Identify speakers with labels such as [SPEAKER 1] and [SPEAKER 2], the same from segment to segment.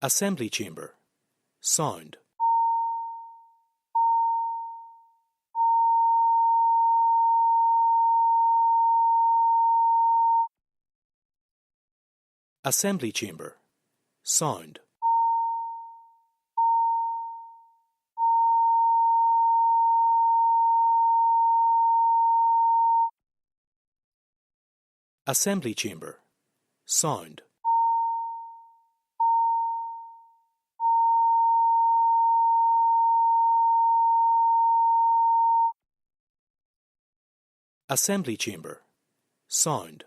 [SPEAKER 1] Assembly chamber. Sound. Assembly chamber. Sound. Assembly chamber. Sound. Assembly chamber. Sound.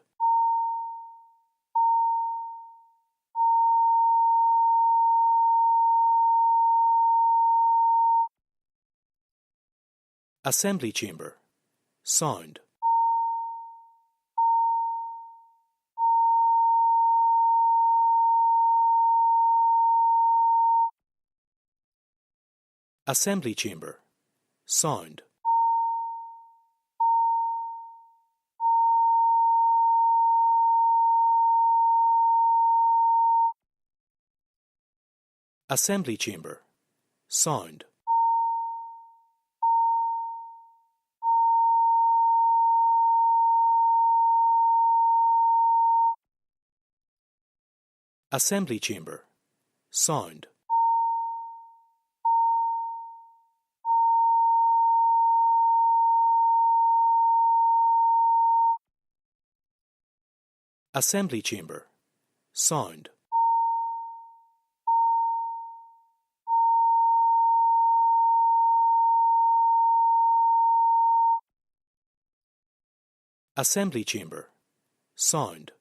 [SPEAKER 1] Assembly chamber. Sound. Assembly chamber. Sound. Assembly chamber. Sound. Assembly chamber. Sound. Assembly chamber. Sound. Assembly chamber. Sound.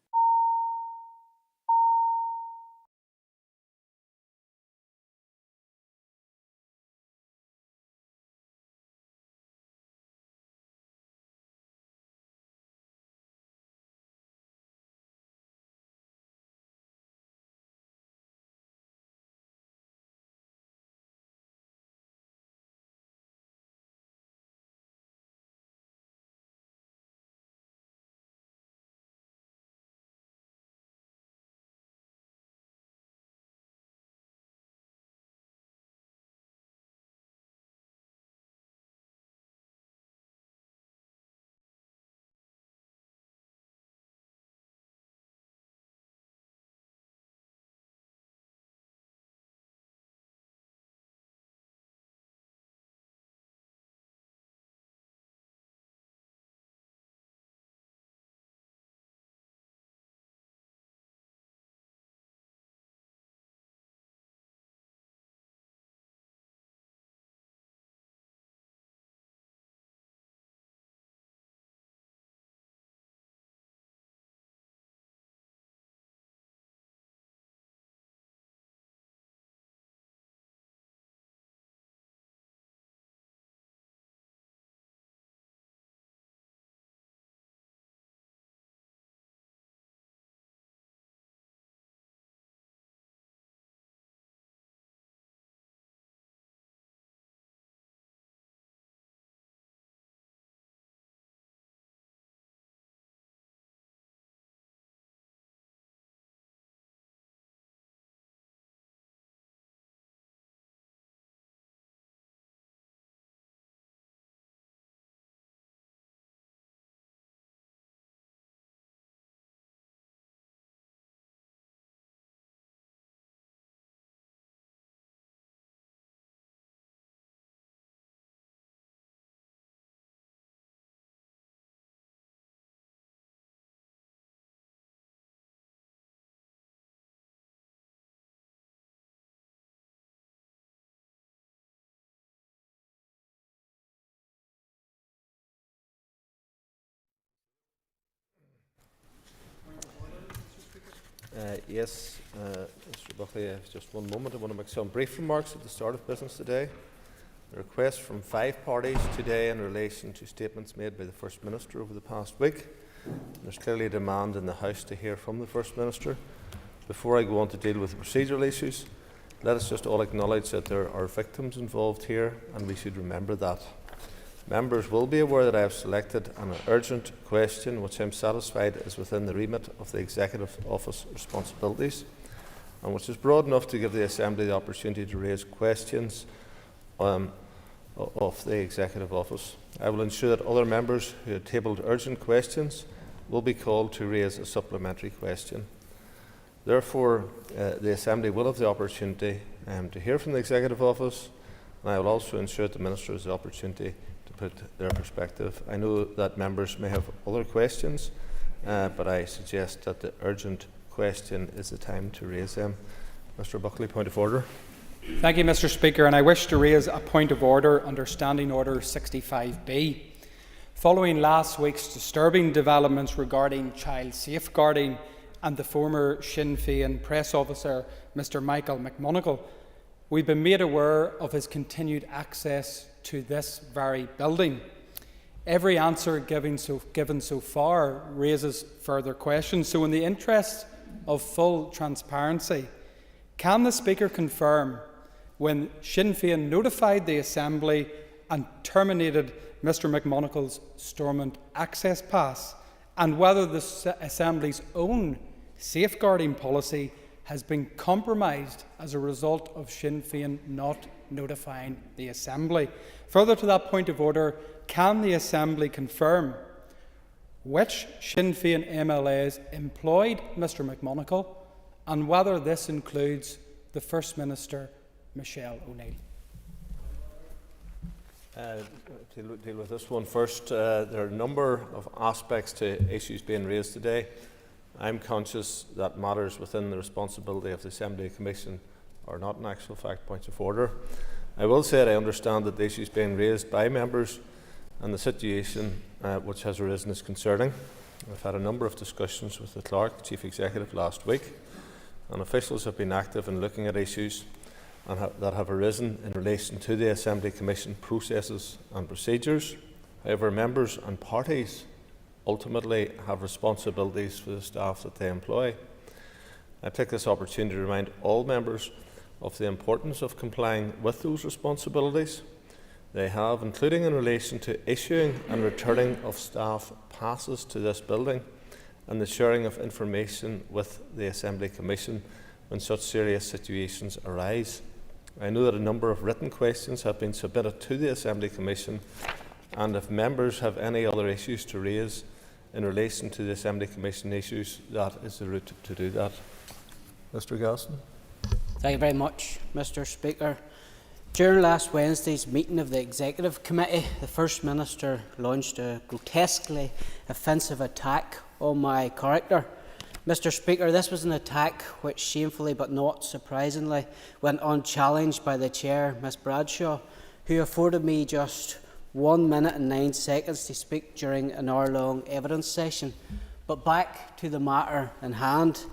[SPEAKER 2] Yes, Mr. Buckley, just one moment. I want to make some brief remarks at the start of business today. A request from 5 parties today in relation to statements made by the First Minister over the past week. There's clearly a demand in the House to hear from the First Minister. Before I go on to deal with the procedural issues, let us just all acknowledge that there are victims involved here, and we should remember that. Members will be aware that I have selected an urgent question which I am satisfied is within the remit of the Executive Office responsibilities. and which is broad enough to give the Assembly the opportunity to raise questions of the Executive Office. I will ensure that other members who have tabled urgent questions will be called to raise a supplementary question. Therefore, the Assembly will have the opportunity to hear from the Executive Office, and I will also ensure that the Minister has the opportunity to put their perspective. I know that members may have other questions, but I suggest that the urgent question is the time to raise them. Mr. Buckley, point of order.
[SPEAKER 3] Thank you, Mr. Speaker, and I wish to raise a point of order under Standing Order 65B. Following last week's disturbing developments regarding child safeguarding and the former Sinn Féin press officer, Mr. Michael McMonagle, we've been made aware of his continued access to this very building. Every answer given so far raises further questions. So in the interest of full transparency, can the Speaker confirm when Sinn Féin notified the Assembly and terminated Mr. McMonagle's Stormont access pass, and whether the Assembly's own safeguarding policy has been compromised as a result of Sinn Féin not notifying the Assembly? Further to that point of order, can the Assembly confirm which Sinn Féin MLAs employed Mr. McMonagle, and whether this includes the First Minister, Michelle O'Neill?
[SPEAKER 2] Deal with this one first. There are a number of aspects to issues being raised today. I'm conscious that matters within the responsibility of the Assembly Commission are not in actual fact points of order. I will say that I understand that the issues being raised by members and the situation which has arisen is concerning. I've had a number of discussions with the Clerk, Chief Executive, last week, and officials have been active in looking at issues that have arisen in relation to the Assembly Commission processes and procedures. However, members and parties ultimately have responsibilities for the staff that they employ. I take this opportunity to remind all members of the importance of complying with those responsibilities they have, including in relation to issuing and returning of staff passes to this building and the sharing of information with the Assembly Commission when such serious situations arise. I know that a number of written questions have been submitted to the Assembly Commission, and if members have any other issues to raise in relation to the Assembly Commission issues, that is the route to do that. Mr. Galston.
[SPEAKER 4] Thank you very much, Mr. Speaker. During last Wednesday's meeting of the Executive Committee, the First Minister launched a grotesquely offensive attack on my character. Mr. Speaker, this was an attack which shamefully but not surprisingly went unchallenged by the Chair, Ms Bradshaw, who afforded me just 1 minute and 9 seconds to speak during an hour-long evidence session. But back to the matter in hand.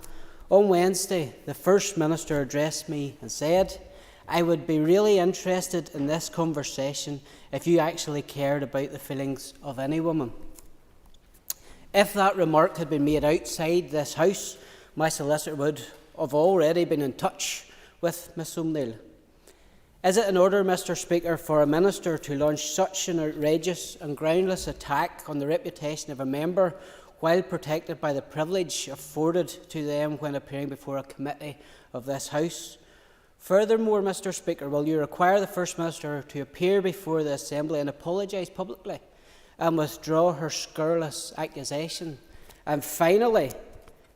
[SPEAKER 4] On Wednesday, the First Minister addressed me and said, "I would be really interested in this conversation if you actually cared about the feelings of any woman." If that remark had been made outside this House, my solicitor would have already been in touch with Ms O'Neill. Is it in order, Mr. Speaker, for a Minister to launch such an outrageous and groundless attack on the reputation of a member while protected by the privilege afforded to them when appearing before a committee of this House? Furthermore, Mr. Speaker, will you require the First Minister to appear before the Assembly and apologise publicly and withdraw her scurrilous accusation? And finally,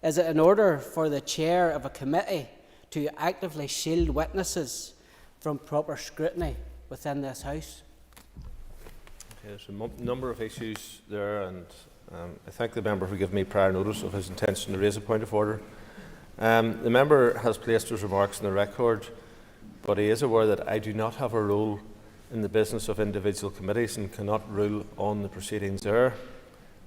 [SPEAKER 4] is it in order for the Chair of a committee to actively shield witnesses from proper scrutiny within this House?
[SPEAKER 2] There's a number of issues there, and I thank the member for giving me prior notice of his intention to raise a point of order. The member has placed his remarks on the record, but he is aware that I do not have a role in the business of individual committees and cannot rule on the proceedings there.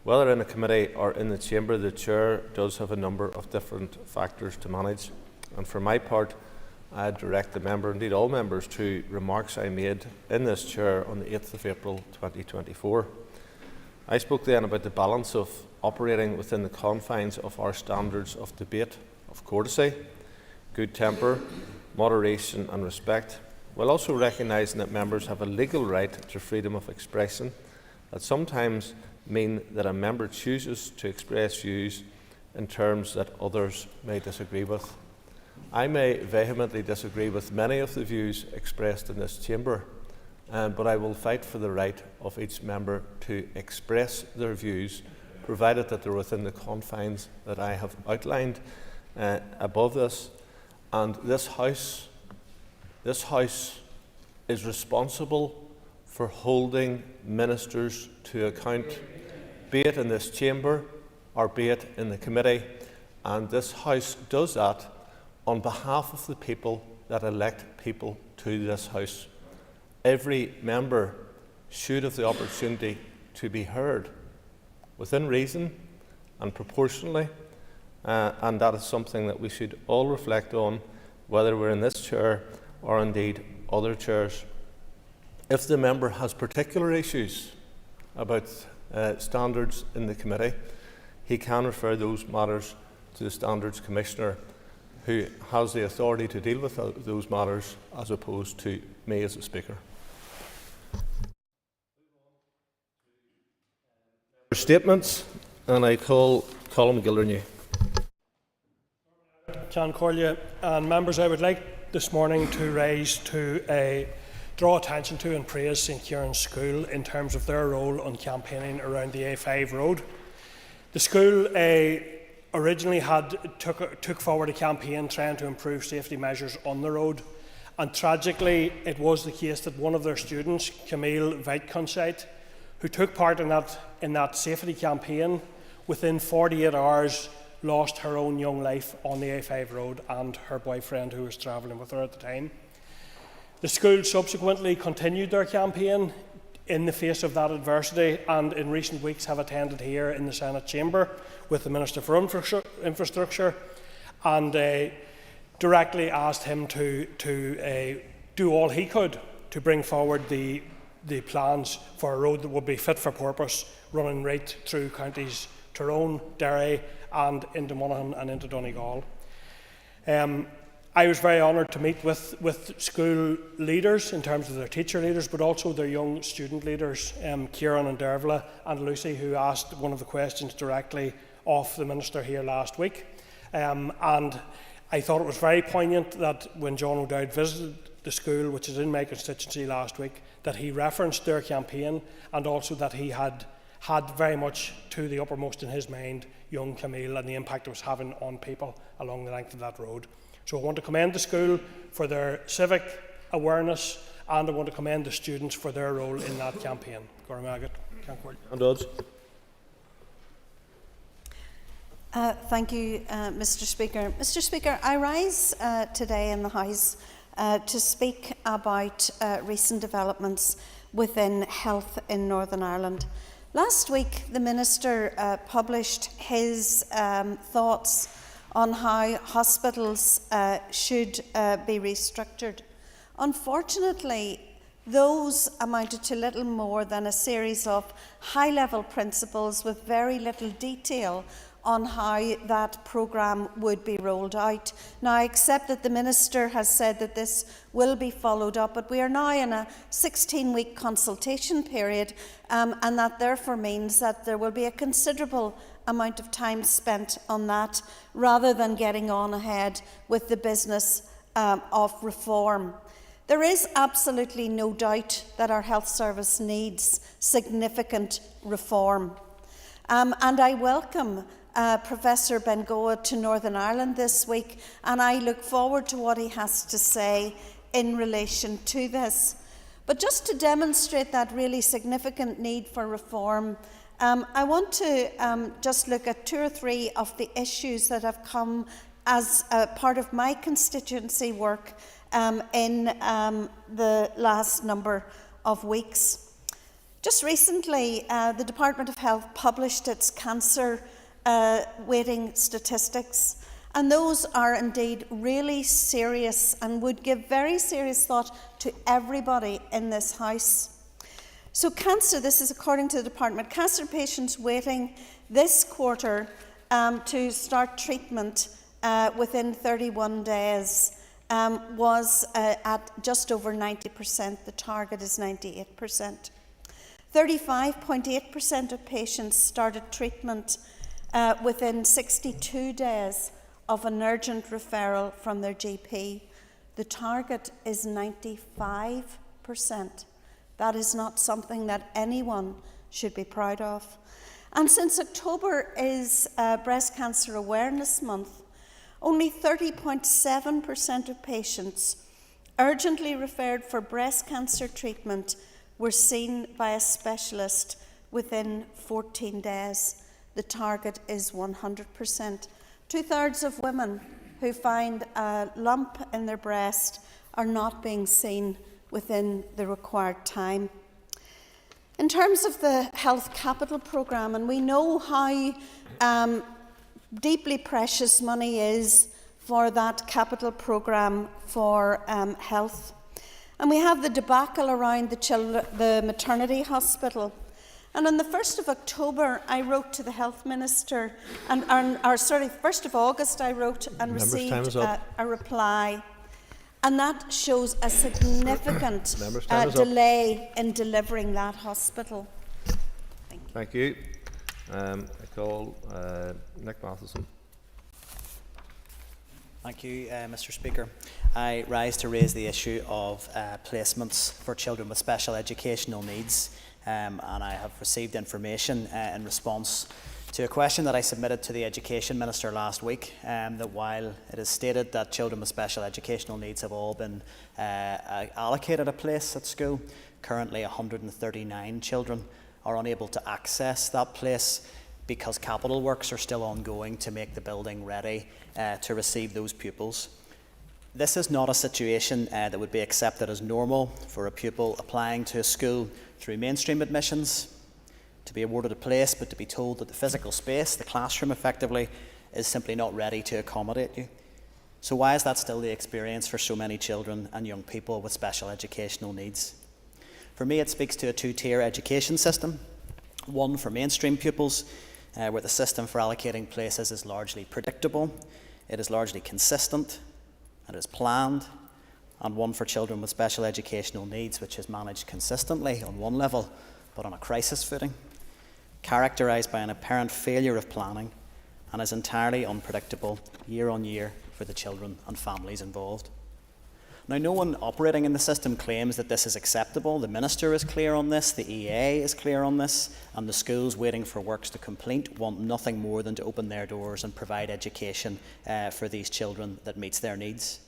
[SPEAKER 2] Whether in a committee or in the chamber, the Chair does have a number of different factors to manage, and for my part, I direct the member, indeed all members, to remarks I made in this chair on the 8th of April 2024. I spoke then about the balance of operating within the confines of our standards of debate, of courtesy, good temper, moderation and respect, while also recognising that members have a legal right to freedom of expression that sometimes mean that a member chooses to express views in terms that others may disagree with. I may vehemently disagree with many of the views expressed in this chamber, but I will fight for the right of each member to express their views, provided that they're within the confines that I have outlined above this. And this House is responsible for holding ministers to account, be it in this chamber or be it in the committee, and this House does that on behalf of the people that elect people to this House. Every member should have the opportunity to be heard within reason and proportionally, and that is something that we should all reflect on, whether we're in this chair or indeed other chairs. If the member has particular issues about standards in the committee, he can refer those matters to the Standards Commissioner, who has the authority to deal with those matters, as opposed to me as a Speaker. Statements, and I call Colin Gildernew.
[SPEAKER 5] John Corley and members, I would like this morning to draw attention to and praise St Kieran's School in terms of their role on campaigning around the A5 road. The school originally took forward a campaign trying to improve safety measures on the road, and tragically it was the case that one of their students, Camille Weitkonzeit, who took part in that safety campaign, within 48 hours lost her own young life on the A5 road, and her boyfriend who was travelling with her at the time. The school subsequently continued their campaign in the face of that adversity, and in recent weeks have attended here in the Senate chamber with the Minister for Infrastructure, and directly asked him to do all he could to bring forward the plans for a road that would be fit for purpose, running right through counties Tyrone, Derry and into Monaghan and into Donegal. I was very honoured to meet with school leaders in terms of their teacher leaders, but also their young student leaders, Kieran and Dervla and Lucy, who asked one of the questions directly of the Minister here last week. And I thought it was very poignant that when John O'Dowd visited the school, which is in my constituency last week, that he referenced their campaign, and also that he had very much to the uppermost in his mind young Camille and the impact it was having on people along the length of that road. So I want to commend the school for their civic awareness, and I want to commend the students for their role in that campaign.
[SPEAKER 6] Thank you, Mr. Speaker. Mr. Speaker, I rise today in the House to speak about recent developments within health in Northern Ireland. Last week, the Minister published his thoughts on how hospitals should be restructured. Unfortunately, those amounted to little more than a series of high-level principles with very little detail on how that programme would be rolled out. Now, I accept that the Minister has said that this will be followed up, but we are now in a 16-week consultation period, and that therefore means that there will be a considerable amount of time spent on that, rather than getting on ahead with the business of reform. There is absolutely no doubt that our health service needs significant reform. And I welcome Professor Bengoa to Northern Ireland this week, and I look forward to what he has to say in relation to this. But just to demonstrate that really significant need for reform, I want to just look at two or three of the issues that have come as part of my constituency work in the last number of weeks. Just recently, the Department of Health published its cancer waiting statistics, and those are indeed really serious and would give very serious thought to everybody in this House. So cancer, this is according to the department, cancer patients waiting this quarter to start treatment within 31 days was at just over 90%. The target is 98%. 35.8% of patients started treatment within 62 days of an urgent referral from their GP. The target is 95%. That is not something that anyone should be proud of. And since October is Breast Cancer Awareness Month, only 30.7% of patients urgently referred for breast cancer treatment were seen by a specialist within 14 days. The target is 100%. 2/3 of women who find a lump in their breast are not being seen within the required time. In terms of the Health Capital Programme, and we know how deeply precious money is for that capital programme for health. And we have the debacle around the maternity hospital. And on the 1st of October, I wrote to the Health Minister, 1st of August, I wrote and received a reply. And that shows a significant delay in delivering that hospital.
[SPEAKER 2] Thank you. I call Nick Matheson.
[SPEAKER 7] Thank you, Mr. Speaker. I rise to raise the issue of placements for children with special educational needs, and I have received information in response to a question that I submitted to the Education Minister last week, that while it is stated that children with special educational needs have all been allocated a place at school, currently 139 children are unable to access that place because capital works are still ongoing to make the building ready to receive those pupils. This is not a situation that would be accepted as normal for a pupil applying to a school through mainstream admissions, to be awarded a place but to be told that the physical space, the classroom effectively, is simply not ready to accommodate you. So why is that still the experience for so many children and young people with special educational needs? For me, it speaks to a two-tier education system, one for mainstream pupils, where the system for allocating places is largely predictable, it is largely consistent, it is planned, and one for children with special educational needs, which is managed consistently on one level, but on a crisis footing, characterised by an apparent failure of planning, and is entirely unpredictable year on year for the children and families involved. Now, no one operating in the system claims that this is acceptable. The Minister is clear on this, the EA is clear on this, and the schools waiting for works to complete want nothing more than to open their doors and provide education for these children that meets their needs.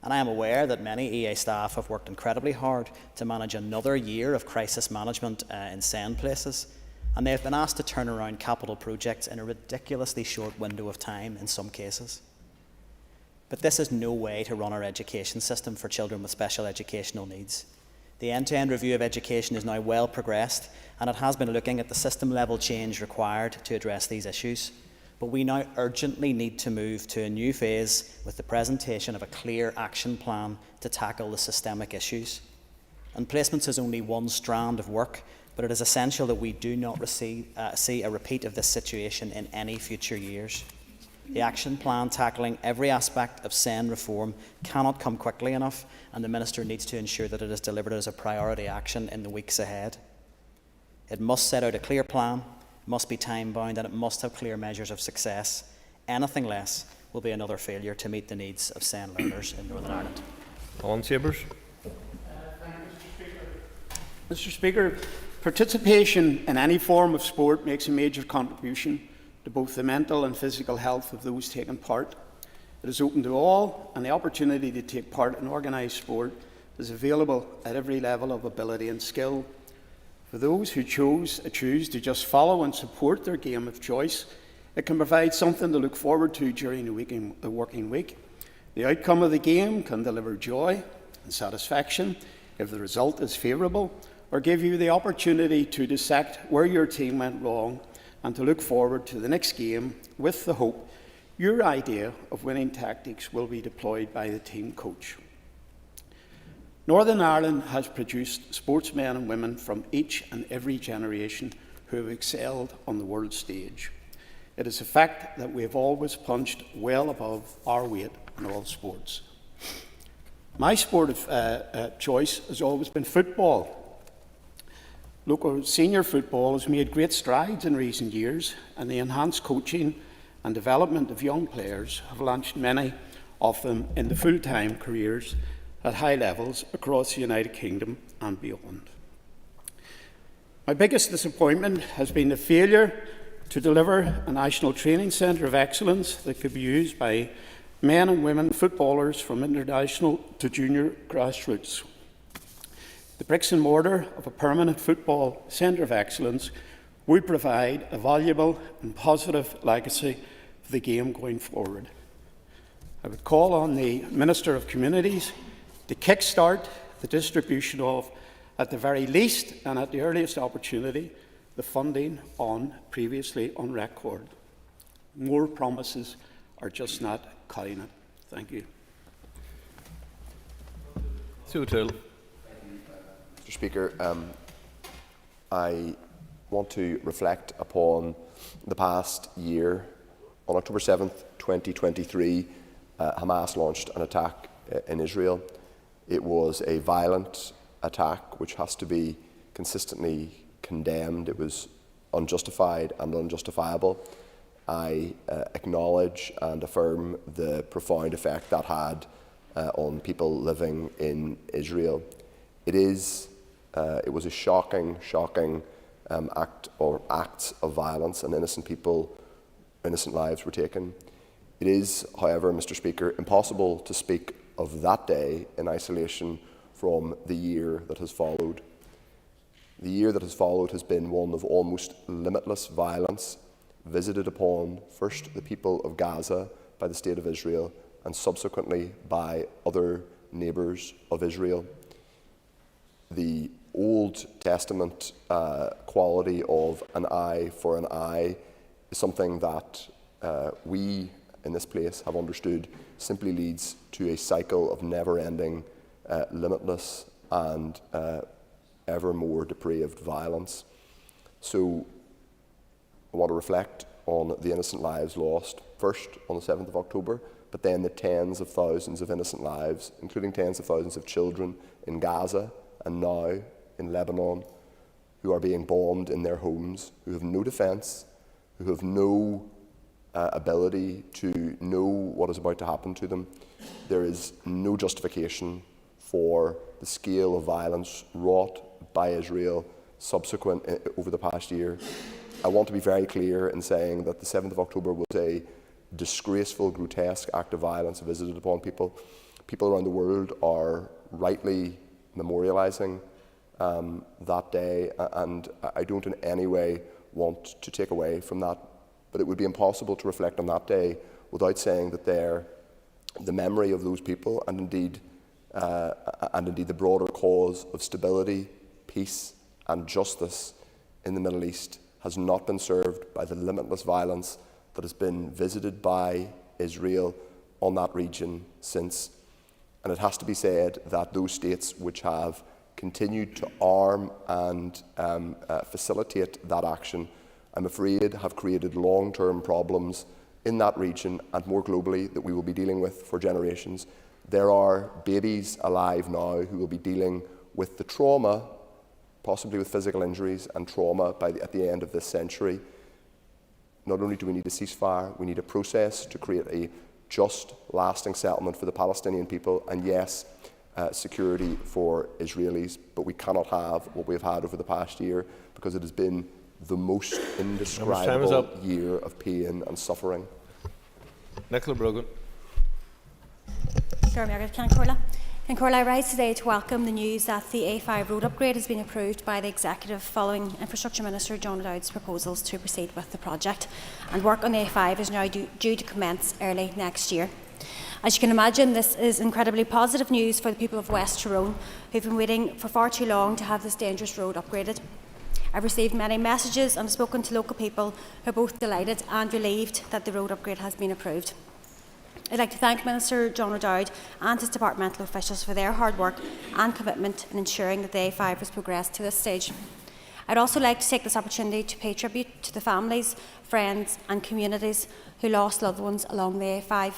[SPEAKER 7] And I am aware that many EA staff have worked incredibly hard to manage another year of crisis management in SEND places, and they have been asked to turn around capital projects in a ridiculously short window of time in some cases. But this is no way to run our education system for children with special educational needs. The end-to-end review of education is now well progressed, and it has been looking at the system-level change required to address these issues. But we now urgently need to move to a new phase with the presentation of a clear action plan to tackle the systemic issues. And placements is only one strand of work, but it is essential that we do not see a repeat of this situation in any future years. The action plan tackling every aspect of SEND reform cannot come quickly enough, and the Minister needs to ensure that it is delivered as a priority action in the weeks ahead. It must set out a clear plan, must be time-bound, and it must have clear measures of success. Anything less will be another failure to meet the needs of SEND learners in Northern Ireland.
[SPEAKER 2] Alan Chambers.
[SPEAKER 8] Mr. Speaker, participation in any form of sport makes a major contribution to both the mental and physical health of those taking part. It is open to all, and the opportunity to take part in organised sport is available at every level of ability and skill. For those who choose to just follow and support their game of choice, it can provide something to look forward to during the working week. The outcome of the game can deliver joy and satisfaction if the result is favourable, or give you the opportunity to dissect where your team went wrong and to look forward to the next game with the hope your idea of winning tactics will be deployed by the team coach. Northern Ireland has produced sportsmen and women from each and every generation who have excelled on the world stage. It is a fact that we have always punched well above our weight in all sports. My sport of choice has always been football. Local senior football has made great strides in recent years, and the enhanced coaching and development of young players have launched many of them into full-time careers at high levels across the United Kingdom and beyond. My biggest disappointment has been the failure to deliver a national training centre of excellence that could be used by men and women footballers from international to junior grassroots. The bricks and mortar of a permanent football centre of excellence would provide a valuable and positive legacy for the game going forward. I would call on the Minister of Communities to kickstart the distribution of, at the very least and at the earliest opportunity, the funding on previously on record. More promises are just not cutting it. Thank you.
[SPEAKER 2] Mr.
[SPEAKER 9] Speaker, I want to reflect upon the past year. On October 7th, 2023, Hamas launched an attack in Israel. It was a violent attack which has to be consistently condemned. It was unjustified and unjustifiable. I acknowledge and affirm the profound effect that had on people living in Israel. It was a shocking act or acts of violence, and innocent lives were taken. It is, however, Mr. Speaker, impossible to speak of that day in isolation from the year that has followed. The year that has followed has been one of almost limitless violence visited upon first the people of Gaza by the State of Israel and subsequently by other neighbours of Israel. The Old Testament quality of an eye for an eye is something that we in this place have understood simply leads to a cycle of never-ending, limitless and ever more depraved violence. So I want to reflect on the innocent lives lost, first on the 7th of October, but then the tens of thousands of innocent lives, including tens of thousands of children in Gaza and now in Lebanon, who are being bombed in their homes, who have no defence, who have no ability to know what is about to happen to them. There is no justification for the scale of violence wrought by Israel subsequent over the past year. I want to be very clear in saying that the 7th of October was a disgraceful, grotesque act of violence visited upon people. People around the world are rightly memorialising that day, and I don't in any way want to take away from that. But it would be impossible to reflect on that day without saying that the memory of those people and indeed the broader cause of stability, peace and justice in the Middle East has not been served by the limitless violence that has been visited by Israel on that region since. And it has to be said that those states which have continued to arm and facilitate that action, I'm afraid, have created long-term problems in that region and more globally that we will be dealing with for generations. There are babies alive now who will be dealing with the trauma, possibly with physical injuries and trauma at the end of this century. Not only do we need a ceasefire, we need a process to create a just, lasting settlement for the Palestinian people, and yes, security for Israelis, but we cannot have what we've had over the past year because it has been the most indescribable year of pain and suffering.
[SPEAKER 2] Nicola Brogan.
[SPEAKER 10] I rise today to welcome the news that the A5 road upgrade has been approved by the Executive following Infrastructure Minister John O'Dowd's proposals to proceed with the project, and work on the A5 is now due to commence early next year. As you can imagine, this is incredibly positive news for the people of West Tyrone, who have been waiting for far too long to have this dangerous road upgraded. I've received many messages and spoken to local people who are both delighted and relieved that the road upgrade has been approved. I'd like to thank Minister John O'Dowd and his departmental officials for their hard work and commitment in ensuring that the A5 has progressed to this stage. I'd also like to take this opportunity to pay tribute to the families, friends and communities who lost loved ones along the A5.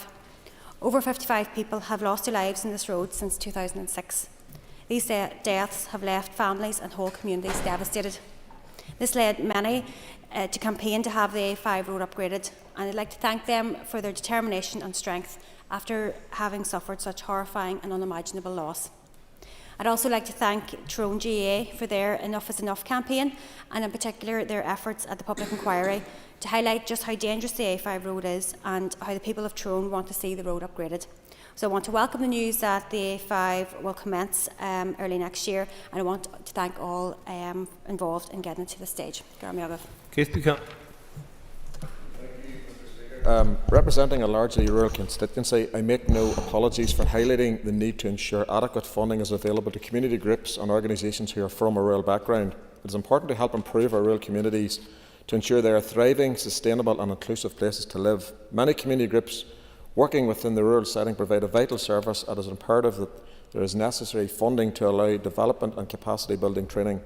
[SPEAKER 10] Over 55 people have lost their lives in this road since 2006. These deaths have left families and whole communities devastated. This led many to campaign to have the A5 road upgraded, and I'd like to thank them for their determination and strength after having suffered such horrifying and unimaginable loss. I'd also like to thank Tyrone GAA for their Enough is Enough campaign, and in particular their efforts at the public inquiry to highlight just how dangerous the A5 road is and how the people of Tyrone want to see the road upgraded. So I want to welcome the news that the A5 will commence early next year, and I want to thank all involved in getting it to this stage.
[SPEAKER 2] Keith Buchanan.
[SPEAKER 11] Representing a largely rural constituency, I make no apologies for highlighting the need to ensure adequate funding is available to community groups and organisations who are from a rural background. It is important to help improve our rural communities to ensure they are thriving, sustainable and inclusive places to live. Many community groups working within the rural setting provide a vital service, and it is imperative that there is necessary funding to allow development and capacity building training.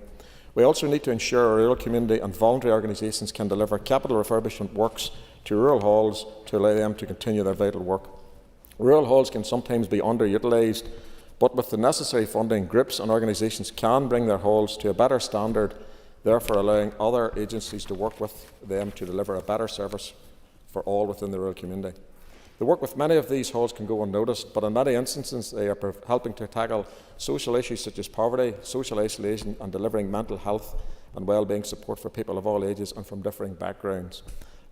[SPEAKER 11] We also need to ensure our rural community and voluntary organisations can deliver capital refurbishment works to rural halls to allow them to continue their vital work. Rural halls can sometimes be underutilised, but with the necessary funding, groups and organisations can bring their halls to a better standard, therefore allowing other agencies to work with them to deliver a better service for all within the rural community. The work with many of these halls can go unnoticed, but in many instances they are helping to tackle social issues such as poverty, social isolation and delivering mental health and wellbeing support for people of all ages and from differing backgrounds.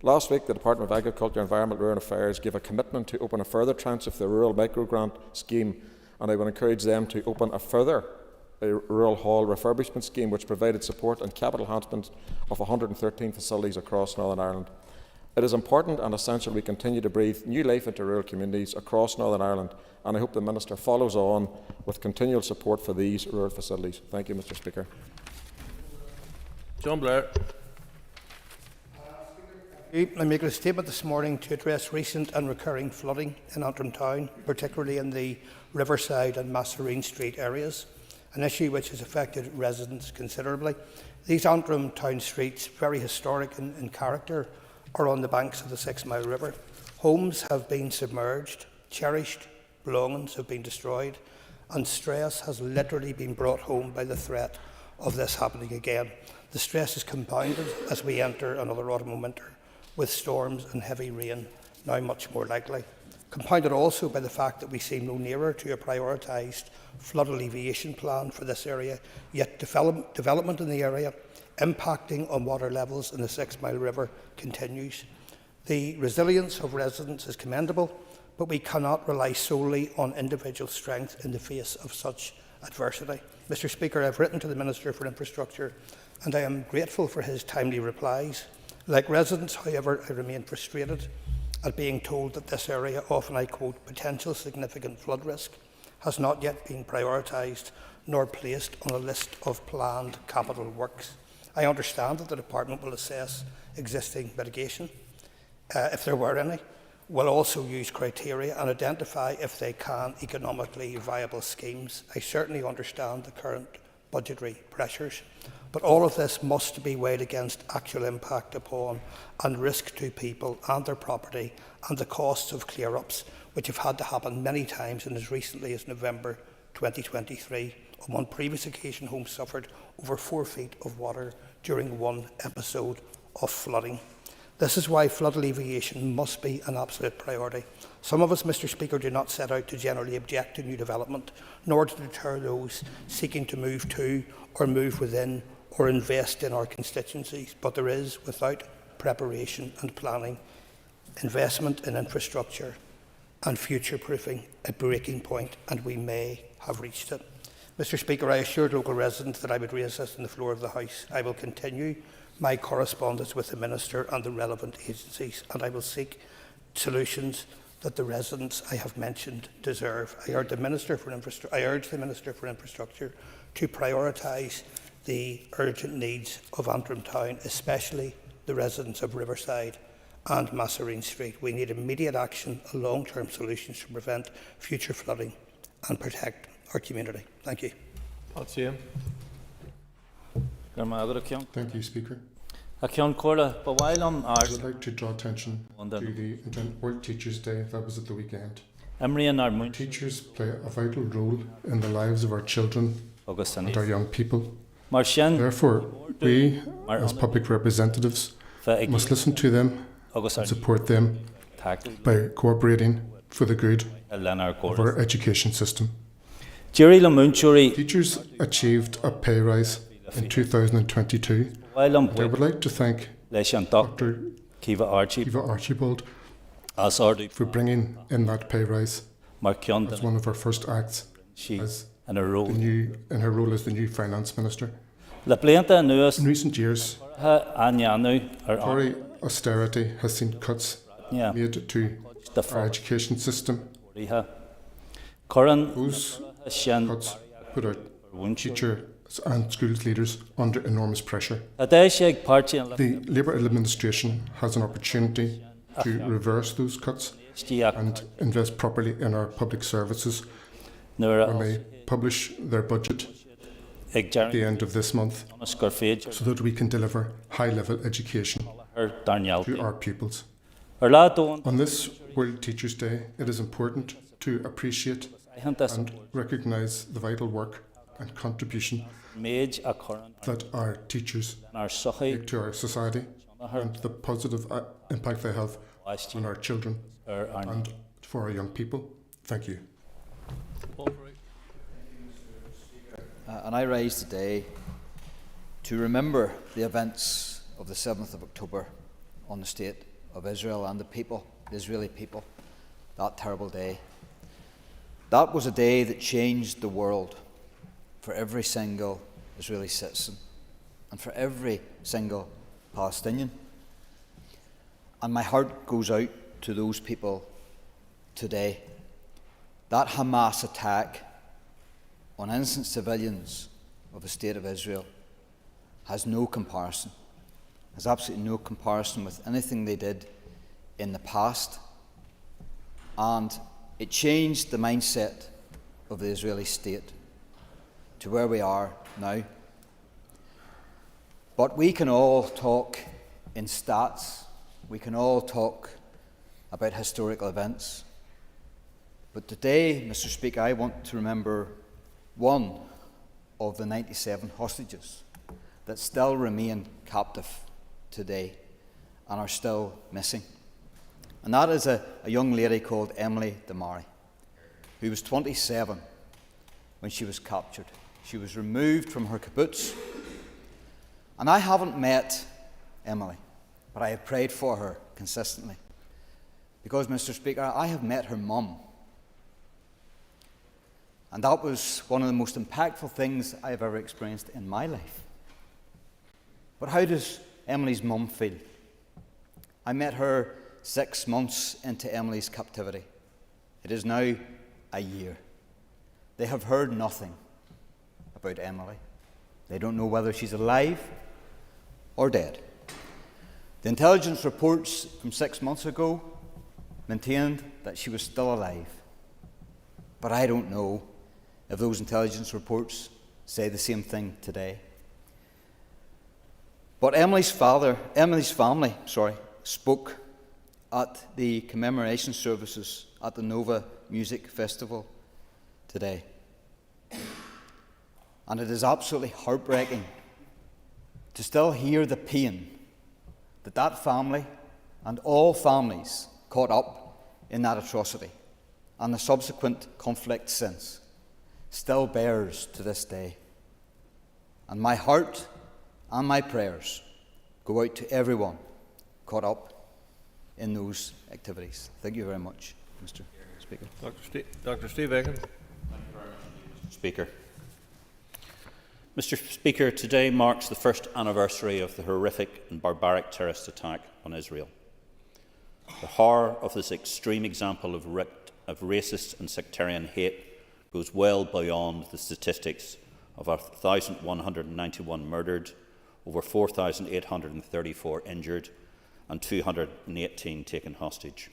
[SPEAKER 11] Last week, the Department of Agriculture, Environment and Rural Affairs gave a commitment to open a further tranche of the Rural Microgrant Scheme, and I would encourage them to open a further rural hall refurbishment scheme which provided support and capital enhancement of 113 facilities across Northern Ireland. It is important and essential we continue to breathe new life into rural communities across Northern Ireland, and I hope the Minister follows on with continual support for these rural facilities. Thank you, Mr. Speaker.
[SPEAKER 2] John Blair.
[SPEAKER 12] I make a statement this morning to address recent and recurring flooding in Antrim Town, particularly in the Riverside and Masserine Street areas, an issue which has affected residents considerably. These Antrim Town streets, very historic in character, are on the banks of the 6 Mile River. Homes have been submerged, cherished belongings have been destroyed, and stress has literally been brought home by the threat of this happening again. The stress is compounded as we enter another autumn and winter, with storms and heavy rain now much more likely. Compounded also by the fact that we seem no nearer to a prioritised flood alleviation plan for this area, yet development in the area impacting on water levels in the 6 Mile River continues. The resilience of residents is commendable, but we cannot rely solely on individual strength in the face of such adversity. Mr. Speaker, I have written to the Minister for Infrastructure, and I am grateful for his timely replies. Like residents, however, I remain frustrated at being told that this area, often I quote, potential significant flood risk, has not yet been prioritised nor placed on a list of planned capital works. I understand that the Department will assess existing mitigation, if there were any, will also use criteria and identify if they can economically viable schemes. I certainly understand the current budgetary pressures, but all of this must be weighed against actual impact upon and risk to people and their property and the costs of clear-ups, which have had to happen many times and as recently as November 2023. On one previous occasion, homes suffered over 4 feet of water during one episode of flooding. This is why flood alleviation must be an absolute priority. Some of us, Mr. Speaker, do not set out to generally object to new development, nor to deter those seeking to move to or move within or invest in our constituencies, but there is, without preparation and planning, investment in infrastructure and future-proofing a breaking point, and we may have reached it. Mr. Speaker, I assured local residents that I would raise this on the floor of the House. I will continue my correspondence with the Minister and the relevant agencies, and I will seek solutions that the residents I have mentioned deserve. I urge the Minister for Infrastructure to prioritise the urgent needs of Antrim Town, especially the residents of Riverside and Masserine Street. We need immediate action and long-term solutions to prevent future flooding and protect our community. Thank you.
[SPEAKER 13] Thank you, Speaker.
[SPEAKER 14] I would
[SPEAKER 13] like to draw attention to the World Teachers' Day that was at the weekend. Teachers play a vital role in the lives of our children and our young people. Therefore, we, as public representatives, must listen to them and support them by cooperating for the good of our education system. Teachers achieved a pay rise in 2022. I would like to thank Dr. Kiva Archibald for bringing in that pay rise as one of our first acts in her role as the new finance minister. In recent years, Tory austerity has seen cuts made to our education system. Those cuts put our teachers and schools leaders under enormous pressure. The Labour administration has an opportunity to reverse those cuts and invest properly in our public services when they publish their budget at the end of this month, so that we can deliver high-level education to our pupils. On this World Teachers' Day, it is important to appreciate and recognise the vital work and contribution that our teachers make to our society and the positive impact they have on our children and for our young people. Thank you.
[SPEAKER 15] And I rise today to remember the events of the 7th of October on the state of Israel and the people, the Israeli people, that terrible day. That was a day that changed the world for every single Israeli citizen and for every single Palestinian. And my heart goes out to those people today. That Hamas attack on innocent civilians of the State of Israel has no comparison, has absolutely no comparison with anything they did in the past. And it changed the mindset of the Israeli state to where we are now. But we can all talk in stats, we can all talk about historical events. But today, Mr. Speaker, I want to remember one of the 97 hostages that still remain captive today and are still missing. And that is a young lady called Emily Damari, who was 27 when she was captured. She was removed from her kibbutz. And I haven't met Emily, but I have prayed for her consistently. Because, Mr. Speaker, I have met her mum. And that was one of the most impactful things I have ever experienced in my life. But how does Emily's mum feel? I met her 6 months into Emily's captivity. It is now a year. They have heard nothing about Emily. They don't know whether she's alive or dead. The intelligence reports from 6 months ago maintained that she was still alive. But I don't know if those intelligence reports say the same thing today. But Emily's family spoke at the commemoration services at the Nova Music Festival today. And it is absolutely heartbreaking to still hear the pain that that family and all families caught up in that atrocity and the subsequent conflict since still bears to this day. And my heart and my prayers go out to everyone caught up in those activities. Thank you very much, Mr. Speaker.
[SPEAKER 2] Dr. Steve Aiken.
[SPEAKER 16] Speaker. Mr. Speaker, today marks the first anniversary of the horrific and barbaric terrorist attack on Israel. The horror of this extreme example of racist and sectarian hate goes well beyond the statistics of 1,191 murdered, over 4,834 injured, and 218 taken hostage.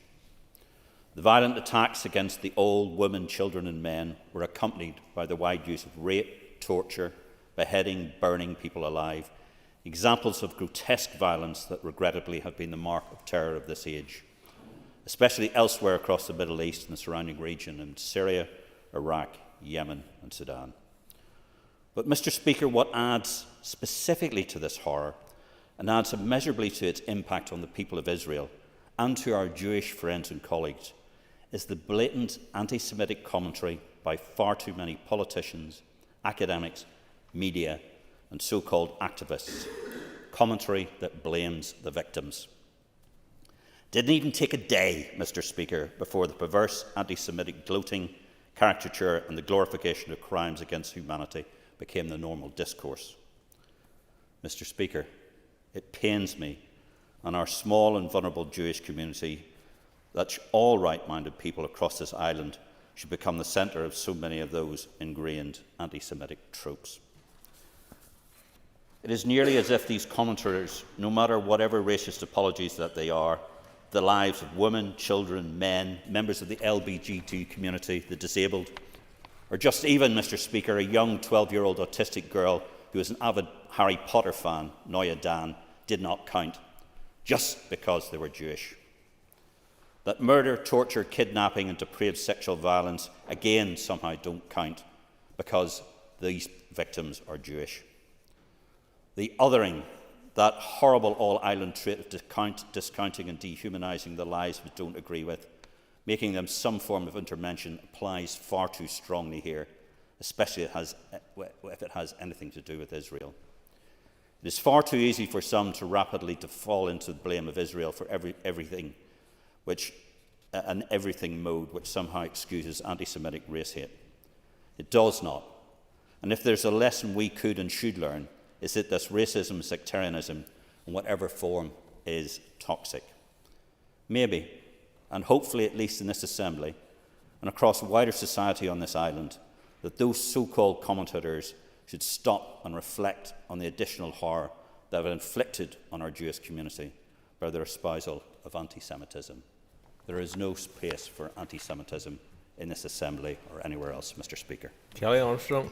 [SPEAKER 16] The violent attacks against the old, women, children and men were accompanied by the wide use of rape, torture, beheading, burning people alive, examples of grotesque violence that regrettably have been the mark of terror of this age, especially elsewhere across the Middle East and the surrounding region in Syria, Iraq, Yemen and Sudan. But, Mr. Speaker, what adds specifically to this horror and adds immeasurably to its impact on the people of Israel and to our Jewish friends and colleagues is the blatant anti-Semitic commentary by far too many politicians, academics, media and so-called activists, commentary that blames the victims. Didn't even take a day, Mr. Speaker, before the perverse anti-Semitic gloating, caricature and the glorification of crimes against humanity became the normal discourse. Mr. Speaker, it pains me and our small and vulnerable Jewish community that all right-minded people across this island should become the centre of so many of those ingrained anti-Semitic tropes. It is nearly as if these commentators, no matter whatever racist apologies that they are, the lives of women, children, men, members of the LGBT community, the disabled, or just even, Mr. Speaker, a young 12-year-old autistic girl who is an avid Harry Potter fan, Noya Dan, did not count, just because they were Jewish. That murder, torture, kidnapping and depraved sexual violence, again, somehow don't count, because these victims are Jewish. The othering, that horrible all-island trait of discounting and dehumanising the lives we don't agree with, making them some form of intervention, applies far too strongly here, especially if it has anything to do with Israel. It is far too easy for some to rapidly fall into the blame of Israel for everything mode which somehow excuses anti-Semitic race hate. It does not. And if there's a lesson we could and should learn, is that this racism, sectarianism, in whatever form, is toxic. Maybe, and hopefully at least in this Assembly, and across wider society on this island, that those so-called commentators should stop and reflect on the additional horror they have inflicted on our Jewish community by their espousal of anti-Semitism. There is no space for anti-Semitism in this Assembly or anywhere else, Mr. Speaker.
[SPEAKER 2] Kelly Armstrong.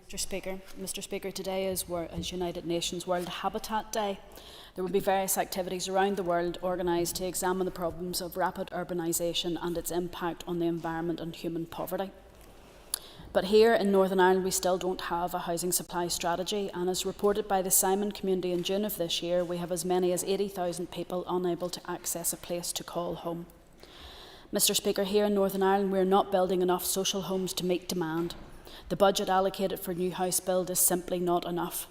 [SPEAKER 17] Mr. Speaker, today is United Nations World Habitat Day. There will be various activities around the world organised to examine the problems of rapid urbanisation and its impact on the environment and human poverty. But here in Northern Ireland we still don't have a housing supply strategy, and as reported by the Simon community in June of this year, we have as many as 80,000 people unable to access a place to call home. Mr. Speaker, here in Northern Ireland we are not building enough social homes to meet demand. The budget allocated for new house build is simply not enough.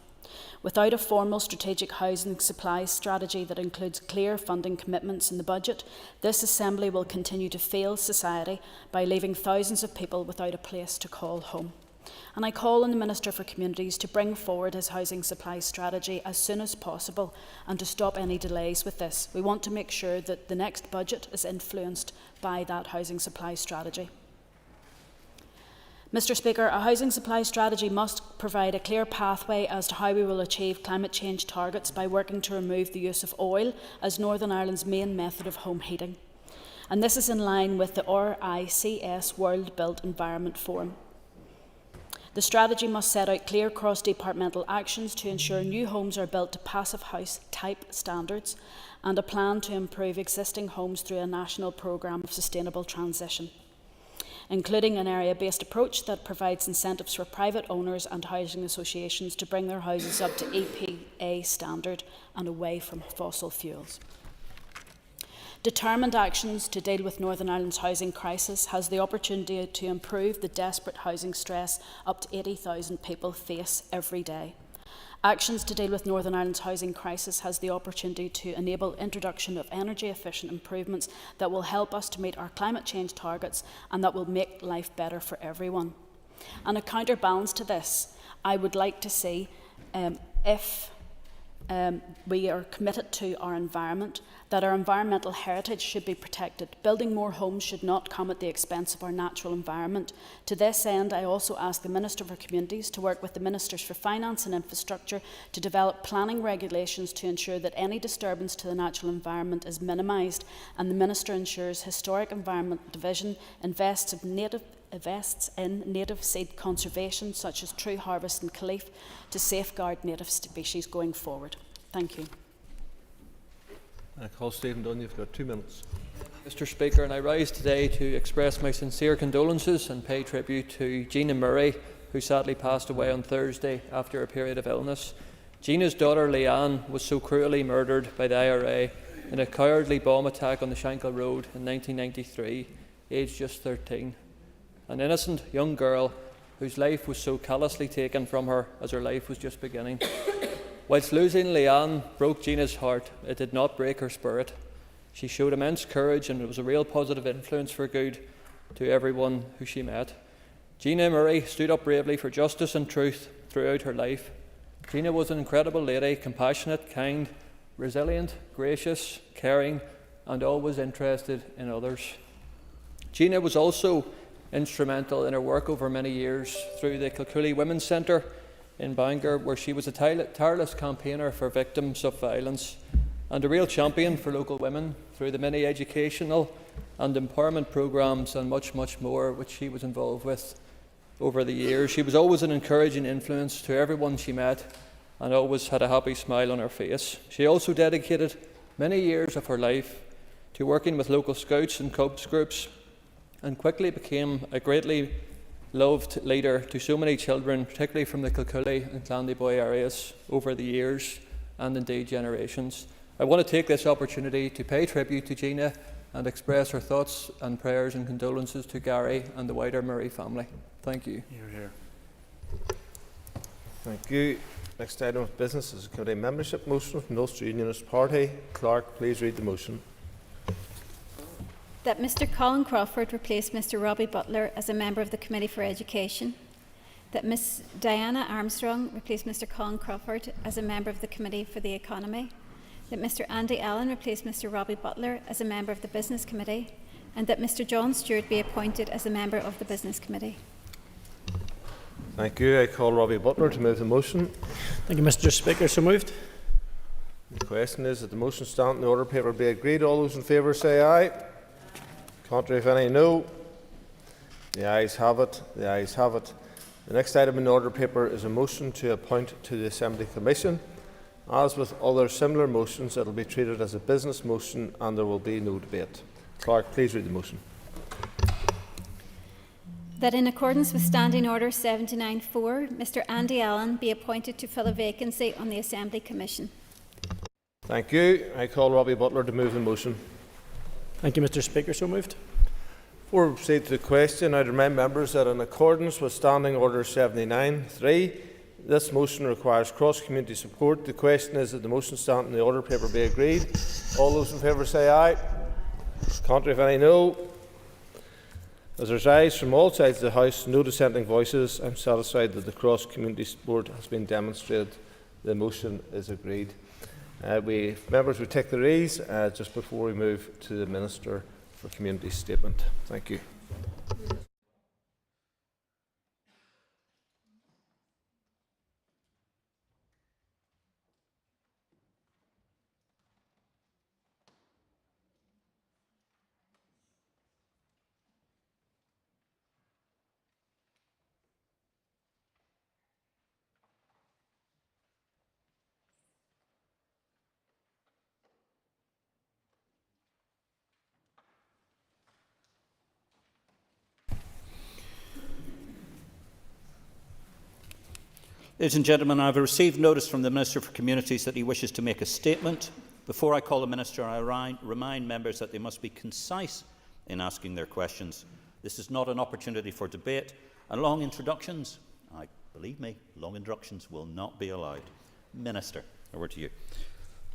[SPEAKER 17] Without a formal strategic housing supply strategy that includes clear funding commitments in the budget, this Assembly will continue to fail society by leaving thousands of people without a place to call home. And I call on the Minister for Communities to bring forward his housing supply strategy as soon as possible and to stop any delays with this. We want to make sure that the next budget is influenced by that housing supply strategy. Mr. Speaker, a housing supply strategy must provide a clear pathway as to how we will achieve climate change targets by working to remove the use of oil as Northern Ireland's main method of home heating. And this is in line with the RICS World Built Environment Forum. The strategy must set out clear cross-departmental actions to ensure new homes are built to passive house type standards and a plan to improve existing homes through a national programme of sustainable transition, including an area-based approach that provides incentives for private owners and housing associations to bring their houses up to EPA standard and away from fossil fuels. Determined actions to deal with Northern Ireland's housing crisis has the opportunity to improve the desperate housing stress up to 80,000 people face every day. Actions to deal with Northern Ireland's housing crisis has the opportunity to enable introduction of energy-efficient improvements that will help us to meet our climate change targets and that will make life better for everyone. And a counterbalance to this, I would like to see if we are committed to our environment, that our environmental heritage should be protected. Building more homes should not come at the expense of our natural environment. To this end, I also ask the Minister for Communities to work with the Ministers for Finance and Infrastructure to develop planning regulations to ensure that any disturbance to the natural environment is minimised, and the Minister ensures Historic Environment Division invests in native seed conservation, such as True Harvest and Caliph, to safeguard native species going forward. Thank you.
[SPEAKER 2] I call Stephen Dunn. You've got 2 minutes.
[SPEAKER 18] Mr. Speaker, and I rise today to express my sincere condolences and pay tribute to Gina Murray who sadly passed away on Thursday after a period of illness. Gina's daughter Leanne was so cruelly murdered by the IRA in a cowardly bomb attack on the Shankill Road in 1993, aged just 13. An innocent young girl whose life was so callously taken from her as her life was just beginning. Whilst losing Leanne broke Gina's heart, it did not break her spirit. She showed immense courage and was a real positive influence for good to everyone who she met. Gina Murray stood up bravely for justice and truth throughout her life. Gina was an incredible lady, compassionate, kind, resilient, gracious, caring, and always interested in others. Gina was also instrumental in her work over many years through the Kilcooley Women's Centre in Bangor, where she was a tireless campaigner for victims of violence and a real champion for local women through the many educational and empowerment programmes and much, much more which she was involved with over the years. She was always an encouraging influence to everyone she met and always had a happy smile on her face. She also dedicated many years of her life to working with local Scouts and Cubs groups and quickly became a greatly loved leader to so many children, particularly from the Kilcooley and Clandyboy areas over the years and indeed generations. I want to take this opportunity to pay tribute to Gina and express her thoughts and prayers and condolences to Gary and the wider Murray family. Thank you.
[SPEAKER 2] Hear, hear. Thank you. Next item of business is a committee membership motion from the Ulster Unionist Party. Clerk, please read the motion.
[SPEAKER 19] That Mr Colin Crawford replace Mr Robbie Butler as a member of the Committee for Education. That Ms Diana Armstrong replace Mr Colin Crawford as a member of the Committee for the Economy. That Mr Andy Allen replace Mr Robbie Butler as a member of the Business Committee. And that Mr John Stewart be appointed as a member of the Business Committee.
[SPEAKER 2] Thank you. I call Robbie Butler to move the motion.
[SPEAKER 5] Thank you, Mr Speaker. So moved.
[SPEAKER 2] The question is that the motion stand in the order paper be agreed. All those in favour say aye. Contrary, if any, no. The ayes have it. The ayes have it. The next item in the order paper is a motion to appoint to the Assembly Commission. As with other similar motions, it will be treated as a business motion and there will be no debate. Clerk, please read the motion.
[SPEAKER 19] That in accordance with Standing Order 79.4, Mr Andy Allen be appointed to fill a vacancy on the Assembly Commission.
[SPEAKER 2] Thank you. I call Robbie Butler to move the motion.
[SPEAKER 5] Thank you, Mr Speaker. So moved.
[SPEAKER 2] Before we proceed to the question, I remind members that in accordance with Standing Order 79.3, this motion requires cross-community support. The question is that the motion stand in the order paper be agreed. All those in favour say aye. Contrary, if any, no. As there is ayes from all sides of the House, no dissenting voices, I am satisfied that the cross-community support has been demonstrated. The motion is agreed. Members will take their ease just before we move to the Minister for Community Statement. Thank you.
[SPEAKER 16] Ladies and gentlemen, I have received notice from the Minister for Communities that he wishes to make a statement. Before I call the Minister, I remind members that they must be concise in asking their questions. This is not an opportunity for debate, and long introductions, believe me, long introductions will not be allowed. Minister, over to you.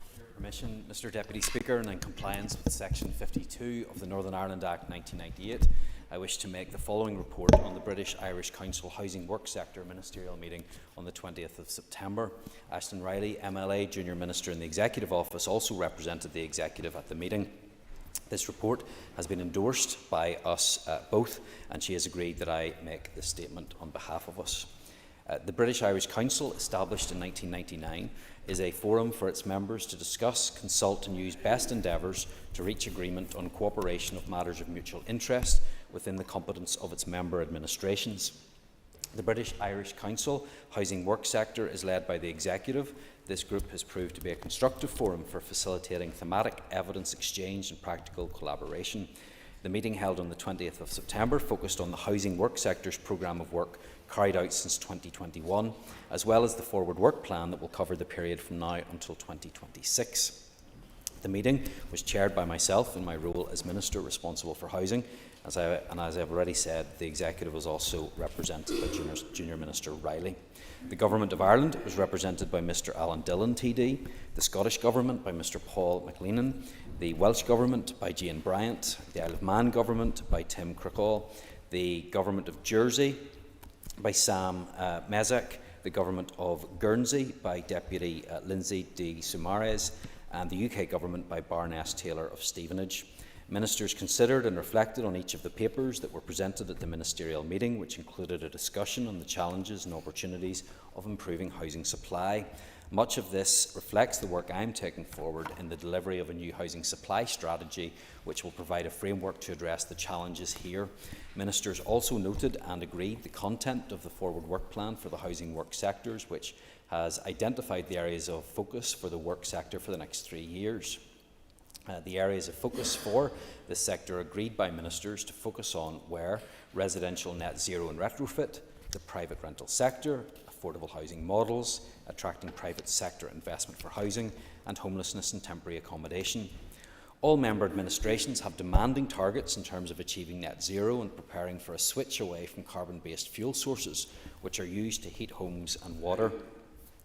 [SPEAKER 20] With your permission, Mr Deputy Speaker, and in compliance with Section 52 of the Northern Ireland Act 1998, I wish to make the following report on the British-Irish Council Housing Work Sector Ministerial meeting on the 20th of September. Ashton Riley, MLA, Junior Minister in the Executive Office, also represented the Executive at the meeting. This report has been endorsed by us both, and she has agreed that I make this statement on behalf of us. The British-Irish Council, established in 1999, is a forum for its members to discuss, consult and use best endeavours to reach agreement on cooperation of matters of mutual interest within the competence of its member administrations. The British-Irish Council Housing Work Sector is led by the Executive. This group has proved to be a constructive forum for facilitating thematic evidence exchange and practical collaboration. The meeting held on the 20th of September focused on the housing work sector's programme of work carried out since 2021, as well as the forward work plan that will cover the period from now until 2026. The meeting was chaired by myself in my role as Minister responsible for housing, as I've already said, the Executive was also represented by Junior Minister Riley. The Government of Ireland was represented by Mr Alan Dillon TD, the Scottish Government by Mr Paul McLennan, the Welsh Government by Jane Bryant, the Isle of Man Government by Tim Crickall, the Government of Jersey by Sam Mezek, the Government of Guernsey by Deputy Lindsay de Soumares, and the UK Government by Baroness Taylor of Stevenage. Ministers considered and reflected on each of the papers that were presented at the Ministerial meeting, which included a discussion on the challenges and opportunities of improving housing supply. Much of this reflects the work I am taking forward in the delivery of a new housing supply strategy, which will provide a framework to address the challenges here. Ministers also noted and agreed the content of the forward work plan for the housing work sectors, which has identified the areas of focus for the work sector for the next 3 years. The areas of focus for this sector agreed by ministers to focus on were residential net zero and retrofit, the private rental sector, affordable housing models, attracting private sector investment for housing, and homelessness and temporary accommodation. All member administrations have demanding targets in terms of achieving net zero and preparing for a switch away from carbon-based fuel sources, which are used to heat homes and water.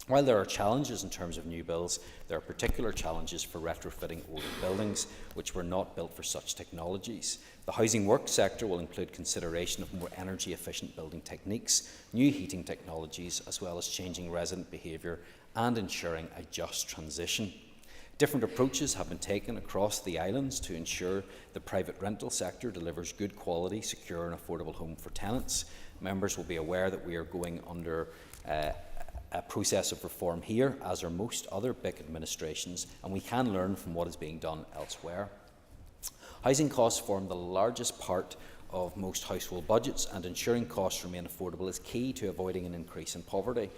[SPEAKER 20] While there are challenges in terms of new builds, there are particular challenges for retrofitting older buildings which were not built for such technologies. The housing work sector will include consideration of more energy-efficient building techniques, new heating technologies, as well as changing resident behaviour and ensuring a just transition. Different approaches have been taken across the islands to ensure the private rental sector delivers good quality, secure and affordable home for tenants. Members will be aware that we are going under a process of reform here, as are most other big administrations, and we can learn from what is being done elsewhere. Housing costs form the largest part of most household budgets, and ensuring costs remain affordable is key to avoiding an increase in poverty.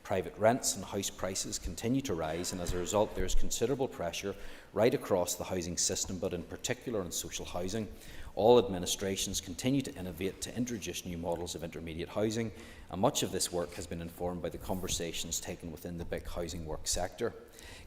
[SPEAKER 20] Private rents and house prices continue to rise, and as a result there is considerable pressure right across the housing system, but in particular on social housing. All administrations continue to innovate to introduce new models of intermediate housing, and much of this work has been informed by the conversations taken within the big housing work sector.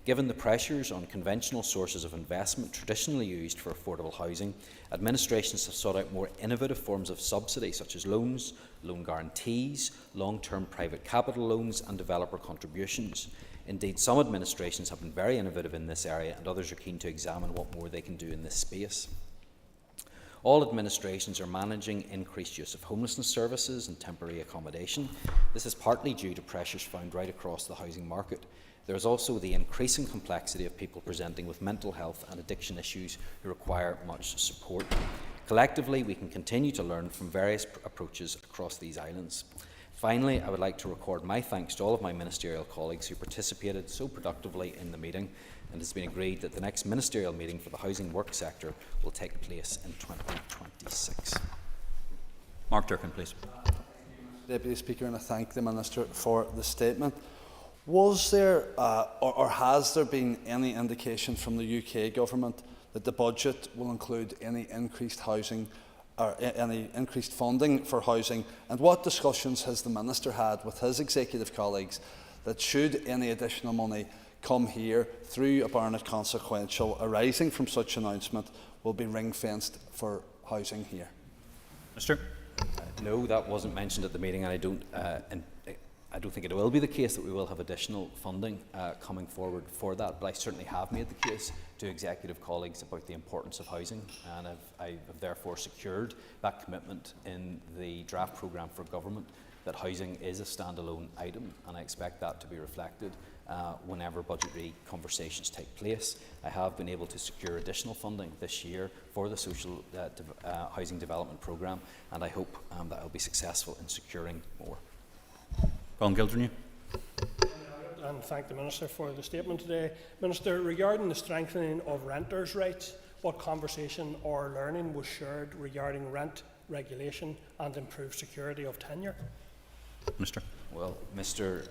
[SPEAKER 20] Given the pressures on conventional sources of investment traditionally used for affordable housing, administrations have sought out more innovative forms of subsidy, such as loans, loan guarantees, long-term private capital loans and developer contributions. Indeed, some administrations have been very innovative in this area, and others are keen to examine what more they can do in this space. All administrations are managing increased use of homelessness services and temporary accommodation. This is partly due to pressures found right across the housing market. There is also the increasing complexity of people presenting with mental health and addiction issues who require much support. Collectively, we can continue to learn from various approaches across these islands. Finally, I would like to record my thanks to all of my ministerial colleagues who participated so productively in the meeting, and it has been agreed that the next ministerial meeting for the housing work sector will take place in 2026.
[SPEAKER 16] Mark Durkin, please.
[SPEAKER 21] Deputy Speaker, and I thank the Minister for the statement. Was there or has there been any indication from the UK Government that the budget will include any increased housing or any increased funding for housing? And what discussions has the Minister had with his executive colleagues that should any additional money come here through a Barnett consequential arising from such announcement will be ring-fenced for housing here?
[SPEAKER 16] Minister?
[SPEAKER 20] No, that wasn't mentioned at the meeting, and I don't think it will be the case that we will have additional funding coming forward for that, but I certainly have made the case to executive colleagues about the importance of housing, and I have therefore secured that commitment in the draft programme for government that housing is a standalone item, and I expect that to be reflected whenever budgetary conversations take place. I have been able to secure additional funding this year for the social housing development programme, and I hope that I will be successful in securing more.
[SPEAKER 16] Colin Gildernew.
[SPEAKER 5] And thank the Minister for the statement today. Minister, regarding the strengthening of renters' rights, what conversation or learning was shared regarding rent regulation and improved security of tenure?
[SPEAKER 20] Minister. Well, Mr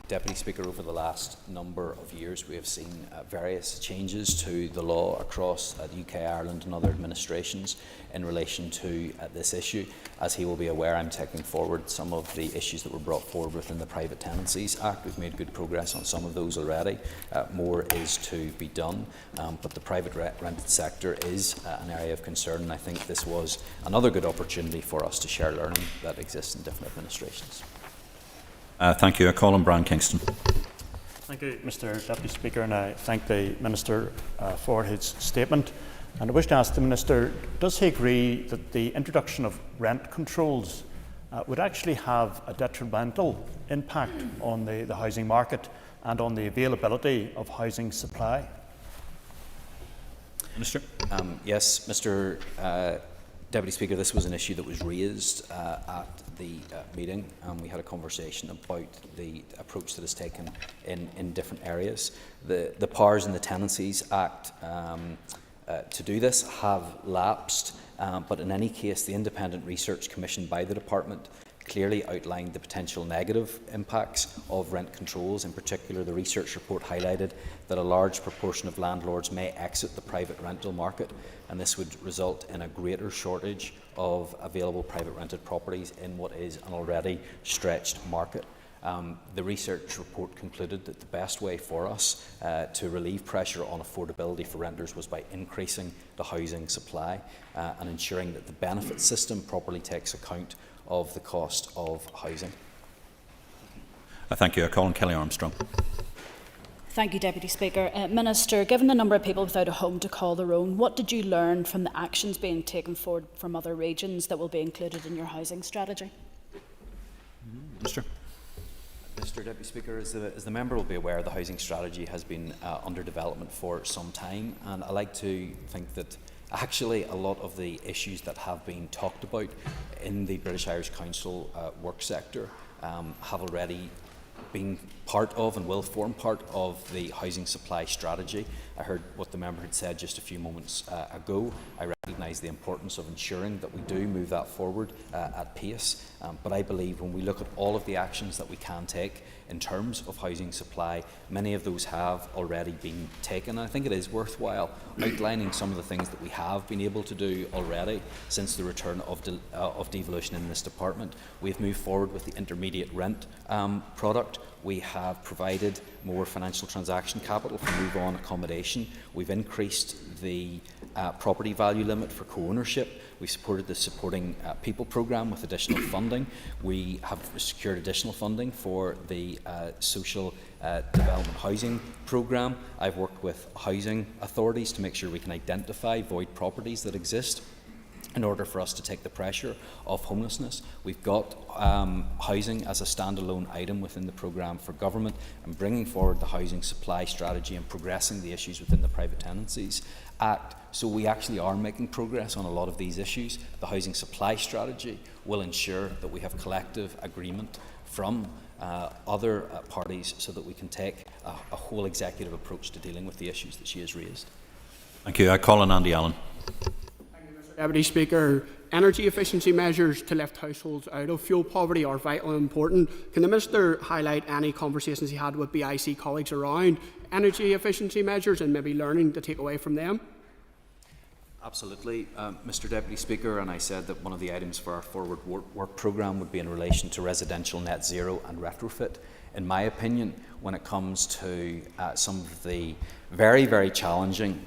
[SPEAKER 20] Deputy Speaker, over the last number of years we have seen various changes to the law across the UK, Ireland and other administrations in relation to this issue. As he will be aware, I'm taking forward some of the issues that were brought forward within the Private Tenancies Act. We've made good progress on some of those already. More is to be done, but the private rented sector is an area of concern, and I think this was another good opportunity for us to share learning that exists in different administrations.
[SPEAKER 16] Thank you. I call on Brian Kingston.
[SPEAKER 1] Thank you, Mr Deputy Speaker, and I thank the Minister for his statement. And I wish to ask the Minister, does he agree that the introduction of rent controls would actually have a detrimental impact on the housing market and on the availability of housing supply?
[SPEAKER 16] Minister.
[SPEAKER 20] Yes, Mr Deputy Speaker, this was an issue that was raised at the meeting, and we had a conversation about the approach that is taken in different areas. The powers in the Tenancies Act to do this have lapsed, but in any case the independent research commissioned by the Department clearly outlined the potential negative impacts of rent controls. In particular, the research report highlighted that a large proportion of landlords may exit the private rental market, and this would result in a greater shortage of available private rented properties in what is an already stretched market. The research report concluded that the best way for us to relieve pressure on affordability for renters was by increasing the housing supply and ensuring that the benefit system properly takes account of the cost of housing.
[SPEAKER 16] Thank you. I call on Kelly Armstrong.
[SPEAKER 17] Thank you, Deputy Speaker. Minister, given the number of people without a home to call their own, what did you learn from the actions being taken forward from other regions that will be included in your housing strategy?
[SPEAKER 16] Minister.
[SPEAKER 20] Mr Deputy Speaker, as the member will be aware, the housing strategy has been under development for some time, and I like to think that actually a lot of the issues that have been talked about in the British Irish Council work sector have already been part of and will form part of the housing supply strategy. I heard what the member had said just a few moments ago. I recognise the importance of ensuring that we do move that forward at pace, but I believe when we look at all of the actions that we can take in terms of housing supply, many of those have already been taken. And I think it is worthwhile outlining some of the things that we have been able to do already since the return of devolution in this department. We've moved forward with the intermediate rent product. We have provided more financial transaction capital for move-on accommodation. We've increased the property value limit for co-ownership. We supported the Supporting People programme with additional funding. We have secured additional funding for the Social Development Housing programme. I've worked with housing authorities to make sure we can identify void properties that exist in order for us to take the pressure off homelessness. We've got housing as a standalone item within the programme for government, and bringing forward the housing supply strategy and progressing the issues within the Private Tenancies Act. So we actually are making progress on a lot of these issues. The housing supply strategy will ensure that we have collective agreement from other parties so that we can take a whole executive approach to dealing with the issues that she has raised.
[SPEAKER 16] Thank you. I call on Andy Allen.
[SPEAKER 22] Deputy Speaker, energy efficiency measures to lift households out of fuel poverty are vital and important. Can the Minister highlight any conversations he had with BIC colleagues around energy efficiency measures and maybe learning to take away from them?
[SPEAKER 20] Absolutely, Mr Deputy Speaker, and I said that one of the items for our forward work programme would be in relation to residential net zero and retrofit. In my opinion, when it comes to some of the very, very challenging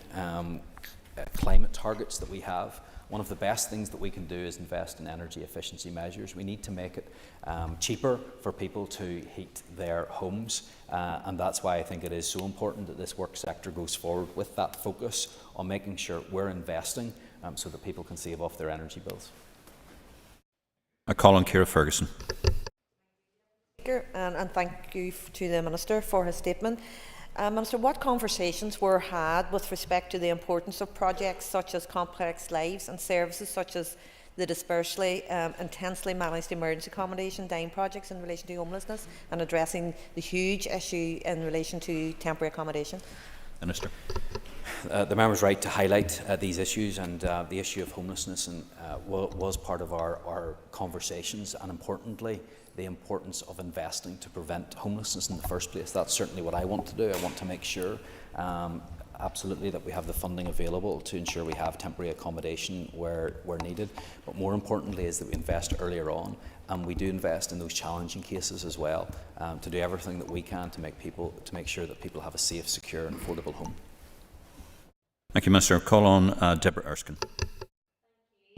[SPEAKER 20] climate targets that we have, one of the best things that we can do is invest in energy efficiency measures. We need to make it cheaper for people to heat their homes, and that's why I think it is so important that this work sector goes forward with that focus on making sure we're investing so that people can save off their energy bills.
[SPEAKER 16] I call on Ciara Ferguson.
[SPEAKER 23] And thank you to the Minister for his statement. Minister, what conversations were had with respect to the importance of projects such as complex lives and services such as the dispersely intensely managed emergency accommodation dying projects in relation to homelessness and addressing the huge issue in relation to temporary accommodation?
[SPEAKER 16] Minister.
[SPEAKER 20] The member's right to highlight these issues, and the issue of homelessness was part of our conversations, and importantly, the importance of investing to prevent homelessness in the first place. That's certainly what I want to do. I want to make sure absolutely that we have the funding available to ensure we have temporary accommodation where needed, but more importantly is that we invest earlier on, and we do invest in those challenging cases as well, to do everything that we can to make sure that people have a safe, secure and affordable home.
[SPEAKER 16] Thank you, Minister. Call on Deborah Erskine.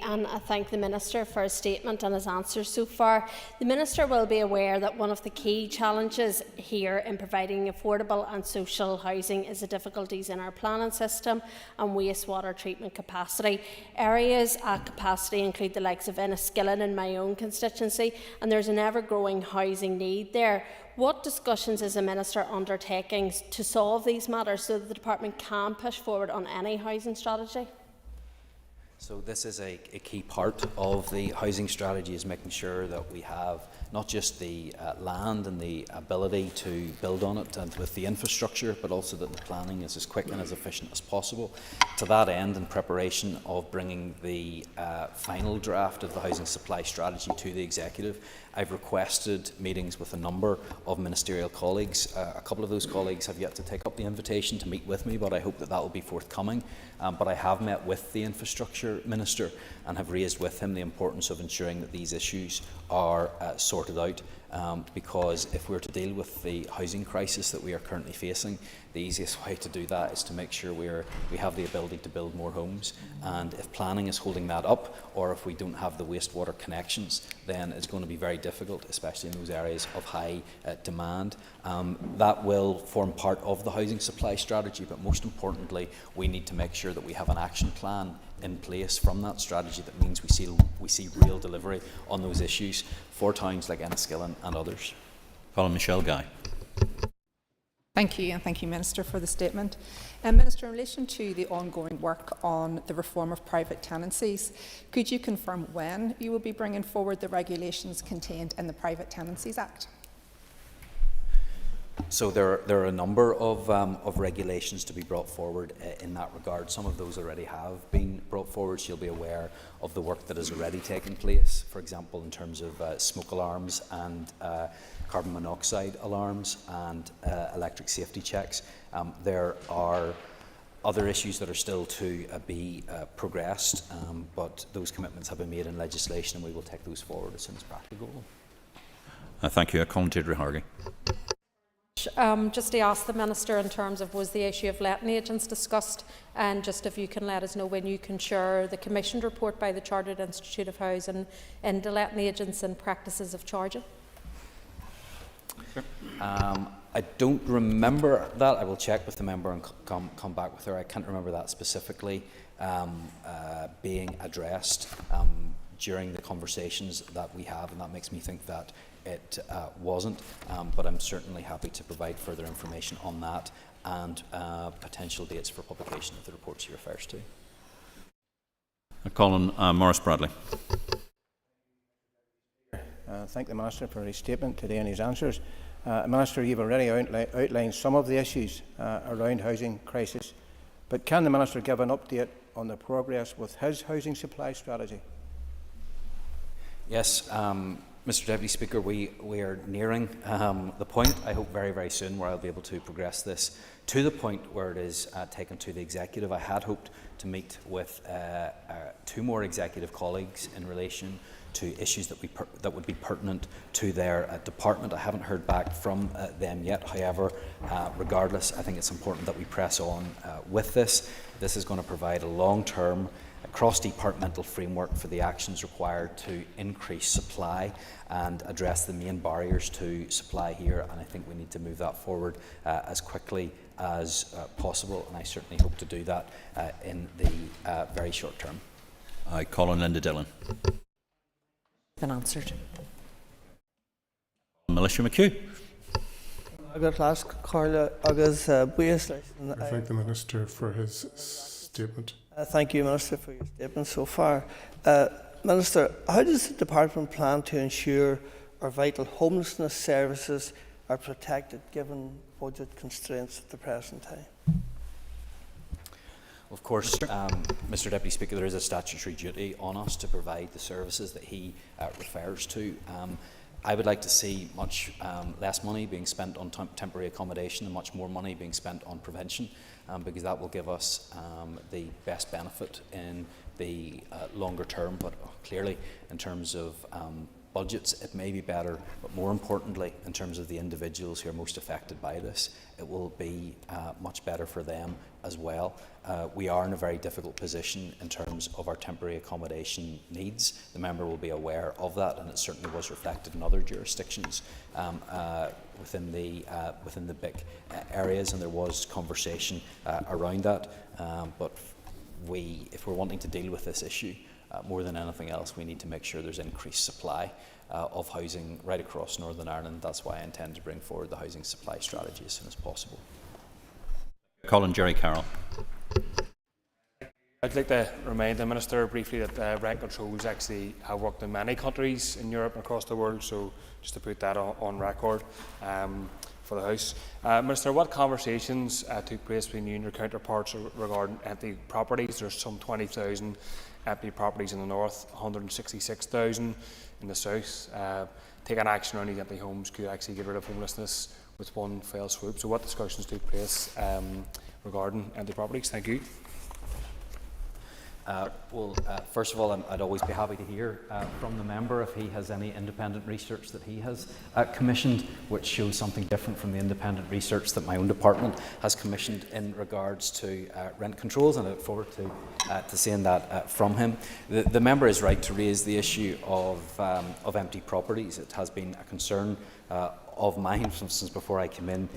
[SPEAKER 3] And I thank the Minister for his statement and his answers so far. The Minister will be aware that one of the key challenges here in providing affordable and social housing is the difficulties in our planning system and wastewater treatment capacity. Areas at capacity include the likes of Enniskillen in my own constituency, and there's an ever-growing housing need there. What discussions is the Minister undertaking to solve these matters so that the Department can push forward on any housing strategy?
[SPEAKER 20] So this is a key part of the housing strategy, is making sure that we have not just the land and the ability to build on it and with the infrastructure, but also that the planning is as quick and as efficient as possible. To that end, in preparation of bringing the final draft of the housing supply strategy to the Executive, I've requested meetings with a number of ministerial colleagues. A couple of those colleagues have yet to take up the invitation to meet with me, but I hope that will be forthcoming. But I have met with the Infrastructure Minister and have raised with him the importance of ensuring that these issues are sorted out, because if we're to deal with the housing crisis that we are currently facing, the easiest way to do that is to make sure we have the ability to build more homes. And if planning is holding that up, or if we don't have the wastewater connections, then it's going to be very difficult, especially in those areas of high demand. That will form part of the housing supply strategy, but most importantly, we need to make sure that we have an action plan in place from that strategy that means we see real delivery on those issues for towns like Enniskillen and others.
[SPEAKER 16] Colin Michelle Guy.
[SPEAKER 4] Thank you, and thank you, Minister, for the statement. Minister, in relation to the ongoing work on the reform of private tenancies, could you confirm when you will be bringing forward the regulations contained in the Private Tenancies Act?
[SPEAKER 20] So there are a number of regulations to be brought forward in that regard. Some of those already have been brought forward. So you'll be aware of the work that has already taken place, for example, in terms of smoke alarms and carbon monoxide alarms and electric safety checks. There are other issues that are still to be progressed, but those commitments have been made in legislation, and we will take those forward as soon as practical.
[SPEAKER 16] Thank you. Colin Deirdre Hargey.
[SPEAKER 6] Just to ask the Minister in terms of, was the issue of letting agents discussed, and just if you can let us know when you can share the commissioned report by the Chartered Institute of Housing into letting agents and practices of charging?
[SPEAKER 20] I don't remember that. I will check with the member and come back with her. I can't remember that specifically being addressed during the conversations that we have, and that makes me think that it wasn't, but I'm certainly happy to provide further information on that and potential dates for publication of the reports he refers to.
[SPEAKER 16] Colin Morris Bradley.
[SPEAKER 24] Thank the Minister for his statement today and his answers. Minister, you've already outlined some of the issues around housing crisis, but can the Minister give an update on the progress with his housing supply strategy?
[SPEAKER 20] Yes, Mr Deputy Speaker, we are nearing the point, I hope very, very soon, where I'll be able to progress this to the point where it is taken to the Executive. I had hoped to meet with 2 more Executive colleagues in relation to issues that would be pertinent to their department. I haven't heard back from them yet. However, regardless, I think it's important that we press on with this. This is going to provide a long-term cross-departmental framework for the actions required to increase supply and address the main barriers to supply here, and I think we need to move that forward as quickly as possible, and I certainly hope to do that in the very short term.
[SPEAKER 16] I call on Linda Dillon.
[SPEAKER 25] Been answered.
[SPEAKER 16] Militia McHugh.
[SPEAKER 26] I got to ask Carla Agus Buis.
[SPEAKER 13] I thank the Minister for his statement.
[SPEAKER 26] Thank you, Minister, for your statement so far. Minister, how does the Department plan to ensure our vital homelessness services are protected given budget constraints at the present time?
[SPEAKER 20] Of course, Mr Deputy Speaker, there is a statutory duty on us to provide the services that he refers to. I would like to see much less money being spent on temporary accommodation and much more money being spent on prevention, because that will give us the best benefit in the longer term. But clearly, in terms of budgets, it may be better, but more importantly, in terms of the individuals who are most affected by this, it will be much better for them as well. We are in a very difficult position in terms of our temporary accommodation needs. The member will be aware of that, and it certainly was reflected in other jurisdictions within the big areas, and there was conversation around that. But if we're wanting to deal with this issue, more than anything else, we need to make sure there's increased supply of housing right across Northern Ireland. That's why I intend to bring forward the housing supply strategy as soon as possible.
[SPEAKER 16] Colin Jerry Carroll.
[SPEAKER 7] I'd like to remind the Minister briefly that rent controls actually have worked in many countries in Europe and across the world, so just to put that on record for the House. Minister, what conversations took place between you and your counterparts regarding empty properties? There's some 20,000 empty properties in the north, 166,000 in the south. Taking action on these empty homes could actually get rid of homelessness with one fell swoop. So what discussions took place regarding empty properties? Thank you.
[SPEAKER 20] First of all, I'd always be happy to hear from the member if he has any independent research that he has commissioned, which shows something different from the independent research that my own department has commissioned in regards to rent controls, and I look forward to seeing that from him. The member is right to raise the issue of empty properties. It has been a concern of mine since before I came in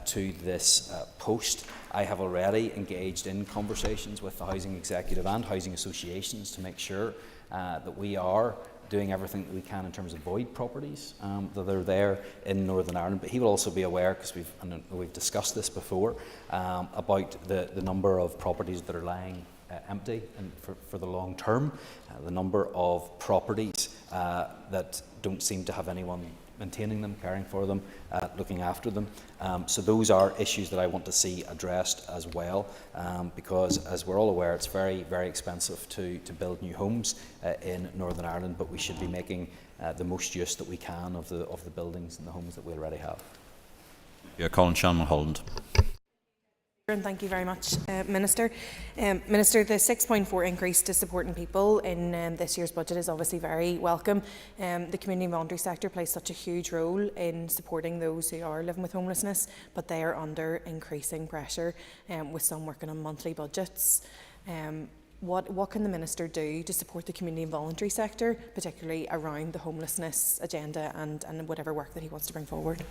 [SPEAKER 20] to this post. I have already engaged in conversations with the Housing Executive and housing associations to make sure that we are doing everything that we can in terms of void properties that are there in Northern Ireland. But he will also be aware, because we've discussed this before, about the number of properties that are lying empty and for the long term, the number of properties that don't seem to have anyone maintaining them, caring for them, looking after them. So those are issues that I want to see addressed as well, because as we're all aware, it's very, very expensive to build new homes in Northern Ireland, but we should be making the most use that we can of the buildings and the homes that we already have.
[SPEAKER 16] Yeah, Colin Shannon Holland.
[SPEAKER 8] And thank you very much, Minister. Minister, the 6.4 increase to supporting people in this year's budget is obviously very welcome. The community and voluntary sector plays such a huge role in supporting those who are living with homelessness, but they are under increasing pressure with some working on monthly budgets. What can the Minister do to support the community and voluntary sector, particularly around the homelessness agenda and whatever work that he wants to bring forward?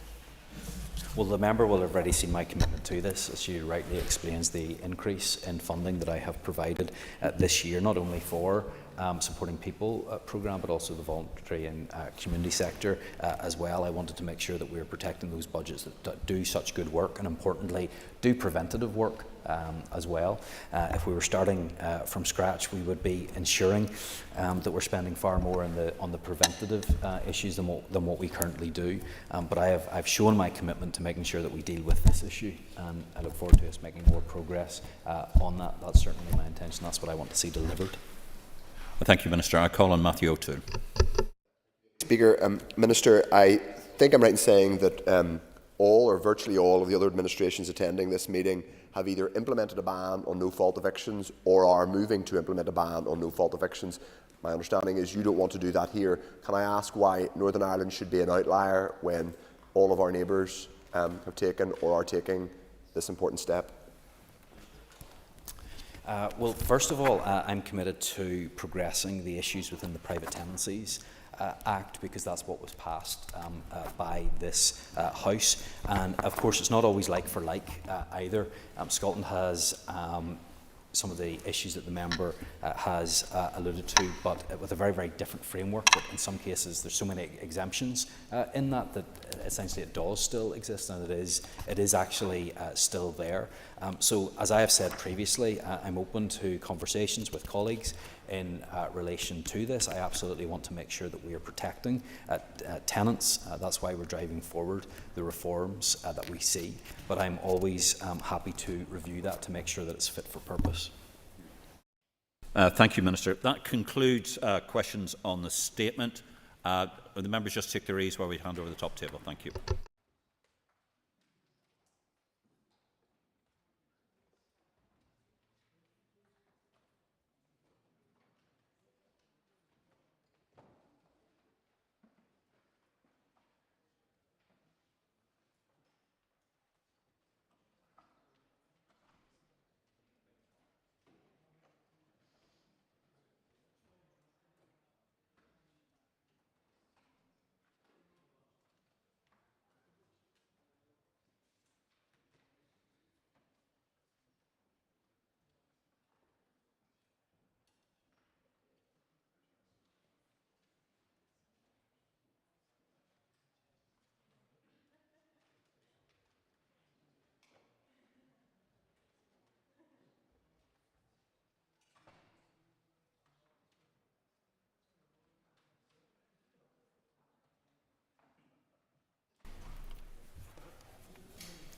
[SPEAKER 20] Well, the member will have already seen my commitment to this, as she rightly explains the increase in funding that I have provided this year, not only for supporting people programme, but also the voluntary and community sector as well. I wanted to make sure that we are protecting those budgets that do such good work, and importantly, do preventative work as well. If we were starting from scratch, we would be ensuring that we're spending far more on the preventative issues than what we currently do. But I've shown my commitment to making sure that we deal with this issue, and I look forward to us making more progress on that. That's certainly my intention. That's what I want to see delivered.
[SPEAKER 16] Well, thank you, Minister. I call on Matthew O'Toole.
[SPEAKER 9] Speaker, Minister, I think I'm right in saying that all or virtually all of the other administrations attending this meeting have either implemented a ban on no-fault evictions or are moving to implement a ban on no-fault evictions. My understanding is you don't want to do that here. Can I ask why Northern Ireland should be an outlier when all of our neighbours have taken or are taking this important step?
[SPEAKER 20] Well, first of all, I'm committed to progressing the issues within the Private Tenancies Act, because that's what was passed by this House. And of course, it's not always like for like either. Scotland has some of the issues that the member has alluded to, but with a very, very different framework. But in some cases, there's so many exemptions in that essentially it does still exist, and it is actually still there. So, as I have said previously, I'm open to conversations with colleagues in relation to this. I absolutely want to make sure that we are protecting tenants. That's why we're driving forward the reforms that we see. But I'm always happy to review that to make sure that it's fit for purpose.
[SPEAKER 16] Thank you, Minister. That concludes questions on the statement. The members just take their ease while we hand over the top table. Thank you.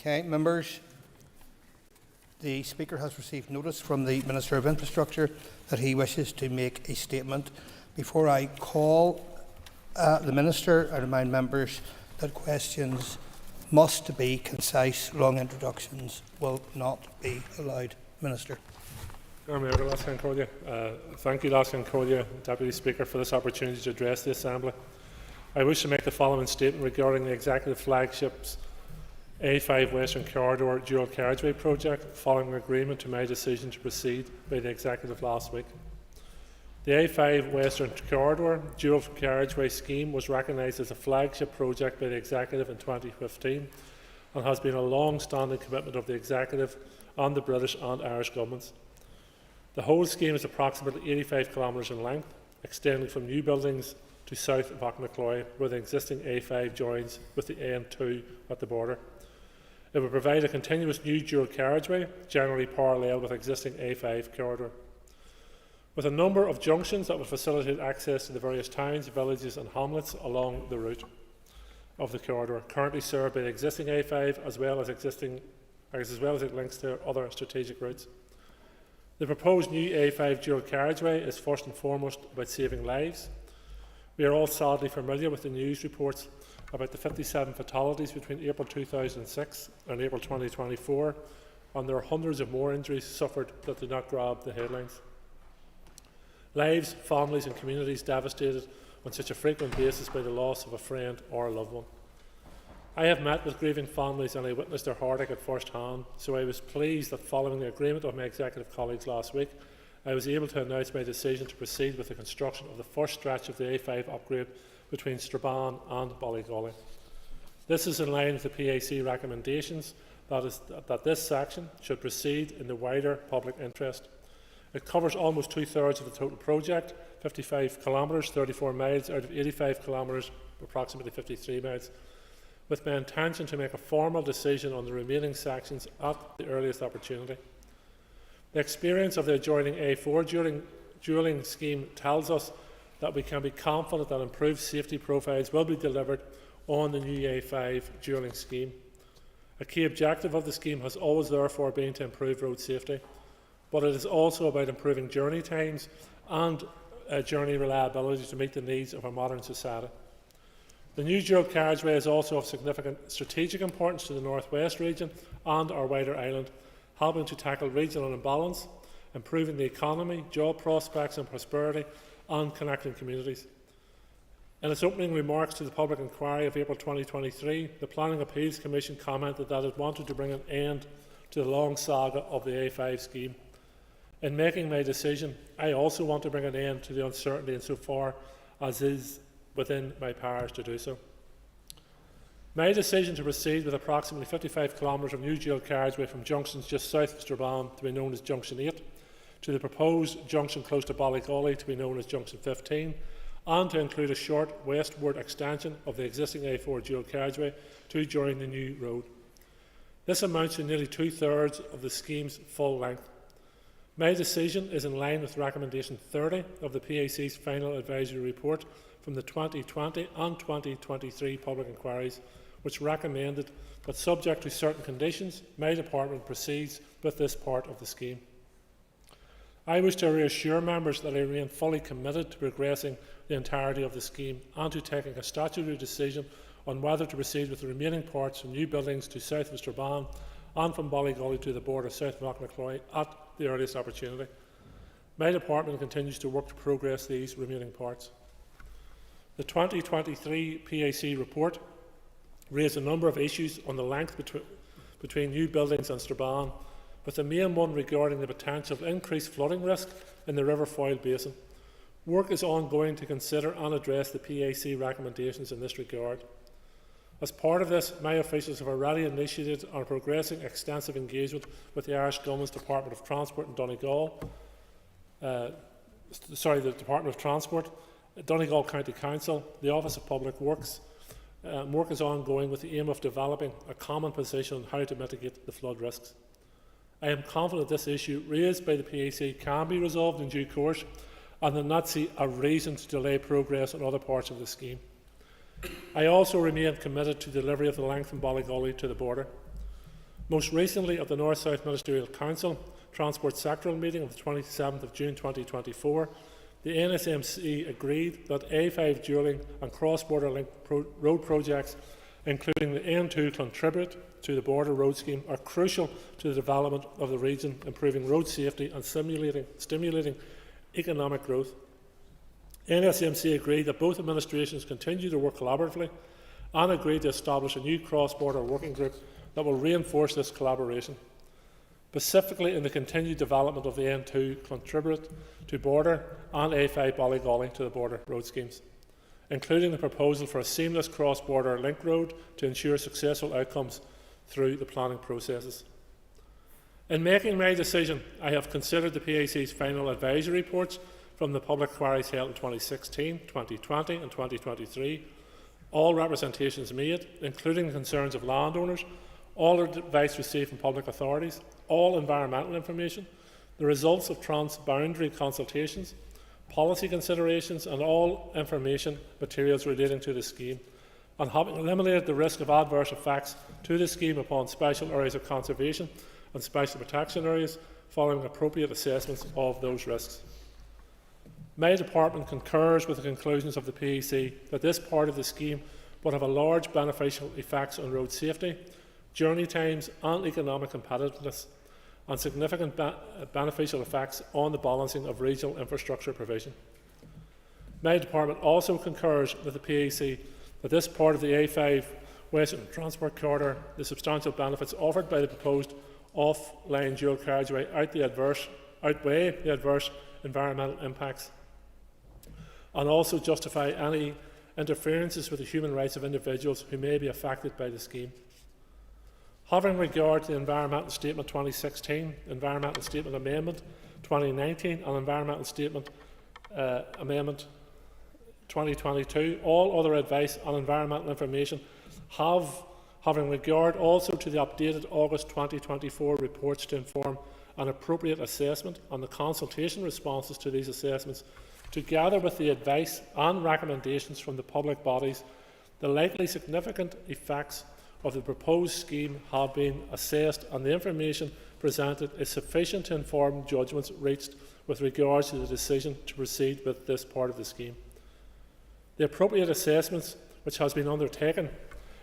[SPEAKER 10] Okay, members, the Speaker has received notice from the Minister of Infrastructure that he wishes to make a statement. Before I call the Minister, I remind members that questions must be concise. Long introductions will not be allowed. Minister.
[SPEAKER 11] Thank you, Deputy Speaker, for this opportunity to address the Assembly. I wish to make the following statement regarding the Executive Flagship's A5 Western Corridor Dual Carriageway project, following agreement to my decision to proceed by the Executive last week. The A5 Western Corridor Dual Carriageway scheme was recognised as a flagship project by the Executive in 2015 and has been a long-standing commitment of the Executive and the British and Irish governments. The whole scheme is approximately 85 kilometres in length, extending from new buildings to south of Auchnacloy, where the existing A5 joins with the AM2 at the border. It will provide a continuous new dual carriageway, generally parallel with existing A5 corridor, with a number of junctions that will facilitate access to the various towns, villages and hamlets along the route of the corridor, currently served by the existing A5 as well as it links to other strategic routes. The proposed new A5 dual carriageway is first and foremost about saving lives. We are all sadly familiar with the news reports about the 57 fatalities between April 2006 and April 2024, and there are hundreds of more injuries suffered that do not grab the headlines. Lives, families and communities devastated on such a frequent basis by the loss of a friend or a loved one. I have met with grieving families and I witnessed their heartache at first hand, so I was pleased that following the agreement of my executive colleagues last week, I was able to announce my decision to proceed with the construction of the first stretch of the A5 upgrade between Strabane and Ballygolly. This is in line with the PAC recommendations that this section should proceed in the wider public interest. It covers almost two-thirds of the total project, 55 kilometres, 34 miles out of 85 kilometres, approximately 53 miles, with my intention to make a formal decision on the remaining sections at the earliest opportunity. The experience of the adjoining A4 dualling scheme tells us that we can be confident that improved safety profiles will be delivered on the new A5 dualling scheme. A key objective of the scheme has always therefore been to improve road safety, but it is also about improving journey times and journey reliability to meet the needs of our modern society. The new dual carriageway is also of significant strategic importance to the North West region and our wider island, helping to tackle regional imbalance, improving the economy, job prospects and prosperity, and connecting communities. In its opening remarks to the public inquiry of April 2023, the Planning Appeals Commission commented that it wanted to bring an end to the long saga of the A5 scheme. In making my decision, I also want to bring an end to the uncertainty insofar as is within my powers to do so. My decision to proceed with approximately 55 kilometres of new dual carriageway from junctions just south of Strabane to be known as Junction 8, to the proposed junction close to Ballygolly to be known as Junction 15, and to include a short westward extension of the existing A4 dual carriageway to join the new road. This amounts to nearly two-thirds of the scheme's full length. My decision is in line with recommendation 30 of the PAC's final advisory report from the 2020 and 2023 public inquiries, which recommended that, subject to certain conditions, my department proceeds with this part of the scheme. I wish to reassure members that I remain fully committed to progressing the entirety of the scheme and to taking a statutory decision on whether to proceed with the remaining parts from new buildings to south of Strabane and from Ballygully to the border south of Knocknacloy at the earliest opportunity. My department continues to work to progress these remaining parts. The 2023 PAC report raised a number of issues on the length between new buildings and Strabane, with the main one regarding the potential increased flooding risk in the River Foyle Basin. Work is ongoing to consider and address the PAC recommendations in this regard. As part of this, my officials have already initiated and are progressing extensive engagement with the Irish Government's Department of Transport in Donegal, the Department of Transport, Donegal County Council, the Office of Public Works. Work is ongoing with the aim of developing a common position on how to mitigate the flood risks. I am confident this issue raised by the PAC can be resolved in due course and will not see a reason to delay progress on other parts of the scheme. I also remain committed to delivery of the length from Ballygully to the border. Most recently, at the North-South Ministerial Council Transport Sectoral meeting of the 27th of June 2024, the NSMC agreed that A5 dualling and cross-border link road projects, including the N2 contribute to the border road scheme, are crucial to the development of the region, improving road safety and stimulating economic growth. NSMC agreed that both administrations continue to work collaboratively and agreed to establish a new cross-border working group that will reinforce this collaboration, specifically in the continued development of the N2 contribute to border and A5 Ballygully to the border road schemes, including the proposal for a seamless cross-border link road to ensure successful outcomes through the planning processes. In making my decision, I have considered the PAC's final advisory reports from the public inquiries held in 2016, 2020 and 2023, all representations made, including the concerns of landowners, all advice received from public authorities, all environmental information, the results of transboundary consultations, policy considerations and all information materials relating to the scheme, and having eliminated the risk of adverse effects to the scheme upon special areas of conservation and special protection areas following appropriate assessments of those risks. My department concurs with the conclusions of the PAC that this part of the scheme would have a large beneficial effects on road safety, journey times and economic competitiveness, and significant beneficial effects on the balancing of regional infrastructure provision. My department also concurs with the PAC that this part of the A5 Western Transport Corridor, the substantial benefits offered by the proposed off-line dual carriageway outweigh the adverse environmental impacts and also justify any interferences with the human rights of individuals who may be affected by the scheme. Having regard to the Environmental Statement 2016, Environmental Statement Amendment 2019 and Environmental Statement Amendment 2022, all other advice on environmental information having regard also to the updated August 2024 reports to inform an appropriate assessment and the consultation responses to these assessments, together with the advice and recommendations from the public bodies, the likely significant effects of the proposed scheme have been assessed and the information presented is sufficient to inform judgments reached with regards to the decision to proceed with this part of the scheme. The appropriate assessments which has been undertaken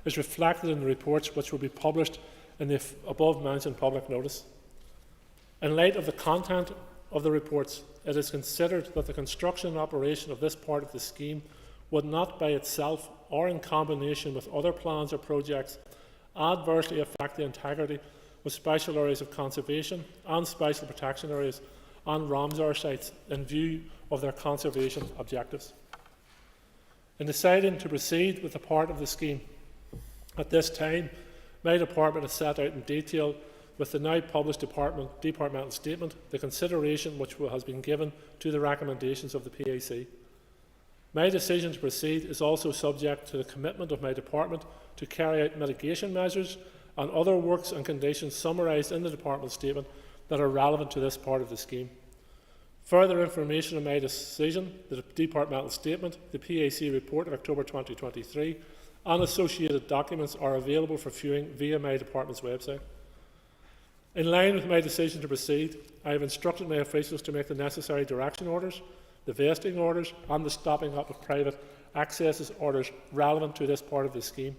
[SPEAKER 11] is reflected in the reports which will be published in the above mentioned public notice. In light of the content of the reports, it is considered that the construction and operation of this part of the scheme would not by itself or in combination with other plans or projects adversely affect the integrity of special areas of conservation and special protection areas and Ramsar sites in view of their conservation objectives. In deciding to proceed with the part of the scheme, at this time, my department has set out in detail with the now published departmental statement the consideration which has been given to the recommendations of the PAC. My decision to proceed is also subject to the commitment of my department to carry out mitigation measures and other works and conditions summarised in the department statement that are relevant to this part of the scheme. Further information on my decision, the departmental statement, the PAC report of October 2023 and associated documents are available for viewing via my department's website. In line with my decision to proceed, I have instructed my officials to make the necessary direction orders, the vesting orders and the stopping up of private accesses orders relevant to this part of the scheme.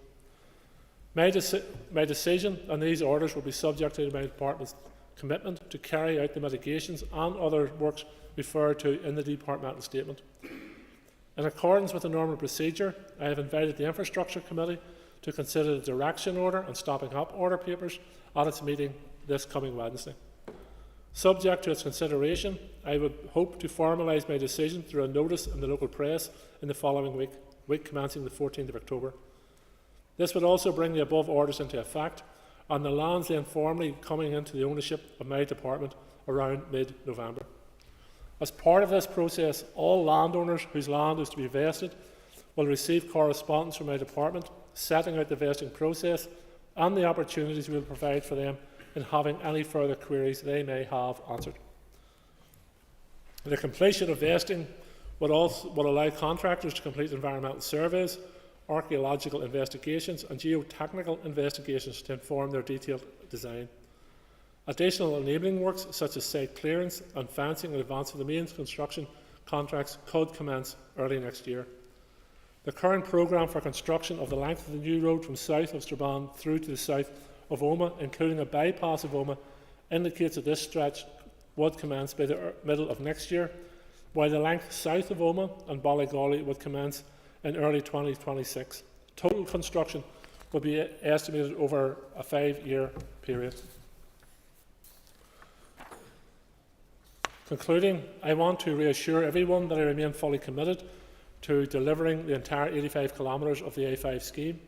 [SPEAKER 11] My decision on these orders will be subject to my department's commitment to carry out the mitigations and other works referred to in the departmental statement. In accordance with the normal procedure, I have invited the Infrastructure Committee to consider the direction order and stopping up order papers at its meeting this coming Wednesday. Subject to its consideration, I would hope to formalise my decision through a notice in the local press in the following week commencing the 14th of October. This would also bring the above orders into effect, and the lands then formally coming into the ownership of my department around mid-November. As part of this process, all landowners whose land is to be vested will receive correspondence from my department setting out the vesting process and the opportunities we will provide for them in having any further queries they may have answered. The completion of vesting would allow contractors to complete environmental surveys, archaeological investigations and geotechnical investigations to inform their detailed design. Additional enabling works such as site clearance and fencing in advance of the main construction contracts could commence early next year. The current programme for construction of the length of the new road from south of Strabane through to the south of Omagh, including a bypass of Omagh, indicates that this stretch would commence by the middle of next year, while the length south of Omagh and Ballygawley would commence in early 2026. Total construction would be estimated over a 5-year period. Concluding, I want to reassure everyone that I remain fully committed to delivering the entire 85 kilometres of the A5 scheme.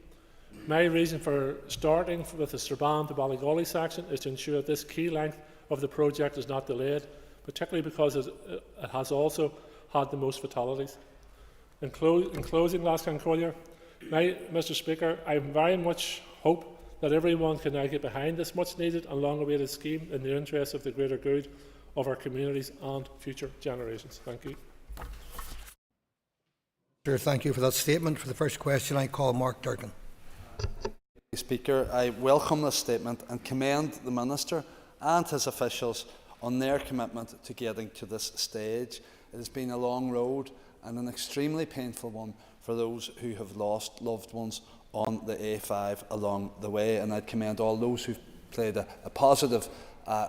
[SPEAKER 11] My reason for starting with the Strabane to Ballygawley section is to ensure that this key length of the project is not delayed, particularly because it has also had the most fatalities. In closing, Lascan Collier, Mr Speaker, I very much hope that everyone can now get behind this much needed and long awaited scheme in the interest of the greater good of our communities and future generations. Thank you.
[SPEAKER 10] Thank you for that statement. For the first question, I call Mark Durkin.
[SPEAKER 21] Speaker, I welcome this statement and commend the Minister and his officials on their commitment to getting to this stage. It has been a long road and an extremely painful one for those who have lost loved ones on the A5 along the way, and I commend all those who have played a positive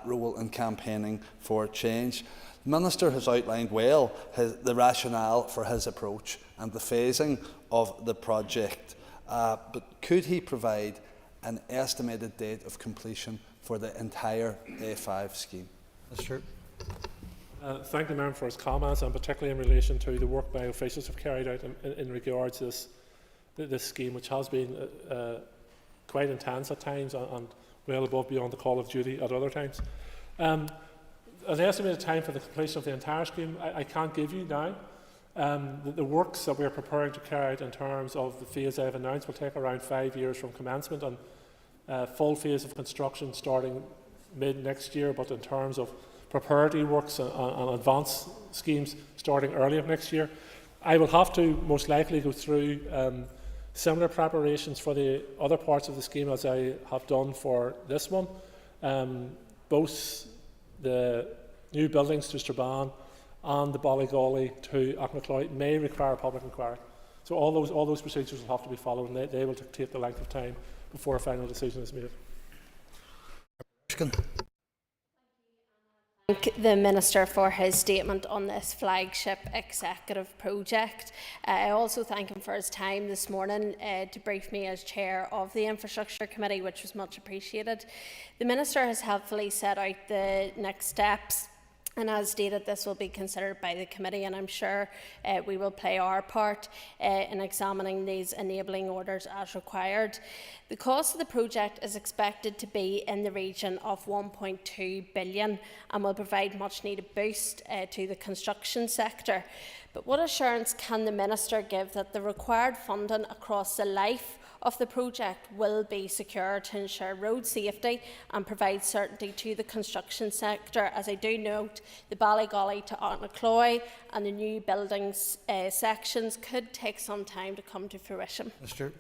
[SPEAKER 21] role in campaigning for change. The Minister has outlined well the rationale for his approach and the phasing of the project, but could he provide an estimated date of completion for the entire A5 scheme?
[SPEAKER 10] Mr.
[SPEAKER 11] Thank the member for his comments, and particularly in relation to the work my officials have carried out in regards to this scheme, which has been quite intense at times and well above beyond the call of duty at other times. An estimated time for the completion of the entire scheme, I can't give you now. The works that we are preparing to carry out in terms of the phase I have announced will take around 5 years from commencement, and full phase of construction starting mid next year, but in terms of preparatory works and advanced schemes starting early of next year. I will have to most likely go through similar preparations for the other parts of the scheme as I have done for this one. Both the new buildings to Strabane and the Ballygawley to Auchnacoy may require a public inquiry. So all those procedures will have to be followed, and they will dictate the length of time before a final decision is made.
[SPEAKER 3] Thank the Minister for his statement on this flagship executive project. I also thank him for his time this morning to brief me as Chair of the Infrastructure Committee, which was much appreciated. The Minister has helpfully set out the next steps, and as stated, this will be considered by the committee, and I'm sure we will play our part in examining these enabling orders as required. The cost of the project is expected to be in the region of £1.2 billion and will provide much needed boost to the construction sector. But what assurance can the Minister give that the required funding across the life of the project will be secure to ensure road safety and provide certainty to the construction sector? As I do note, the Ballygawley to Auchnacoy and the new buildings sections could take some time to come to fruition.
[SPEAKER 10] Mr.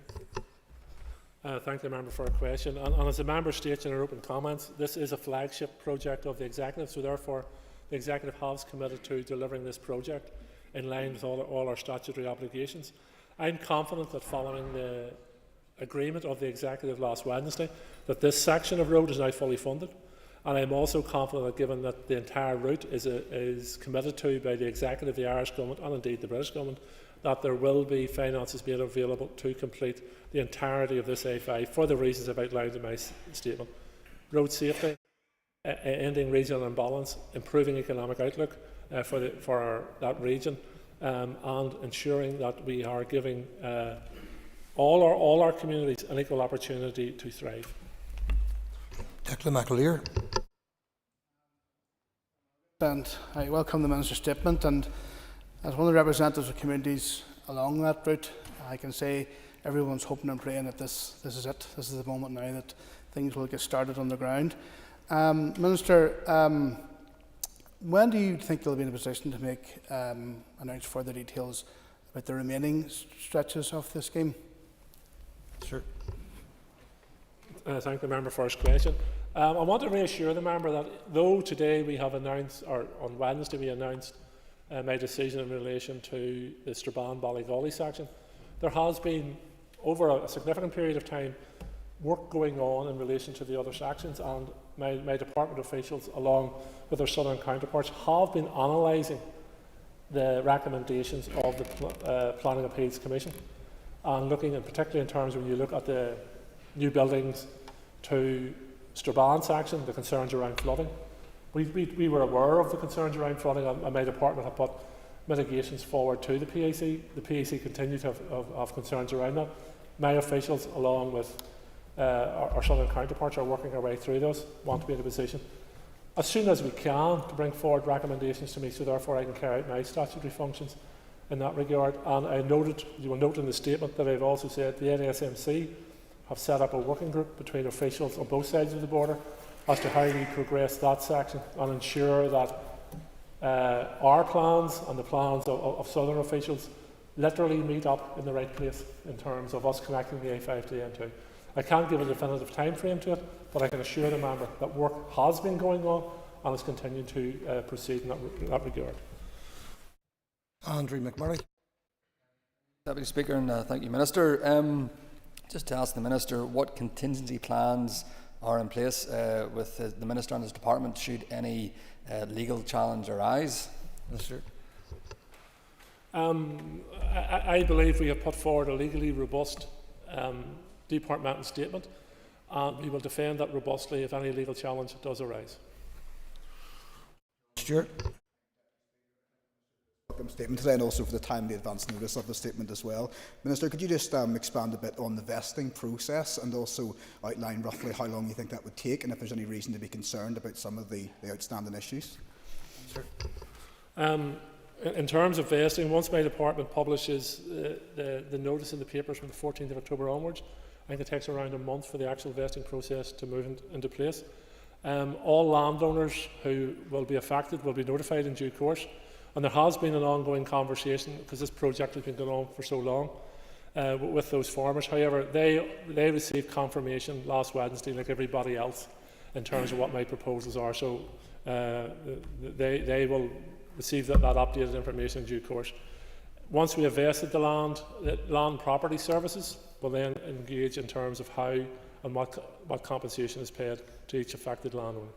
[SPEAKER 11] Thank the member for a question. And as the member states in her open comments, this is a flagship project of the Executive, so therefore the Executive has committed to delivering this project in line with all our statutory obligations. I'm confident that following the agreement of the Executive last Wednesday, that this section of road is now fully funded. And I'm also confident that given that the entire route is committed to by the Executive, the Irish Government and indeed the British Government, that there will be finances made available to complete the entirety of this A5 for the reasons I've outlined in my statement. Road safety, ending regional imbalance, improving economic outlook for that region, and ensuring that we are giving all our communities an equal opportunity to thrive.
[SPEAKER 10] Declan McAleer.
[SPEAKER 22] And I welcome the Minister's statement, and as one of the representatives of communities along that route, I can say everyone's hoping and praying that this is it. This is the moment now that things will get started on the ground. Minister, when do you think you'll be in a position to announce further details about the remaining stretches of the scheme?
[SPEAKER 11] Sure. Thank the member for his question. I want to reassure the member that though today we have announced, or on Wednesday we announced my decision in relation to the Strabane-Ballygawley section, there has been over a significant period of time work going on in relation to the other sections, and my department officials along with their southern counterparts have been analysing the recommendations of the Planning Appeals Commission and looking, and particularly in terms when you look at the new buildings to Strabane section, the concerns around flooding. We were aware of the concerns around flooding, and my department have put mitigations forward to the PAC. The PAC continues to have concerns around that. My officials, along with our southern counterparts, are working our way through those, want to be in a position as soon as we can to bring forward recommendations to me, so therefore I can carry out my statutory functions in that regard. And I noted, you will note in the statement that I've also said the NSMC have set up a working group between officials on both sides of the border as to how we progress that section and ensure that our plans and the plans of southern officials literally meet up in the right place in terms of us connecting the A5 to the M2. I can't give a definitive time frame to it, but I can assure the member that work has been going on and is continuing to proceed in that regard.
[SPEAKER 10] Andrew McMurray.
[SPEAKER 2] Deputy Speaker, and thank you, Minister. Just to ask the Minister what contingency plans are in place with the Minister and his department should any legal challenge arise. Minister.
[SPEAKER 11] I believe we have put forward a legally robust departmental statement, and we will defend that robustly if any legal challenge does arise.
[SPEAKER 10] Stuart.
[SPEAKER 12] Statement today, and also for the timely advance notice of the statement as well. Minister, could you just expand a bit on the vesting process and also outline roughly how long you think that would take, and if there's any reason to be concerned about some of the outstanding issues?
[SPEAKER 11] Sure. In terms of vesting, once my department publishes the notice in the papers from the 14th of October onwards, I think it takes around a month for the actual vesting process to move into place. All landowners who will be affected will be notified in due course. And there has been an ongoing conversation, because this project has been going on for so long, with those farmers. However, they received confirmation last Wednesday, like everybody else, in terms of what my proposals are. So they will receive that updated information in due course. Once we have vested the land property services will then engage in terms of how and what compensation is paid to each affected landowner.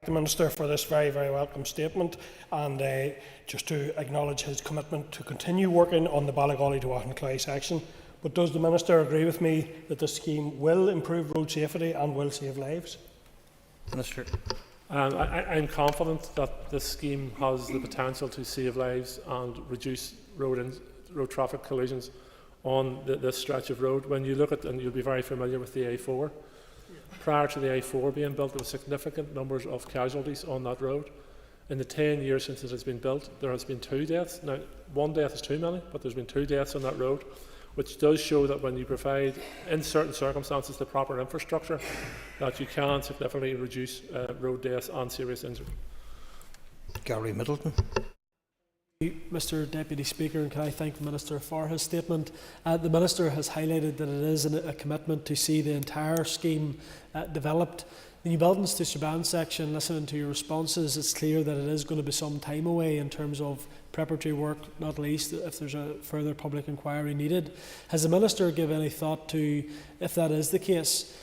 [SPEAKER 5] The Minister for this very, very welcome statement, and just to acknowledge his commitment to continue working on the Ballygawley to Auchinleck section. But does the Minister agree with me that this scheme will improve road safety and will save lives?
[SPEAKER 10] Minister.
[SPEAKER 11] I'm confident that this scheme has the potential to save lives and reduce road traffic collisions on this stretch of road. When you look at, and you'll be very familiar with the A4, prior to the A4 being built, there were significant numbers of casualties on that road. In the 10 years since it has been built, there has been 2 deaths. Now, 1 death is too many, but there's been 2 deaths on that road, which does show that when you provide, in certain circumstances, the proper infrastructure, that you can significantly reduce road deaths and serious injury.
[SPEAKER 10] Gary Middleton.
[SPEAKER 5] Mr Deputy Speaker, and can I thank the Minister for his statement. The Minister has highlighted that it is a commitment to see the entire scheme developed. The new buildings to Strabane section, listening to your responses, it's clear that it is going to be some time away in terms of preparatory work, not least if there's a further public inquiry needed. Has the Minister given any thought to, if that is the case,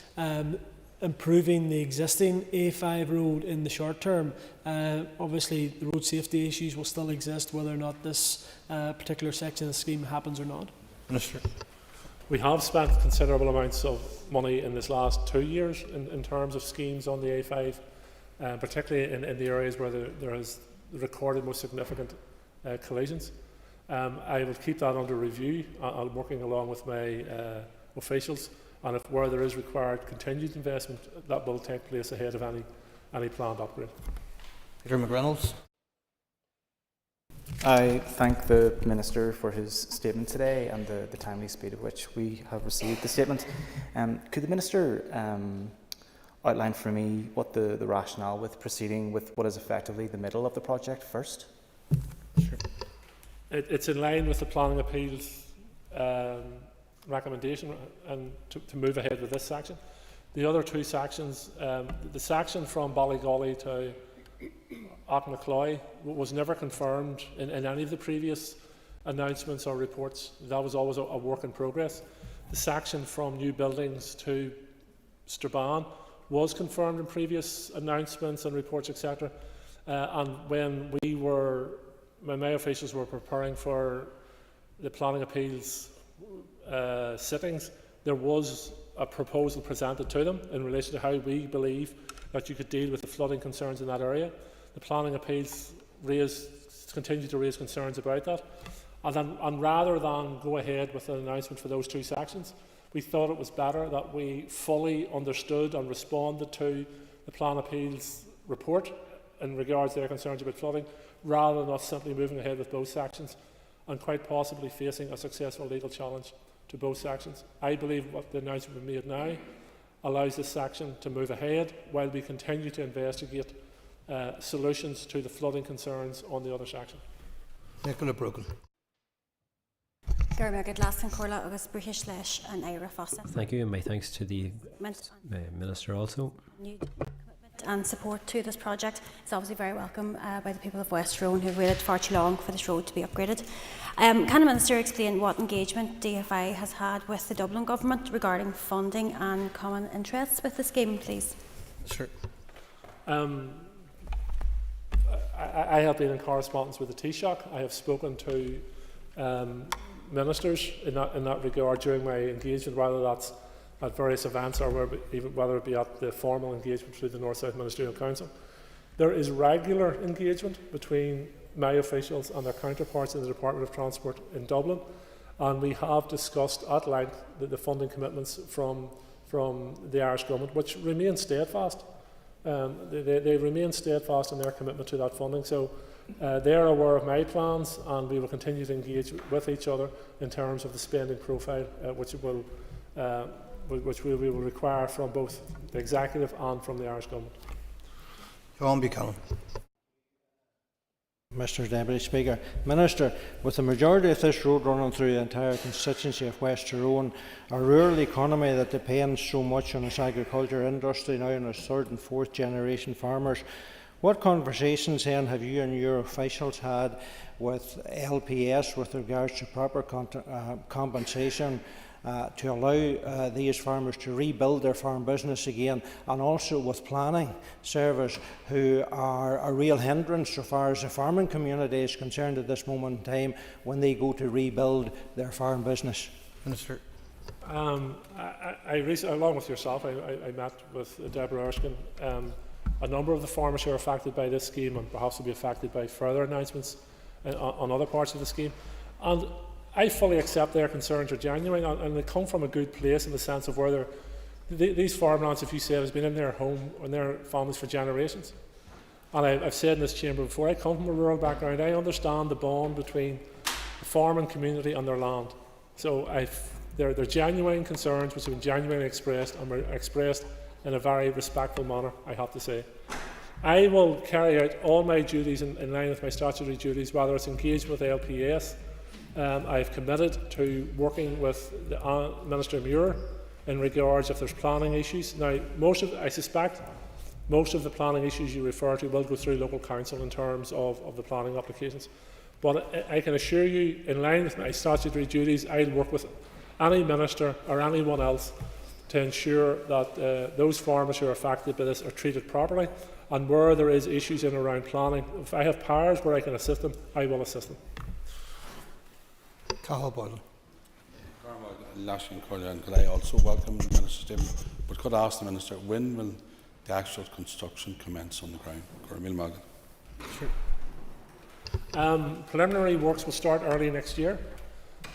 [SPEAKER 5] improving the existing A5 road in the short term? Obviously the road safety issues will still exist whether or not this particular section of the scheme happens or not.
[SPEAKER 10] Minister.
[SPEAKER 11] We have spent considerable amounts of money in this last 2 years in terms of schemes on the A5, particularly in the areas where there has recorded most significant collisions. I will keep that under review. I'm working along with my officials, and if where there is required continued investment, that will take place ahead of any planned upgrade.
[SPEAKER 10] Peter McReynolds.
[SPEAKER 1] I thank the Minister for his statement today and the timely speed at which we have received the statement. Could the Minister outline for me what the rationale with proceeding with what is effectively the middle of the project first?
[SPEAKER 11] Sure. It's in line with the planning appeals recommendation and to move ahead with this section. The other two sections, the section from Ballygolly to Auchnacloy was never confirmed in any of the previous announcements or reports. That was always a work in progress. The section from new buildings to Strabane was confirmed in previous announcements and reports, etc. And when my officials were preparing for the planning appeals sittings, there was a proposal presented to them in relation to how we believe that you could deal with the flooding concerns in that area. The planning appeals continue to raise concerns about that. And rather than go ahead with an announcement for those two sections, we thought it was better that we fully understood and responded to the plan appeals report in regards to their concerns about flooding, rather than us simply moving ahead with both sections and quite possibly facing a successful legal challenge to both sections. I believe what the announcement we made now allows this section to move ahead while we continue to investigate solutions to the flooding concerns on the other section.
[SPEAKER 10] Nicola Brogan.
[SPEAKER 14] Thank you, and my thanks to the Minister also.
[SPEAKER 15] And support to this project is obviously very welcome by the people of West Rowan who have waited far too long for this road to be upgraded. Can the Minister explain what engagement DFI has had with the Dublin Government regarding funding and common interests with the scheme, please?
[SPEAKER 10] Sure.
[SPEAKER 11] I have been in correspondence with the Taoiseach. I have spoken to ministers in that regard during my engagement, whether that's at various events or whether it be at the formal engagement through the North-South Ministerial Council. There is regular engagement between my officials and their counterparts in the Department of Transport in Dublin, and we have discussed at length the funding commitments from the Irish Government, which remain steadfast. They remain steadfast in their commitment to that funding. So they're aware of my plans, and we will continue to engage with each other in terms of the spending profile, which we will require from both the Executive and from the Irish Government.
[SPEAKER 10] John Buchanan.
[SPEAKER 17] Mr Deputy Speaker, Minister, with the majority of this road running through the entire constituency of West Tyrone, a rural economy that depends so much on its agriculture industry now and its third and fourth generation farmers, what conversations then have you and your officials had with LPS with regards to proper compensation to allow these farmers to rebuild their farm business again, and also with planning service, who are a real hindrance so far as the farming community is concerned at this moment in time when they go to rebuild their farm business?
[SPEAKER 10] Minister.
[SPEAKER 11] I recently, along with yourself, I met with Deborah Erskine. A number of the farmers who are affected by this scheme and perhaps will be affected by further announcements on other parts of the scheme. And I fully accept their concerns are genuine, and they come from a good place in the sense of where these farmlands, if you said, has been in their home and their families for generations. And I've said in this chamber before, I come from a rural background. I understand the bond between the farming community and their land. So they're genuine concerns which have been genuinely expressed, and were expressed in a very respectful manner, I have to say. I will carry out all my duties in line with my statutory duties, whether it's engagement with LPS. I've committed to working with the Minister Muir in regards if there's planning issues. Now, I suspect most of the planning issues you refer to will go through local council in terms of the planning applications. But I can assure you, in line with my statutory duties, I'll work with any minister or anyone else to ensure that those farmers who are affected by this are treated properly, and where there is issues in and around planning, if I have powers where I can assist them, I will assist them.
[SPEAKER 10] Cathal Boylan.
[SPEAKER 4] Could I also welcome the Minister's statement, but could I ask the Minister, when will the actual construction commence on the ground?
[SPEAKER 10] Sure.
[SPEAKER 11] Preliminary works will start early next year.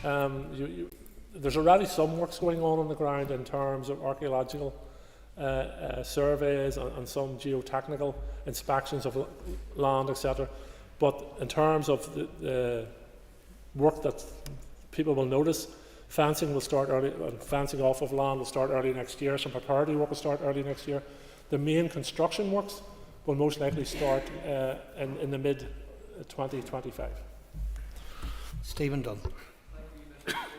[SPEAKER 11] There's already some works going on the ground in terms of archaeological surveys and some geotechnical inspections of land, etc. But in terms of the work that people will notice, fencing will start early, fencing off of land will start early next year. Some preparatory work will start early next year. The main construction works will most likely start in the mid-2025.
[SPEAKER 10] Stephen Dunn.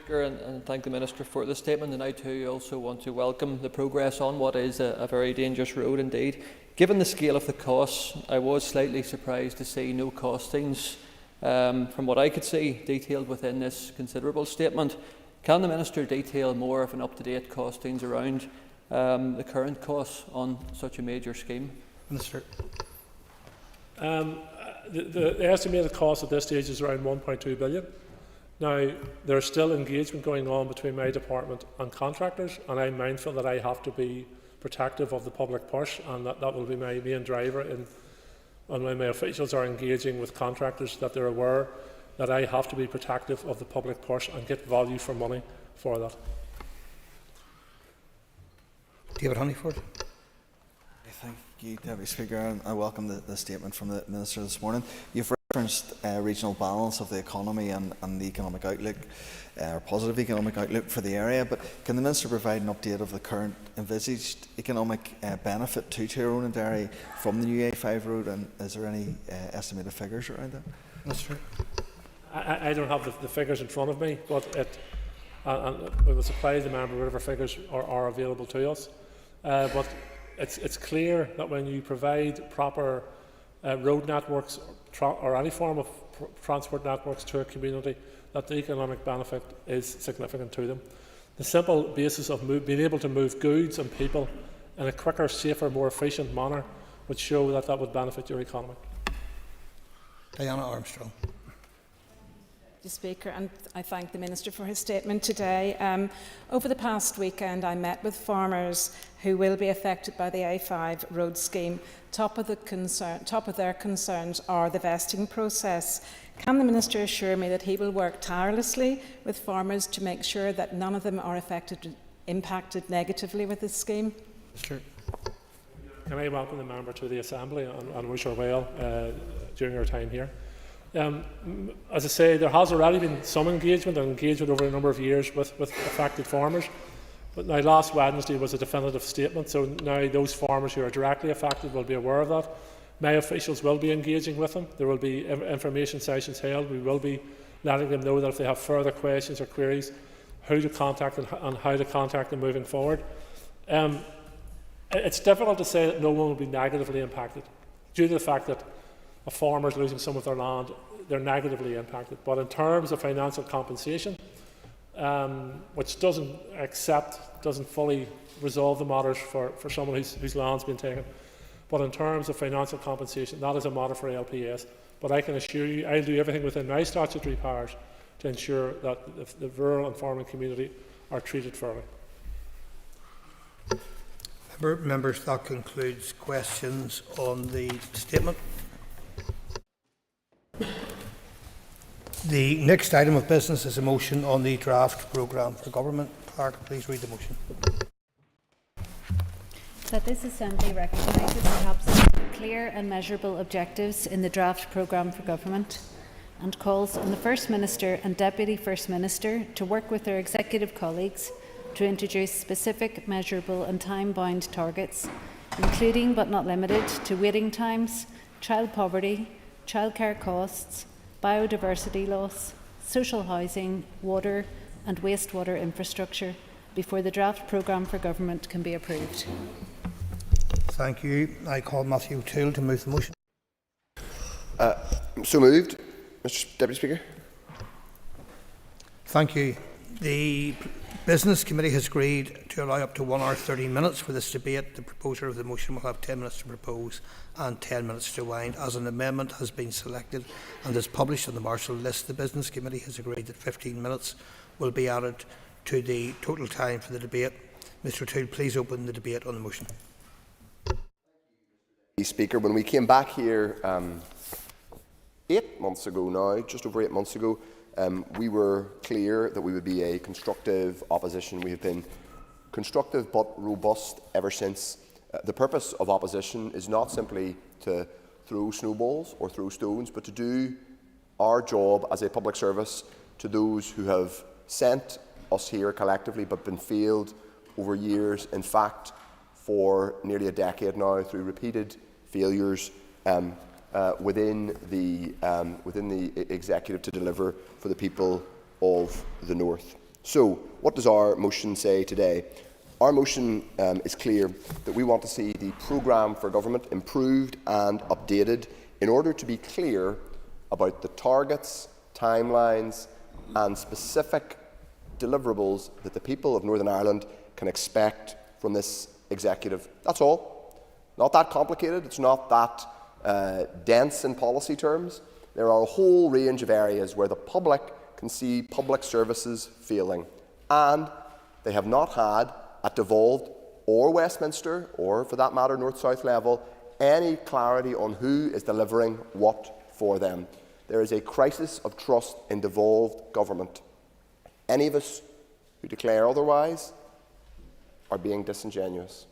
[SPEAKER 6] And thank the Minister for the statement, and I too also want to welcome the progress on what is a very dangerous road indeed. Given the scale of the costs, I was slightly surprised to see no costings, from what I could see, detailed within this considerable statement. Can the Minister detail more of an up-to-date costings around the current costs on such a major scheme?
[SPEAKER 10] Minister.
[SPEAKER 11] The estimated cost at this stage is around 1.2 billion. Now, there's still engagement going on between my department and contractors, and I'm mindful that I have to be protective of the public purse, and that will be my main driver and when my officials are engaging with contractors, that they're aware that I have to be protective of the public purse and get value for money for that.
[SPEAKER 10] David Honeyford.
[SPEAKER 18] Thank you, Deputy Speaker, and I welcome the statement from the Minister this morning. You've referenced regional balance of the economy and the economic outlook, or positive economic outlook for the area, but can the Minister provide an update of the current envisaged economic benefit to Tyrone and Derry from the new A5 road, and is there any estimated figures around that?
[SPEAKER 10] Minister.
[SPEAKER 11] I don't have the figures in front of me, but we will supply the member whatever figures are available to us. But it's clear that when you provide proper road networks or any form of transport networks to a community, that the economic benefit is significant to them. The simple basis of being able to move goods and people in a quicker, safer, more efficient manner would show that that would benefit your economy.
[SPEAKER 10] Diana Armstrong.
[SPEAKER 19] Speaker, and I thank the Minister for his statement today. Over the past weekend, I met with farmers who will be affected by the A5 road scheme. Top of their concerns are the vesting process. Can the Minister assure me that he will work tirelessly with farmers to make sure that none of them are impacted negatively with this scheme?
[SPEAKER 10] Sure.
[SPEAKER 11] Can I welcome the member to the Assembly and wish her well during her time here? As I say, there has already been some engagement over a number of years with affected farmers. But now last Wednesday was a definitive statement, so now those farmers who are directly affected will be aware of that. My officials will be engaging with them. There will be information sessions held. We will be letting them know that if they have further questions or queries, who to contact and how to contact them moving forward. It's difficult to say that no one will be negatively impacted due to the fact that a farmer is losing some of their land. They're negatively impacted. But in terms of financial compensation, which doesn't fully resolve the matters for someone whose land's been taken. But in terms of financial compensation, that is a matter for LPS. But I can assure you, I'll do everything within my statutory powers to ensure that the rural and farming community are treated fairly.
[SPEAKER 10] Members, that concludes questions on the statement. The next item of business is a motion on the draft programme for government. Clerk, please read the motion.
[SPEAKER 23] That this Assembly recognises the absence of clear and measurable objectives in the draft programme for government and calls on the First Minister and Deputy First Minister to work with their executive colleagues to introduce specific, measurable and time-bound targets including but not limited to waiting times, child poverty, childcare costs, biodiversity loss, social housing, water and wastewater infrastructure before the draft programme for government can be approved.
[SPEAKER 10] Thank you. I call Matthew O'Toole to move the motion.
[SPEAKER 9] So moved, Mr. Deputy Speaker.
[SPEAKER 10] Thank you. The Business Committee has agreed to allow up to 1 hour 30 minutes for this debate. The proposer of the motion will have 10 minutes to propose and 10 minutes to wind. As an amendment has been selected and is published on the Marshall list, the Business Committee has agreed that 15 minutes will be added to the total time for the debate. Mr. O'Toole, please open the debate on the motion.
[SPEAKER 9] Speaker, when we came back here 8 months ago now, just over 8 months ago, we were clear that we would be a constructive opposition. We have been constructive but robust ever since. The purpose of opposition is not simply to throw snowballs or throw stones, but to do our job as a public service to those who have sent us here collectively but been failed over years, in fact for nearly a decade now, through repeated failures within the executive to deliver for the people of the North. So, what does our motion say today? Our motion is clear that we want to see the programme for government improved and updated in order to be clear about the targets, timelines and specific deliverables that the people of Northern Ireland can expect from this executive. That's all. Not that complicated. It's not that dense in policy terms. There are a whole range of areas where the public can see public services failing, and they have not had, at Devolved or Westminster, or for that matter North-South level, any clarity on who is delivering what for them. There is a crisis of trust in devolved government. Any of us who declare otherwise are being disingenuous.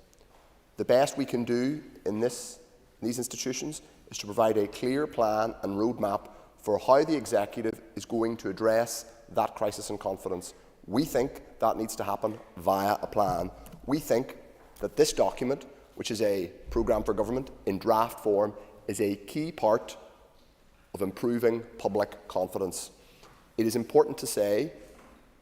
[SPEAKER 9] The best we can do in these institutions is to provide a clear plan and roadmap for how the executive is going to address that crisis in confidence. We think that needs to happen via a plan. We think that this document, which is a programme for government in draft form, is a key part of improving public confidence. It is important to say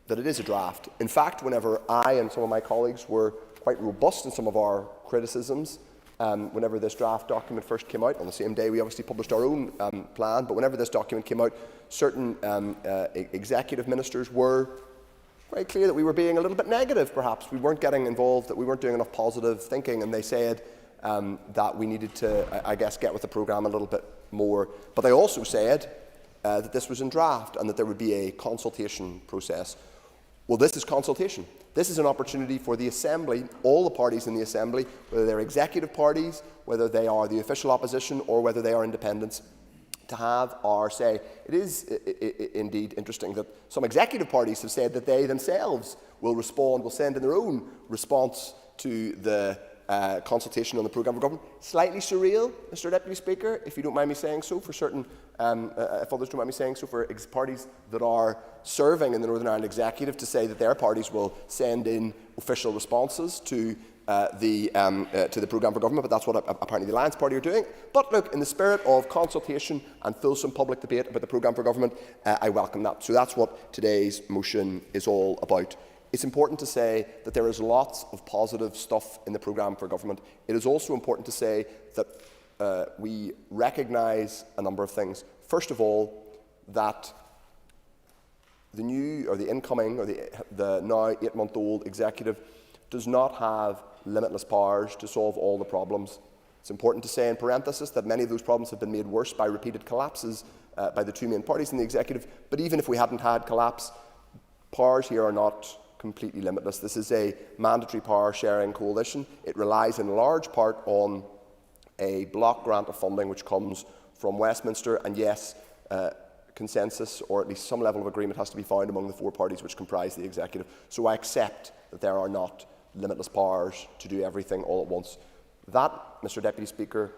[SPEAKER 9] that it is a draft. In fact, whenever I and some of my colleagues were quite robust in some of our criticisms, whenever this draft document first came out, on the same day we obviously published our own plan, but whenever this document came out, certain executive ministers were very clear that we were being a little bit negative, perhaps. We weren't getting involved, that we weren't doing enough positive thinking, and they said that we needed to, I guess, get with the programme a little bit more. But they also said that this was in draft and that there would be a consultation process. Well, this is consultation. This is an opportunity for the Assembly, all the parties in the Assembly, whether they're executive parties, whether they are the official opposition, or whether they are independents, to have our say. It is indeed interesting that some executive parties have said that they themselves will respond, will send in their own response to the consultation on the programme for government. Slightly surreal, Mr. Deputy Speaker, if you don't mind me saying so, for certain, if others don't mind me saying so, for parties that are serving in the Northern Ireland Executive to say that their parties will send in official responses to the programme for government, but that's what apparently the Alliance Party are doing. But look, in the spirit of consultation and fulsome public debate about the programme for government, I welcome that. So that's what today's motion is all about. It's important to say that there is lots of positive stuff in the programme for government. It is also important to say that we recognise a number of things. First of all, that the new, or the incoming, or the now 8-month-old executive does not have limitless powers to solve all the problems. It's important to say in parenthesis that many of those problems have been made worse by repeated collapses by the two main parties in the executive. But even if we hadn't had collapse, powers here are not completely limitless. This is a mandatory power sharing coalition. It relies in large part on a block grant of funding which comes from Westminster, and yes, consensus, or at least some level of agreement, has to be found among the four parties which comprise the executive. So I accept that there are not limitless powers to do everything all at once. That, Mr. Deputy Speaker,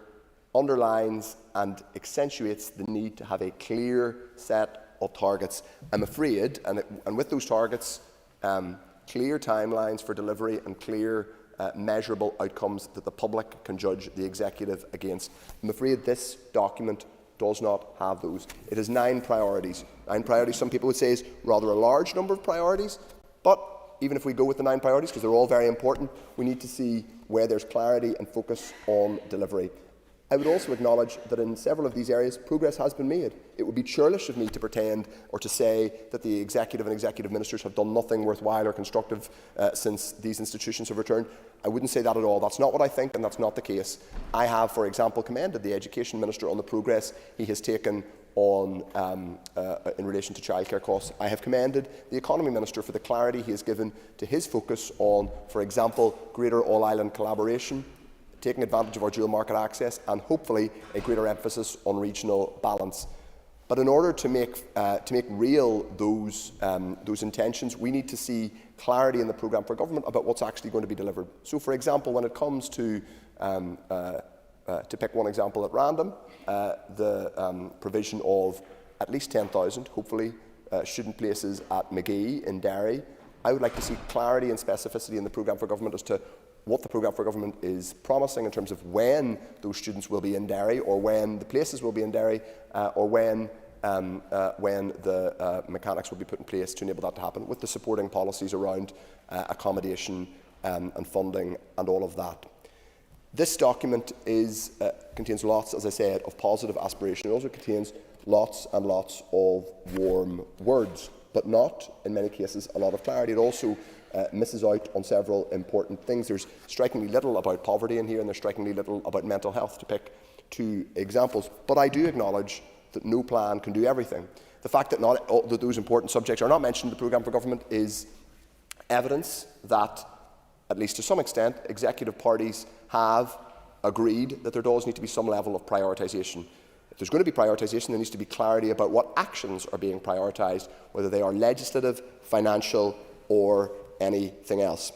[SPEAKER 9] underlines and accentuates the need to have a clear set of targets. I'm afraid, and with those targets, clear timelines for delivery and clear measurable outcomes that the public can judge the executive against. I'm afraid this document does not have those. It has 9 priorities. 9 priorities, some people would say, is rather a large number of priorities, but even if we go with the 9 priorities, because they're all very important, we need to see where there's clarity and focus on delivery. I would also acknowledge that in several of these areas, progress has been made. It would be churlish of me to pretend or to say that the executive and executive ministers have done nothing worthwhile or constructive since these institutions have returned. I wouldn't say that at all. That's not what I think, and that's not the case. I have, for example, commended the Education Minister on the progress he has taken on in relation to childcare costs. I have commended the Economy Minister for the clarity he has given to his focus on, for example, greater all-island collaboration, taking advantage of our dual market access, and hopefully a greater emphasis on regional balance. But in order to make real those intentions, we need to see clarity in the programme for government about what's actually going to be delivered. So, for example, when it comes to pick one example at random, the provision of at least 10,000, hopefully, student places at Magee in Derry, I would like to see clarity and specificity in the programme for government as to what the programme for government is promising in terms of when those students will be in Derry, or when the places will be in Derry, or when the mechanics will be put in place to enable that to happen, with the supporting policies around accommodation and funding and all of that. This document contains lots, as I said, of positive aspiration. It also contains lots and lots of warm words, but not, in many cases, a lot of clarity. It also misses out on several important things. There's strikingly little about poverty in here, and there's strikingly little about mental health, to pick 2 examples. But I do acknowledge that no plan can do everything. The fact that not all that those important subjects are not mentioned in the programme for government is evidence that, at least to some extent, executive parties have agreed that there does need to be some level of prioritisation. If there's going to be prioritisation, there needs to be clarity about what actions are being prioritised, whether they are legislative, financial, or anything else.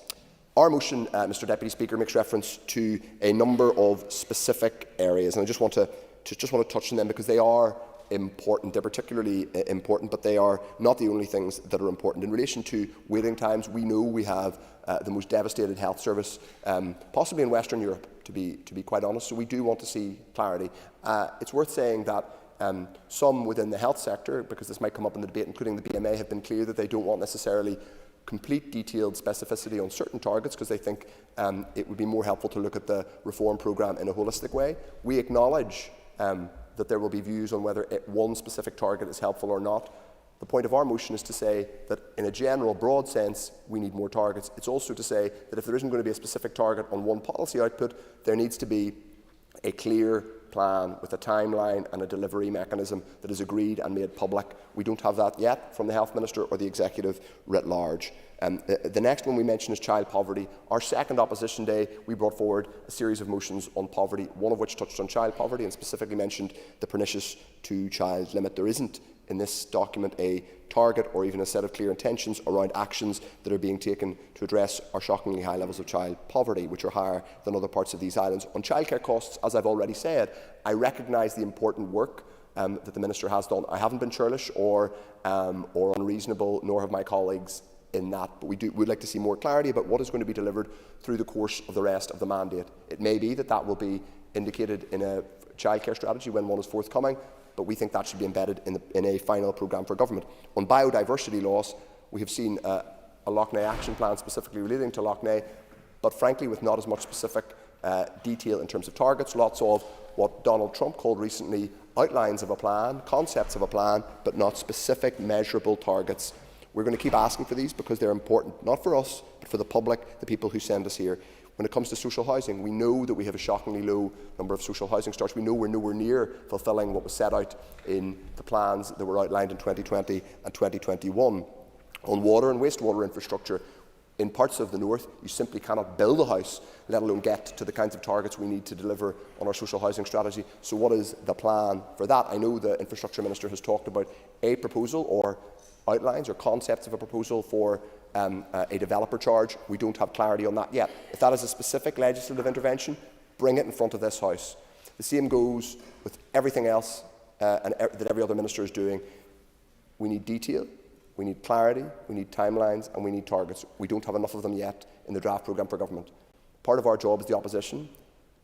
[SPEAKER 9] Our motion, Mr Deputy Speaker, makes reference to a number of specific areas, and I just want to touch on them because they are important. They're particularly important, but they are not the only things that are important. In relation to waiting times, we know we have the most devastated health service, possibly in Western Europe, to be quite honest. So we do want to see clarity. It's worth saying that some within the health sector, because this might come up in the debate, including the BMA, have been clear that they don't want necessarily complete detailed specificity on certain targets, because they think it would be more helpful to look at the reform programme in a holistic way. We acknowledge that there will be views on whether one specific target is helpful or not. The point of our motion is to say that in a general, broad sense, we need more targets. It's also to say that if there isn't going to be a specific target on one policy output, there needs to be a clear plan with a timeline and a delivery mechanism that is agreed and made public. We don't have that yet from the Health Minister or the Executive writ large. The next one we mention is child poverty. Our second opposition day, we brought forward a series of motions on poverty, one of which touched on child poverty and specifically mentioned the pernicious 2-child limit. There isn't in this document a target or even a set of clear intentions around actions that are being taken to address our shockingly high levels of child poverty, which are higher than other parts of these islands. On childcare costs, as I've already said, I recognise the important work that the Minister has done. I haven't been churlish or unreasonable, nor have my colleagues in that, but we'd like to see more clarity about what is going to be delivered through the course of the rest of the mandate. It may be that will be indicated in a childcare strategy when one is forthcoming, but we think that should be embedded in a final programme for government. On biodiversity loss, we have seen a Lough Neagh action plan specifically relating to Lough Neagh, but frankly with not as much specific detail in terms of targets, lots of what Donald Trump called recently outlines of a plan, concepts of a plan, but not specific measurable targets. We're going to keep asking for these because they're important, not for us, but for the public, the people who send us here. When it comes to social housing, we know that we have a shockingly low number of social housing starts. We know we're nowhere near fulfilling what was set out in the plans that were outlined in 2020 and 2021. On water and wastewater infrastructure, in parts of the north, you simply cannot build a house, let alone get to the kinds of targets we need to deliver on our social housing strategy. So what is the plan for that? I know the Infrastructure Minister has talked about a proposal or outlines or concepts of a proposal for a developer charge. We don't have clarity on that yet. If that is a specific legislative intervention, bring it in front of this House. The same goes with everything else that every other minister is doing. We need detail, we need clarity, we need timelines, and we need targets. We don't have enough of them yet in the draft programme for government. Part of our job as the opposition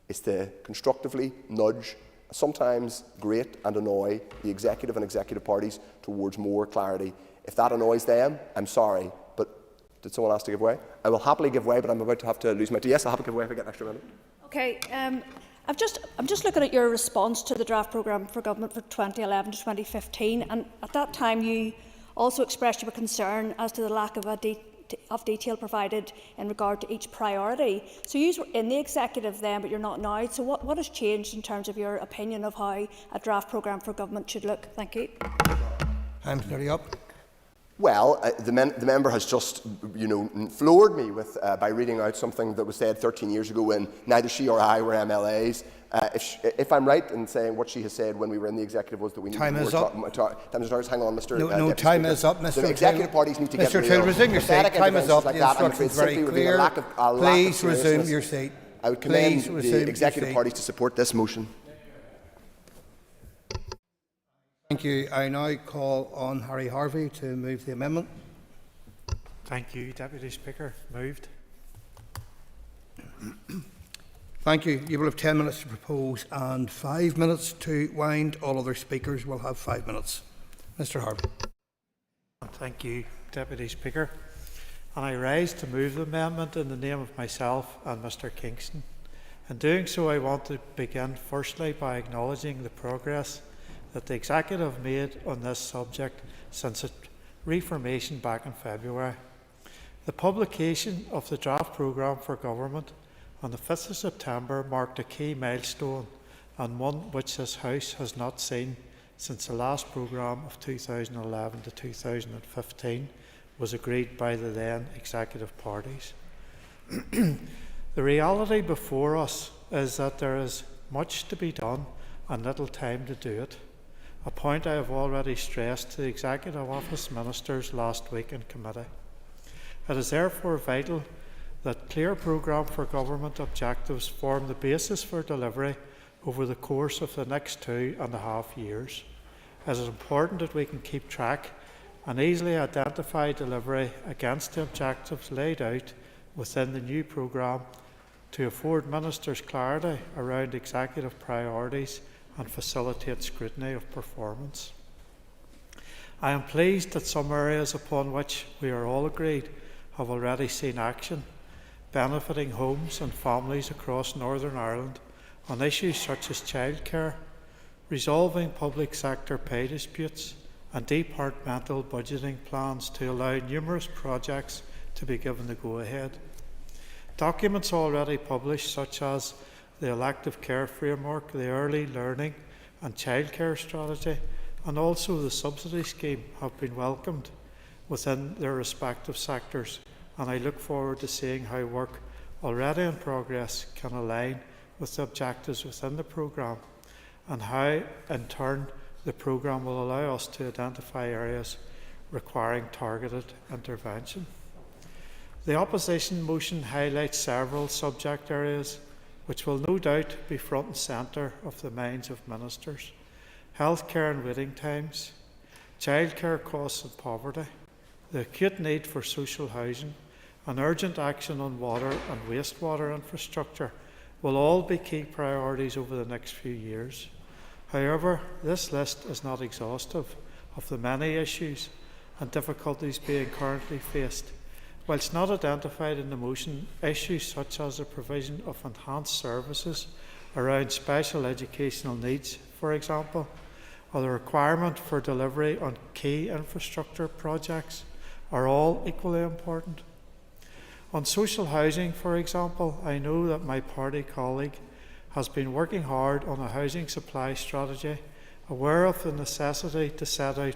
[SPEAKER 9] is to constructively nudge, sometimes grate and annoy the executive and executive parties towards more clarity. If that annoys them, I'm sorry, but did someone ask to give way? I will happily give way, but I'm about to have to lose my... Yes, I'll have to give way if I get an extra minute.
[SPEAKER 7] Okay. I'm just looking at your response to the draft programme for government for 2011 to 2015, and at that time you also expressed your concern as to the lack of detail provided in regard to each priority. So you were in the executive then, but you're not now. So what has changed in terms of your opinion of how a draft programme for government should look? Thank you.
[SPEAKER 10] Time's nearly up.
[SPEAKER 9] Well, the member has just, floored me with by reading out something that was said 13 years ago when neither she or I were MLAs. If I'm right in saying what she has said when we were in the executive was that we need
[SPEAKER 10] time
[SPEAKER 9] more...
[SPEAKER 10] is up.
[SPEAKER 9] Time is up. Hang on, Mr.
[SPEAKER 10] No, time is up, Mr.
[SPEAKER 9] The executive parties need to get
[SPEAKER 10] Mr. Till, resume your seat. Time is up.
[SPEAKER 9] Like
[SPEAKER 10] The instruction is very clear. Please resume your seat.
[SPEAKER 9] I would commend the executive parties to support this motion.
[SPEAKER 10] Thank you. I now call on Harry Harvey to move the amendment.
[SPEAKER 17] Thank you, Deputy Speaker. Moved.
[SPEAKER 10] Thank you. You will have 10 minutes to propose and 5 minutes to wind. All other speakers will have 5 minutes. Mr. Harvey.
[SPEAKER 17] Thank you, Deputy Speaker. And I rise to move the amendment in the name of myself and Mr. Kingston. In doing so, I want to begin firstly by acknowledging the progress that the Executive made on this subject since its reformation back in February. The publication of the draft programme for government on the 5th of September marked a key milestone, and one which this House has not seen since the last programme of 2011 to 2015 was agreed by the then executive parties. The reality before us is that there is much to be done and little time to do it, a point I have already stressed to the Executive Office Ministers last week in committee. It is therefore vital that clear programme for government objectives form the basis for delivery over the course of the next 2.5 years. It is important that we can keep track and easily identify delivery against the objectives laid out within the new programme to afford Ministers clarity around executive priorities and facilitate scrutiny of performance. I am pleased that some areas upon which we are all agreed have already seen action, benefiting homes and families across Northern Ireland on issues such as childcare, resolving public sector pay disputes and departmental budgeting plans to allow numerous projects to be given the go-ahead. Documents already published such as the elective care framework, the early learning and childcare strategy, and also the subsidy scheme have been welcomed within their respective sectors, and I look forward to seeing how work already in progress can align with the objectives within the programme, and how in turn the programme will allow us to identify areas requiring targeted intervention. The opposition motion highlights several subject areas which will no doubt be front and centre of the minds of ministers: healthcare and waiting times, childcare costs and poverty, the acute need for social housing, and urgent action on water and wastewater infrastructure will all be key priorities over the next few years. However, this list is not exhaustive of the many issues and difficulties being currently faced. Whilst not identified in the motion, issues such as the provision of enhanced services around special educational needs, for example, or the requirement for delivery on key infrastructure projects are all equally important. On social housing, for example, I know that my party colleague has been working hard on a housing supply strategy, aware of the necessity to set out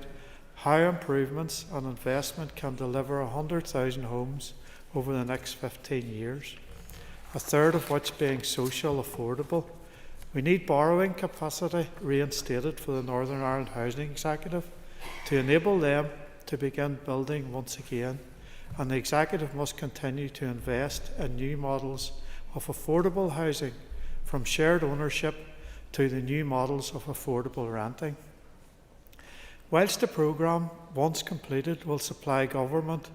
[SPEAKER 17] how improvements and investment can deliver 100,000 homes over the next 15 years, a third of which being social affordable. We need borrowing capacity reinstated for the Northern Ireland Housing Executive to enable them to begin building once again, and the Executive must continue to invest in new models of affordable housing, from shared ownership to the new models of affordable renting. Whilst the programme, once completed, will supply government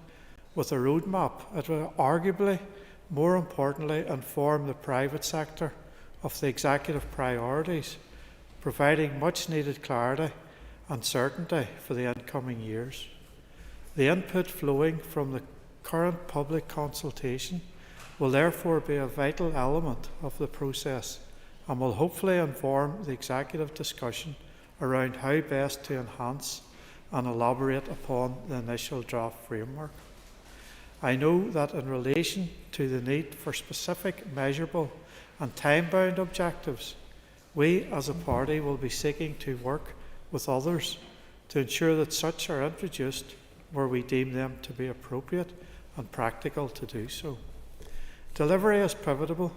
[SPEAKER 17] with a roadmap, it will arguably more importantly, inform the private sector of the executive priorities, providing much needed clarity and certainty for the incoming years. The input flowing from the current public consultation will therefore be a vital element of the process and will hopefully inform the executive discussion around how best to enhance and elaborate upon the initial draft framework. I know that in relation to the need for specific, measurable and time-bound objectives, we as a party will be seeking to work with others to ensure that such are introduced where we deem them to be appropriate and practical to do so. Delivery is pivotal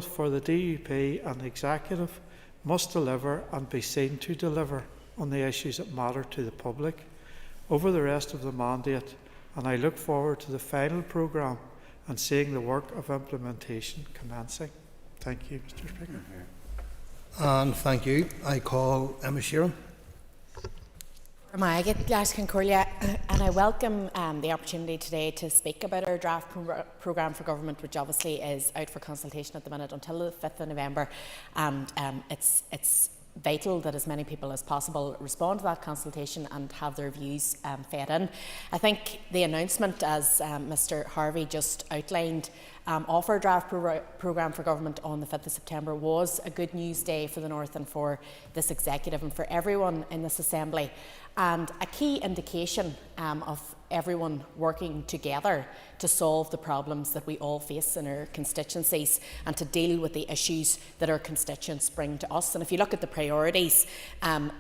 [SPEAKER 17] for the DUP, and the Executive must deliver and be seen to deliver on the issues that matter to the public over the rest of the mandate, and I look forward to the final programme and seeing the work of implementation commencing. Thank you, Mr. Speaker.
[SPEAKER 10] And thank you. I call Emma Sheeran.
[SPEAKER 8] And I welcome the opportunity today to speak about our draft programme for government, which obviously is out for consultation at the minute until the 5th of November. And it's vital that as many people as possible respond to that consultation and have their views fed in. I think the announcement, as Mr Harvey just outlined, of our draft programme for government on the 5th of September was a good news day for the North and for this Executive and for everyone in this Assembly, and a key indication of everyone working together to solve the problems that we all face in our constituencies and to deal with the issues that our constituents bring to us. And if you look at the priorities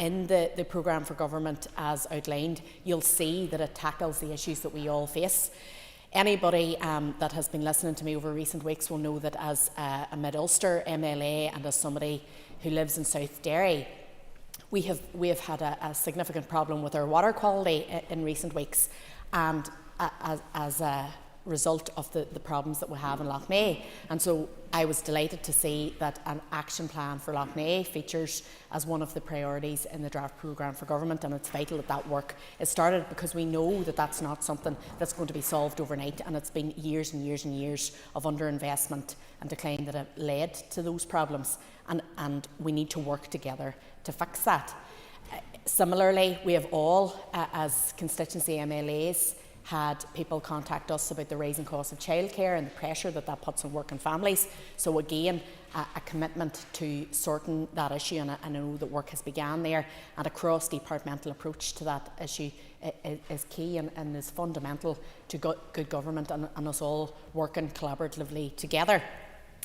[SPEAKER 8] in the programme for government as outlined, you'll see that it tackles the issues that we all face. Anybody that has been listening to me over recent weeks will know that as a Mid-Ulster MLA and as somebody who lives in South Derry, we have had a significant problem with our water quality in recent weeks, and as a result of the problems that we have in Lough Neagh. And so I was delighted to see that an action plan for Lough Neagh features as one of the priorities in the draft programme for government, and it's vital that that work is started, because we know that that's not something that's going to be solved overnight, and it's been years and years and years of underinvestment and decline that have led to those problems, and we need to work together to fix that. Similarly, we have all, as constituency MLAs, had people contact us about the rising cost of childcare and the pressure that that puts on working families. So again, a commitment to sorting that issue, and I know that work has begun there, and a cross-departmental approach to that issue is key and is fundamental to good government and us all working collaboratively together.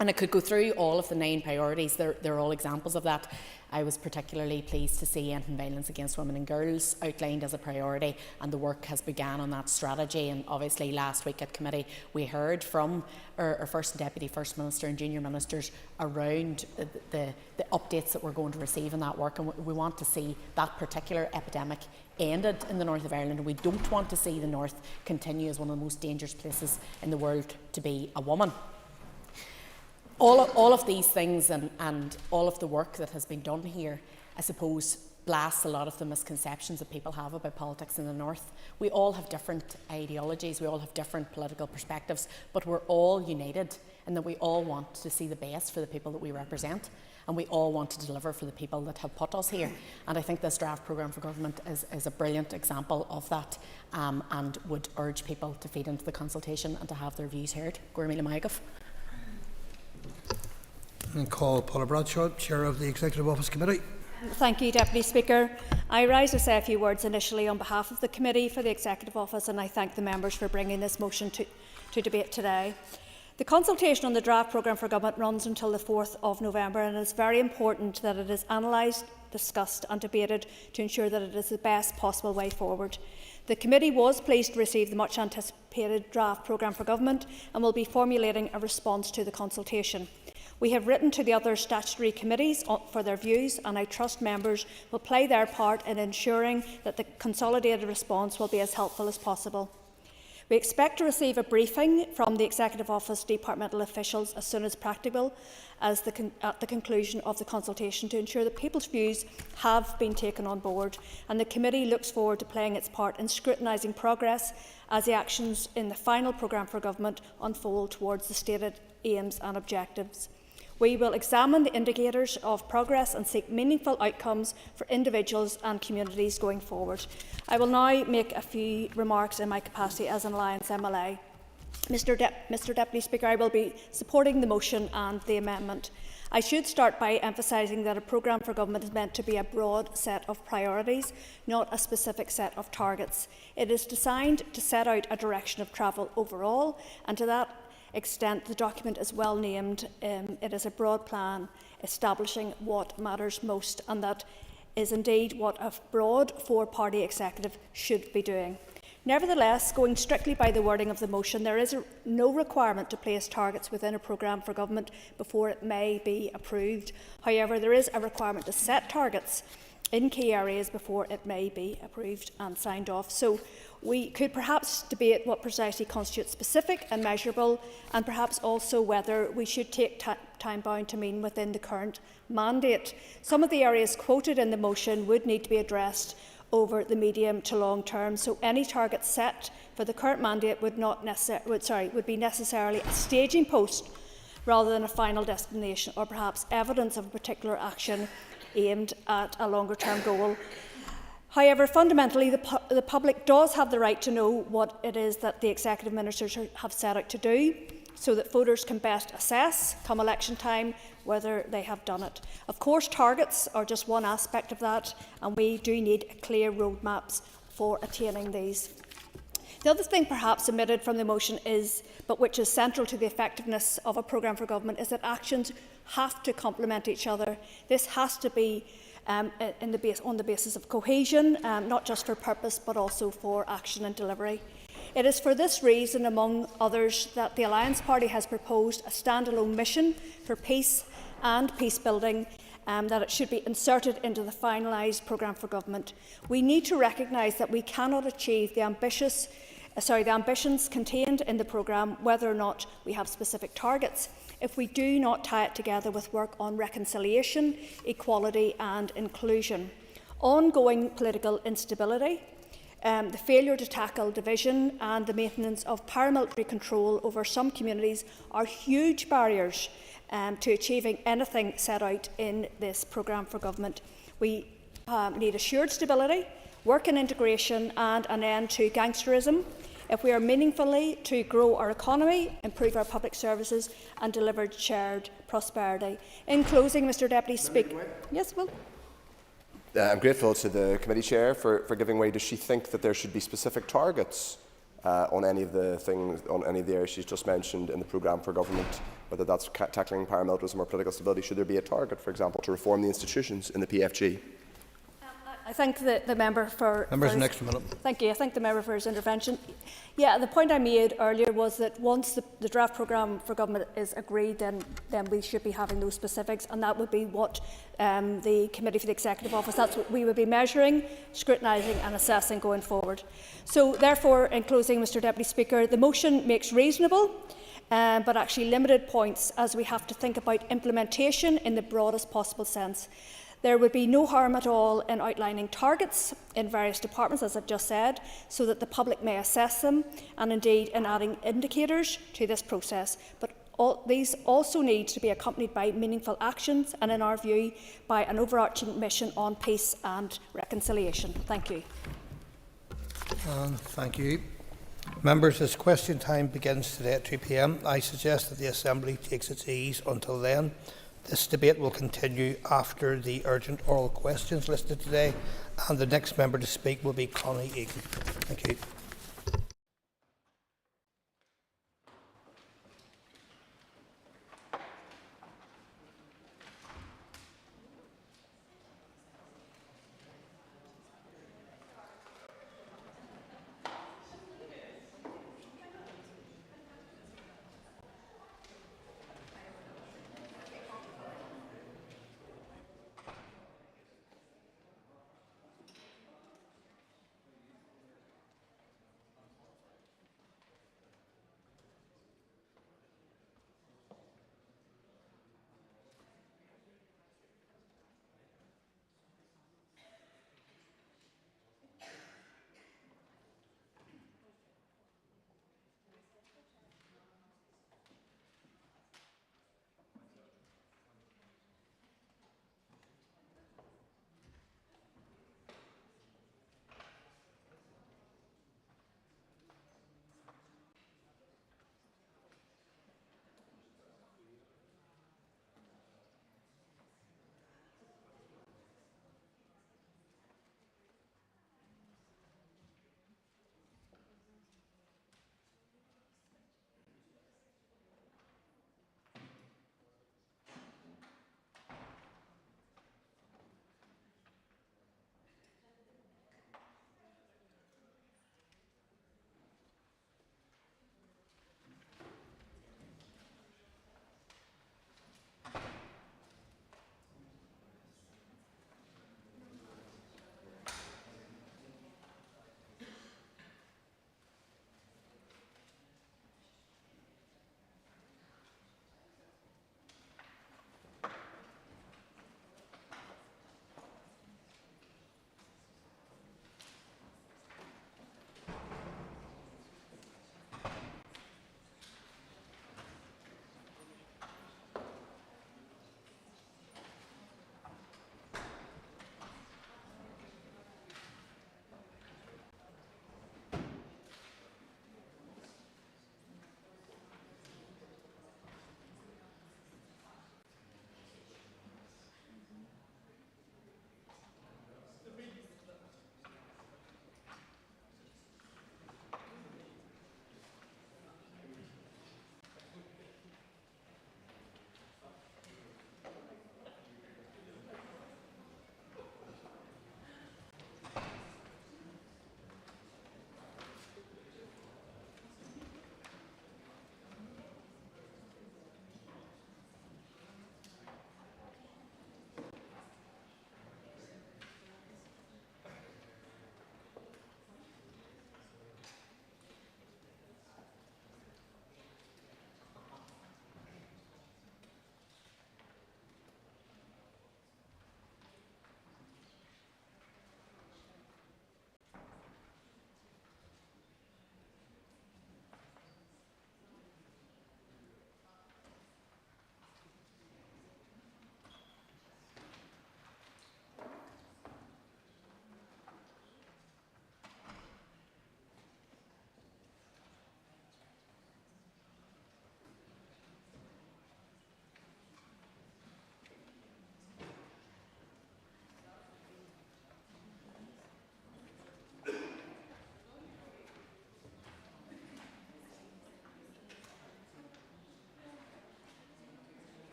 [SPEAKER 8] And I could go through all of the 9 priorities. They're all examples of that. I was particularly pleased to see ending violence against women and girls outlined as a priority, and the work has begun on that strategy. And obviously last week at committee we heard from our First and Deputy First Minister and Junior Ministers around the updates that we're going to receive in that work, and we want to see that particular epidemic ended in the north of Ireland, and we don't want to see the north continue as one of the most dangerous places in the world to be a woman. All of these things and all of the work that has been done here, I suppose, blasts a lot of the misconceptions that people have about politics in the north. We all have different ideologies, we all have different political perspectives, but we're all united in that we all want to see the best for the people that we represent, and we all want to deliver for the people that have put us here. And I think this draft programme for government is a brilliant example of that, and would urge people to feed into the consultation and to have their views heard. Gormila Maigov.
[SPEAKER 10] And call Paula Bradshaw, Chair of the Executive Office Committee.
[SPEAKER 7] Thank you, Deputy Speaker. I rise to say a few words initially on behalf of the Committee for the Executive Office, and I thank the members for bringing this motion to debate today. The consultation on the draft programme for government runs until the 4th of November, and it is very important that it is analysed, discussed and debated to ensure that it is the best possible way forward. The Committee was pleased to receive the much anticipated draft programme for government and will be formulating a response to the consultation. We have written to the other statutory committees for their views, and I trust members will play their part in ensuring that the consolidated response will be as helpful as possible. We expect to receive a briefing from the Executive Office departmental officials as soon as practicable at the conclusion of the consultation to ensure that people's views have been taken on board, and the committee looks forward to playing its part in scrutinising progress as the actions in the final programme for government unfold towards the stated aims and objectives. We will examine the indicators of progress and seek meaningful outcomes for individuals and communities going forward. I will now make a few remarks in my capacity as an Alliance MLA. Mr Deputy Speaker, I will be supporting the motion and the amendment. I should start by emphasising that a programme for government is meant to be a broad set of priorities, not a specific set of targets. It is designed to set out a direction of travel overall, and to that extent the document is well named. It is a broad plan establishing what matters most, and that is indeed what a broad four-party executive should be doing. Nevertheless, going strictly by the wording of the motion, there is no requirement to place targets within a programme for government before it may be approved. However, there is a requirement to set targets in key areas before it may be approved and signed off. So we could perhaps debate what precisely constitutes specific and measurable, and perhaps also whether we should take time-bound to mean within the current mandate. Some of the areas quoted in the motion would need to be addressed over the medium to long term, so any target set for the current mandate would be necessarily a staging post rather than a final destination, or perhaps evidence of a particular action aimed at a longer term goal. However, fundamentally, the public does have the right to know what it is that the executive ministers have set out to do, so that voters can best assess, come election time, whether they have done it. Of course, targets are just one aspect of that, and we do need clear roadmaps for attaining these. The other thing perhaps omitted from the motion is, but which is central to the effectiveness of a programme for government, is that actions have to complement each other. This has to be on the basis of cohesion, not just for purpose but also for action and delivery. It is for this reason, among others, that the Alliance Party has proposed a standalone mission for peace and peace building, that it should be inserted into the finalised programme for government. We need to recognise that we cannot achieve the ambitions contained in the programme whether or not we have specific targets, if we do not tie it together with work on reconciliation, equality and inclusion. Ongoing political instability, the failure to tackle division and the maintenance of paramilitary control over some communities are huge barriers to achieving anything set out in this programme for government. We need assured stability, work and integration and an end to gangsterism if we are meaningfully to grow our economy, improve our public services and deliver shared prosperity. In closing, Mr Deputy Speaker... Yes, well...
[SPEAKER 9] I'm grateful to the committee chair for giving way. Does she think that there should be specific targets on any of the areas she's just mentioned in the programme for government, whether that's tackling paramilitarism or political stability? Should there be a target, for example, to reform the institutions in the PFG?
[SPEAKER 7] I thank the member for... Thank you. I thank the member for his intervention. Yeah, the point I made earlier was that once the draft programme for government is agreed, then we should be having those specifics, and that would be what the Committee for the Executive Office, that's what we would be measuring, scrutinising and assessing going forward. So therefore, in closing, Mr Deputy Speaker, the motion makes reasonable but actually limited points, as we have to think about implementation in the broadest possible sense. There would be no harm at all in outlining targets in various departments, as I've just said, so that the public may assess them, and indeed in adding indicators to this process. But these also need to be accompanied by meaningful actions and, in our view, by an overarching mission on peace and reconciliation. Thank you.
[SPEAKER 10] Thank you. Members, as question time begins today at 2 p.m, I suggest that the Assembly takes its ease until then. This debate will continue after the urgent oral questions listed today, and the next member to speak will be Connie Egan. Thank you.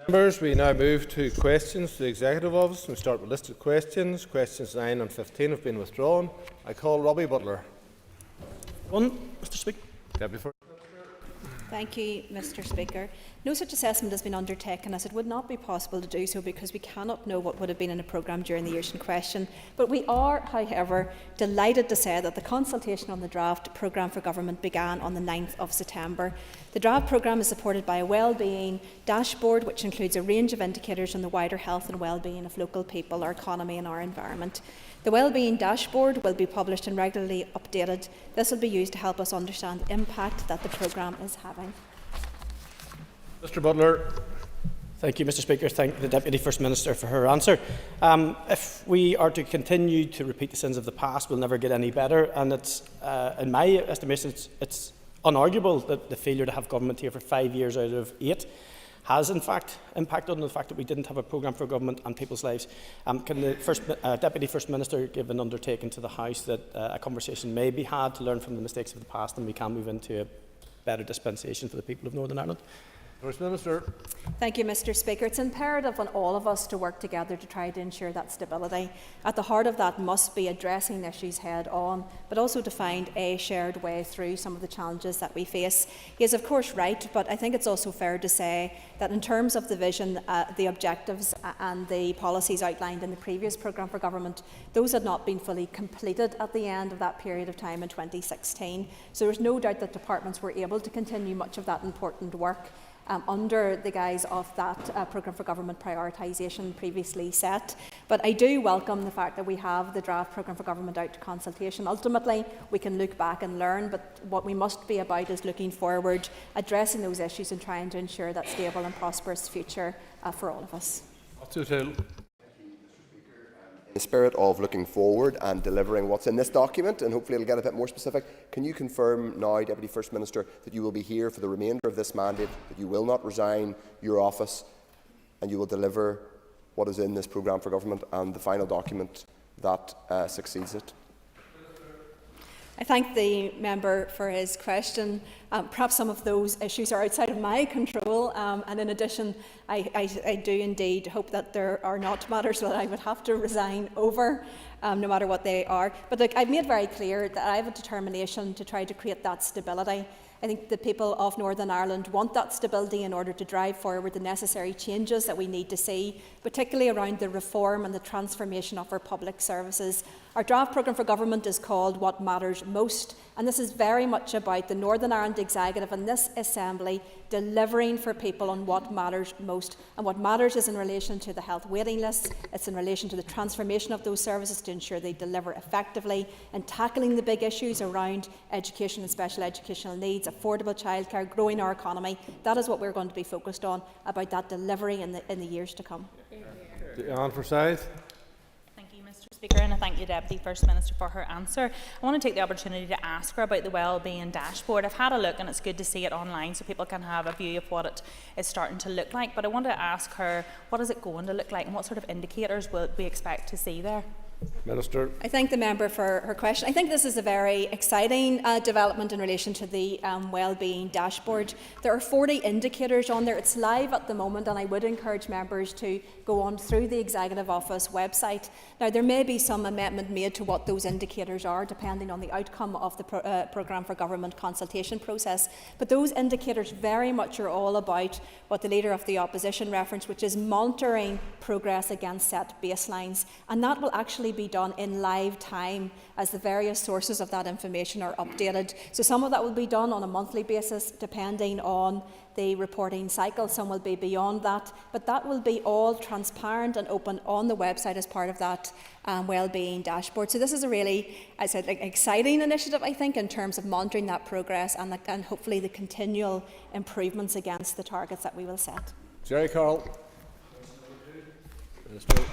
[SPEAKER 13] Members, we now move to questions to the Executive Office. We start with listed questions. Questions 9 and 15 have been withdrawn. I call Robbie Butler.
[SPEAKER 22] One, Mr. Speaker.
[SPEAKER 13] Deputy First.
[SPEAKER 16] Thank you, Mr. Speaker. No such assessment has been undertaken, as it would not be possible to do so because we cannot know what would have been in a programme during the years in question. But we are, however, delighted to say that the consultation on the draft programme for government began on the 9th of September. The draft programme is supported by a wellbeing dashboard, which includes a range of indicators on the wider health and wellbeing of local people, our economy and our environment. The wellbeing dashboard will be published and regularly updated. This will be used to help us understand the impact that the programme is having.
[SPEAKER 13] Mr. Butler.
[SPEAKER 22] Thank you, Mr. Speaker. Thank the Deputy First Minister for her answer. If we are to continue to repeat the sins of the past, we'll never get any better. And it's, in my estimation, it's unarguable that the failure to have government here for 5 years out of 8 has in fact impacted on the fact that we didn't have a programme for government and people's lives. Can the Deputy First Minister give an undertaking to the House that a conversation may be had to learn from the mistakes of the past and we can move into a better dispensation for the people of Northern Ireland?
[SPEAKER 13] First Minister.
[SPEAKER 16] Thank you, Mr. Speaker. It's imperative on all of us to work together to try to ensure that stability. At the heart of that must be addressing issues head on, but also to find a shared way through some of the challenges that we face. He is of course right, but I think it's also fair to say that in terms of the vision, the objectives and the policies outlined in the previous programme for government, those had not been fully completed at the end of that period of time in 2016. So there's no doubt that departments were able to continue much of that important work under the guise of that programme for government prioritisation previously set. But I do welcome the fact that we have the draft programme for government out to consultation. Ultimately, we can look back and learn, but what we must be about is looking forward, addressing those issues and trying to ensure that stable and prosperous future for all of us.
[SPEAKER 9] In the spirit of looking forward and delivering what's in this document, and hopefully it'll get a bit more specific, can you confirm now, Deputy First Minister, that you will be here for the remainder of this mandate, that you will not resign your office, and you will deliver what is in this programme for government and the final document that succeeds it?
[SPEAKER 16] I thank the member for his question. Perhaps some of those issues are outside of my control, and in addition, I do indeed hope that there are not matters that I would have to resign over, no matter what they are. But look, I've made very clear that I have a determination to try to create that stability. I think the people of Northern Ireland want that stability in order to drive forward the necessary changes that we need to see, particularly around the reform and the transformation of our public services. Our draft programme for government is called What Matters Most, and this is very much about the Northern Ireland Executive and this Assembly delivering for people on what matters most. And what matters is in relation to the health waiting lists, it's in relation to the transformation of those services to ensure they deliver effectively, and tackling the big issues around education and special educational needs, affordable childcare, growing our economy. That is what we're going to be focused on, about that delivery in the years to come.
[SPEAKER 13] Anne Forsyth.
[SPEAKER 20] Speaker, and I thank you, Deputy First Minister, for her answer. I want to take the opportunity to ask her about the wellbeing dashboard. I've had a look and it's good to see it online so people can have a view of what it is starting to look like, but I want to ask her, what is it going to look like and what sort of indicators will we expect to see there?
[SPEAKER 13] Minister.
[SPEAKER 16] I thank the member for her question. I think this is a very exciting development in relation to the wellbeing dashboard. There are 40 indicators on there. It's live at the moment, and I would encourage members to go on through the Executive Office website. Now, there may be some amendment made to what those indicators are, depending on the outcome of the programme for government consultation process. But those indicators very much are all about what the Leader of the Opposition referenced, which is monitoring progress against set baselines. And that will actually be done in live time as the various sources of that information are updated. So some of that will be done on a monthly basis, depending on the reporting cycle. Some will be beyond that, but that will be all transparent and open on the website as part of that wellbeing dashboard. So this is a really, I said, exciting initiative, I think, in terms of monitoring that progress and hopefully the continual improvements against the targets that we will set.
[SPEAKER 13] Jerry Carroll. Minister.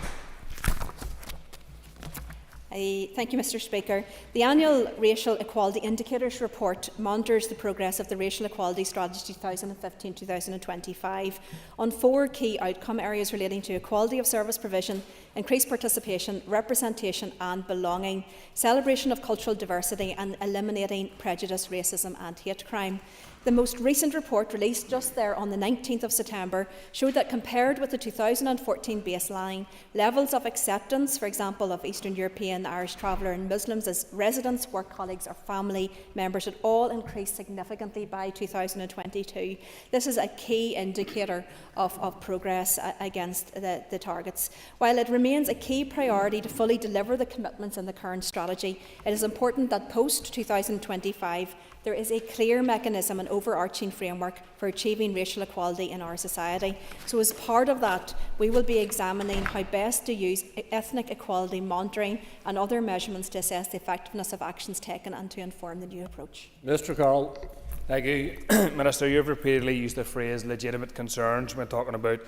[SPEAKER 16] Thank you, Mr. Speaker. The annual Racial Equality Indicators Report monitors the progress of the Racial Equality Strategy 2015-2025 on 4 key outcome areas relating to equality of service provision, increased participation, representation and belonging, celebration of cultural diversity and eliminating prejudice, racism and hate crime. The most recent report, released just there on the 19th of September, showed that compared with the 2014 baseline, levels of acceptance, for example, of Eastern European, Irish traveller and Muslims as residents, work colleagues or family members had all increased significantly by 2022. This is a key indicator of progress against the targets. While it remains a key priority to fully deliver the commitments in the current strategy, it is important that post-2025 there is a clear mechanism and overarching framework for achieving racial equality in our society. So as part of that, we will be examining how best to use ethnic equality monitoring and other measurements to assess the effectiveness of actions taken and to inform the new approach.
[SPEAKER 2] Mr. Carroll. Thank you. Minister, you have repeatedly used the phrase legitimate concerns when talking about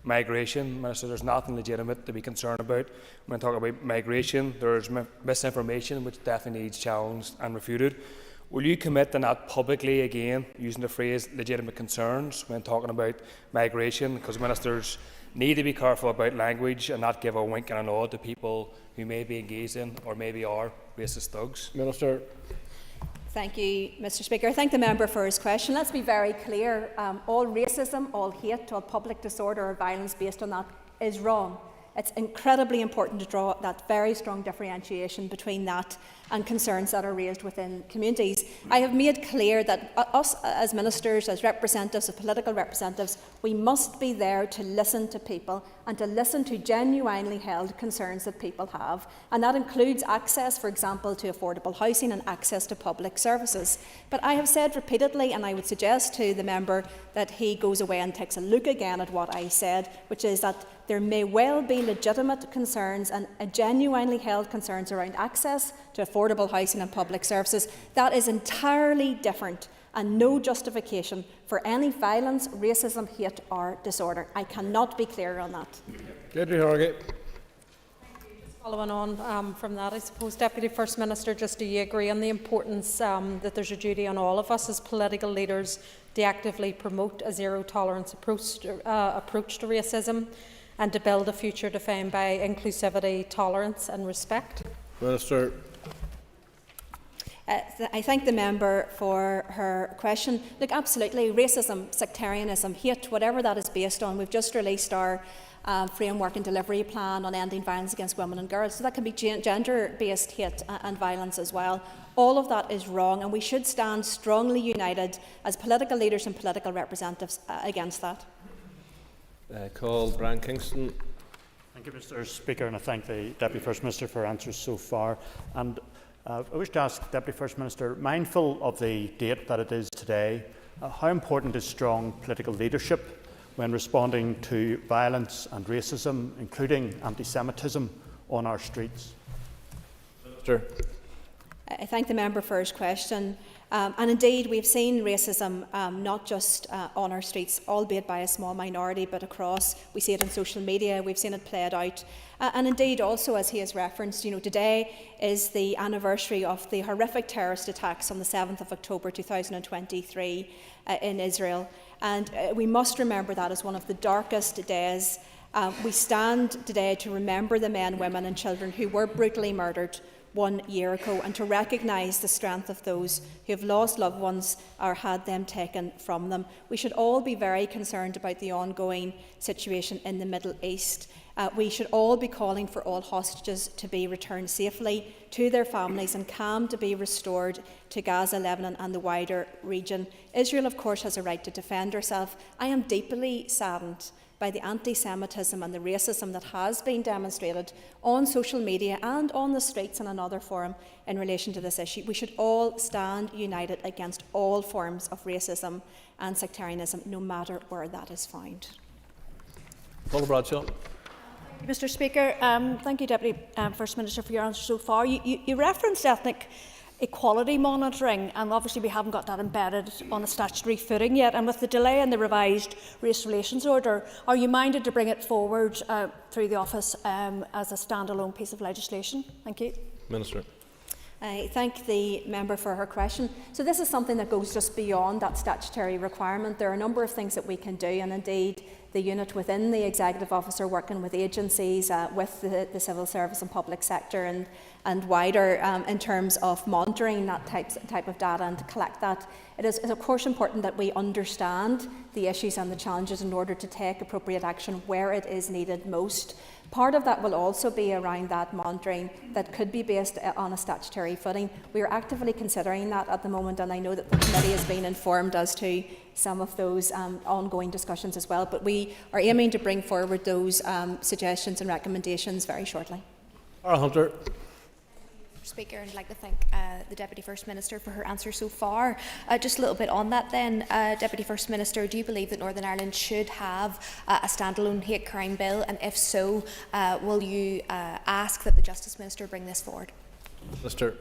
[SPEAKER 2] migration. Minister, there's nothing legitimate to be concerned about. When talking about migration, there's misinformation which definitely needs challenged and refuted. Will you commit to not publicly again using the phrase legitimate concerns when talking about migration? Because ministers need to be careful about language and not give a wink and a nod to people who may be engaged in or maybe are racist thugs.
[SPEAKER 13] Minister.
[SPEAKER 16] Thank you, Mr. Speaker. I thank the member for his question. Let's be very clear. All racism, all hate, all public disorder or violence based on that is wrong. It's incredibly important to draw that very strong differentiation between that and concerns that are raised within communities. I have made clear that us as ministers, as representatives, as political representatives, we must be there to listen to people and to listen to genuinely held concerns that people have. And that includes access, for example, to affordable housing and access to public services. But I have said repeatedly, and I would suggest to the member that he goes away and takes a look again at what I said, which is that there may well be legitimate concerns and genuinely held concerns around access to affordable housing and public services. That is entirely different and no justification for any violence, racism, hate or disorder. I cannot be clearer on that.
[SPEAKER 3] Following on from that, I suppose, Deputy First Minister, just do you agree on the importance that there's a duty on all of us as political leaders to actively promote a zero-tolerance approach to racism and to build a future defined by inclusivity, tolerance and respect?
[SPEAKER 13] Minister.
[SPEAKER 16] I thank the member for her question. Look, absolutely, racism, sectarianism, hate, whatever that is based on, we've just released our framework and delivery plan on ending violence against women and girls. So that can be gender-based hate and violence as well. All of that is wrong, and we should stand strongly united as political leaders and political representatives against that.
[SPEAKER 13] Call Brian Kingston.
[SPEAKER 21] Thank you, Mr. Speaker, and I thank the Deputy First Minister for answers so far. And I wish to ask Deputy First Minister, mindful of the date that it is today, how important is strong political leadership when responding to violence and racism, including anti-Semitism, on our streets?
[SPEAKER 13] Minister.
[SPEAKER 16] I thank the member for his question. And indeed, we've seen racism not just on our streets, albeit by a small minority, but across. We see it in social media, we've seen it played out. And indeed, also, as he has referenced, today is the anniversary of the horrific terrorist attacks on the 7th of October 2023 in Israel. And we must remember that as one of the darkest days. We stand today to remember the men, women and children who were brutally murdered 1 year ago, and to recognise the strength of those who have lost loved ones or had them taken from them. We should all be very concerned about the ongoing situation in the Middle East. We should all be calling for all hostages to be returned safely to their families and calm to be restored to Gaza, Lebanon and the wider region. Israel, of course, has a right to defend herself. I am deeply saddened by the anti-Semitism and the racism that has been demonstrated on social media and on the streets and another forum in relation to this issue. We should all stand united against all forms of racism and sectarianism, no matter where that is found.
[SPEAKER 13] Paula Bradshaw.
[SPEAKER 7] Mr. Speaker, thank you, Deputy First Minister, for your answer so far. You referenced ethnic equality monitoring, and obviously we haven't got that embedded on a statutory footing yet. And with the delay in the revised race relations order, are you minded to bring it forward through the office as a standalone piece of legislation? Thank you.
[SPEAKER 13] Minister.
[SPEAKER 16] I thank the member for her question. So this is something that goes just beyond that statutory requirement. There are a number of things that we can do, and indeed the unit within the Executive Office are working with agencies, with the civil service and public sector and wider in terms of monitoring that type of data and to collect that. It is of course important that we understand the issues and the challenges in order to take appropriate action where it is needed most. Part of that will also be around that monitoring that could be based on a statutory footing. We are actively considering that at the moment, and I know that the committee has been informed as to some of those ongoing discussions as well, but we are aiming to bring forward those suggestions and recommendations very shortly.
[SPEAKER 13] Hunter.
[SPEAKER 1] Speaker, and I'd like to thank the Deputy First Minister for her answer so far. Just a little bit on that then, Deputy First Minister, do you believe that Northern Ireland should have a standalone hate crime bill, and if so, will you ask that the Justice Minister bring this forward?
[SPEAKER 13] Minister.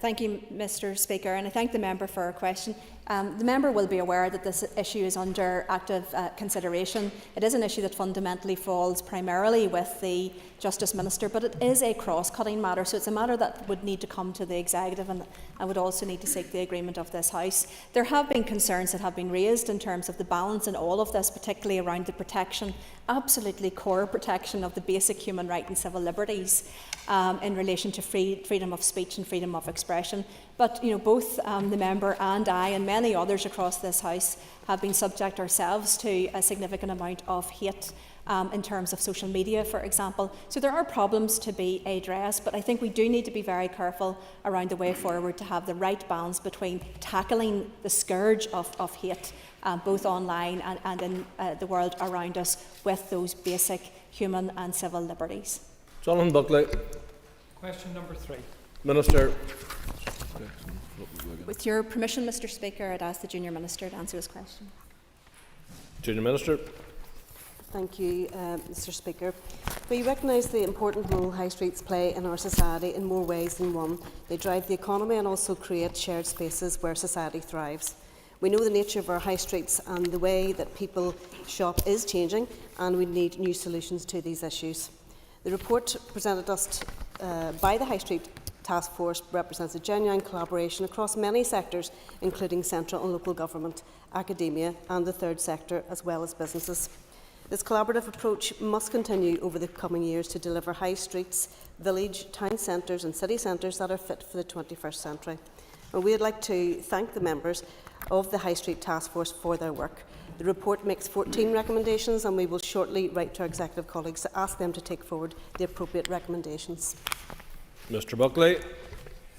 [SPEAKER 16] Thank you, Mr. Speaker, and I thank the member for her question. The member will be aware that this issue is under active consideration. It is an issue that fundamentally falls primarily with the Justice Minister, but it is a cross-cutting matter, so it's a matter that would need to come to the Executive and would also need to seek the agreement of this House. There have been concerns that have been raised in terms of the balance in all of this, particularly around the protection, absolutely core protection of the basic human right and civil liberties in relation to freedom of speech and freedom of expression. But both the member and I and many others across this House have been subject ourselves to a significant amount of hate in terms of social media, for example. So there are problems to be addressed, but I think we do need to be very careful around the way forward to have the right balance between tackling the scourge of hate, both online and in the world around us, with those basic human and civil liberties.
[SPEAKER 13] Jonathan Buckley.
[SPEAKER 5] Question number 3.
[SPEAKER 13] Minister.
[SPEAKER 16] With your permission, Mr. Speaker, I'd ask the Junior Minister to answer this question.
[SPEAKER 13] Junior Minister.
[SPEAKER 12] Thank you, Mr. Speaker. We recognise the important role high streets play in our society in more ways than one. They drive the economy and also create shared spaces where society thrives. We know the nature of our high streets and the way that people shop is changing, and we need new solutions to these issues. The report presented us by the High Street Task Force represents a genuine collaboration across many sectors, including central and local government, academia and the third sector, as well as businesses. This collaborative approach must continue over the coming years to deliver high streets, village, town centres and city centres that are fit for the 21st century. And we would like to thank the members of the High Street Task Force for their work. The report makes 14 recommendations, and we will shortly write to our executive colleagues to ask them to take forward the appropriate recommendations.
[SPEAKER 13] Mr. Buckley.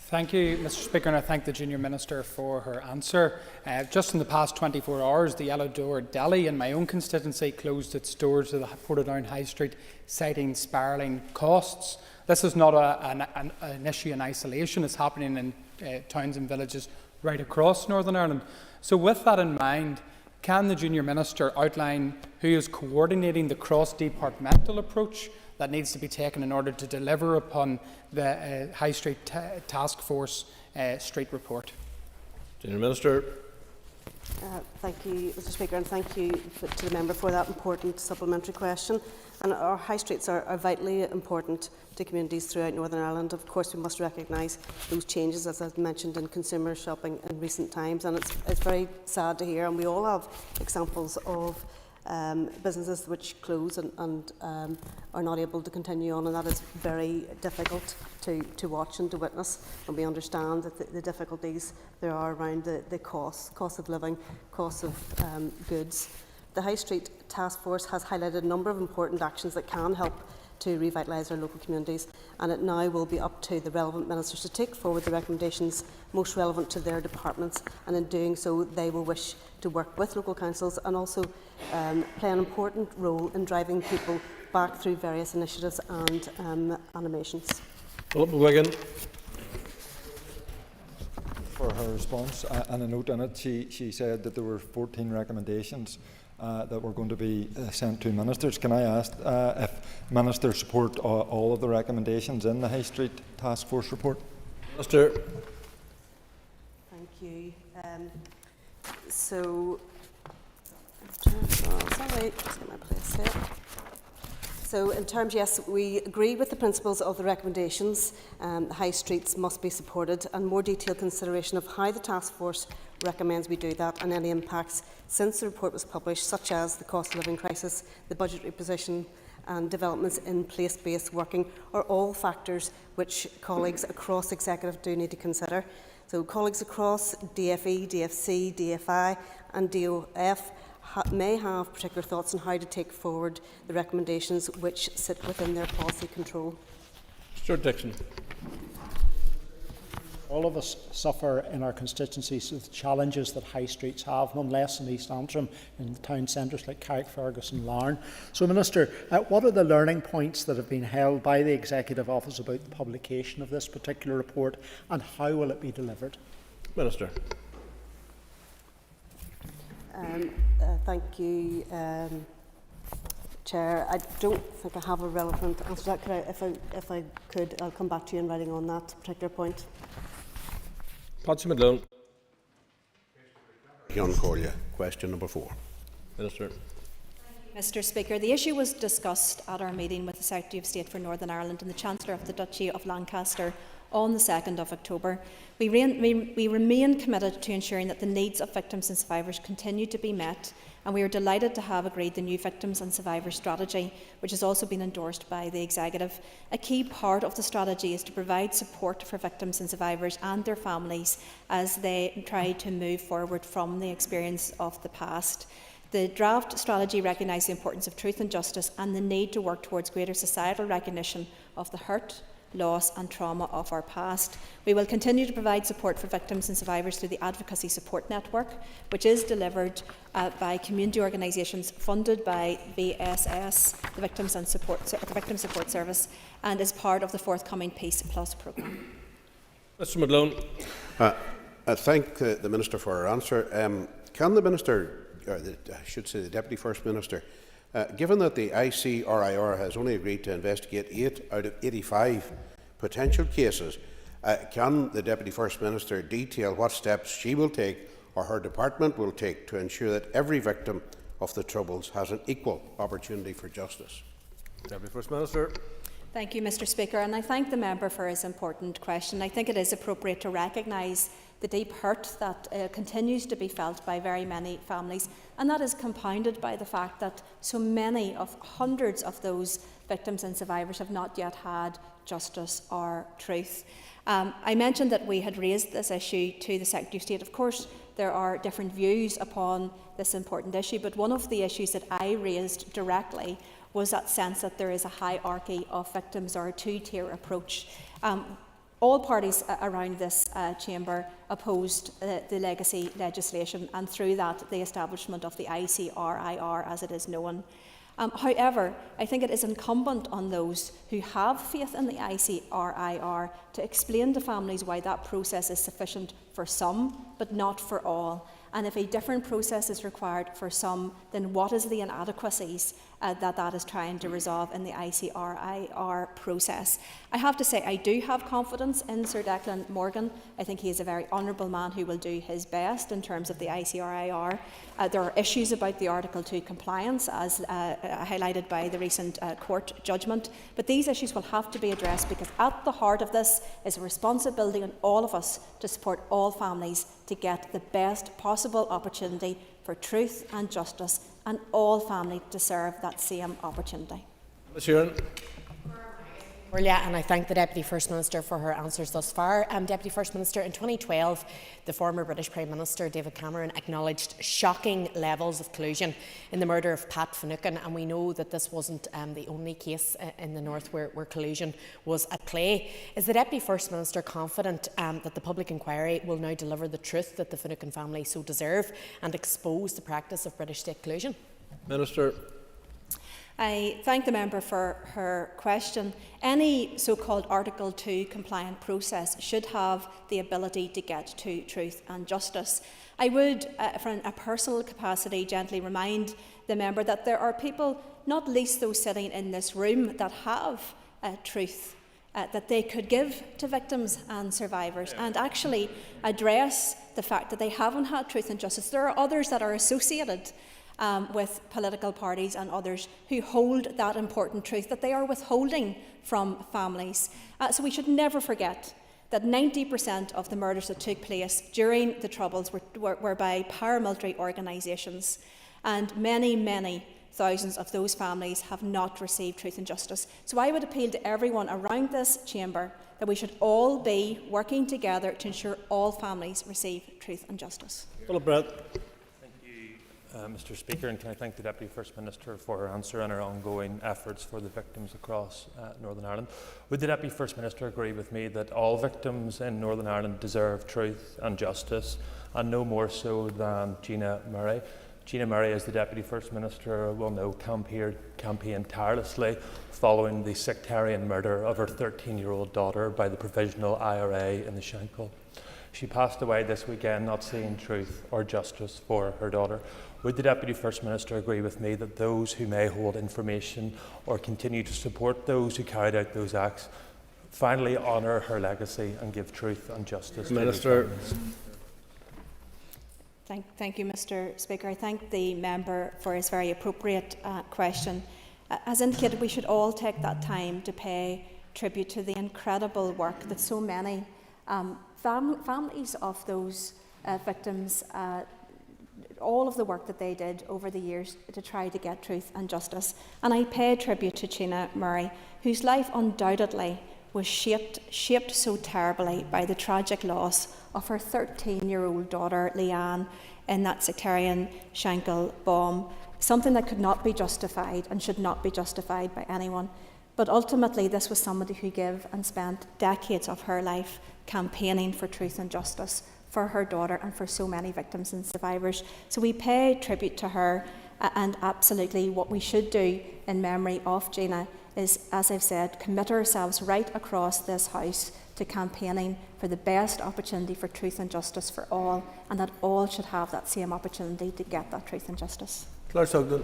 [SPEAKER 5] Thank you, Mr. Speaker, and I thank the Junior Minister for her answer. Just in the past 24 hours, the Yellow Door Deli in my own constituency closed its doors to the Portadown High Street, citing spiralling costs. This is not an issue in isolation. It's happening in towns and villages right across Northern Ireland. So with that in mind, can the Junior Minister outline who is coordinating the cross-departmental approach that needs to be taken in order to deliver upon the High Street Task Force street report?
[SPEAKER 13] Junior Minister.
[SPEAKER 12] Thank you, Mr. Speaker, and thank you to the member for that important supplementary question. And our high streets are vitally important to communities throughout Northern Ireland. Of course, we must recognise those changes, as I've mentioned, in consumer shopping in recent times, and it's very sad to hear, and we all have examples of businesses which close and are not able to continue on, and that is very difficult to watch and to witness. And we understand that the difficulties there are around the cost of living, cost of goods. The High Street Task Force has highlighted a number of important actions that can help to revitalise our local communities, and it now will be up to the relevant ministers to take forward the recommendations most relevant to their departments, and in doing so they will wish to work with local councils and also play an important role in driving people back through various initiatives and animations.
[SPEAKER 13] Philip Wigan.
[SPEAKER 24] For her response, and a note in it, she said that there were 14 recommendations that were going to be sent to ministers. Can I ask if ministers support all of the recommendations in the High Street Task Force report?
[SPEAKER 13] Minister.
[SPEAKER 12] Thank you. So in terms, yes, we agree with the principles of the recommendations. The high streets must be supported, and more detailed consideration of how the task force recommends we do that and any impacts since the report was published, such as the cost of living crisis, the budgetary position and developments in place-based working, are all factors which colleagues across executive do need to consider. So colleagues across DFE, DFC, DFI and DOF may have particular thoughts on how to take forward the recommendations which sit within their policy control.
[SPEAKER 13] Stuart Dixon.
[SPEAKER 4] All of us suffer in our constituencies with challenges that high streets have, none less in East Antrim, in the town centres like Carrickfergus and Larne. So, Minister, what are the learning points that have been held by the Executive Office about the publication of this particular report, and how will it be delivered?
[SPEAKER 13] Minister.
[SPEAKER 12] Thank you, Chair. I don't think I have a relevant answer to that. If I could, I'll come back to you in writing on that particular point.
[SPEAKER 13] Patsy McGlone.
[SPEAKER 6] Question number 4.
[SPEAKER 13] Minister.
[SPEAKER 16] Mr Speaker, the issue was discussed at our meeting with the Secretary of State for Northern Ireland and the Chancellor of the Duchy of Lancaster on the 2nd of October. We remain committed to ensuring that the needs of victims and survivors continue to be met, and we are delighted to have agreed the new Victims and Survivors Strategy, which has also been endorsed by the Executive. A key part of the strategy is to provide support for victims and survivors and their families as they try to move forward from the experience of the past. The draft strategy recognises the importance of truth and justice and the need to work towards greater societal recognition of the hurt, loss and trauma of our past. We will continue to provide support for victims and survivors through the Advocacy Support Network, which is delivered by community organisations funded by VSS, the Victim Support Service, and is part of the forthcoming Peace Plus programme.
[SPEAKER 13] Mr McGlone.
[SPEAKER 6] I thank the Minister for her answer. Can the Minister, or I should say the Deputy First Minister, given that the ICRIR has only agreed to investigate 8 out of 85 potential cases, can the Deputy First Minister detail what steps she will take or her department will take to ensure that every victim of the Troubles has an equal opportunity for justice?
[SPEAKER 13] Deputy First Minister.
[SPEAKER 16] Thank you, Mr Speaker, and I thank the member for his important question. I think it is appropriate to recognise the deep hurt that continues to be felt by very many families, and that is compounded by the fact that so many of hundreds of those victims and survivors have not yet had justice or truth. I mentioned that we had raised this issue to the Secretary of State. Of course, there are different views upon this important issue, but one of the issues that I raised directly was that sense that there is a hierarchy of victims, or a two-tier approach. All parties around this chamber opposed the legacy legislation, and through that the establishment of the ICRIR as it is known. However, I think it is incumbent on those who have faith in the ICRIR to explain to families why that process is sufficient for some but not for all. And if a different process is required for some, then what is the inadequacies that is trying to resolve in the ICRIR process? I have to say I do have confidence in Sir Declan Morgan. I think he is a very honourable man who will do his best in terms of the ICRIR. There are issues about the Article 2 compliance, as highlighted by the recent court judgment, but these issues will have to be addressed, because at the heart of this is a responsibility on all of us to support all families to get the best possible opportunity for truth and justice, and all families deserve that same opportunity.
[SPEAKER 13] Ms. Sheeran.
[SPEAKER 8] And I thank the Deputy First Minister for her answers thus far. Deputy First Minister, in 2012, the former British Prime Minister David Cameron acknowledged shocking levels of collusion in the murder of Pat Finucane, and we know that this wasn't the only case in the north where collusion was at play. Is the Deputy First Minister confident that the public inquiry will now deliver the truth that the Finucane family so deserve and expose the practice of British state collusion?
[SPEAKER 13] Minister.
[SPEAKER 16] I thank the member for her question. Any so-called Article 2 compliant process should have the ability to get to truth and justice. I would, from a personal capacity, gently remind the member that there are people, not least those sitting in this room, that have truth that they could give to victims and survivors, and actually address the fact that they haven't had truth and justice. There are others that are associated
[SPEAKER 7] with political parties and others who hold that important truth that they are withholding from families. So we should never forget that 90% of the murders that took place during the Troubles were by paramilitary organisations, and many thousands of those families have not received truth and justice. So I would appeal to everyone around this chamber that we should all be working together to ensure all families receive truth and justice.
[SPEAKER 14] Philip Brett. Thank you, Mr. Speaker, and can I thank the Deputy First Minister for her answer and her ongoing efforts for the victims across Northern Ireland. Would the Deputy First Minister agree with me that all victims in Northern Ireland deserve truth and justice, and no more so than Gina Murray? Gina Murray, as the Deputy First Minister will know, campaigned tirelessly following the sectarian murder of her 13-year-old daughter by the Provisional IRA in the Shankill. She passed away this weekend not seeing truth or justice for her daughter. Would the Deputy First Minister agree with me that those who may hold information or continue to support those who carried out those acts finally honour her legacy and give truth and justice Minister. to those families?
[SPEAKER 7] Thank you, Mr. Speaker. I thank the member for his very appropriate question. As indicated, we should all take that time to pay tribute to the incredible work that so many families of those victims, all of the work that they did over the years to try to get truth and justice. And I pay tribute to Gina Murray, whose life undoubtedly was shaped so terribly by the tragic loss of her 13-year-old daughter, Leanne, in that sectarian Shankill bomb, something that could not be justified and should not be justified by anyone. But ultimately, this was somebody who gave and spent decades of her life campaigning for truth and justice for her daughter and for so many victims and survivors. So we pay tribute to her, and absolutely what we should do in memory of Gina is, as I've said, commit ourselves right across this House to campaigning for the best opportunity for truth and justice for all, and that all should have that same opportunity to get that truth and justice.
[SPEAKER 14] Claire Sugden.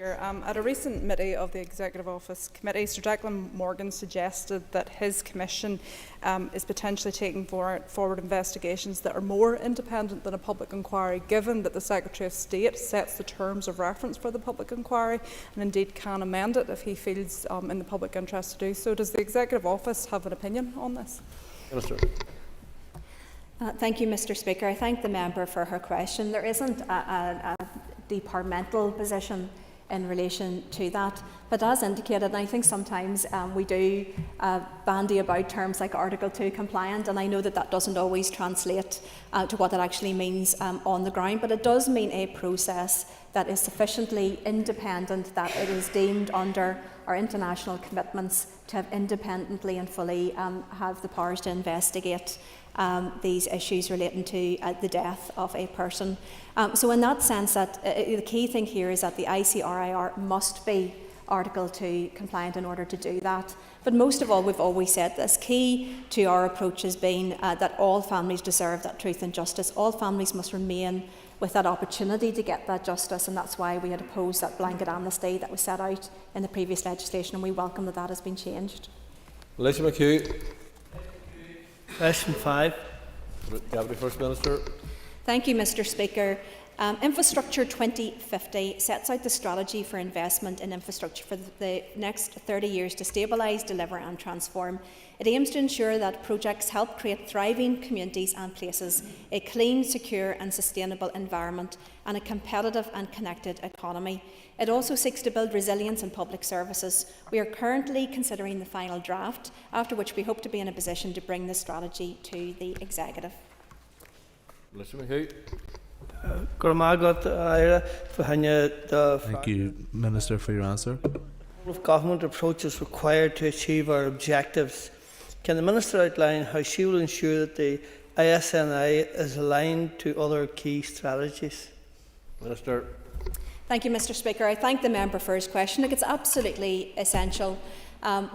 [SPEAKER 15] At a recent committee of the Executive Office Committee, Sir Declan Morgan suggested that his commission is potentially taking forward investigations that are more independent than a public inquiry, given that the Secretary of State sets the terms of reference for the public inquiry and indeed can amend it if he feels in the public interest to do so. Does the Executive Office have an opinion on this?
[SPEAKER 14] Minister.
[SPEAKER 7] Thank you, Mr. Speaker. I thank the member for her question. There isn't a departmental position in relation to that. But as indicated, and I think sometimes we do bandy about terms like Article 2 compliant, and I know that that doesn't always translate to what it actually means on the ground, but it does mean a process that is sufficiently independent that it is deemed under our international commitments to have independently and fully have the powers to investigate these issues relating to the death of a person. So in that sense, that the key thing here is that the ICRIR must be Article 2 compliant in order to do that. But most of all, we've always said this, key to our approach has been that all families deserve that truth and justice. All families must remain with that opportunity to get that justice, and that's why we had opposed that blanket amnesty that was set out in the previous legislation, and we welcome that that has been changed.
[SPEAKER 14] Alicia McHugh.
[SPEAKER 18] Question 5.
[SPEAKER 14] Deputy First Minister.
[SPEAKER 7] Thank you, Mr. Speaker. Infrastructure 2050 sets out the strategy for investment in infrastructure for the next 30 years to stabilise, deliver and transform. It aims to ensure that projects help create thriving communities and places, a clean, secure and sustainable environment and a competitive and connected economy. It also seeks to build resilience in public services. We are currently considering the final draft, after which we hope to be in a position to bring this strategy to the Executive.
[SPEAKER 14] Alicia McHugh.
[SPEAKER 18] Thank
[SPEAKER 19] you, Minister, for your answer.
[SPEAKER 18] Of government approach is required to achieve our objectives. Can the Minister outline how she will ensure that the ISNI is aligned to other key strategies?
[SPEAKER 14] Minister.
[SPEAKER 7] Thank you, Mr. Speaker. I thank the member for his question. Look, it's absolutely essential.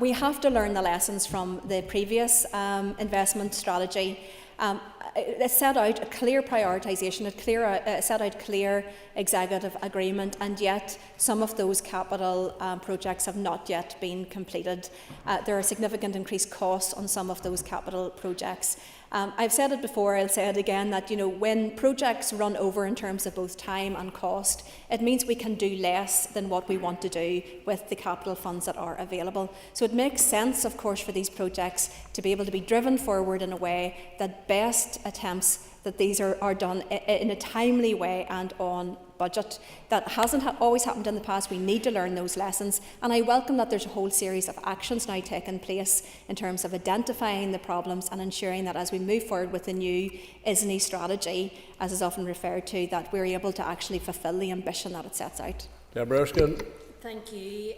[SPEAKER 7] We have to learn the lessons from the previous investment strategy. It set out a clear prioritisation, it set out clear executive agreement, and yet some of those capital projects have not yet been completed. There are significant increased costs on some of those capital projects.
[SPEAKER 16] I've said it before, I'll say it again, that when projects run over in terms of both time and cost, it means we can do less than what we want to do with the capital funds that are available. So it makes sense, of course, for these projects to be able to be driven forward in a way that best attempts that these are done in a timely way and on budget. That hasn't always happened in the past. We need to learn those lessons, and I welcome that there's a whole series of actions now taking place in terms of identifying the problems and ensuring that as we move forward with the new ISNI strategy, as is often referred to, that we're able to actually fulfil the ambition that it sets out.
[SPEAKER 11] Deborah Erskine.
[SPEAKER 17] Thank you,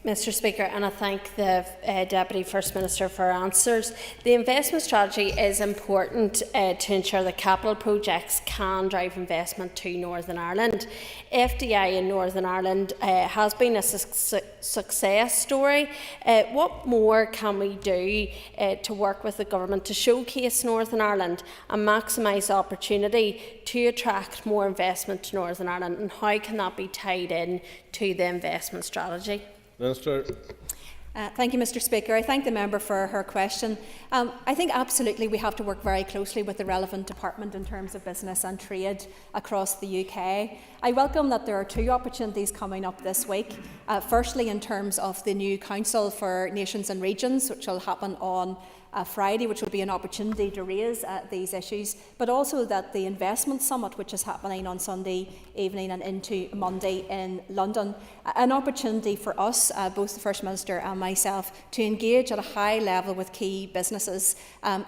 [SPEAKER 17] Mr Speaker, and I thank the Deputy First Minister for her answers. The investment strategy is important to ensure that capital projects can drive investment to Northern Ireland. FDI in Northern Ireland has been a success story. What more can we do to work with the Government to showcase Northern Ireland and maximise opportunity to attract more investment to Northern Ireland, and how can that be tied in to the investment strategy?
[SPEAKER 11] Minister.
[SPEAKER 16] Thank you, Mr Speaker. I thank the member for her question. I think absolutely we have to work very closely with the relevant department in terms of business and trade across the UK. I welcome that there are two opportunities coming up this week. Firstly, in terms of the new Council for Nations and Regions, which will happen on Friday, which will be an opportunity to raise these issues, but also that the Investment Summit, which is happening on Sunday evening and into Monday in London, an opportunity for us, both the First Minister and myself, to engage at a high level with key businesses,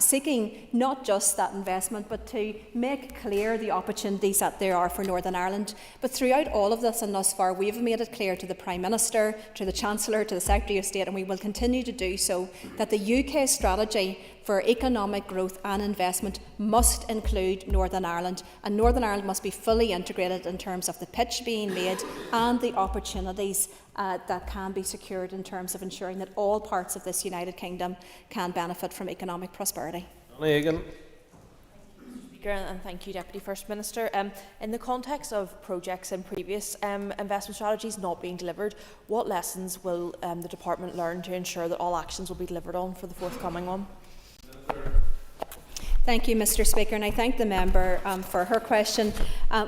[SPEAKER 16] seeking not just that investment, but to make clear the opportunities that there are for Northern Ireland. But throughout all of this, and thus far, we've made it clear to the Prime Minister, to the Chancellor, to the Secretary of State, and we will continue to do so, that the UK strategy for economic growth and investment must include Northern Ireland, and Northern Ireland must be fully integrated in terms of the pitch being made and the opportunities that can be secured in terms of ensuring that all parts of this United Kingdom can benefit from economic prosperity.
[SPEAKER 19] And thank you, Deputy First Minister. In the context of projects and previous investment strategies not being delivered, what lessons will the Department learn to ensure that all actions will be delivered on for the forthcoming one?
[SPEAKER 16] Thank you, Mr Speaker, and I thank the member for her question.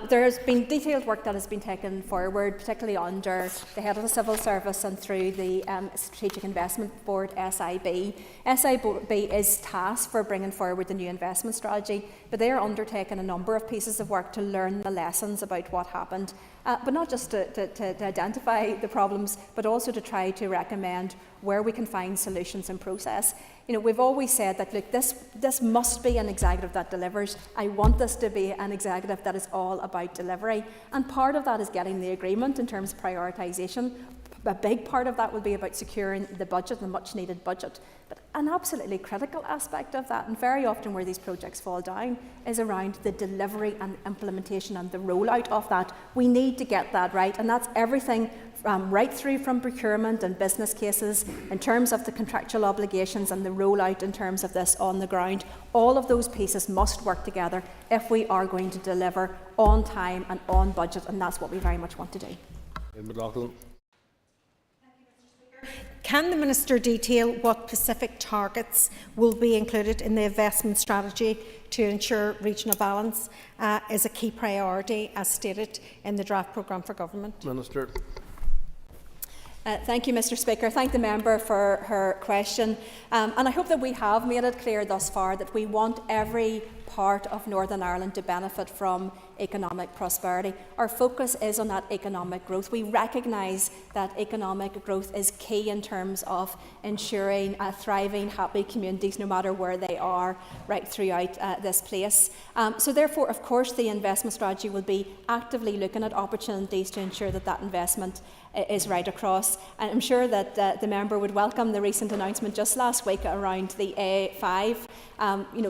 [SPEAKER 16] There has been detailed work that has been taken forward, particularly under the Head of the Civil Service and through the Strategic Investment Board, SIB. SIB is tasked for bringing forward the new investment strategy, but they are undertaking a number of pieces of work to learn the lessons about what happened, but not just to identify the problems, but also to try to recommend where we can find solutions and process. We've always said that, look, this must be an executive that delivers. I want this to be an executive that is all about delivery. And part of that is getting the agreement in terms of prioritisation. A big part of that will be about securing the budget, the much needed budget. But an absolutely critical aspect of that, and very often where these projects fall down, is around the delivery and implementation and the rollout of that. We need to get that right, and that's everything right through from procurement and business cases in terms of the contractual obligations and the rollout in terms of this on the ground. All of those pieces must work together if we are going to deliver on time and on budget, and that's what we very much want to do.
[SPEAKER 23] Can the Minister detail what specific targets will be included in the investment strategy to ensure regional balance is a key priority as stated in the draft programme for government?
[SPEAKER 11] Minister.
[SPEAKER 16] Thank you, Mr Speaker. Thank the member for her question. And I hope that we have made it clear thus far that we want every part of Northern Ireland to benefit from economic prosperity. Our focus is on that economic growth. We recognise that economic growth is key in terms of ensuring thriving, happy communities no matter where they are right throughout this place. So therefore, of course, the investment strategy will be actively looking at opportunities to ensure that that investment is right across. And I'm sure that the member would welcome the recent announcement just last week around the A5.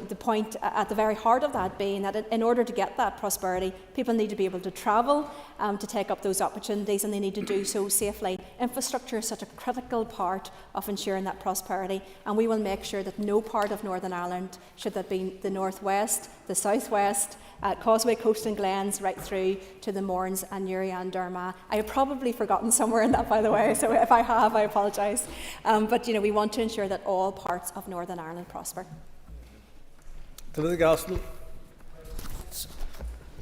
[SPEAKER 16] The point at the very heart of that being that in order to get that prosperity, people need to be able to travel to take up those opportunities, and they need to do so safely. Infrastructure is such a critical part of ensuring that prosperity, and we will make sure that no part of Northern Ireland, should that be the northwest, the southwest, Causeway Coast and Glens, right through to the Mournes and Newry and Derma. I have probably forgotten somewhere in that, by the way, so if I have, I apologise. But we want to ensure that all parts of Northern Ireland prosper.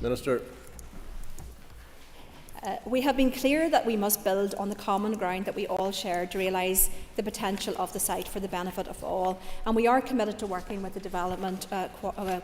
[SPEAKER 13] Minister.
[SPEAKER 16] We have been clear that we must build on the common ground that we all share to realise the potential of the site for the benefit of all, and we are committed to working with the Development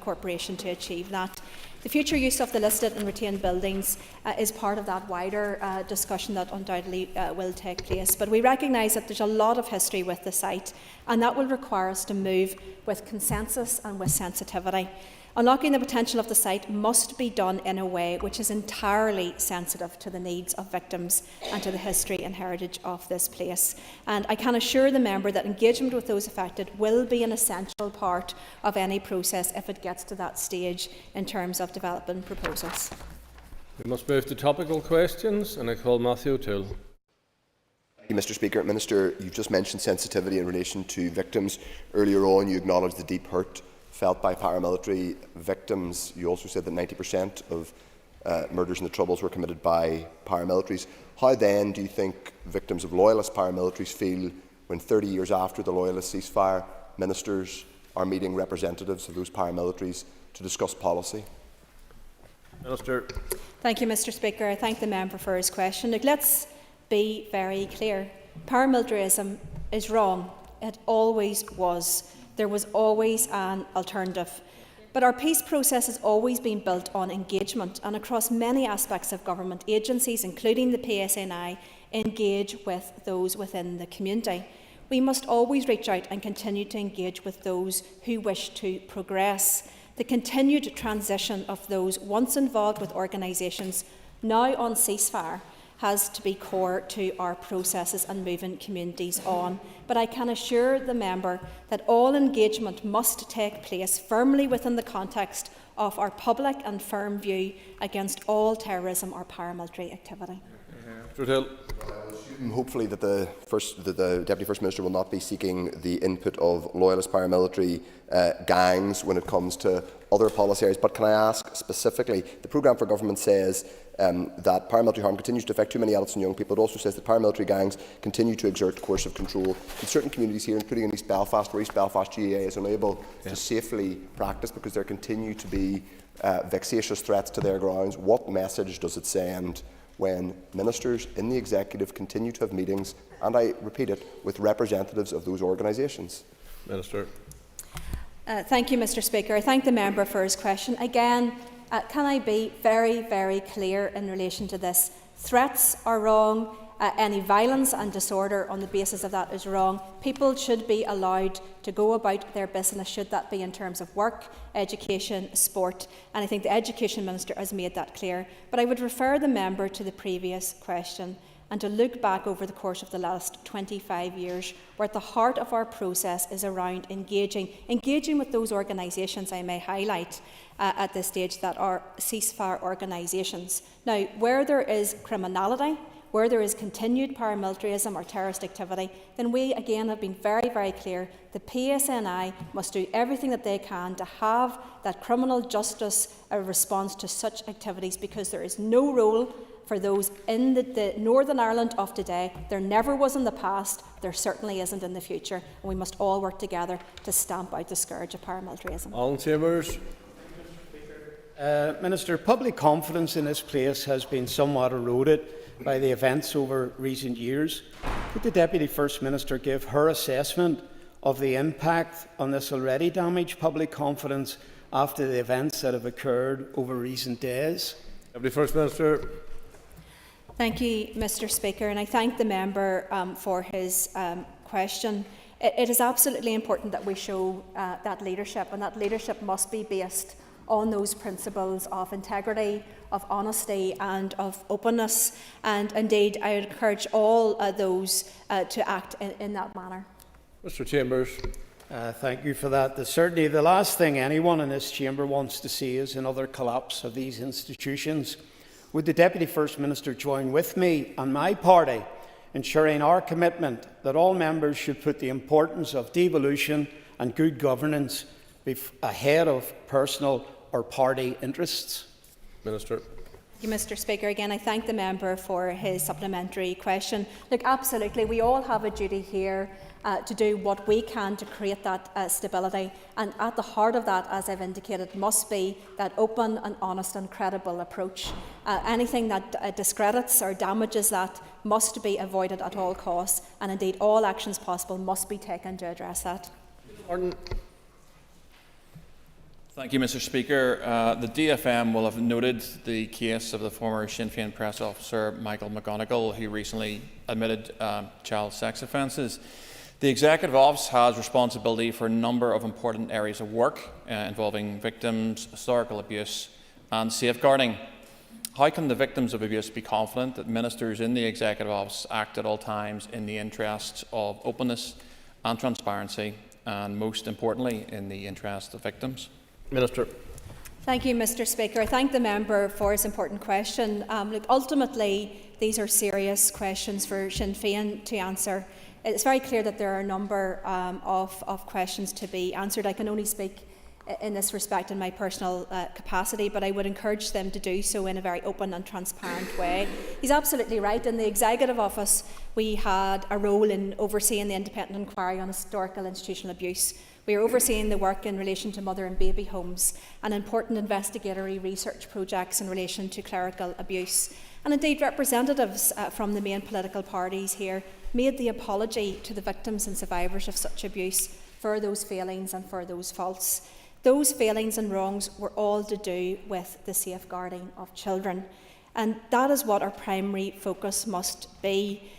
[SPEAKER 16] Corporation to achieve that. The future use of the listed and retained buildings is part of that wider discussion that undoubtedly will take place, but we recognise that there's a lot of history with the site, and that will require us to move with consensus and with sensitivity. Unlocking the potential of the site must be done in a way which is entirely sensitive to the needs of victims and to the history and heritage of this place. And I can assure the member that engagement with those affected will be an essential part of any process if it gets to that stage in terms of developing proposals.
[SPEAKER 13] We must move to topical questions, and I call Matthew O'Toole.
[SPEAKER 9] Thank you, Mr. Speaker. Minister, you've just mentioned sensitivity in relation to victims. Earlier on, you acknowledged the deep hurt felt by paramilitary victims. You also said that 90% of murders and the Troubles were committed by paramilitaries. How then do you think victims of loyalist paramilitaries feel when 30 years after the loyalist ceasefire, ministers are meeting representatives of those paramilitaries to discuss policy?
[SPEAKER 13] Minister.
[SPEAKER 16] Thank you, Mr. Speaker. I thank the member for his question. Look, let's be very clear. Paramilitarism is wrong. It always was. There was always an alternative. But our peace process has always been built on engagement, and across many aspects of government agencies, including the PSNI, engage with those within the community. We must always reach out and continue to engage with those who wish to progress. The continued transition of those once involved with organisations now on ceasefire has to be core to our processes and moving communities on. But I can assure the member that all engagement must take place firmly within the context of our public and firm view against all terrorism or paramilitary activity.
[SPEAKER 9] Hopefully that the Deputy First Minister will not be seeking the input of loyalist paramilitary gangs when it comes to other policy areas. But can I ask specifically, the programme for government says that paramilitary harm continues to affect too many adults and young people. It also says that paramilitary gangs continue to exert coercive control in certain communities here, including in East Belfast, where East Belfast GAA is unable to safely practice because there continue to be vexatious threats to their grounds. What message does it send when ministers in the executive continue to have meetings, and I repeat it, with representatives of those organisations?
[SPEAKER 13] Minister.
[SPEAKER 16] Thank you, Mr. Speaker. I thank the member for his question. Again, can I be very, very clear in relation to this? Threats are wrong. Any violence and disorder on the basis of that is wrong. People should be allowed to go about their business, should that be in terms of work, education, sport, and I think the Education Minister has made that clear. But I would refer the member to the previous question and to look back over the course of the last 25 years, where at the heart of our process is around engaging with those organisations, I may highlight at this stage, that are ceasefire organisations. Now, where there is criminality, where there is continued paramilitarism or terrorist activity, then we again have been very, very clear. The PSNI must do everything that they can to have that criminal justice response to such activities, because there is no role for those in the Northern Ireland of today. There never was in the past, there certainly isn't in the future, and we must all work together to stamp out the scourge of paramilitarism.
[SPEAKER 13] Alan Chambers.
[SPEAKER 10] Minister, public confidence in this place has been somewhat eroded by the events over recent years. Could the Deputy First Minister give her assessment of the impact on this already damaged public confidence after the events that have occurred over recent days?
[SPEAKER 13] Deputy First Minister.
[SPEAKER 16] Thank you, Mr. Speaker, and I thank the member for his question. It is absolutely important that we show that leadership, and that leadership must be based on those principles of integrity, of honesty and of openness. And indeed, I would encourage all those to act in that manner.
[SPEAKER 13] Mr. Chambers.
[SPEAKER 10] Thank you for that. Certainly the last thing anyone in this chamber wants to see is another collapse of these institutions. Would the Deputy First Minister join with me and my party ensuring our commitment that all members should put the importance of devolution and good governance ahead of personal or party interests?
[SPEAKER 13] Minister.
[SPEAKER 16] Thank you, Mr. Speaker. Again, I thank the member for his supplementary question. Look, absolutely, we all have a duty here to do what we can to create that stability, and at the heart of that, as I've indicated, must be that open and honest and credible approach. Anything that discredits or damages that must be avoided at all costs, and indeed all actions possible must be taken to address that.
[SPEAKER 6] Martin.
[SPEAKER 2] Thank you, Mr. Speaker. The DFM will have noted the case of the former Sinn Féin press officer Michael McGonigal, who recently admitted child sex offences. The Executive Office has responsibility for a number of important areas of work involving victims, historical abuse and safeguarding. How can the victims of abuse be confident that ministers in the Executive Office act at all times in the interests of openness and transparency, and most importantly, in the interests of victims?
[SPEAKER 6] Minister.
[SPEAKER 16] Thank you, Mr. Speaker. I thank the member for his important question. Look, ultimately, these are serious questions for Sinn Féin to answer. It's very clear that there are a number of questions to be answered. I can only speak in this respect in my personal capacity, but I would encourage them to do so in a very open and transparent way. He's absolutely right. In the Executive Office, we had a role in overseeing the independent inquiry on historical institutional abuse. We are overseeing the work in relation to mother and baby homes and important investigatory research projects in relation to clerical abuse. And indeed, representatives from the main political parties here made the apology to the victims and survivors of such abuse for those failings and for those faults. Those failings and wrongs were all to do with the safeguarding of children. And that is what our primary focus must be.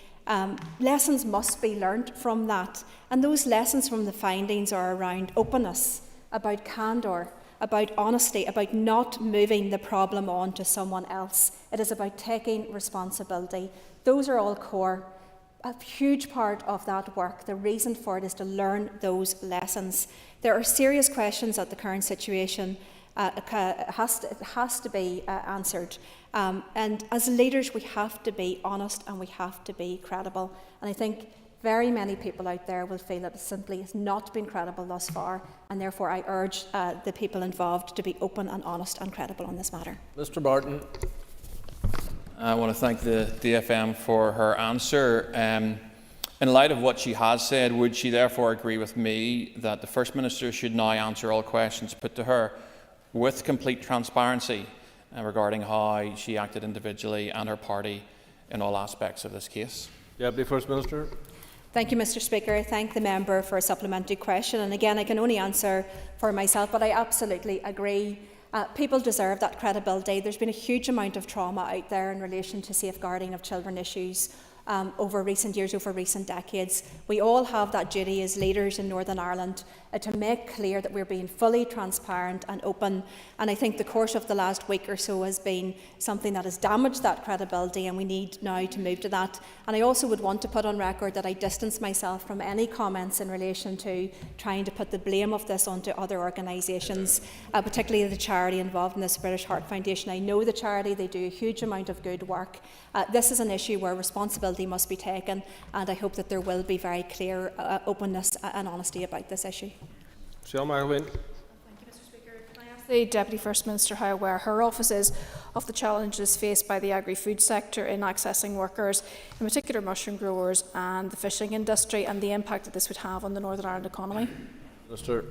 [SPEAKER 16] Lessons must be learnt from that. And those lessons from the findings are around openness, about candour, about honesty, about not moving the problem on to someone else. It is about taking responsibility. Those are all core. A huge part of that work, the reason for it, is to learn those lessons. There are serious questions at the current situation. It has to be answered. And as leaders, we have to be honest and we have to be credible. And I think very many people out there will feel that it simply has not been credible thus far, and therefore I urge the people involved to be open and honest and credible on this matter.
[SPEAKER 6] Mr. Barton.
[SPEAKER 2] I want to thank the DFM for her answer. In light of what she has said, would she therefore agree with me that the First Minister should now answer all questions put to her with complete transparency regarding how she acted individually and her party in all aspects of this case?
[SPEAKER 6] Deputy First Minister.
[SPEAKER 16] Thank you, Mr. Speaker. I thank the member for a supplementary question. And again, I can only answer for myself, but I absolutely agree. People deserve that credibility. There's been a huge amount of trauma out there in relation to safeguarding of children issues over recent years, over recent decades. We all have that duty as leaders in Northern Ireland to make clear that we're being fully transparent and open. And I think the course of the last week or so has been something that has damaged that credibility, and we need now to move to that. And I also would want to put on record that I distance myself from any comments in relation to trying to put the blame of this onto other organisations, particularly the charity involved in this, British Heart Foundation. I know the charity, they do a huge amount of good work. This is an issue where responsibility must be taken, and I hope that there will be very clear openness and honesty about this issue.
[SPEAKER 6] Sean McElwain.
[SPEAKER 11] The Deputy First Minister how aware her office is of the challenges faced by the agri-food sector in accessing workers, in particular mushroom growers and the fishing industry, and the impact that this would have on the Northern Ireland economy.
[SPEAKER 6] Minister.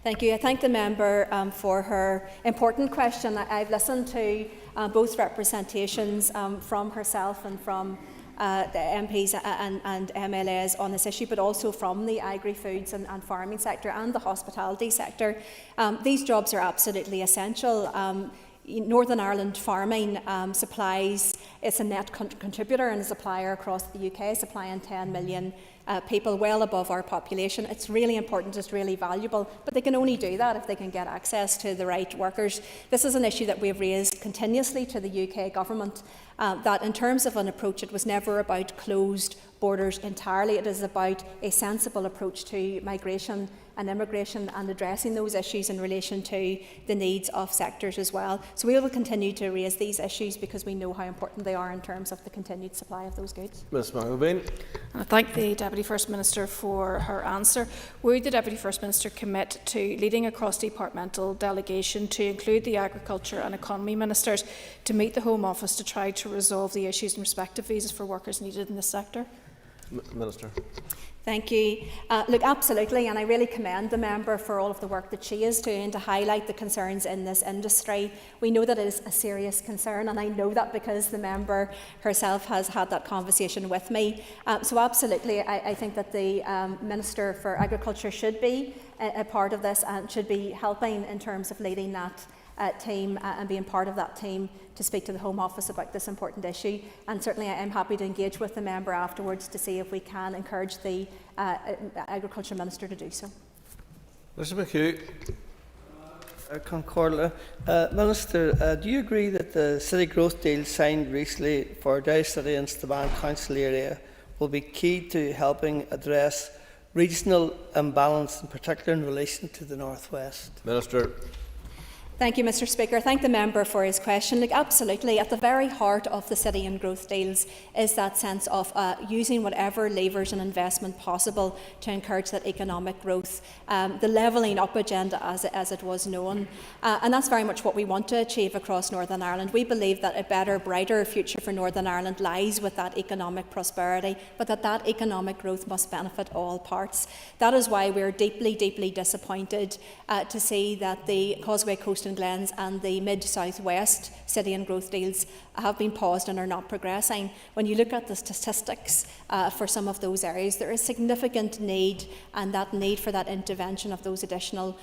[SPEAKER 16] Thank you. I thank the member for her important question. I've listened to both representations from herself and from the MPs and MLAs on this issue, but also from the agri-foods and farming sector and the hospitality sector. These jobs are absolutely essential. Northern Ireland farming supplies, it's a net contributor and a supplier across the UK, supplying 10 million people, well above our population. It's really important, it's really valuable, but they can only do that if they can get access to the right workers. This is an issue that we've raised continuously to the UK government, that in terms of an approach, it was never about closed borders entirely. It is about a sensible approach to migration and immigration, and addressing those issues in relation to the needs of sectors as well. So we will continue to raise these issues because we know how important they are in terms of the continued supply of those goods.
[SPEAKER 13] Ms McElveen.
[SPEAKER 11] And I thank the Deputy First Minister for her answer. Would the Deputy First Minister commit to leading a cross-departmental delegation to include the Agriculture and Economy Ministers to meet the Home Office to try to resolve the issues in respect of visas for workers needed in this sector?
[SPEAKER 13] Minister.
[SPEAKER 16] Thank you. Look, absolutely, and I really commend the member for all of the work that she is doing to highlight the concerns in this industry. We know that it is a serious concern, and I know that because the member herself has had that conversation with me. So absolutely, I think that the Minister for Agriculture should be a part of this and should be helping in terms of leading that team and being part of that team to speak to the Home Office about this important issue. And certainly I am happy to engage with the member afterwards to see if we can encourage the Agriculture Minister to do so.
[SPEAKER 13] Mr McHugh.
[SPEAKER 18] Concordia. Minister, do you agree that the city growth deal signed recently for Derry City and Staban Council area will be key to helping address regional imbalance, in particular in relation to the North West?
[SPEAKER 13] Minister.
[SPEAKER 16] Thank you, Mr Speaker. Thank the member for his question. Look, absolutely, at the very heart of the city and growth deals is that sense of using whatever levers and investment possible to encourage that economic growth, the levelling up agenda as it was known. And that's very much what we want to achieve across Northern Ireland. We believe that a better, brighter future for Northern Ireland lies with that economic prosperity, but that economic growth must benefit all parts. That is why we're deeply, deeply disappointed to see that the Causeway Coast and Glens and the Mid-South West city and growth deals have been paused and are not progressing. When you look at the statistics for some of those areas, there is significant need, and that need for that intervention of those additional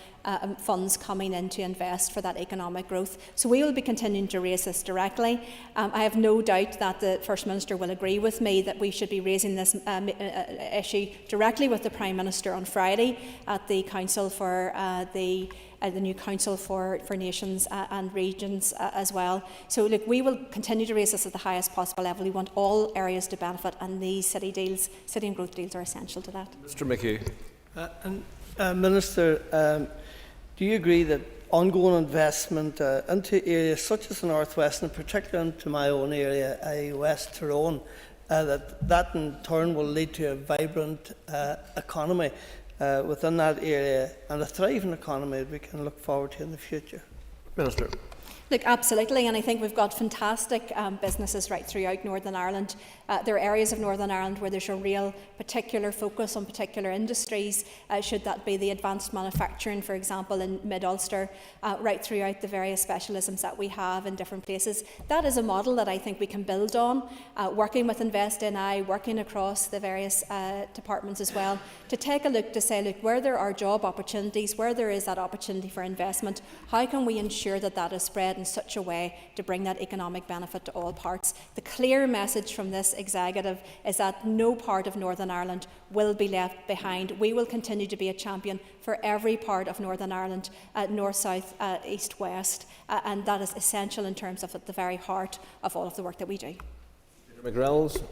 [SPEAKER 16] funds coming in to invest for that economic growth. So we will be continuing to raise this directly. I have no doubt that the First Minister will agree with me that we should be raising this issue directly with the Prime Minister on Friday at the Council for the new Council for Nations and Regions as well. So look, we will continue to raise this at the highest possible level. We want all areas to benefit, and these city and growth deals are essential to that.
[SPEAKER 13] Mr McHugh.
[SPEAKER 18] Minister, do you agree that ongoing investment into areas such as the North West, and particularly into my own area, West Tyrone, that in turn will lead to a vibrant economy within that area and a thriving economy that we can look forward to in the future?
[SPEAKER 13] Minister.
[SPEAKER 16] Look, absolutely, and I think we've got fantastic businesses right throughout Northern Ireland. There are areas of Northern Ireland where there's a real particular focus on particular industries, should that be the advanced manufacturing, for example, in Mid-Ulster, right throughout the various specialisms that we have in different places. That is a model that I think we can build on, working with Invest NI, working across the various departments as well, to take a look to say, look, where there are job opportunities, where there is that opportunity for investment, how can we ensure that that is spread in such a way to bring that economic benefit to all parts? The clear message from this executive is that no part of Northern Ireland will be left behind. We will continue to be a champion for every part of Northern Ireland, north, south, east, west, and that is essential in terms of at the very heart of all of the work that we do.
[SPEAKER 13] Peter McGrills.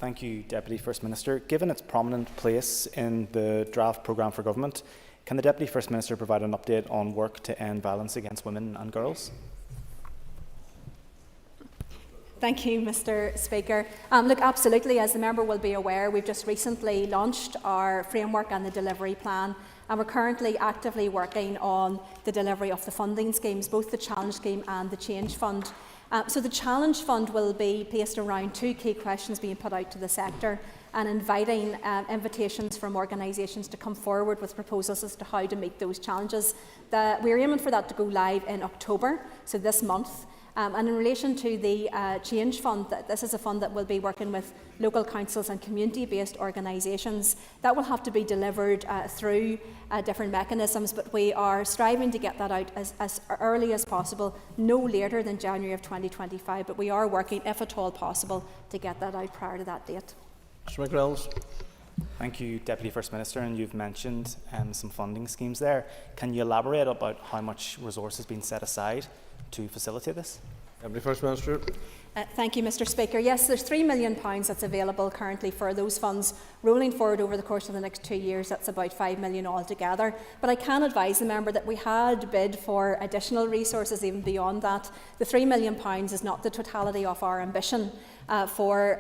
[SPEAKER 3] Thank you, Deputy First Minister. Given its prominent place in the draft programme for government, can the Deputy First Minister provide an update on work to end violence against women and girls?
[SPEAKER 16] Thank you, Mr Speaker. Look, absolutely, as the member will be aware, we've just recently launched our framework and the delivery plan, and we're currently actively working on the delivery of the funding schemes, both the Challenge Scheme and the Change Fund. So the Challenge Fund will be based around two key questions being put out to the sector and inviting invitations from organisations to come forward with proposals as to how to meet those challenges. We're aiming for that to go live in October, so this month. And in relation to the Change Fund, this is a fund that will be working with local councils and community-based organisations. That will have to be delivered through different mechanisms, but we are striving to get that out as early as possible, no later than January of 2025, but we are working, if at all possible, to get that out prior to that date.
[SPEAKER 13] Mr McGrills.
[SPEAKER 3] Thank you, Deputy First Minister, and you've mentioned some funding schemes there. Can you elaborate about how much resource has been set aside to facilitate this?
[SPEAKER 13] Deputy First Minister.
[SPEAKER 16] Thank you, Mr Speaker. Yes, there's £3 million that's available currently for those funds. Rolling forward over the course of the next 2 years, that's about £5 million altogether. But I can advise the member that we had bid for additional resources even beyond that. The £3 million is not the totality of our ambition for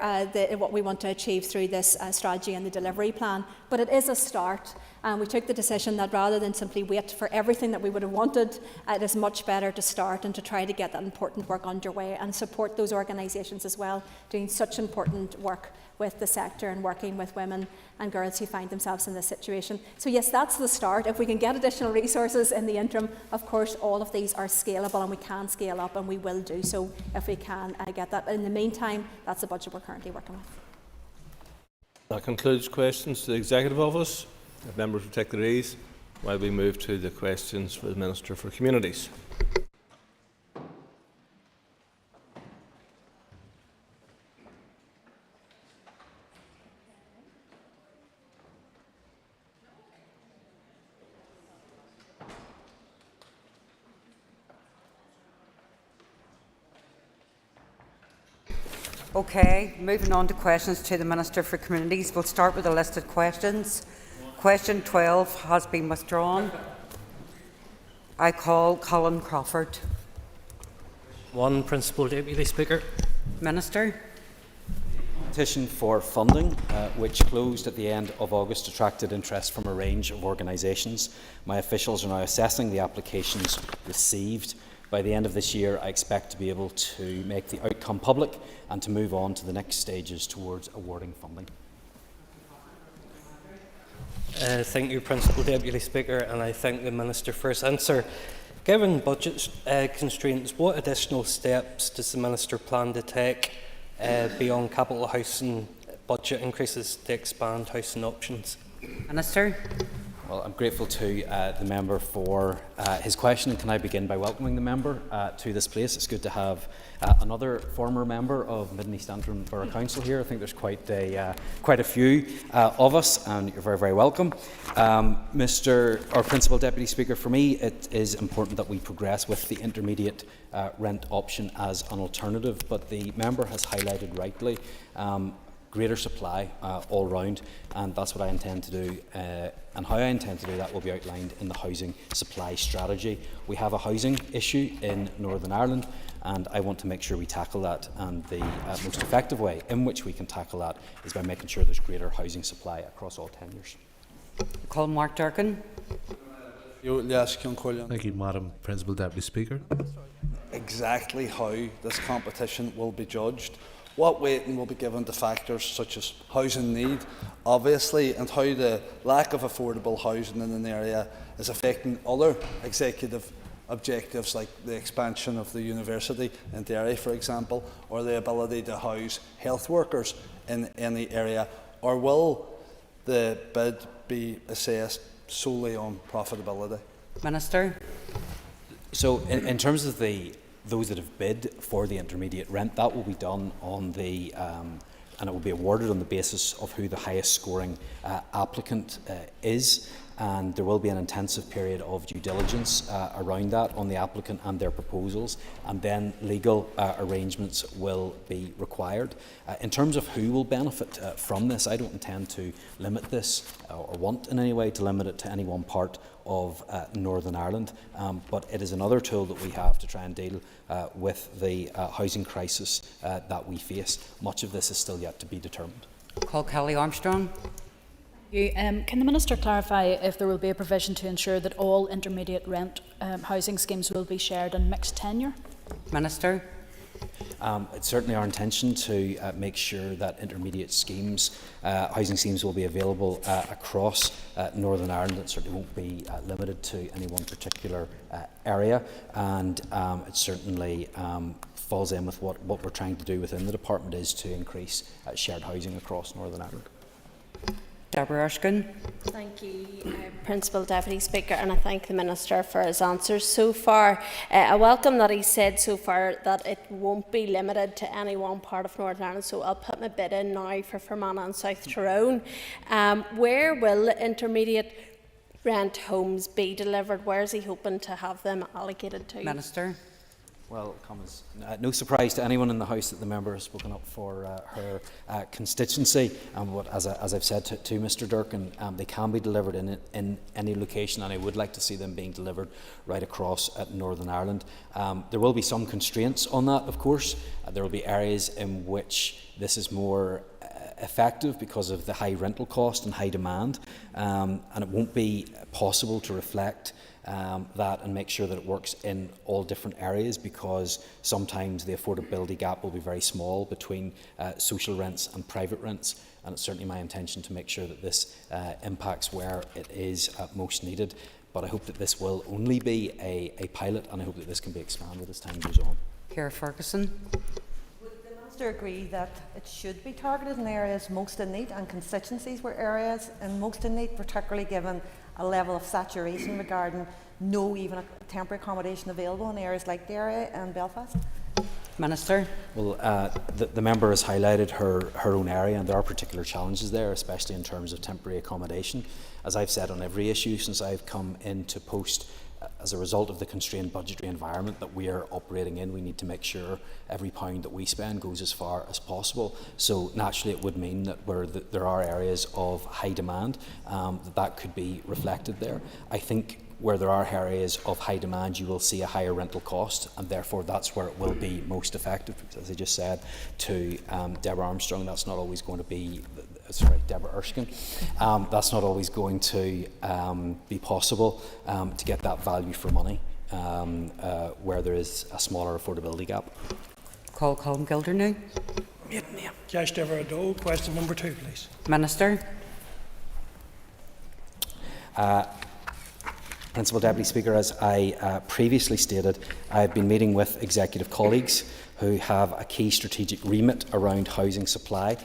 [SPEAKER 16] what we want to achieve through this strategy and the delivery plan. But it is a start. And we took the decision that rather than simply wait for everything that we would have wanted, it is much better to start and to try to get that important work underway and support those organisations as well, doing such important work with the sector and working with women and girls who find themselves in this situation. So yes, that's the start. If we can get additional resources in the interim, of course, all of these are scalable and we can scale up, and we will do so if we can get that. But in the meantime, that's the budget we're currently working with.
[SPEAKER 13] That concludes questions to the Executive Office. If members will take their ease while we move to the questions for the Minister for Communities.
[SPEAKER 1] Okay, moving on to questions to the Minister for Communities. We'll start with the listed questions. Question 12 has been withdrawn. I call Colin Crawford.
[SPEAKER 20] One, Principal Deputy Speaker.
[SPEAKER 1] Minister.
[SPEAKER 21] Petition for funding, which closed at the end of August, attracted interest from a range of organisations. My officials are now assessing the applications received. By the end of this year, I expect to be able to make the outcome public and to move on to the next stages towards awarding funding.
[SPEAKER 20] Thank you, Principal Deputy Speaker, and I thank the Minister for his answer. Given budget constraints, what additional steps does the Minister plan to take beyond capital housing budget increases to expand housing options?
[SPEAKER 1] Minister.
[SPEAKER 21] Well, I'm grateful to the member for his question, and can I begin by welcoming the member to this place. It's good to have another former member of Mid and East Antrim Borough Council here. I think there's quite a few of us, and you're very, very welcome. Principal Deputy Speaker, for me it is important that we progress with the intermediate rent option as an alternative, but the member has highlighted rightly greater supply all round, and that's what I intend to do, and how I intend to do that will be outlined in the housing supply strategy. We have a housing issue in Northern Ireland, and I want to make sure we tackle that, and the most effective way in which we can tackle that is by making sure there's greater housing supply across all tenures.
[SPEAKER 1] Call Mark Durkin.
[SPEAKER 22] Thank you, Madam Principal Deputy Speaker.
[SPEAKER 25] Exactly how this competition will be judged, what weighting will be given to factors such as housing need, obviously, and how the lack of affordable housing in an area is affecting other executive objectives like the expansion of the university in Derry, for example, or the ability to house health workers in any area, or will the bid be assessed solely on profitability?
[SPEAKER 1] Minister.
[SPEAKER 21] So in terms of those that have bid for the intermediate rent, that will be done on the and it will be awarded on the basis of who the highest scoring applicant is, and there will be an intensive period of due diligence around that on the applicant and their proposals, and then legal arrangements will be required. In terms of who will benefit from this, I don't intend to limit this or want in any way to limit it to any one part of Northern Ireland, but it is another tool that we have to try and deal with the housing crisis that we face. Much of this is still yet to be determined.
[SPEAKER 1] Call Kelly Armstrong.
[SPEAKER 26] Can the Minister clarify if there will be a provision to ensure that all intermediate rent housing schemes will be shared in mixed tenure?
[SPEAKER 1] Minister.
[SPEAKER 21] It's certainly our intention to make sure that intermediate schemes, housing schemes, will be available across Northern Ireland. It certainly won't be limited to any one particular area, and it certainly falls in with what we're trying to do within the department, is to increase shared housing across Northern Ireland.
[SPEAKER 1] Deborah Erskine.
[SPEAKER 17] Thank you, Principal Deputy Speaker, and I thank the Minister for his answers so far. I welcome that he said so far that it won't be limited to any one part of Northern Ireland, so I'll put my bid in now for Fermanagh and South Tyrone. Where will intermediate rent homes be delivered? Where is he hoping to have them allocated to?
[SPEAKER 1] Minister.
[SPEAKER 21] Well, it comes no surprise to anyone in the House that the member has spoken up for her constituency. And as I've said to Mr Durkin, they can be delivered in any location, and I would like to see them being delivered right across Northern Ireland. There will be some constraints on that, of course. There will be areas in which this is more effective because of the high rental cost and high demand, and it won't be possible to reflect that and make sure that it works in all different areas, because sometimes the affordability gap will be very small between social rents and private rents, and it's certainly my intention to make sure that this impacts where it is most needed. But I hope that this will only be a pilot, and I hope that this can be expanded as time goes on.
[SPEAKER 1] Ciara Ferguson.
[SPEAKER 4] Would the Minister agree that it should be targeted in areas most in need, and constituencies were areas in most in need, particularly given a level of saturation regarding no even a temporary accommodation available in areas like Derry and Belfast?
[SPEAKER 1] Minister.
[SPEAKER 21] Well, the member has highlighted her own area, and there are particular challenges there, especially in terms of temporary accommodation. As I've said on every issue since I've come into post, as a result of the constrained budgetary environment that we are operating in, we need to make sure every pound that we spend goes as far as possible. So naturally it would mean that where there are areas of high demand, that could be reflected there. I think where there are areas of high demand, you will see a higher rental cost, and therefore that's where it will be most effective. Because as I just said to Deborah Armstrong, that's not always going to be, Deborah Erskine, that's not always going to be possible to get that value for money where there is a smaller affordability gap.
[SPEAKER 1] Call Colm Gildernew.
[SPEAKER 5] Cash Deborah Doe, question number 2, please.
[SPEAKER 1] Minister.
[SPEAKER 21] Principal Deputy Speaker, as I previously stated, I have been meeting with executive colleagues who have a key strategic remit around housing supply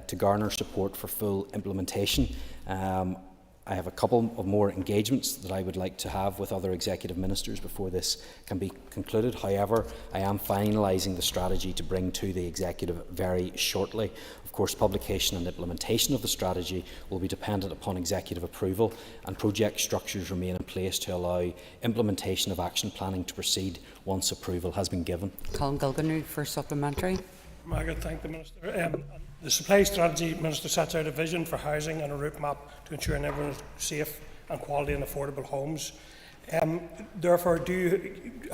[SPEAKER 21] to garner support for full implementation. I have a couple of more engagements that I would like to have with other executive ministers before this can be concluded. However, I am finalising the strategy to bring to the executive very shortly. Of course, publication and implementation of the strategy will be dependent upon executive approval, and project structures remain in place to allow implementation of action planning to proceed once approval has been given.
[SPEAKER 1] Colm Gildernew for supplementary.
[SPEAKER 5] Margaret, thank the Minister. The supply strategy, Minister, sets out a vision for housing and a route map to ensure everyone is safe and quality and affordable homes. Therefore,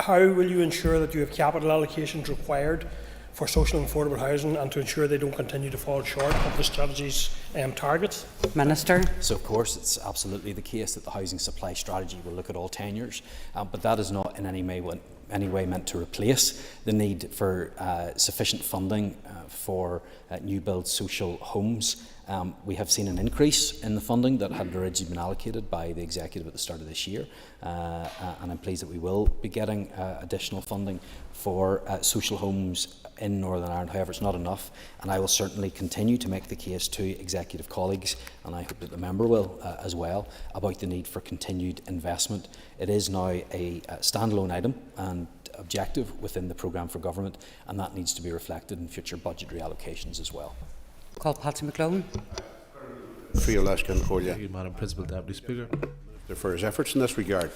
[SPEAKER 5] how will you ensure that you have capital allocations required for social and affordable housing, and to ensure they don't continue to fall short of the strategy's targets?
[SPEAKER 1] Minister.
[SPEAKER 21] So of course it's absolutely the case that the housing supply strategy will look at all tenures, but that is not in any way meant to replace the need for sufficient funding for new build social homes. We have seen an increase in the funding that had originally been allocated by the executive at the start of this year, and I'm pleased that we will be getting additional funding for social homes in Northern Ireland. However, it's not enough, and I will certainly continue to make the case to executive colleagues, and I hope that the member will as well, about the need for continued investment. It is now a standalone item and objective within the programme for government, and that needs to be reflected in future budgetary allocations as well.
[SPEAKER 1] Call Patsy McClone.
[SPEAKER 22] Thank you, Madam Principal Deputy Speaker.
[SPEAKER 6] For his efforts in this regard.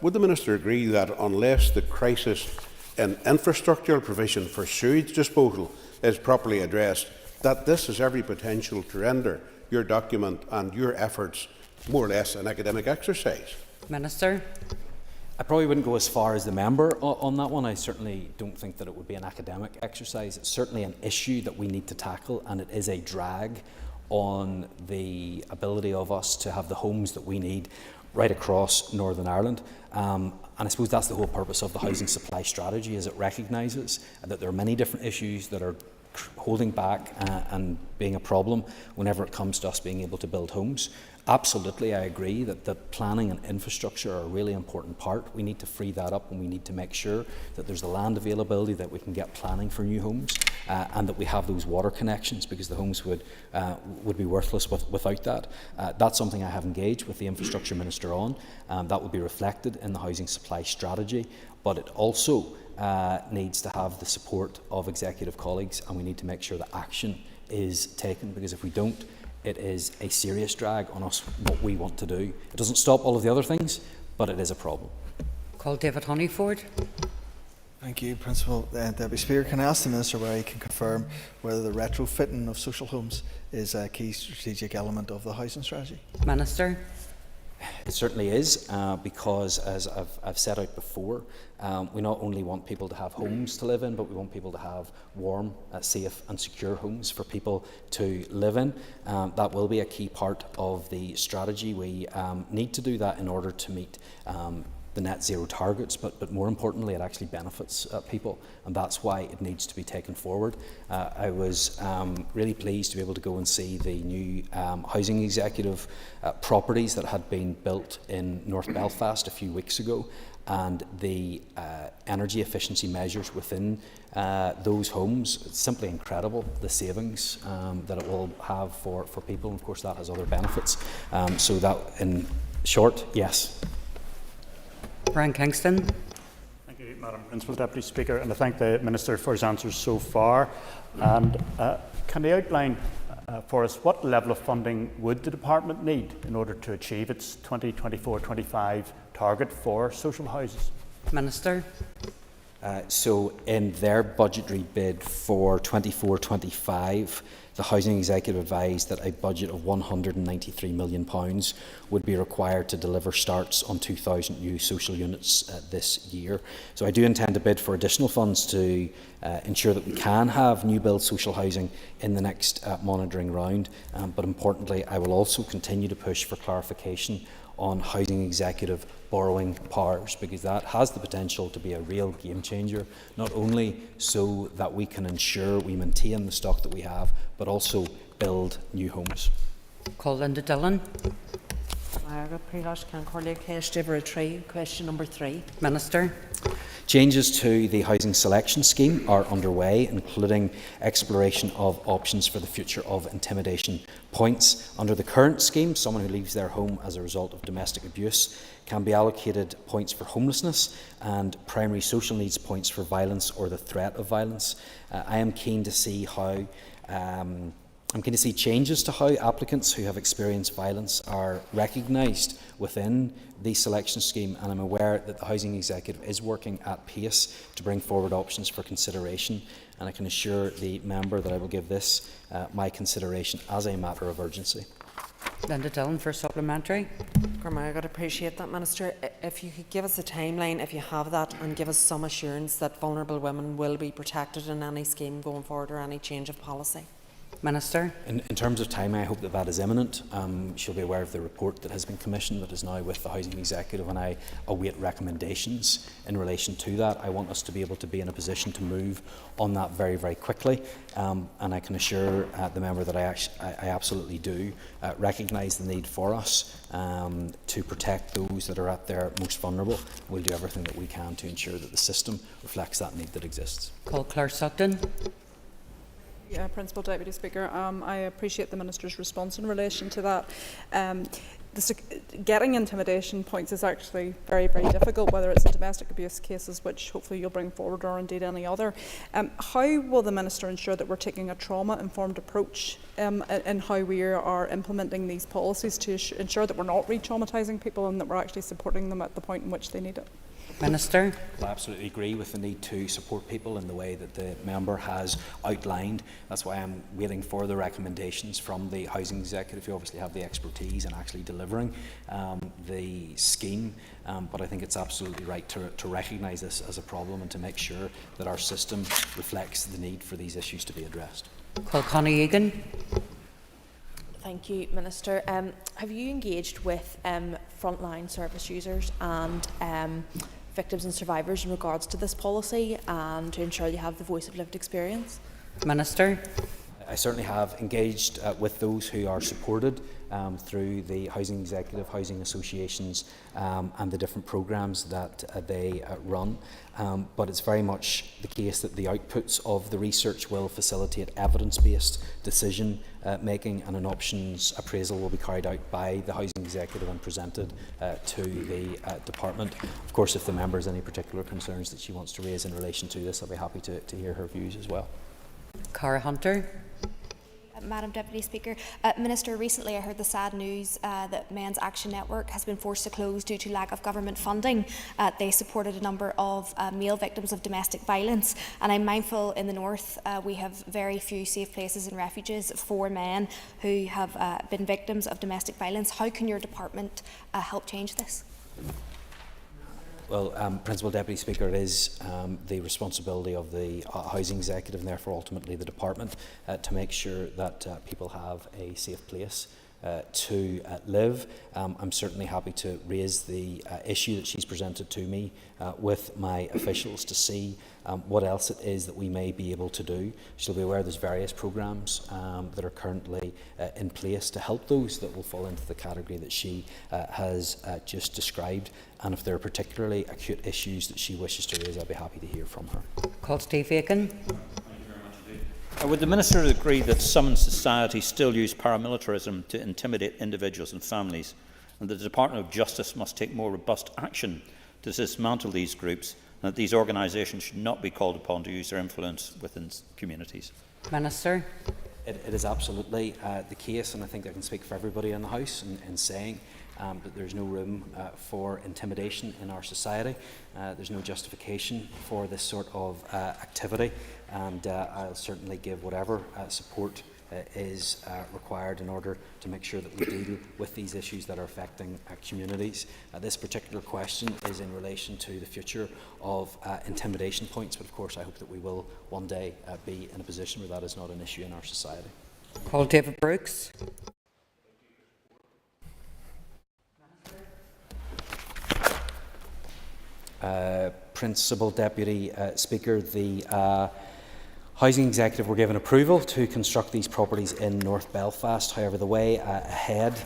[SPEAKER 6] Would the Minister agree that unless the crisis in infrastructural provision for sewage disposal is properly addressed, that this has every potential to render your document and your efforts more or less an academic exercise?
[SPEAKER 1] Minister.
[SPEAKER 21] I probably wouldn't go as far as the member on that one. I certainly don't think that it would be an academic exercise. It's certainly an issue that we need to tackle, and it is a drag on the ability of us to have the homes that we need right across Northern Ireland. And I suppose that's the whole purpose of the housing supply strategy, is it recognises that there are many different issues that are holding back and being a problem whenever it comes to us being able to build homes. Absolutely, I agree that the planning and infrastructure are a really important part. We need to free that up, and we need to make sure that there's the land availability, that we can get planning for new homes, and that we have those water connections, because the homes would be worthless without that. That's something I have engaged with the Infrastructure Minister on. That will be reflected in the housing supply strategy, but it also needs to have the support of executive colleagues, and we need to make sure that action is taken, because if we don't, it is a serious drag on us what we want to do. It doesn't stop all of the other things, but it is a problem.
[SPEAKER 1] Call David Honeyford.
[SPEAKER 7] Thank you, Principal Deputy Speaker. Can I ask the Minister whether he can confirm whether the retrofitting of social homes is a key strategic element of the housing strategy?
[SPEAKER 1] Minister.
[SPEAKER 21] It certainly is, because as I've set out before, we not only want people to have homes to live in, but we want people to have warm, safe and secure homes for people to live in. That will be a key part of the strategy. We need to do that in order to meet the net zero targets, but more importantly, it actually benefits people, and that's why it needs to be taken forward. I was really pleased to be able to go and see the new housing executive properties that had been built in North Belfast a few weeks ago, and the energy efficiency measures within those homes. It's simply incredible, the savings that it will have for people, and of course that has other benefits. So that, in short, yes.
[SPEAKER 1] Brian Kingston.
[SPEAKER 3] Thank you, Madam Principal Deputy Speaker, and I thank the Minister for his answers so far. And can he outline for us what level of funding would the Department need in order to achieve its 2024-25 target for social houses?
[SPEAKER 1] Minister.
[SPEAKER 21] So in their budgetary bid for 24-25, the Housing Executive advised that a budget of £193 million would be required to deliver starts on 2,000 new social units this year. So I do intend to bid for additional funds to ensure that we can have new build social housing in the next monitoring round. But importantly, I will also continue to push for clarification on Housing Executive borrowing powers, because that has the potential to be a real game changer, not only so that we can ensure we maintain the stock that we have, but also build new homes.
[SPEAKER 1] Call Linda Dillon.
[SPEAKER 8] Question number 3.
[SPEAKER 1] Minister.
[SPEAKER 21] Changes to the housing selection scheme are underway, including exploration of options for the future of intimidation points. Under the current scheme, someone who leaves their home as a result of domestic abuse can be allocated points for homelessness and primary social needs points for violence or the threat of violence. I am keen to see how changes to how applicants who have experienced violence are recognised within the selection scheme, and I'm aware that the Housing Executive is working at pace to bring forward options for consideration, and I can assure the member that I will give this my consideration as a matter of urgency.
[SPEAKER 1] Linda Dillon for supplementary.
[SPEAKER 8] I'd appreciate that, Minister. If you could give us a timeline, if you have that, and give us some assurance that vulnerable women will be protected in any scheme going forward or any change of policy.
[SPEAKER 1] Minister.
[SPEAKER 21] In terms of time, I hope that that is imminent. She'll be aware of the report that has been commissioned that is now with the Housing Executive, and I await recommendations in relation to that. I want us to be able to be in a position to move on that very, very quickly, and I can assure the member that I absolutely do recognise the need for us to protect those that are at their most vulnerable. We'll do everything that we can to ensure that the system reflects that need that exists.
[SPEAKER 1] Call Claire Sutton.
[SPEAKER 12] Principal Deputy Speaker, I appreciate the Minister's response in relation to that. Getting intimidation points is actually very, very difficult, whether it's in domestic abuse cases, which hopefully you'll bring forward, or indeed any other. How will the Minister ensure that we're taking a trauma-informed approach in how we are implementing these policies to ensure that we're not re-traumatising people and that we're actually supporting them at the point in which they need it?
[SPEAKER 1] Minister.
[SPEAKER 21] I absolutely agree with the need to support people in the way that the member has outlined. That's why I'm waiting for the recommendations from the Housing Executive, who obviously have the expertise in actually delivering the scheme. But I think it's absolutely right to recognise this as a problem and to make sure that our system reflects the need for these issues to be addressed.
[SPEAKER 1] Call Connie Egan.
[SPEAKER 19] Thank you, Minister. Have you engaged with frontline service users and victims and survivors in regards to this policy and to ensure you have the voice of lived experience?
[SPEAKER 1] Minister.
[SPEAKER 21] I certainly have engaged with those who are supported through the Housing Executive, housing associations and the different programmes that they run. But it's very much the case that the outputs of the research will facilitate evidence-based decision making, and an options appraisal will be carried out by the Housing Executive and presented to the Department. Of course, if the member has any particular concerns that she wants to raise in relation to this, I'll be happy to hear her views as well.
[SPEAKER 1] Cara Hunter.
[SPEAKER 9] Madam Deputy Speaker. Minister, recently I heard the sad news that Men's Action Network has been forced to close due to lack of government funding. They supported a number of male victims of domestic violence, and I'm mindful in the north we have very few safe places and refuges for men who have been victims of domestic violence. How can your department help change this?
[SPEAKER 21] Well, Principal Deputy Speaker, it is the responsibility of the Housing Executive and therefore ultimately the Department to make sure that people have a safe place to live. I'm certainly happy to raise the issue that she's presented to me with my officials to see what else it is that we may be able to do. She'll be aware there's various programmes that are currently in place to help those that will fall into the category that she has just described. And if there are particularly acute issues that she wishes to raise, I'll be happy to hear from her.
[SPEAKER 1] Call Steve Aiken.
[SPEAKER 10] Would the Minister agree that some in society still use paramilitarism to intimidate individuals and families, and that the Department of Justice must take more robust action to dismantle these groups, and that these organisations should not be called upon to use their influence within communities?
[SPEAKER 1] Minister.
[SPEAKER 21] It is absolutely the case, and I think I can speak for everybody in the House in saying that there's no room for intimidation in our society. There's no justification for this sort of activity, and I'll certainly give whatever support is required in order to make sure that we deal with these issues that are affecting communities. This particular question is in relation to the future of intimidation points, but of course I hope that we will one day be in a position where that is not an issue in our society.
[SPEAKER 1] Call David Brooks.
[SPEAKER 21] Principal Deputy Speaker, the Housing Executive were given approval to construct these properties in North Belfast. However, the way ahead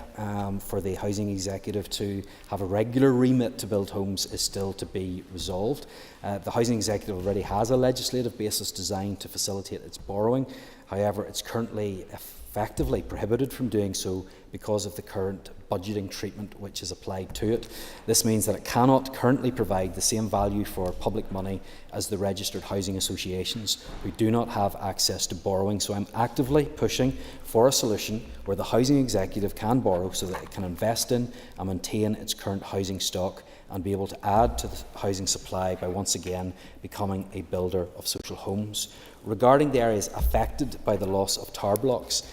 [SPEAKER 21] for the Housing Executive to have a regular remit to build homes is still to be resolved. The Housing Executive already has a legislative basis designed to facilitate its borrowing. However, it's currently effectively prohibited from doing so because of the current budgeting treatment which is applied to it. This means that it cannot currently provide the same value for public money as the registered housing associations who do not have access to borrowing. So I'm actively pushing for a solution where the Housing Executive can borrow so that it can invest in and maintain its current housing stock and be able to add to the housing supply by once again becoming a builder of social homes. Regarding the areas affected by the loss of tower blocks,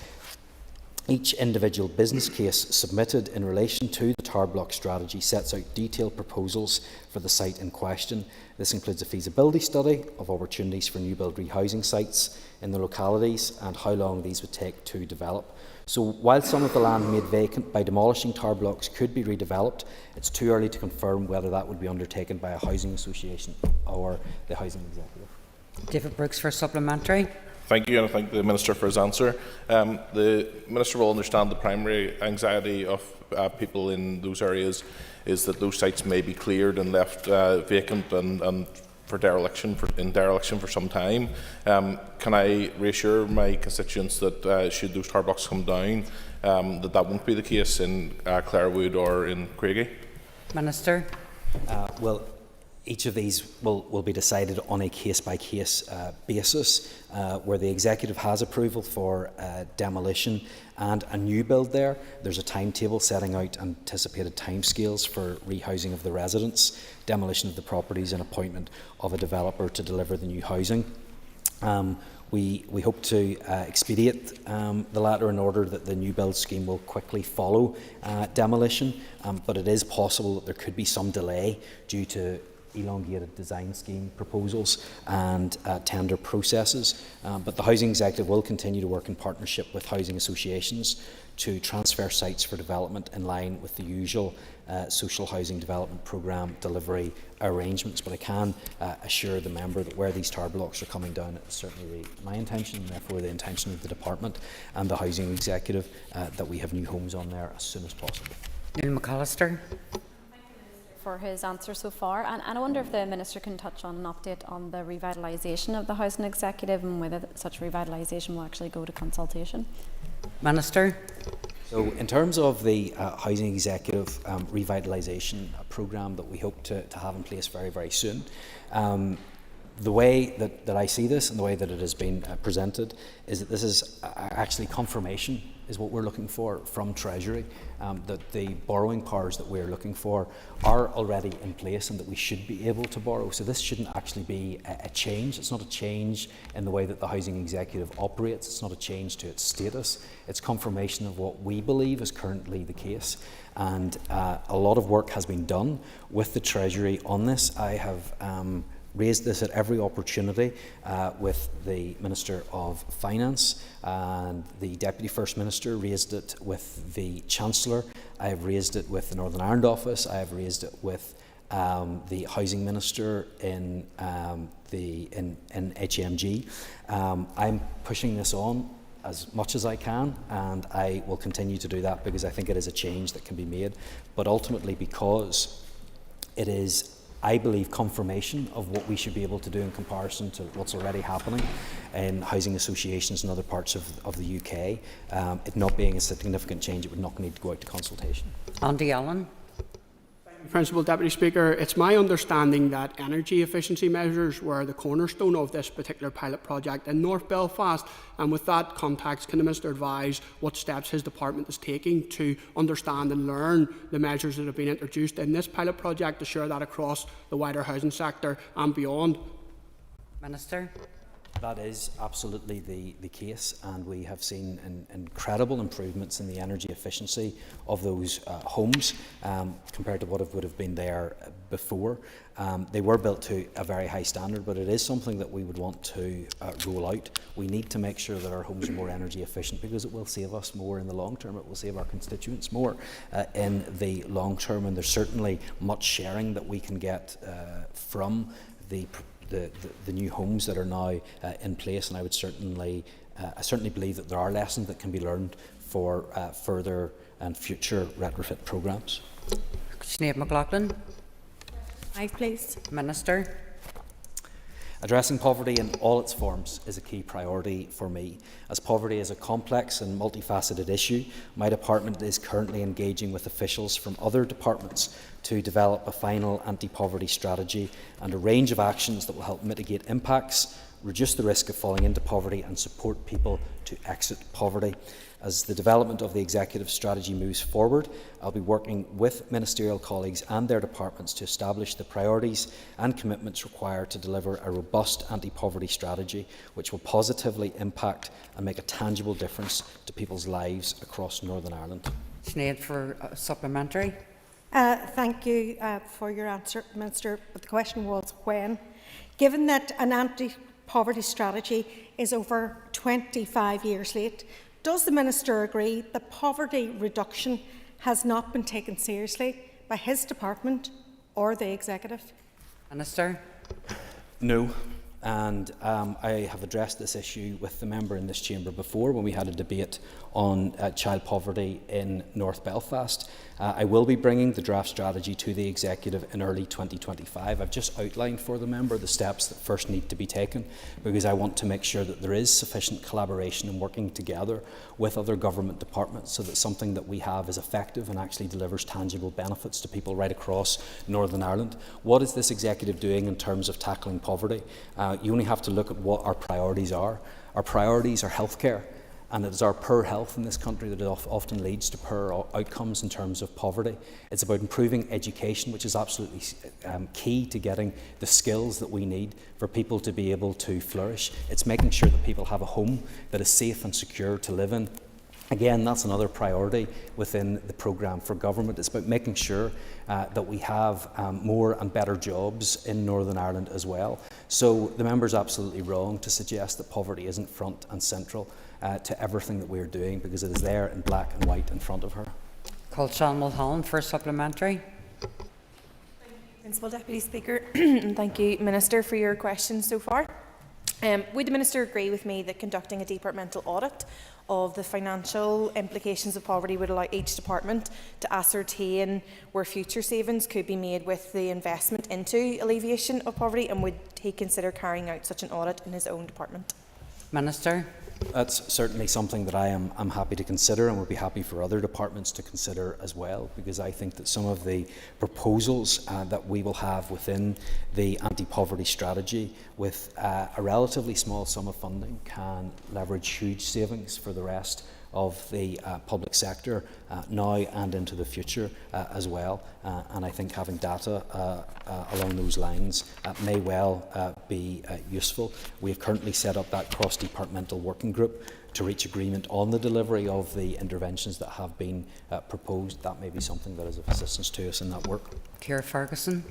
[SPEAKER 21] each individual business case submitted in relation to the tower block strategy sets out detailed proposals for the site in question. This includes a feasibility study of opportunities for new build rehousing sites in the localities and how long these would take to develop. So while some of the land made vacant by demolishing tower blocks could be redeveloped, it's too early to confirm whether that would be undertaken by a housing association or the Housing Executive.
[SPEAKER 1] David Brooks for supplementary.
[SPEAKER 14] Thank you, and I thank the Minister for his answer. The Minister will understand the primary anxiety of people in those areas is that those sites may be cleared and left vacant and for dereliction for some time. Can I reassure my constituents that should those tower blocks come down, that won't be the case in Clarewood or in Craigie?
[SPEAKER 1] Minister.
[SPEAKER 21] Well, each of these will be decided on a case-by-case basis, where the Executive has approval for demolition and a new build there. There's a timetable setting out anticipated timescales for rehousing of the residents, demolition of the properties and appointment of a developer to deliver the new housing. We hope to expedite the latter in order that the new build scheme will quickly follow demolition, but it is possible that there could be some delay due to elongated design scheme proposals and tender processes. But the Housing Executive will continue to work in partnership with housing associations to transfer sites for development in line with the usual social housing development programme delivery arrangements. But I can assure the member that where these tower blocks are coming down, it's certainly my intention and therefore the intention of the Department and the Housing Executive that we have new homes on there as soon as possible.
[SPEAKER 1] Neil McAllister.
[SPEAKER 15] For his answer so far, and I wonder if the Minister can touch on an update on the revitalisation of the Housing Executive and whether such revitalisation will actually go to consultation.
[SPEAKER 1] Minister.
[SPEAKER 21] So in terms of the Housing Executive revitalisation programme that we hope to have in place very, very soon, The way that I see this and the way that it has been presented is that this is actually confirmation is what we're looking for from Treasury, that the borrowing powers that we're looking for are already in place and that we should be able to borrow. So this shouldn't actually be a change. It's not a change in the way that the Housing Executive operates. It's not a change to its status. It's confirmation of what we believe is currently the case. And a lot of work has been done with the Treasury on this. I have raised this at every opportunity with the Minister of Finance, and the Deputy First Minister raised it with the Chancellor. I have raised it with the Northern Ireland Office. I have raised it with the Housing Minister in HMG. I'm pushing this on as much as I can, and I will continue to do that because I think it is a change that can be made, but ultimately because it is, I believe, confirmation of what we should be able to do in comparison to what's already happening in housing associations in other parts of the UK. It not being a significant change, it would not need to go out to consultation.
[SPEAKER 1] Andy Allen.
[SPEAKER 2] Principal Deputy Speaker, it's my understanding that energy efficiency measures were the cornerstone of this particular pilot project in North Belfast, and with that context, can the Minister advise what steps his department is taking to understand and learn the measures that have been introduced in this pilot project to share that across the wider housing sector and beyond?
[SPEAKER 1] Minister.
[SPEAKER 21] That is absolutely the case, and we have seen incredible improvements in the energy efficiency of those homes compared to what would have been there before. They were built to a very high standard, but it is something that we would want to roll out. We need to make sure that our homes are more energy efficient because it will save us more in the long term. It will save our constituents more in the long term, and there's certainly much sharing that we can get from the new homes that are now in place, and I would certainly believe that there are lessons that can be learned for further and future retrofit programmes.
[SPEAKER 1] Sinead McLaughlin.
[SPEAKER 11] Aye, please.
[SPEAKER 1] Minister.
[SPEAKER 21] Addressing poverty in all its forms is a key priority for me. As poverty is a complex and multifaceted issue, my department is currently engaging with officials from other departments to develop a final anti-poverty strategy and a range of actions that will help mitigate impacts, reduce the risk of falling into poverty and support people to exit poverty. As the development of the executive strategy moves forward, I'll be working with ministerial colleagues and their departments to establish the priorities and commitments required to deliver a robust anti-poverty strategy which will positively impact and make a tangible difference to people's lives across Northern Ireland.
[SPEAKER 1] Sinead for supplementary.
[SPEAKER 11] Thank you for your answer, Minister, but the question was when. Given that an anti-poverty strategy is over 25 years late, does the Minister agree that poverty reduction has not been taken seriously by his department or the Executive?
[SPEAKER 1] Minister.
[SPEAKER 21] No. And I have addressed this issue with the member in this chamber before when we had a debate on child poverty in North Belfast. I will be bringing the draft strategy to the Executive in early 2025. I've just outlined for the member the steps that first need to be taken because I want to make sure that there is sufficient collaboration and working together with other government departments so that something that we have is effective and actually delivers tangible benefits to people right across Northern Ireland. What is this Executive doing in terms of tackling poverty? You only have to look at what our priorities are. Our priorities are healthcare, and it is our poor health in this country that often leads to poor outcomes in terms of poverty. It's about improving education, which is absolutely key to getting the skills that we need for people to be able to flourish. It's making sure that people have a home that is safe and secure to live in. Again, that's another priority within the programme for government. It's about making sure that we have more and better jobs in Northern Ireland as well. So the member's absolutely wrong to suggest that poverty isn't front and central to everything that we're doing because it is there in black and white in front of her.
[SPEAKER 1] Call Sean Mulholland for supplementary.
[SPEAKER 19] Principal Deputy Speaker, and thank you, Minister, for your questions so far. Would the Minister agree with me that conducting a departmental audit of the financial implications of poverty would allow each department to ascertain where future savings could be made with the investment into alleviation of poverty, and would he consider carrying out such an audit in his own department?
[SPEAKER 1] Minister.
[SPEAKER 21] That's certainly something that I'm happy to consider, and would be happy for other departments to consider as well, because I think that some of the proposals that we will have within the anti-poverty strategy with a relatively small sum of funding can leverage huge savings for the rest of the public sector now and into the future as well. And I think having data along those lines may well be useful. We have currently set up that cross-departmental working group to reach agreement on the delivery of the interventions that have been proposed. That may be something that is of assistance to us in that work.
[SPEAKER 1] Ciara Ferguson.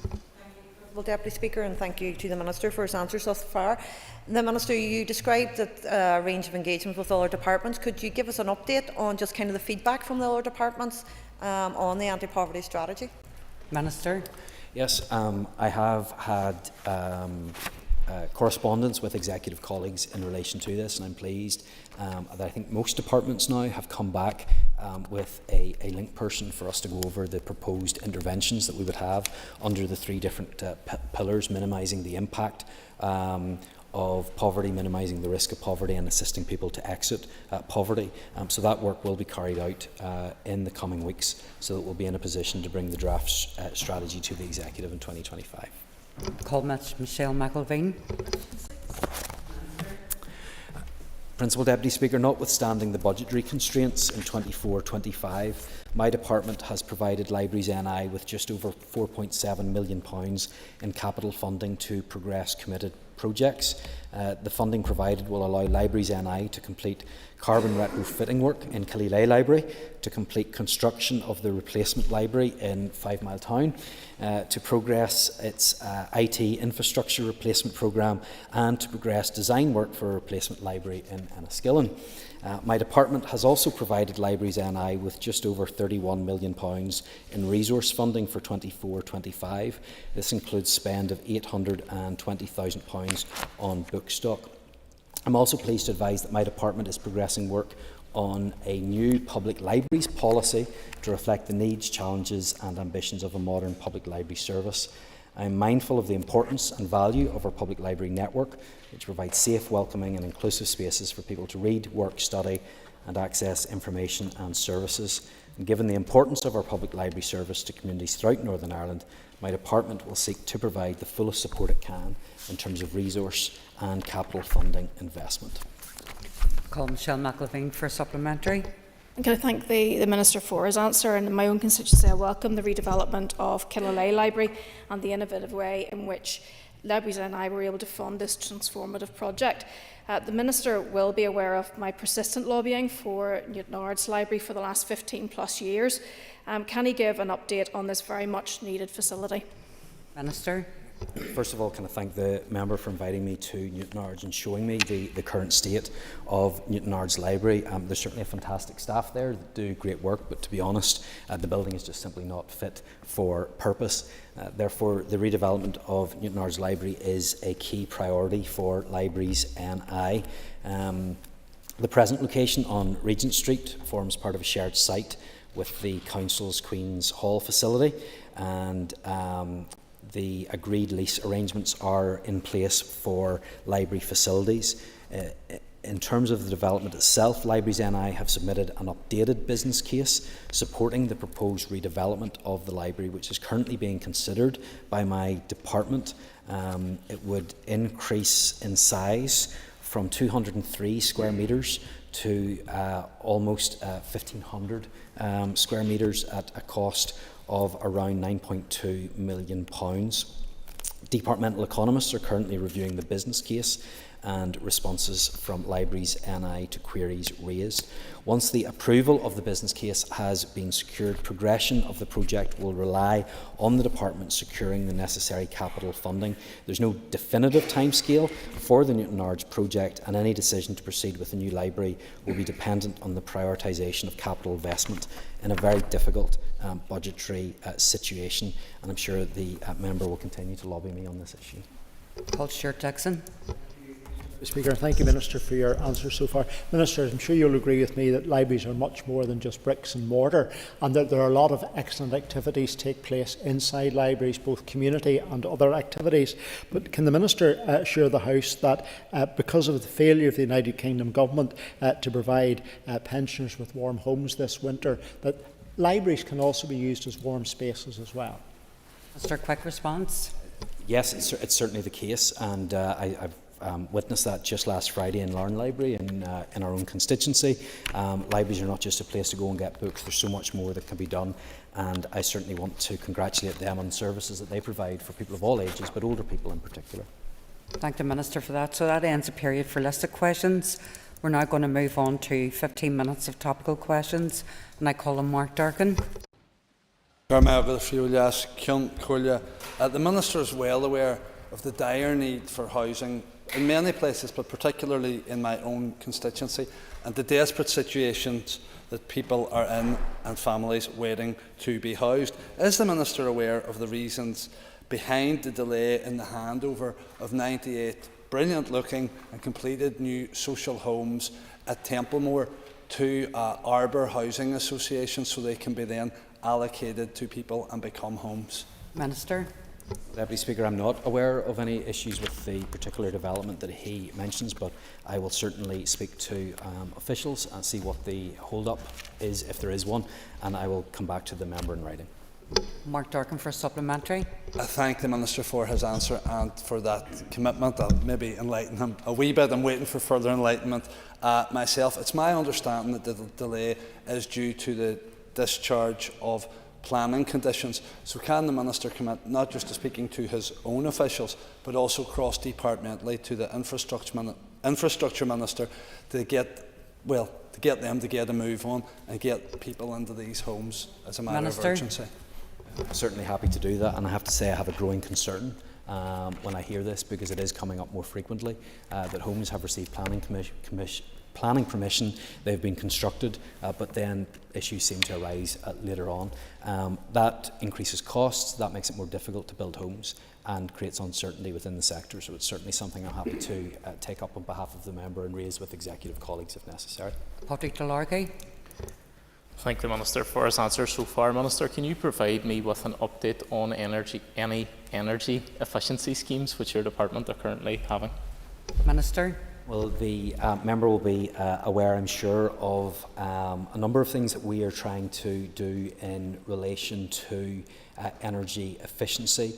[SPEAKER 4] Well, Deputy Speaker, and thank you to the Minister for his answers thus far. The Minister, you described a range of engagements with other departments. Could you give us an update on just kind of the feedback from the other departments on the anti-poverty strategy? Minister.
[SPEAKER 21] Yes, I have had correspondence with executive colleagues in relation to this, and I'm pleased that I think most departments now have come back with a link person for us to go over the proposed interventions that we would have under the three different pillars: minimising the impact of poverty, minimising the risk of poverty, and assisting people to exit poverty. So that work will be carried out in the coming weeks, so that we'll be in a position to bring the draft strategy to the executive in 2025.
[SPEAKER 1] Call Michelle McElveen.
[SPEAKER 21] Principal Deputy Speaker, notwithstanding the budgetary constraints in 24-25, my department has provided Libraries NI with just over £4.7 million in capital funding to progress committed projects. The funding provided will allow Libraries NI to complete carbon retrofitting work in Killelea Library, to complete construction of the replacement library in 5 Mile Town, to progress its IT infrastructure replacement programme, and to progress design work for a replacement library in Enniskillen. My department has also provided Libraries NI with just over £31 million in resource funding for 24-25. This includes spend of £820,000 on book stock. I'm also pleased to advise that my department is progressing work on a new public libraries policy to reflect the needs, challenges and ambitions of a modern public library service. I am mindful of the importance and value of our public library network, which provides safe, welcoming and inclusive spaces for people to read, work, study and access information and services. And given the importance of our public library service to communities throughout Northern Ireland, my department will seek to provide the fullest support it can in terms of resource and capital funding investment.
[SPEAKER 1] Call Michelle McElveen for a supplementary.
[SPEAKER 9] I'm going to thank the Minister for his answer, and in my own constituency I welcome the redevelopment of Killelea Library and the innovative way in which Libraries and I were able to fund this transformative project. The Minister will be aware of my persistent lobbying for Newtownards Library for the last 15 plus years. Can he give an update on this very much needed facility?
[SPEAKER 1] Minister.
[SPEAKER 21] First of all, can I thank the member for inviting me to Newtownards and showing me the current state of Newtownards Library. There's certainly a fantastic staff there that do great work, but to be honest, the building is just simply not fit for purpose. Therefore, the redevelopment of Newtownards Library is a key priority for Libraries NI. The present location on Regent Street forms part of a shared site with the Council's Queen's Hall facility, and the agreed lease arrangements are in place for library facilities. In terms of the development itself, Libraries NI have submitted an updated business case supporting the proposed redevelopment of the library, which is currently being considered by my department. It would increase in size from 203 square metres to almost 1,500 square metres at a cost of around £9.2 million. Departmental economists are currently reviewing the business case and responses from Libraries NI to queries raised. Once the approval of the business case has been secured, progression of the project will rely on the department securing the necessary capital funding. There's no definitive timescale for the Newtownards project, and any decision to proceed with the new library will be dependent on the prioritisation of capital investment in a very difficult budgetary situation, and I'm sure the member will continue to lobby me on this issue.
[SPEAKER 1] Paul Stewart-Dixon.
[SPEAKER 13] Speaker, thank you, Minister, for your answer so far. Minister, I'm sure you'll agree with me that libraries are much more than just bricks and mortar, and that there are a lot of excellent activities take place inside libraries, both community and other activities. But can the Minister assure the House that because of the failure of the United Kingdom Government to provide pensioners with warm homes this winter, that libraries can also be used as warm spaces as well?
[SPEAKER 1] Mr. Quick response.
[SPEAKER 21] Yes, it's certainly the case, and I've witnessed that just last Friday in Larne Library in our own constituency. Libraries are not just a place to go and get books, there's so much more that can be done, and I certainly want to congratulate them on the services that they provide for people of all ages, but older people in particular.
[SPEAKER 1] Thank the Minister for that. So that ends the period for listed questions. We're now going to move on to 15 minutes of topical questions, and I call on Mark Durkin.
[SPEAKER 25] The Minister is well aware of the dire need for housing in many places, but particularly in my own constituency, and the desperate situations that people are in and families waiting to be housed. Is the Minister aware of the reasons behind the delay in the handover of 98 brilliant-looking and completed new social homes at Templemore to Arbour Housing Association so they can be then allocated to people and become homes?
[SPEAKER 1] Minister.
[SPEAKER 21] Deputy Speaker, I'm not aware of any issues with the particular development that he mentions, but I will certainly speak to officials and see what the hold-up is, if there is one, and I will come back to the member in writing.
[SPEAKER 1] Mark Durkin for a supplementary.
[SPEAKER 25] I thank the Minister for his answer and for that commitment. I'll maybe enlighten him a wee bit. I'm waiting for further enlightenment myself. It's my understanding that the delay is due to the discharge of planning conditions. So can the Minister commit not just to speaking to his own officials, but also cross-departmentally to the infrastructure Minister to get them to get a move on and get people into these homes as a matter of urgency?
[SPEAKER 21] I'm certainly happy to do that, and I have to say I have a growing concern when I hear this, because it is coming up more frequently that homes have received planning permission, they've been constructed, but then issues seem to arise later on. That increases costs, that makes it more difficult to build homes and creates uncertainty within the sector, so it's certainly something I'm happy to take up on behalf of the member and raise with executive colleagues if necessary.
[SPEAKER 1] Patrick Delargy.
[SPEAKER 16] Thank the Minister for his answer so far. Minister, can you provide me with an update on any energy efficiency schemes which your department are currently having?
[SPEAKER 1] Minister.
[SPEAKER 21] Well, the member will be aware, I'm sure, of a number of things that we are trying to do in relation to energy efficiency.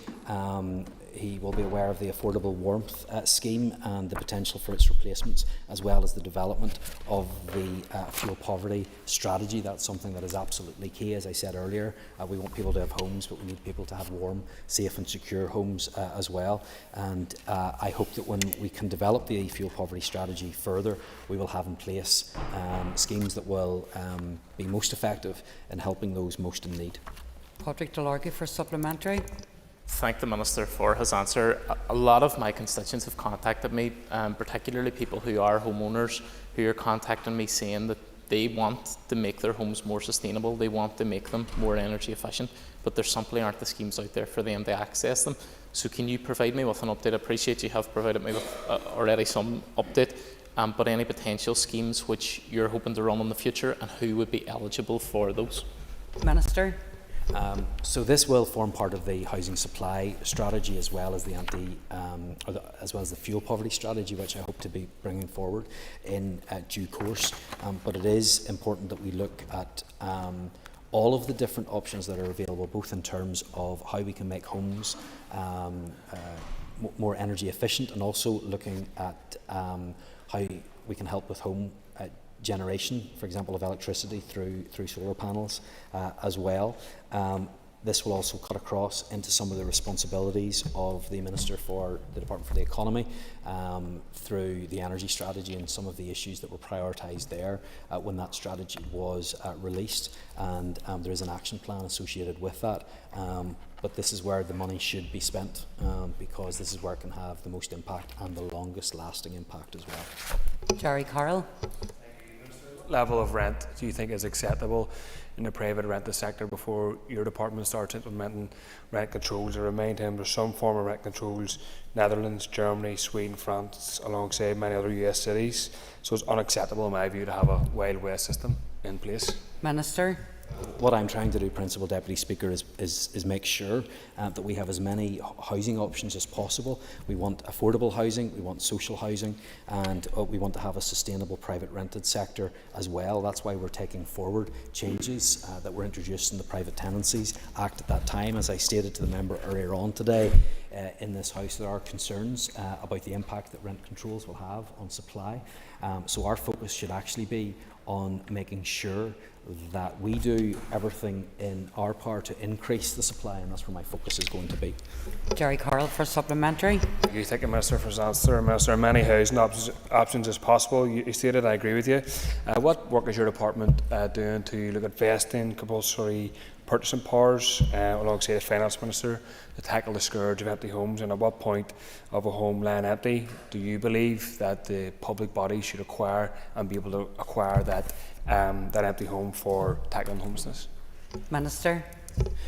[SPEAKER 21] He will be aware of the affordable warmth scheme and the potential for its replacements, as well as the development of the fuel poverty strategy. That's something that is absolutely key. As I said earlier, we want people to have homes, but we need people to have warm, safe and secure homes as well. And I hope that when we can develop the fuel poverty strategy further, we will have in place schemes that will be most effective in helping those most in need.
[SPEAKER 1] Patrick Delargy for supplementary.
[SPEAKER 16] Thank the Minister for his answer. A lot of my constituents have contacted me, particularly people who are homeowners, who are contacting me saying that they want to make their homes more sustainable, they want to make them more energy efficient, but there simply aren't the schemes out there for them to access them. So can you provide me with an update? I appreciate you have provided me with already some update, but any potential schemes which you're hoping to run in the future, and who would be eligible for those?
[SPEAKER 1] Minister.
[SPEAKER 21] So this will form part of the housing supply strategy, as well as the as well as the fuel poverty strategy, which I hope to be bringing forward in due course. But it is important that we look at all of the different options that are available, both in terms of how we can make homes more energy efficient, and also looking at how we can help with home generation, for example, of electricity through solar panels as well. This will also cut across into some of the responsibilities of the Minister for the Department for the Economy through the energy strategy and some of the issues that were prioritised there when that strategy was released, and there is an action plan associated with that. But this is where the money should be spent, because this is where it can have the most impact and the longest lasting impact as well.
[SPEAKER 1] Jerry Carroll.
[SPEAKER 17] level of rent do you think is acceptable in the private rented sector before your department starts implementing rent controls? I remind him there's some form of rent controls, Netherlands, Germany, Sweden, France, alongside many other US cities. So it's unacceptable in my view to have a Wild West system in place.
[SPEAKER 1] Minister.
[SPEAKER 21] What I'm trying to do, Principal Deputy Speaker, is make sure that we have as many housing options as possible. We want affordable housing, we want social housing, and we want to have a sustainable private rented sector as well. That's why we're taking forward changes that were introduced in the Private Tenancies Act at that time. As I stated to the member earlier on today, in this House, there are concerns about the impact that rent controls will have on supply. So our focus should actually be on making sure that we do everything in our power to increase the supply, and that's where my focus is going to be.
[SPEAKER 1] Jerry Carroll for supplementary.
[SPEAKER 17] Thank you, Minister, for his answer. Minister, many housing options as possible. You stated, I agree with you. What work is your department doing to look at vesting compulsory purchasing powers alongside the Finance Minister to tackle the scourge of empty homes? And at what point of a home lying empty do you believe that the public body should acquire and be able to acquire that empty home for tackling homelessness?
[SPEAKER 1] Minister.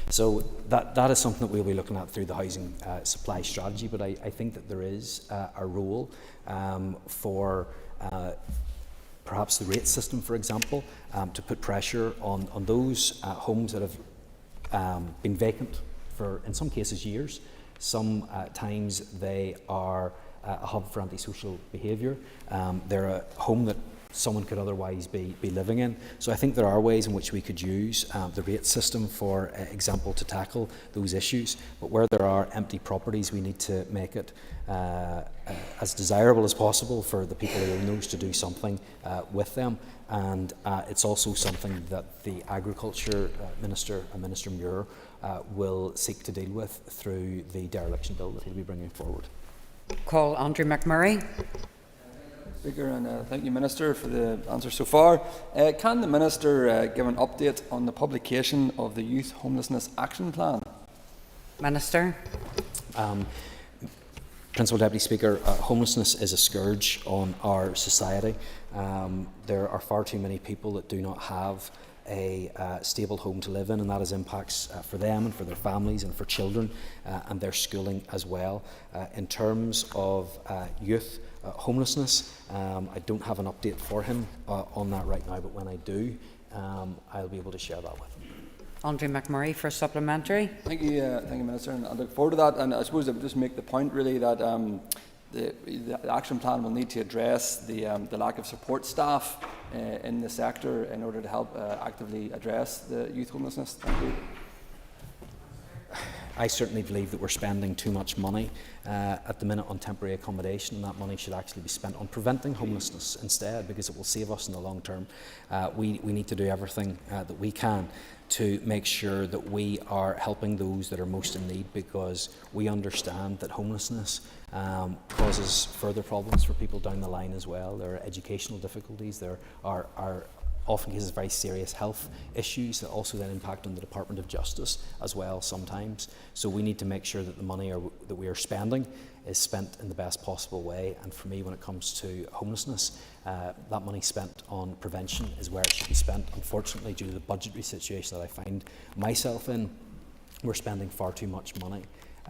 [SPEAKER 21] So that is something that we'll be looking at through the housing supply strategy, but I think that there is a role for perhaps the rate system, for example, to put pressure on those homes that have been vacant for, in some cases, years. Sometimes they are a hub for antisocial behaviour. They're a home that someone could otherwise be living in. So I think there are ways in which we could use the rate system, for example, to tackle those issues. But where there are empty properties, we need to make it as desirable as possible for the people who own those to do something with them. And it's also something that the Agriculture Minister, Minister Muir, will seek to deal with through the dereliction bill that he'll be bringing forward.
[SPEAKER 1] Call Andrew McMurray.
[SPEAKER 18] Speaker, and thank you, Minister, for the answer so far. Can the Minister give an update on the publication of the Youth Homelessness Action Plan?
[SPEAKER 1] Minister.
[SPEAKER 21] Principal Deputy Speaker, homelessness is a scourge on our society. There are far too many people that do not have a stable home to live in, and that has impacts for them and for their families and for children and their schooling as well. In terms of youth homelessness, I don't have an update for him on that right now, but when I do, I'll be able to share that with him.
[SPEAKER 1] Andrew McMurray for supplementary.
[SPEAKER 18] Thank you, Minister, and I look forward to that. And I suppose I would just make the point really that the action plan will need to address the lack of support staff in the sector in order to help actively address the youth homelessness. Thank you.
[SPEAKER 21] I certainly believe that we're spending too much money at the minute on temporary accommodation, and that money should actually be spent on preventing homelessness instead, because it will save us in the long term. We need to do everything that we can to make sure that we are helping those that are most in need, because we understand that homelessness causes further problems for people down the line as well. There are educational difficulties, there are often cases very serious health issues that also then impact on the Department of Justice as well sometimes. So we need to make sure that the money that we are spending is spent in the best possible way. And for me, when it comes to homelessness, that money spent on prevention is where it should be spent. Unfortunately, due to the budgetary situation that I find myself in, we're spending far too much money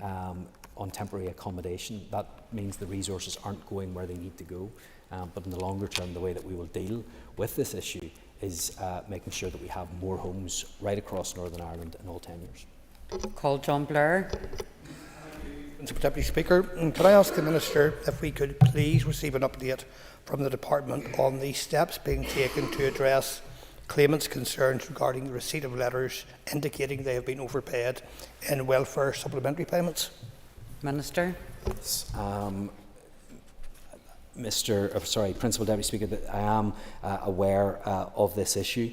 [SPEAKER 21] on temporary accommodation. That means the resources aren't going where they need to go. But in the longer term, the way that we will deal with this issue is making sure that we have more homes right across Northern Ireland in all tenures.
[SPEAKER 1] Call John Blair.
[SPEAKER 20] Principal Deputy Speaker, could I ask the Minister if we could please receive an update from the Department on the steps being taken to address claimants' concerns regarding the receipt of letters indicating they have been overpaid in welfare supplementary payments?
[SPEAKER 1] Minister.
[SPEAKER 21] Principal Deputy Speaker, that I am aware of this issue.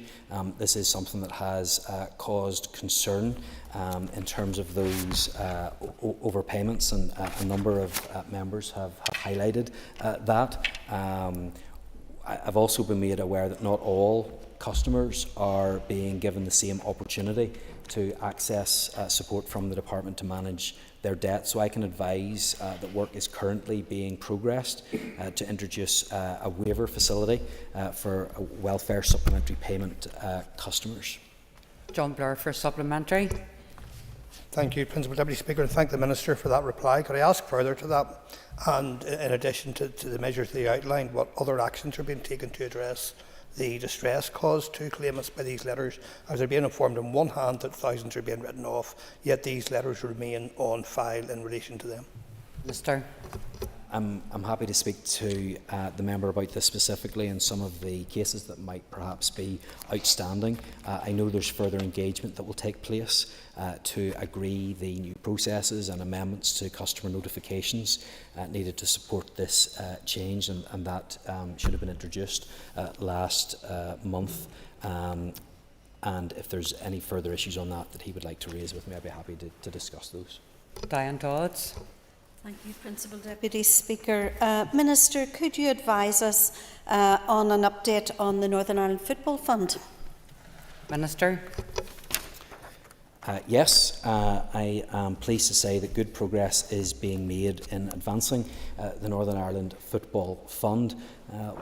[SPEAKER 21] This is something that has caused concern in terms of those overpayments, and a number of members have highlighted that. I've also been made aware that not all customers are being given the same opportunity to access support from the department to manage their debt. So I can advise that work is currently being progressed to introduce a waiver facility for welfare supplementary payment customers.
[SPEAKER 1] John Blair for supplementary.
[SPEAKER 20] Thank you, Principal Deputy Speaker, and thank the Minister for that reply. Could I ask further to that, and in addition to the measures they outlined, what other actions are being taken to address the distress caused to claimants by these letters, as they're being informed on one hand that thousands are being written off, yet these letters remain on file in relation to them?
[SPEAKER 1] Minister.
[SPEAKER 21] I'm happy to speak to the member about this specifically and some of the cases that might perhaps be outstanding. I know there's further engagement that will take place to agree the new processes and amendments to customer notifications needed to support this change, and that should have been introduced last month. And if there's any further issues on that he would like to raise with me, I'd be happy to discuss those.
[SPEAKER 1] Diane Dodds.
[SPEAKER 5] Thank you, Principal Deputy Speaker. Minister, could you advise us on an update on the Northern Ireland Football Fund?
[SPEAKER 1] Minister.
[SPEAKER 21] Yes, I am pleased to say that good progress is being made in advancing the Northern Ireland Football Fund.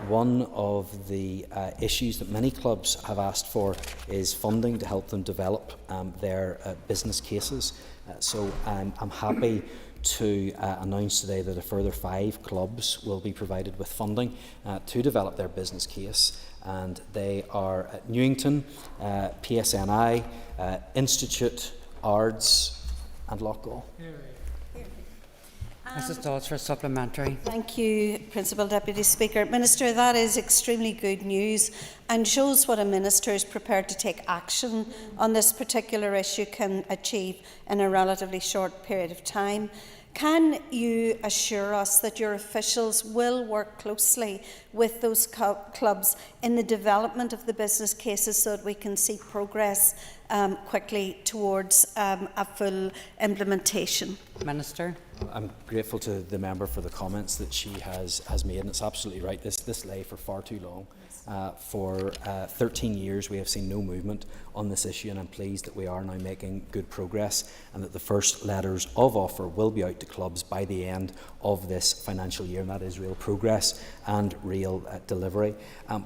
[SPEAKER 21] One of the issues that many clubs have asked for is funding to help them develop their business cases. So I'm happy to announce today that a further 5 clubs will be provided with funding to develop their business case, and they are at Newington, PSNI, Institute, Ards and Loughgall.
[SPEAKER 1] Mrs. Dodds for supplementary.
[SPEAKER 5] Thank you, Principal Deputy Speaker. Minister, that is extremely good news and shows what a minister is prepared to take action on this particular issue can achieve in a relatively short period of time. Can you assure us that your officials will work closely with those clubs in the development of the business cases so that we can see progress quickly towards a full implementation?
[SPEAKER 1] Minister.
[SPEAKER 21] I'm grateful to the member for the comments that she has made, and it's absolutely right. This lay for far too long. For 13 years we have seen no movement on this issue, and I'm pleased that we are now making good progress and that the first letters of offer will be out to clubs by the end of this financial year, and that is real progress and real delivery.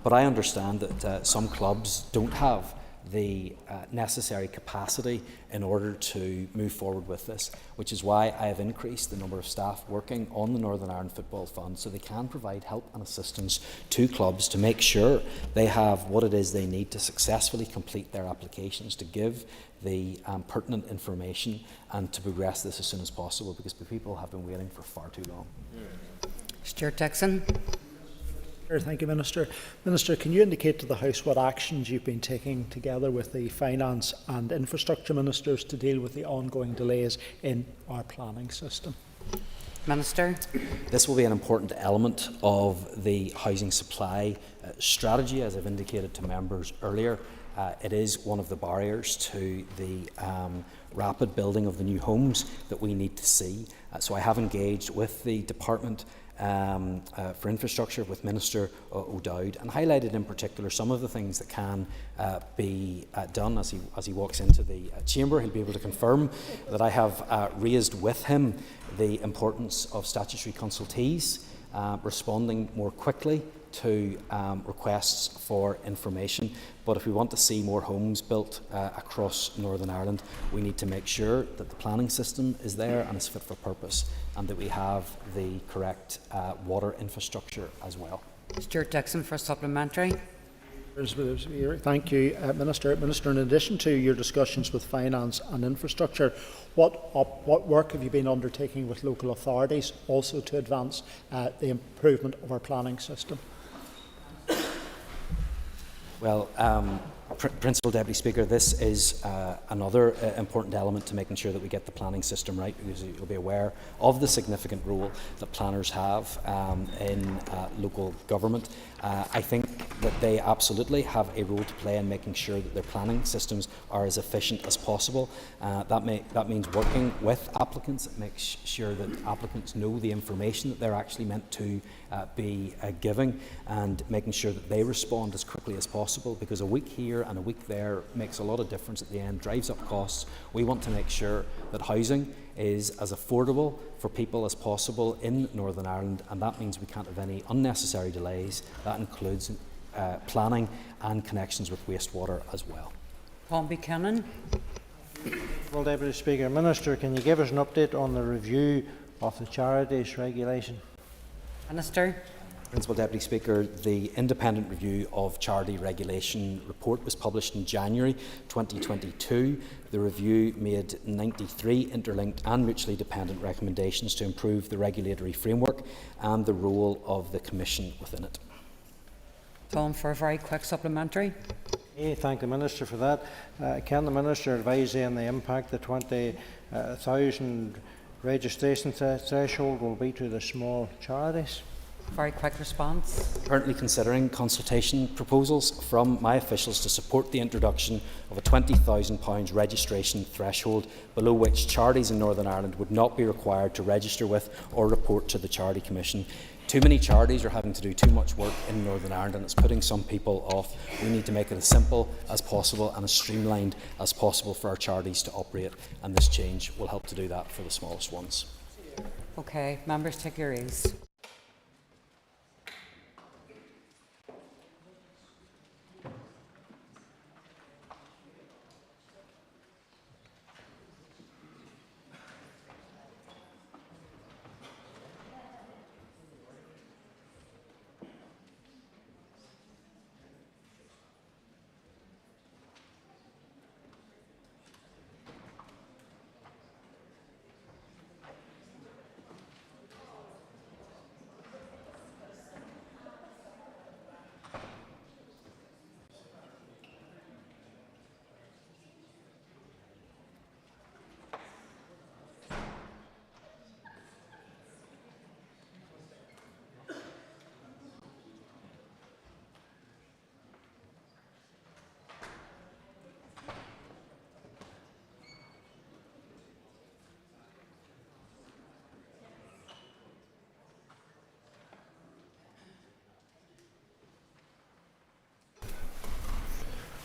[SPEAKER 21] But I understand that some clubs don't have the necessary capacity in order to move forward with this, which is why I have increased the number of staff working on the Northern Ireland Football Fund so they can provide help and assistance to clubs to make sure they have what it is they need to successfully complete their applications, to give the pertinent information and to progress this as soon as possible, because the people have been waiting for far too long.
[SPEAKER 1] Stuart Dixon.
[SPEAKER 13] Thank you, Minister. Minister, can you indicate to the House what actions you've been taking together with the Finance and Infrastructure Ministers to deal with the ongoing delays in our planning system?
[SPEAKER 1] Minister.
[SPEAKER 21] This will be an important element of the housing supply strategy, as I've indicated to members earlier. It is one of the barriers to the rapid building of the new homes that we need to see. So I have engaged with the Department for Infrastructure, with Minister O'Dowd, and highlighted in particular some of the things that can be done. As he walks into the chamber, he'll be able to confirm that I have raised with him the importance of statutory consultees responding more quickly to requests for information. But if we want to see more homes built across Northern Ireland, we need to make sure that the planning system is there and is fit for purpose, and that we have the correct water infrastructure as well.
[SPEAKER 1] Stuart Dixon for supplementary.
[SPEAKER 13] Thank you, Minister. Minister, in addition to your discussions with Finance and Infrastructure, what work have you been undertaking with local authorities also to advance the improvement of our planning system?
[SPEAKER 21] Well, Principal Deputy Speaker, this is another important element to making sure that we get the planning system right, because you'll be aware of the significant role that planners have in local government. I think that they absolutely have a role to play in making sure that their planning systems are as efficient as possible. That means working with applicants. It makes sure that applicants know the information that they're actually meant to be giving, and making sure that they respond as quickly as possible, because a week here and a week there makes a lot of difference at the end, drives up costs. We want to make sure that housing is as affordable for people as possible in Northern Ireland, and that means we can't have any unnecessary delays. That includes planning and connections with wastewater as well.
[SPEAKER 1] Paul Buchanan.
[SPEAKER 6] Well, Deputy Speaker, Minister, can you give us an update on the review of the charities regulation?
[SPEAKER 1] Minister.
[SPEAKER 21] Principal Deputy Speaker, the independent review of charity regulation report was published in January 2022. The review made 93 interlinked and mutually dependent recommendations to improve the regulatory framework and the role of the Commission within it.
[SPEAKER 1] Tom, for a very quick supplementary.
[SPEAKER 6] Thank the Minister for that. Can the Minister advise on the impact the 20,000 registration threshold will be to the small charities?
[SPEAKER 1] Very quick response.
[SPEAKER 21] Currently considering consultation proposals from my officials to support the introduction of a £20,000 registration threshold, below which charities in Northern Ireland would not be required to register with or report to the Charity Commission. Too many charities are having to do too much work in Northern Ireland, and it's putting some people off. We need to make it as simple as possible and as streamlined as possible for our charities to operate, and this change will help to do that for the smallest ones.
[SPEAKER 1] Okay, members, take your ease.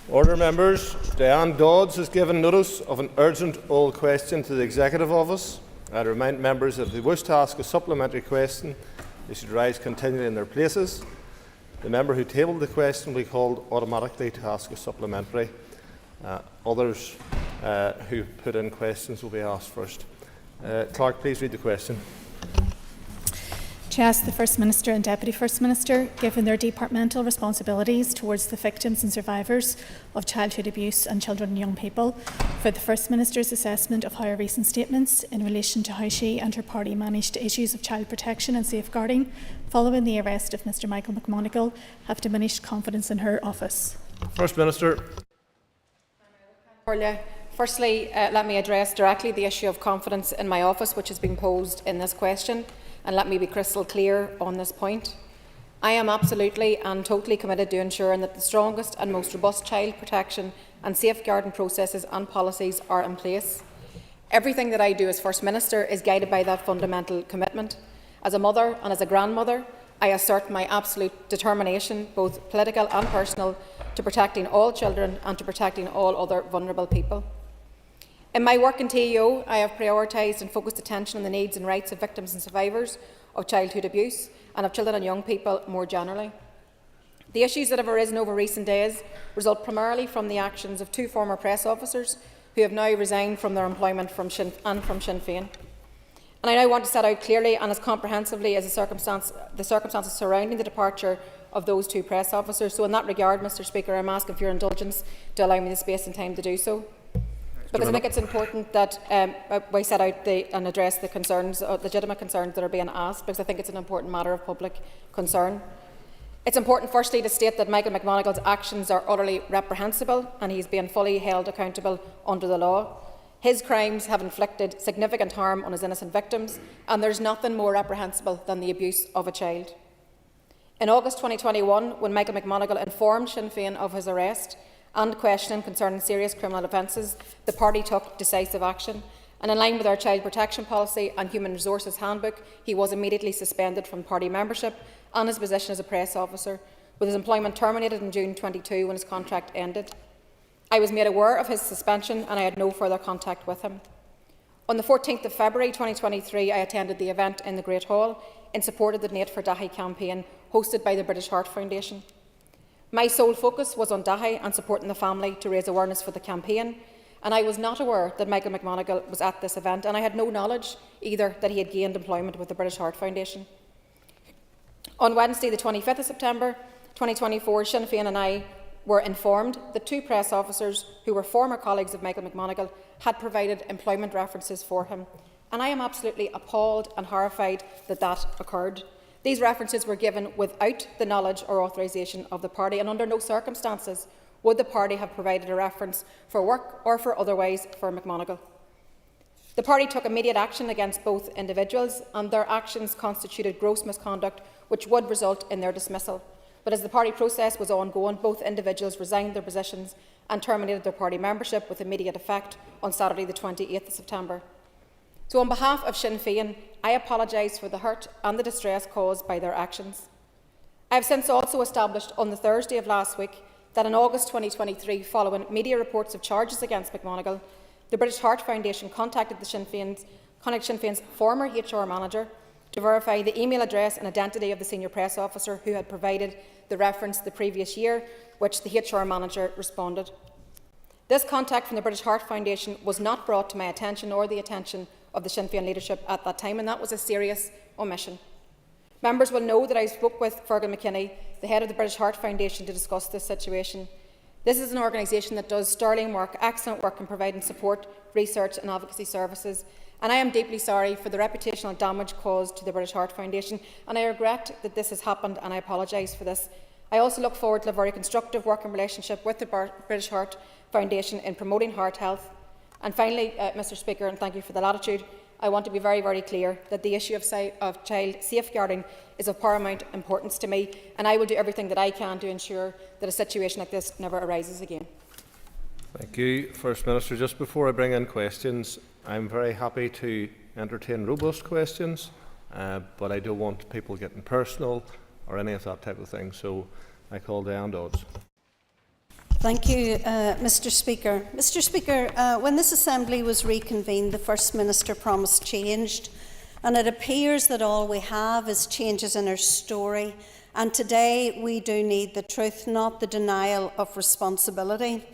[SPEAKER 7] Order, members. Diane Dodds has given notice of an urgent oral question to the Executive Office. I remind members that if they wish to ask a supplementary question, they should rise continually in their places. The member who tabled the question will be called automatically to ask a supplementary. Others who put in questions will be asked first. Clerk, please read the question.
[SPEAKER 22] To ask the First Minister and Deputy First Minister, given their departmental responsibilities towards the victims and survivors of childhood abuse and children and young people, for the First Minister's assessment of how her recent statements in relation to how she and her party managed issues of child protection and safeguarding following the arrest of Mr Michael McMonigal have diminished confidence in her office.
[SPEAKER 7] First Minister.
[SPEAKER 23] Firstly, let me address directly the issue of confidence in my office, which has been posed in this question. And let me be crystal clear on this point. I am absolutely and totally committed to ensuring that the strongest and most robust child protection and safeguarding processes and policies are in place. Everything that I do as First Minister is guided by that fundamental commitment. As a mother and as a grandmother, I assert my absolute determination, both political and personal, to protecting all children and to protecting all other vulnerable people. In my work in TEO, I have prioritised and focused attention on the needs and rights of victims and survivors of childhood abuse and of children and young people more generally. The issues that have arisen over recent days result primarily from the actions of two former press officers who have now resigned from their employment from Sinn Féin. And I now want to set out clearly and as comprehensively as the circumstances surrounding the departure of those two press officers. So in that regard, Mr Speaker, I'm asking for your indulgence to allow me the space and time to do so. Because I think it's important that we set out and address the concerns, legitimate concerns that are being asked, because I think it's an important matter of public concern. It's important, firstly, to state that Michael McMonigal's actions are utterly reprehensible and he is being fully held accountable under the law. His crimes have inflicted significant harm on his innocent victims, and there's nothing more reprehensible than the abuse of a child. In August 2021, when Michael McMonigal informed Sinn Féin of his arrest and questioning concerning serious criminal offences, the party took decisive action. And in line with our child protection policy and human resources handbook, he was immediately suspended from party membership and his position as a press officer, with his employment terminated in June 2022 when his contract ended. I was made aware of his suspension and I had no further contact with him. On the 14th of February 2023, I attended the event in the Great Hall in support of the Nate for Dahi campaign hosted by the British Heart Foundation. My sole focus was on Dahi and supporting the family to raise awareness for the campaign, and I was not aware that Michael McMonigal was at this event, and I had no knowledge either that he had gained employment with the British Heart Foundation. On Wednesday, the 25th of September 2024, Sinn Féin and I were informed that 2 press officers who were former colleagues of Michael McMonigal had provided employment references for him, and I am absolutely appalled and horrified that that occurred. These references were given without the knowledge or authorisation of the party, and under no circumstances would the party have provided a reference for work or for otherwise for McMonigal. The party took immediate action against both individuals, and their actions constituted gross misconduct which would result in their dismissal. But as the party process was ongoing, both individuals resigned their positions and terminated their party membership with immediate effect on Saturday the 28th of September. So on behalf of Sinn Féin, I apologise for the hurt and the distress caused by their actions. I have since also established on the Thursday of last week that in August 2023, following media reports of charges against McMonigal, the British Heart Foundation contacted Sinn Féin's former HR manager to verify the email address and identity of the senior press officer who had provided the reference the previous year, which the HR manager responded. This contact from the British Heart Foundation was not brought to my attention or the attention of the Sinn Féin leadership at that time, and that was a serious omission. Members will know that I spoke with Fergal McKinney, the head of the British Heart Foundation, to discuss this situation. This is an organisation that does sterling work, excellent work in providing support, research and advocacy services, and I am deeply sorry for the reputational damage caused to the British Heart Foundation, and I regret that this has happened, and I apologise for this. I also look forward to a very constructive working relationship with the British Heart Foundation in promoting heart health. And finally, Mr Speaker, and thank you for the latitude, I want to be very, very clear that the issue of child safeguarding is of paramount importance to me, and I will do everything that I can to ensure that a situation like this never arises again.
[SPEAKER 7] Thank you, First Minister. Just before I bring in questions, I'm very happy to entertain robust questions, but I don't want people getting personal or any of that type of thing. So I call Diane Dodds.
[SPEAKER 5] Thank you, Mr Speaker. Mr Speaker, when this Assembly was reconvened, the First Minister promised change, and it appears that all we have is changes in her story, and today we do need the truth, not the denial of responsibility.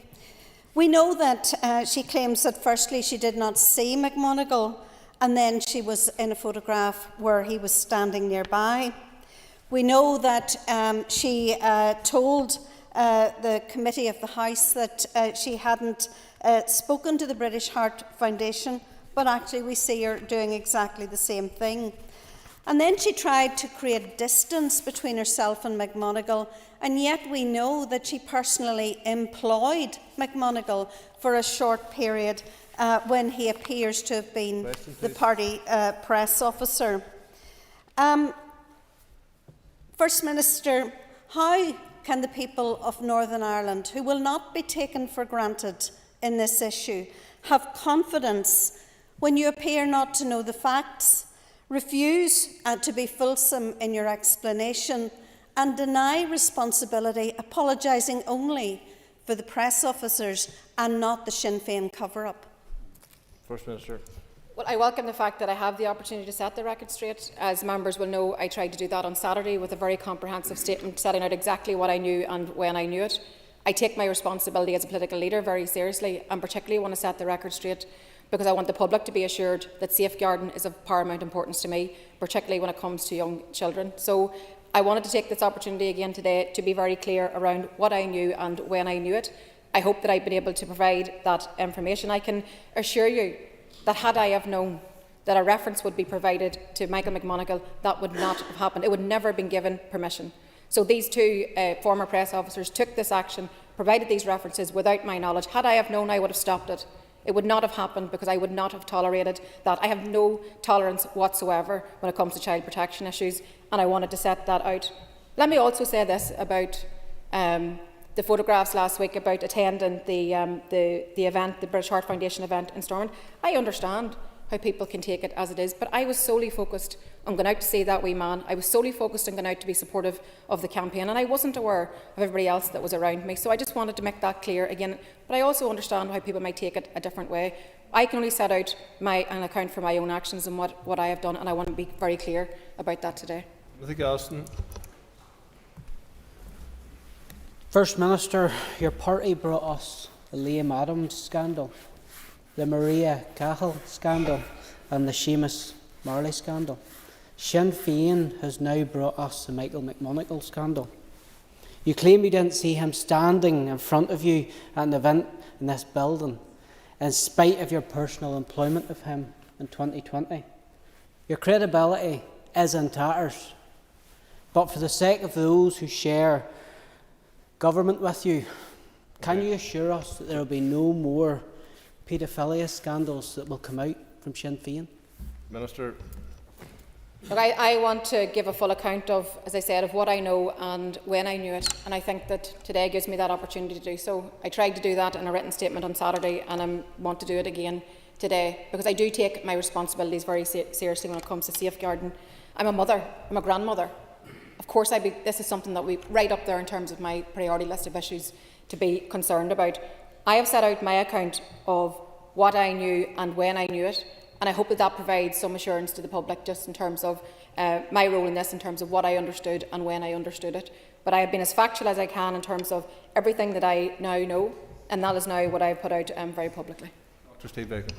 [SPEAKER 5] We know that she claims that firstly she did not see McMonigal, and then she was in a photograph where he was standing nearby. We know that she told the Committee of the House that she hadn't spoken to the British Heart Foundation, but actually we see her doing exactly the same thing. And then she tried to create distance between herself and McMonigal, and yet we know that she personally employed McMonigal for a short period when he appears to have been the party press officer. First Minister, how can the people of Northern Ireland, who will not be taken for granted in this issue, have confidence when you appear not to know the facts, refuse to be fulsome in your explanation, and deny responsibility, apologising only for the press officers and not the Sinn Féin cover-up?
[SPEAKER 7] First Minister.
[SPEAKER 23] Well, I welcome the fact that I have the opportunity to set the record straight. As members will know, I tried to do that on Saturday with a very comprehensive statement setting out exactly what I knew and when I knew it. I take my responsibility as a political leader very seriously, and particularly want to set the record straight because I want the public to be assured that safeguarding is of paramount importance to me, particularly when it comes to young children. So I wanted to take this opportunity again today to be very clear around what I knew and when I knew it. I hope that I've been able to provide that information. I can assure you that had I have known that a reference would be provided to Michael McMonigal, that would not have happened. It would never have been given permission. So these 2 former press officers took this action, provided these references without my knowledge. Had I have known, I would have stopped it. It would not have happened because I would not have tolerated that. I have no tolerance whatsoever when it comes to child protection issues, and I wanted to set that out. Let me also say this about the photographs last week about attending the event, the British Heart Foundation event in Stormont. I understand how people can take it as it is. But I was solely focused on going out to see that wee man. I was solely focused on going out to be supportive of the campaign, and I wasn't aware of everybody else that was around me. So I just wanted to make that clear again. But I also understand how people might take it a different way. I can only set out an account for my own actions and what I have done, and I want to be very clear about that today.
[SPEAKER 3] First Minister, your party brought us the Liam Adams scandal, the Maria Cahill scandal and the Seamus Marley scandal. Sinn Féin has now brought us the Michael McMonagle scandal. You claim you didn't see him standing in front of you at an event in this building, in spite of your personal employment of him in 2020. Your credibility is in tatters. But for the sake of those who share government with you, can you assure us that there will be no more paedophilia scandals that will come out from Sinn Féin?
[SPEAKER 7] Minister.
[SPEAKER 23] Look, I want to give a full account of, as I said, of what I know and when I knew it, and I think that today gives me that opportunity to do so. I tried to do that in a written statement on Saturday, and I want to do it again today, because I do take my responsibilities very seriously when it comes to safeguarding. I'm a mother, I'm a grandmother. Of course, this is something that we right up there in terms of my priority list of issues to be concerned about. I have set out my account of what I knew and when I knew it, and I hope that provides some assurance to the public just in terms of my role in this, in terms of what I understood and when I understood it. But I have been as factual as I can in terms of everything that I now know, and that is now what I have put out very publicly.
[SPEAKER 7] Dr. Steve Bacon.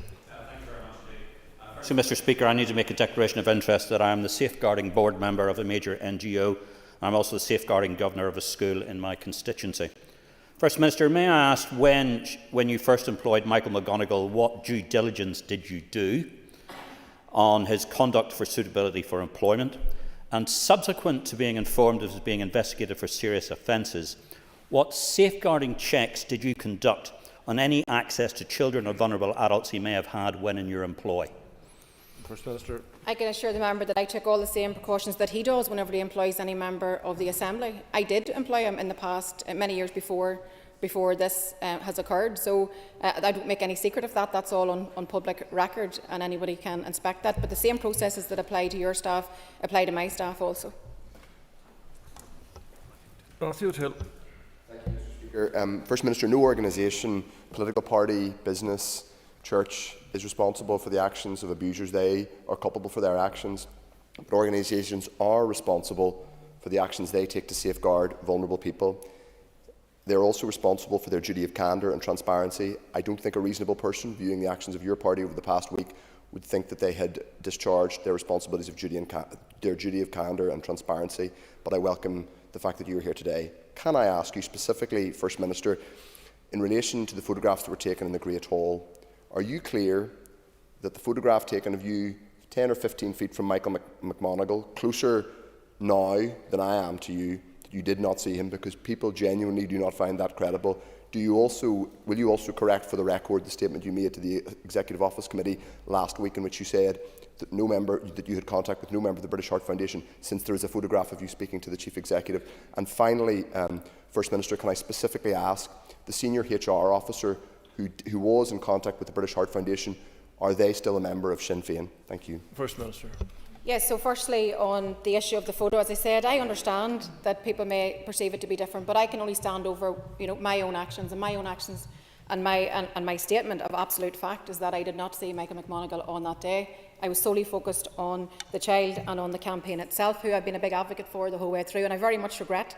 [SPEAKER 8] So, Mr. Speaker, I need to make a declaration of interest that I am the safeguarding board member of a major NGO. I'm also the safeguarding governor of a school in my constituency. First Minister, may I ask, when you first employed Michael McGonigal, what due diligence did you do on his conduct for suitability for employment? And subsequent to being informed of his being investigated for serious offences, what safeguarding checks did you conduct on any access to children or vulnerable adults he may have had when in your employ?
[SPEAKER 7] First Minister.
[SPEAKER 23] I can assure the member that I took all the same precautions that he does whenever he employs any member of the Assembly. I did employ him in the past, many years before this has occurred, so I don't make any secret of that. That's all on public record, and anybody can inspect that. But the same processes that apply to your staff apply to my staff also.
[SPEAKER 7] Matthew Hill.
[SPEAKER 10] Thank you, Mr. Speaker. First Minister, no organisation, political party, business, church is responsible for the actions of abusers. They are culpable for their actions, but organisations are responsible for the actions they take to safeguard vulnerable people. They are also responsible for their duty of candour and transparency. I don't think a reasonable person viewing the actions of your party over the past week would think that they had discharged their responsibilities of their duty of candour and transparency, but I welcome the fact that you are here today. Can I ask you specifically, First Minister, in relation to the photographs that were taken in the Great Hall, are you clear that the photograph taken of you 10 or 15 feet from Michael McMonagle, closer now than I am to you, that you did not see him, because people genuinely do not find that credible? Will you also correct for the record the statement you made to the Executive Office Committee last week, in which you said that you had contact with no member of the British Heart Foundation, since there is a photograph of you speaking to the Chief Executive? And finally, First Minister, can I specifically ask the senior HR officer who was in contact with the British Heart Foundation, are they still a member of Sinn Féin? Thank you.
[SPEAKER 7] First Minister.
[SPEAKER 23] Yes, so firstly, on the issue of the photo, as I said, I understand that people may perceive it to be different, but I can only stand over my own actions, and my statement of absolute fact is that I did not see Michael McMonagle on that day. I was solely focused on the child and on the campaign itself, who I've been a big advocate for the whole way through, and I very much regret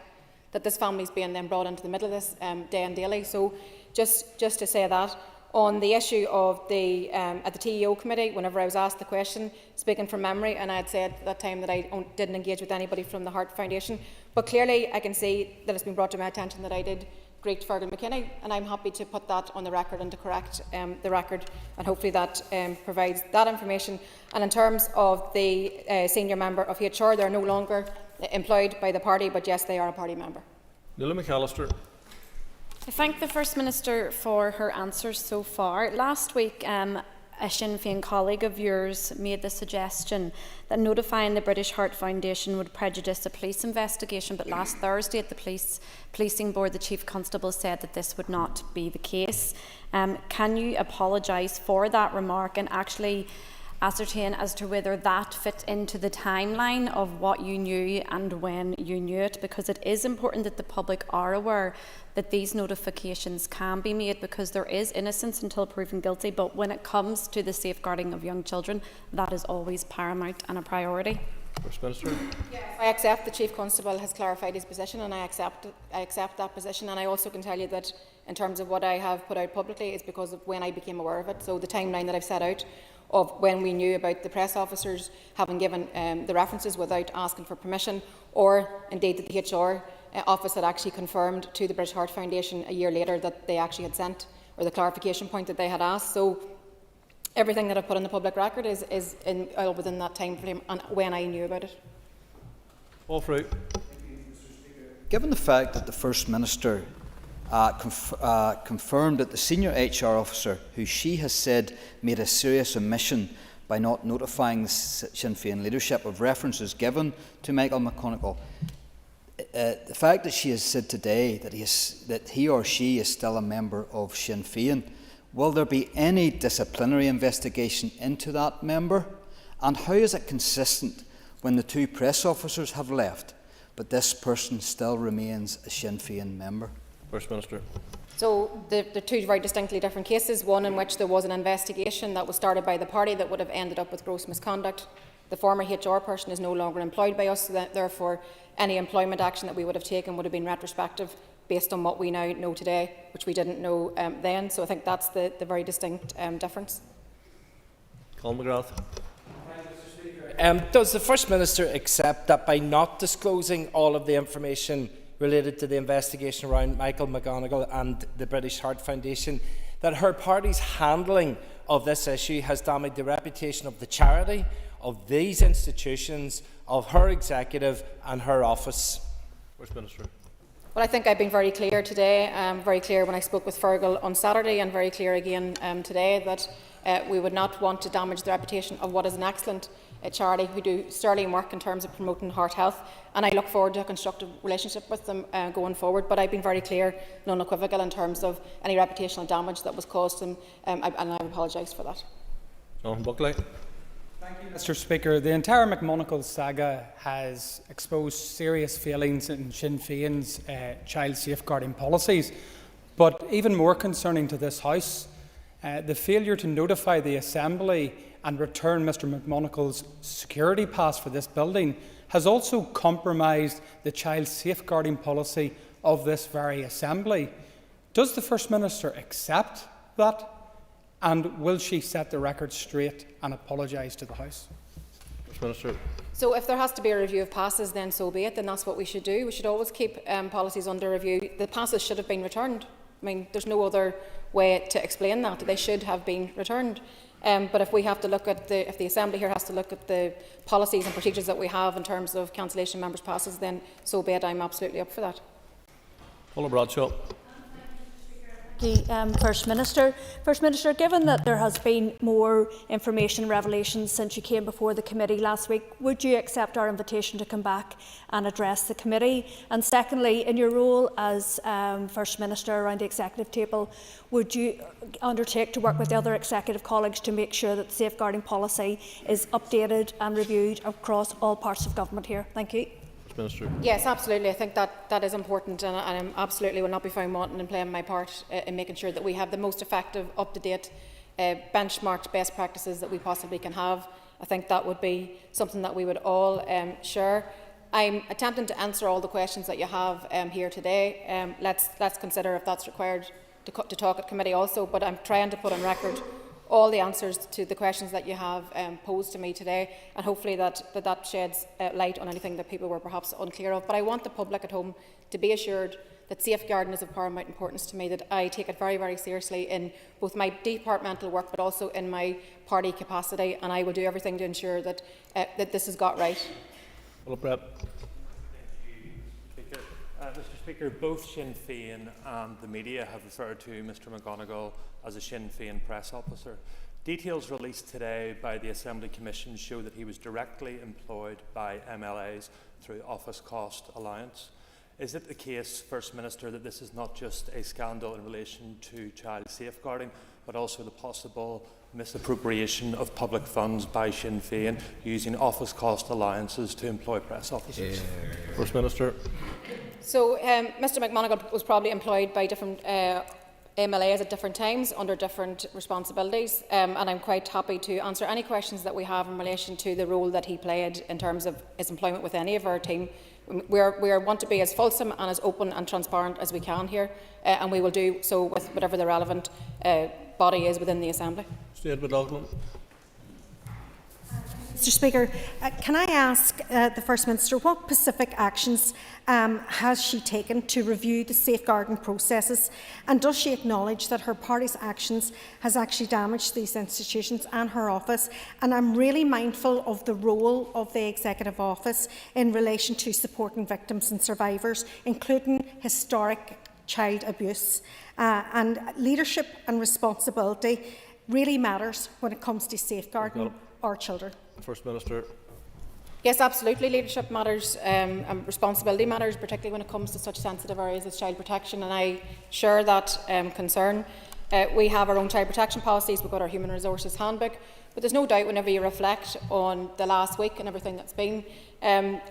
[SPEAKER 23] that this family's being then brought into the middle of this day and daily. So just to say that. On the issue of at the TEO committee, whenever I was asked the question, speaking from memory, and I had said at that time that I didn't engage with anybody from the Heart Foundation, but clearly I can see that it's been brought to my attention that I did greet Fergal McKinney, and I'm happy to put that on the record and to correct the record, and hopefully that provides that information. And in terms of the senior member of HR, they're no longer employed by the party, but yes, they are a party member.
[SPEAKER 7] Nuala McAllister.
[SPEAKER 15] I thank the First Minister for her answers so far. Last week, a Sinn Féin colleague of yours made the suggestion that notifying the British Heart Foundation would prejudice a police investigation, but last Thursday at the Policing Board, the Chief Constable said that this would not be the case. Can you apologise for that remark and actually
[SPEAKER 23] ascertain as to whether that fit into the timeline of what you knew and when you knew it, because it is important that the public are aware that these notifications can be made, because there is innocence until proven guilty, but when it comes to the safeguarding of young children, that is always paramount and a priority.
[SPEAKER 7] First Minister.
[SPEAKER 23] Yes, I accept the Chief Constable has clarified his position, and I accept that position, and I also can tell you that in terms of what I have put out publicly is because of when I became aware of it. So the timeline that I've set out of when we knew about the press officers having given the references without asking for permission, or indeed that the HR office had actually confirmed to the British Heart Foundation a year later that they actually had sent, or the clarification point that they had asked. So everything that I've put in the public record is within that time frame and when I knew about it.
[SPEAKER 7] Paul Fruit.
[SPEAKER 2] Given the fact that the First Minister confirmed that the senior HR officer, who she has said made a serious omission by not notifying the Sinn Féin leadership of references given to Michael McGonigal, the fact that she has said today that he or she is still a member of Sinn Féin, will there be any disciplinary investigation into that member? And how is it consistent when the two press officers have left, but this person still remains a Sinn Féin member?
[SPEAKER 7] First Minister.
[SPEAKER 23] So the two very distinctly different cases, one in which there was an investigation that was started by the party that would have ended up with gross misconduct. The former HR person is no longer employed by us, so therefore any employment action that we would have taken would have been retrospective based on what we now know today, which we didn't know then. So I think that's the very distinct difference.
[SPEAKER 7] Colin McGrath.
[SPEAKER 11] Does the First Minister accept that by not disclosing all of the information related to the investigation around Michael McGonigal and the British Heart Foundation, that her party's handling of this issue has damaged the reputation of the charity, of these institutions, of her executive and her office?
[SPEAKER 7] First Minister.
[SPEAKER 23] Well, I think I've been very clear today, very clear when I spoke with Fergal on Saturday, and very clear again today, that we would not want to damage the reputation of what is an excellent charity who do sterling work in terms of promoting heart health, and I look forward to a constructive relationship with them going forward. But I've been very clear and unequivocal in terms of any reputational damage that was caused to them, and I apologise for that.
[SPEAKER 7] John Buckley.
[SPEAKER 12] Thank you, Mr. Speaker. The entire McMonagle saga has exposed serious failings in Sinn Féin's child safeguarding policies. But even more concerning to this House, the failure to notify the Assembly and return Mr McMonagle's security pass for this building has also compromised the child safeguarding policy of this very Assembly. Does the First Minister accept that? And will she set the record straight and apologise to the House?
[SPEAKER 7] First Minister.
[SPEAKER 23] So if there has to be a review of passes, then so be it, then that's what we should do. We should always keep policies under review. The passes should have been returned. I mean, there's no other way to explain that. They should have been returned. But if we have to look at if the Assembly here has to look at the policies and procedures that we have in terms of cancellation of members' passes, then so be it. I'm absolutely up for that.
[SPEAKER 7] Paula Bradshaw.
[SPEAKER 14] First Minister. First Minister, given that there has been more information revelations since you came before the committee last week, would you accept our invitation to come back and address the committee? And secondly, in your role as First Minister around the executive table, would you undertake to work with the other executive colleagues to make sure that safeguarding policy is updated and reviewed across all parts of government here? Thank you.
[SPEAKER 7] Minister.
[SPEAKER 23] Yes, absolutely. I think that is important, and I absolutely will not be found wanting in playing my part in making sure that we have the most effective, up-to-date, benchmarked best practices that we possibly can have. I think that would be something that we would all share. I'm attempting to answer all the questions that you have here today. Let's consider if that's required to talk at committee also, but I'm trying to put on record all the answers to the questions that you have posed to me today, and hopefully that sheds light on anything that people were perhaps unclear of. But I want the public at home to be assured that safeguarding is of paramount importance to me, that I take it very, very seriously in both my departmental work but also in my party capacity, and I will do everything to ensure that this is got right.
[SPEAKER 24] Mr. Speaker, both Sinn Féin and the media have referred to Mr McGonigal as a Sinn Féin press officer. Details released today by the Assembly Commission show that he was directly employed by MLAs through office cost allowance. Is it the case, First Minister, that this is not just a scandal in relation to child safeguarding, but also the possible misappropriation of public funds by Sinn Féin using office cost allowances to employ press officers?
[SPEAKER 7] First Minister.
[SPEAKER 23] So, Mr McMonagall was probably employed by different MLAs at different times under different responsibilities, and I'm quite happy to answer any questions that we have in relation to the role that he played in terms of his employment with any of our team. We want to be as fulsome and as open and transparent as we can here, and we will do so with whatever the relevant body is within the Assembly.
[SPEAKER 7] Mr. McLaughlin.
[SPEAKER 4] Mr Speaker, can I ask the First Minister what specific actions has she taken to review the safeguarding processes, and does she acknowledge that her party's actions has actually damaged these institutions and her office? And I'm really mindful of the role of the Executive Office in relation to supporting victims and survivors, including historic child abuse. And leadership and responsibility really matters when it comes to safeguarding our children.
[SPEAKER 7] First Minister.
[SPEAKER 23] Yes, absolutely. Leadership matters and responsibility matters, particularly when it comes to such sensitive areas as child protection, and I share that concern. We have our own child protection policies, we've got our human resources handbook, but there's no doubt whenever you reflect on the last week and everything that's been,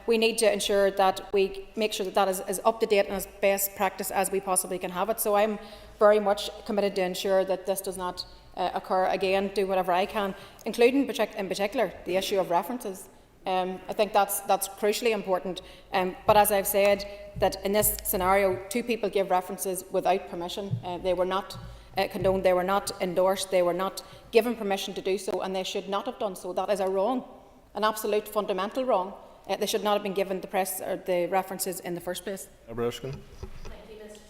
[SPEAKER 23] we need to ensure that we make sure that that is as up to date and as best practice as we possibly can have it. So I'm very much committed to ensure that this does not occur again, do whatever I can, including in particular the issue of references. I think that's crucially important. But as I've said, that in this scenario, 2 people gave references without permission. They were not condoned, they were not endorsed, they were not given permission to do so, and they should not have done so. That is a wrong, an absolute fundamental wrong. They should not have been given the press or the references in the first place.
[SPEAKER 7] Abrishkin.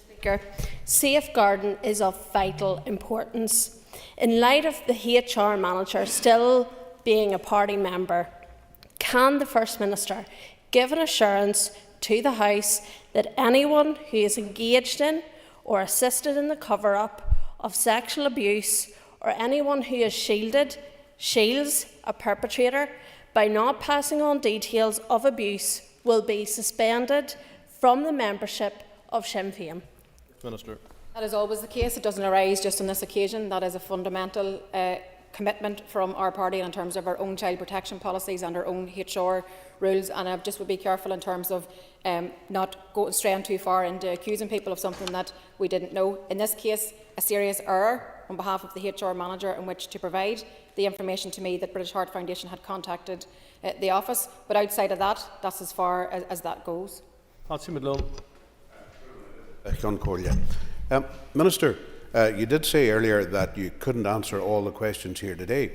[SPEAKER 9] Speaker, safeguarding is of vital importance. In light of the HR manager still being a party member, can the First Minister give an assurance to the House that anyone who is engaged in or assisted in the cover-up of sexual abuse, or anyone who has shields a perpetrator by not passing on details of abuse, will be suspended from the membership of Sinn Féin?
[SPEAKER 7] Minister.
[SPEAKER 23] That is always the case. It doesn't arise just on this occasion. That is a fundamental commitment from our party in terms of our own child protection policies and our own HR rules, and I just would be careful in terms of not going straying too far into accusing people of something that we didn't know. In this case, a serious error on behalf of the HR manager in which to provide the information to me that British Heart Foundation had contacted the office, but outside of that, that's as far as that goes.
[SPEAKER 16] Minister, you did say earlier that you couldn't answer all the questions here today.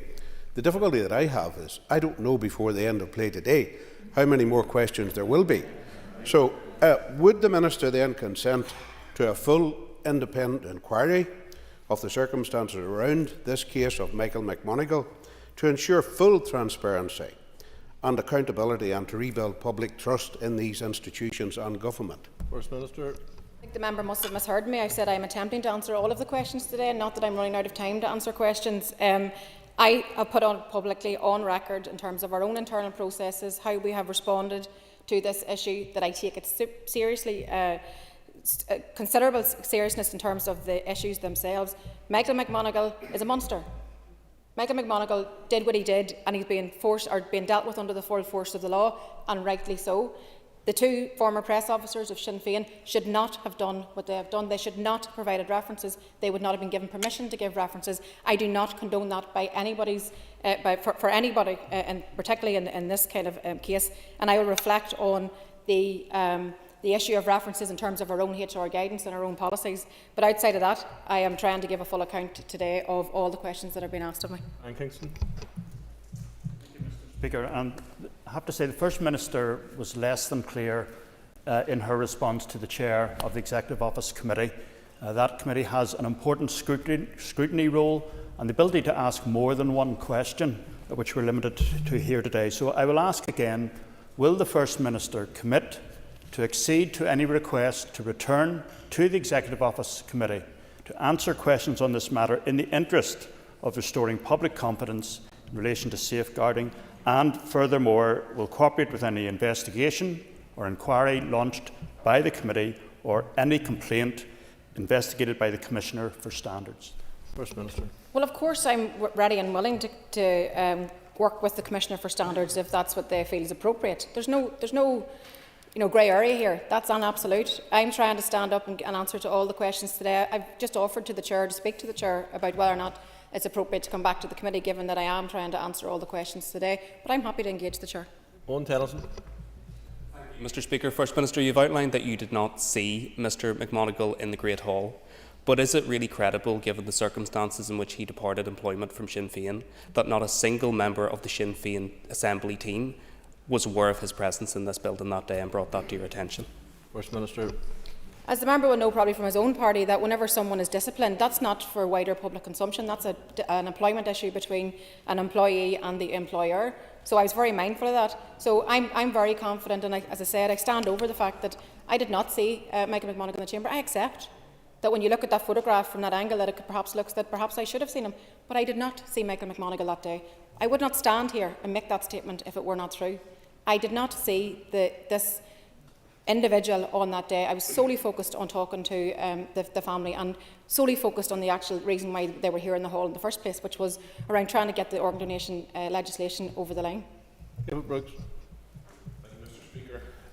[SPEAKER 16] The difficulty that I have is I don't know before the end of play today how many more questions there will be. So would the Minister then consent to a full independent inquiry of the circumstances around this case of Michael McMonagall to ensure full transparency and accountability and to rebuild public trust in these institutions and government?
[SPEAKER 7] First Minister.
[SPEAKER 23] I think the member must have misheard me. I said I'm attempting to answer all of the questions today, and not that I'm running out of time to answer questions. I have put on publicly on record in terms of our own internal processes how we have responded to this issue, that I take it seriously, considerable seriousness in terms of the issues themselves. Michael McMonagall is a monster. Michael McMonagall did what he did, and he's being dealt with under the full force of the law, and rightly so. The 2 former press officers of Sinn Féin should not have done what they have done. They should not have provided references. They would not have been given permission to give references. I do not condone that by anybody's, for anybody, and particularly in this kind of case. And I will reflect on the issue of references in terms of our own HR guidance and our own policies. But outside of that, I am trying to give a full account today of all the questions that have been asked of me.
[SPEAKER 7] Anne Kingston.
[SPEAKER 8] Speaker, and I have to say the First Minister was less than clear in her response to the Chair of the Executive Office Committee. That committee has an important scrutiny role and the ability to ask more than one question, which we're limited to here today. So I will ask again, will the First Minister commit to accede to any request to return to the Executive Office Committee to answer questions on this matter in the interest of restoring public confidence in relation to safeguarding, and furthermore will cooperate with any investigation or inquiry launched by the committee or any complaint investigated by the Commissioner for Standards?
[SPEAKER 7] First Minister.
[SPEAKER 23] Well, of course, I'm ready and willing to work with the Commissioner for Standards if that's what they feel is appropriate. There's no grey area here. That's an absolute. I'm trying to stand up and answer to all the questions today. I've just offered to the Chair to speak to the Chair about whether or not it's appropriate to come back to the committee, given that I am trying to answer all the questions today. But I'm happy to engage the Chair.
[SPEAKER 7] Owen Tennyson.
[SPEAKER 17] Mr. Speaker, First Minister, you've outlined that you did not see Mr McMonigal in the Great Hall. But is it really credible, given the circumstances in which he departed employment from Sinn Féin, that not a single member of the Sinn Féin Assembly team was aware of his presence in this building that day and brought that to your attention?
[SPEAKER 7] First Minister.
[SPEAKER 23] As the member will know probably from his own party, that whenever someone is disciplined, that's not for wider public consumption. That's an employment issue between an employee and the employer. So I was very mindful of that. So I'm very confident, and as I said, I stand over the fact that I did not see Michael McMonigal in the chamber. I accept that when you look at that photograph from that angle, that it perhaps looks that perhaps I should have seen him. But I did not see Michael McMonigal that day. I would not stand here and make that statement if it were not true. I did not see this individual on that day. I was solely focused on talking to the family and solely focused on the actual reason why they were here in the hall in the first place, which was around trying to get the organ donation legislation over the line.
[SPEAKER 7] David Brooks.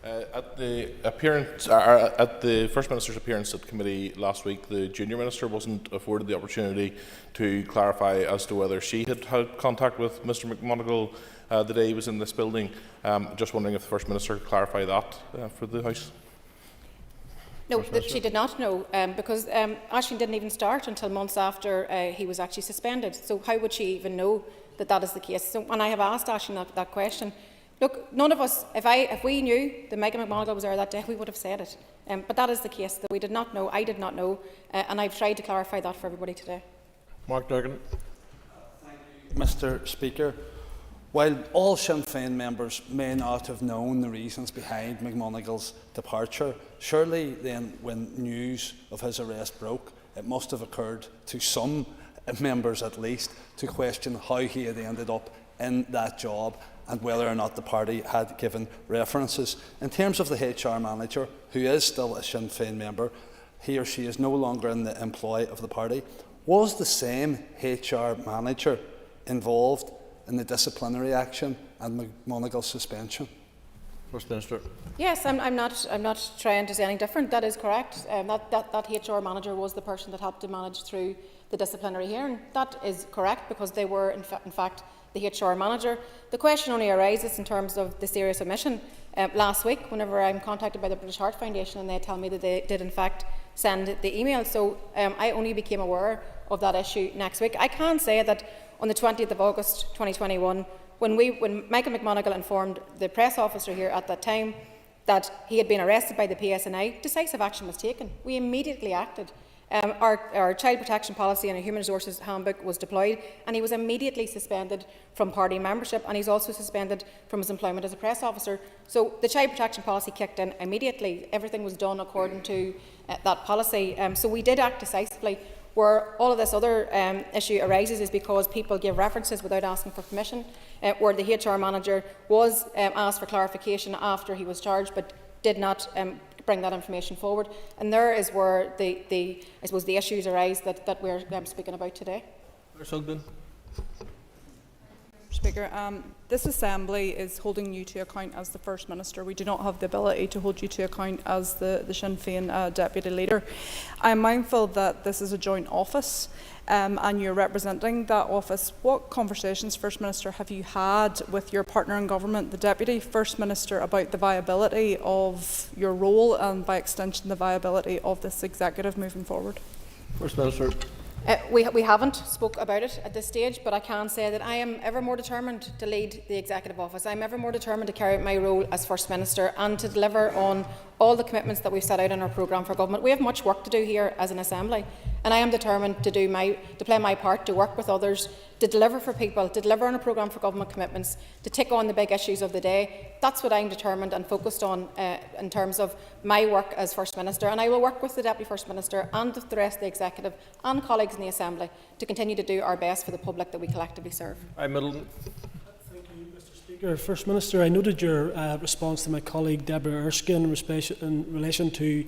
[SPEAKER 18] At the First Minister's appearance at committee last week, the Junior Minister wasn't afforded the opportunity to clarify as to whether she had had contact with Mr McMonigal the day he was in this building. Just wondering if the First Minister could clarify that for the House.
[SPEAKER 23] No, she did not know, because Aisling didn't even start until months after he was actually suspended. So how would she even know that that is the case? So when I have asked Aisling that question, look, none of us, if we knew that Michael McMonigal was there that day, we would have said it. But that is the case, that we did not know, I did not know, and I've tried to clarify that for everybody today.
[SPEAKER 7] Mark Durgan.
[SPEAKER 19] Thank you, Mr. Speaker. While all Sinn Féin members may not have known the reasons behind McMonigal's departure, surely then when news of his arrest broke, it must have occurred to some members at least to question how he had ended up in that job and whether or not the party had given references. In terms of the HR manager, who is still a Sinn Féin member, he or she is no longer in the employ of the party. Was the same HR manager involved in the disciplinary action and McMonigal's suspension?
[SPEAKER 7] First Minister.
[SPEAKER 23] Yes, I'm not trying to say anything different. That is correct. That HR manager was the person that helped to manage through the disciplinary hearing. That is correct, because they were in fact the HR manager. The question only arises in terms of the serious omission. Last week, whenever I'm contacted by the British Heart Foundation and they tell me that they did in fact send the email, so I only became aware of that issue next week. I can say that on the 20th of August 2021, when Michael McMonigal informed the press officer here at that time that he had been arrested by the PSNI, decisive action was taken. We immediately acted. Our child protection policy and a human resources handbook was deployed, and he was immediately suspended from party membership, and he's also suspended from his employment as a press officer. So the child protection policy kicked in immediately. Everything was done according to that policy. So we did act decisively. Where all of this other issue arises is because people give references without asking for permission, where the HR manager was asked for clarification after he was charged, but did not bring that information forward. And there is where I suppose the issues arise that we're speaking about today.
[SPEAKER 20] Speaker, this Assembly is holding you to account as the First Minister. We do not have the ability to hold you to account as the Sinn Féin Deputy Leader. I am mindful that this is a joint office and you're representing that office. What conversations, First Minister, have you had with your partner in government, the Deputy First Minister, about the viability of your role and, by extension, the viability of this executive moving forward?
[SPEAKER 7] First Minister.
[SPEAKER 23] We haven't spoke about it at this stage, but I can say that I am ever more determined to lead the Executive Office. I am ever more determined to carry out my role as First Minister and to deliver on all the commitments that we've set out in our programme for government. We have much work to do here as an Assembly, and I am determined to play my part, to work with others, to deliver for people, to deliver on a programme for government commitments, to take on the big issues of the day. That's what I'm determined and focused on in terms of my work as First Minister, and I will work with the Deputy First Minister and the rest of the Executive and colleagues in the Assembly to continue to do our best for the public that we collectively serve.
[SPEAKER 7] Middleton.
[SPEAKER 19] Thank you, Mr. Speaker.
[SPEAKER 1] Speaker. First Minister, I noted your response to my colleague Deborah Erskine in relation to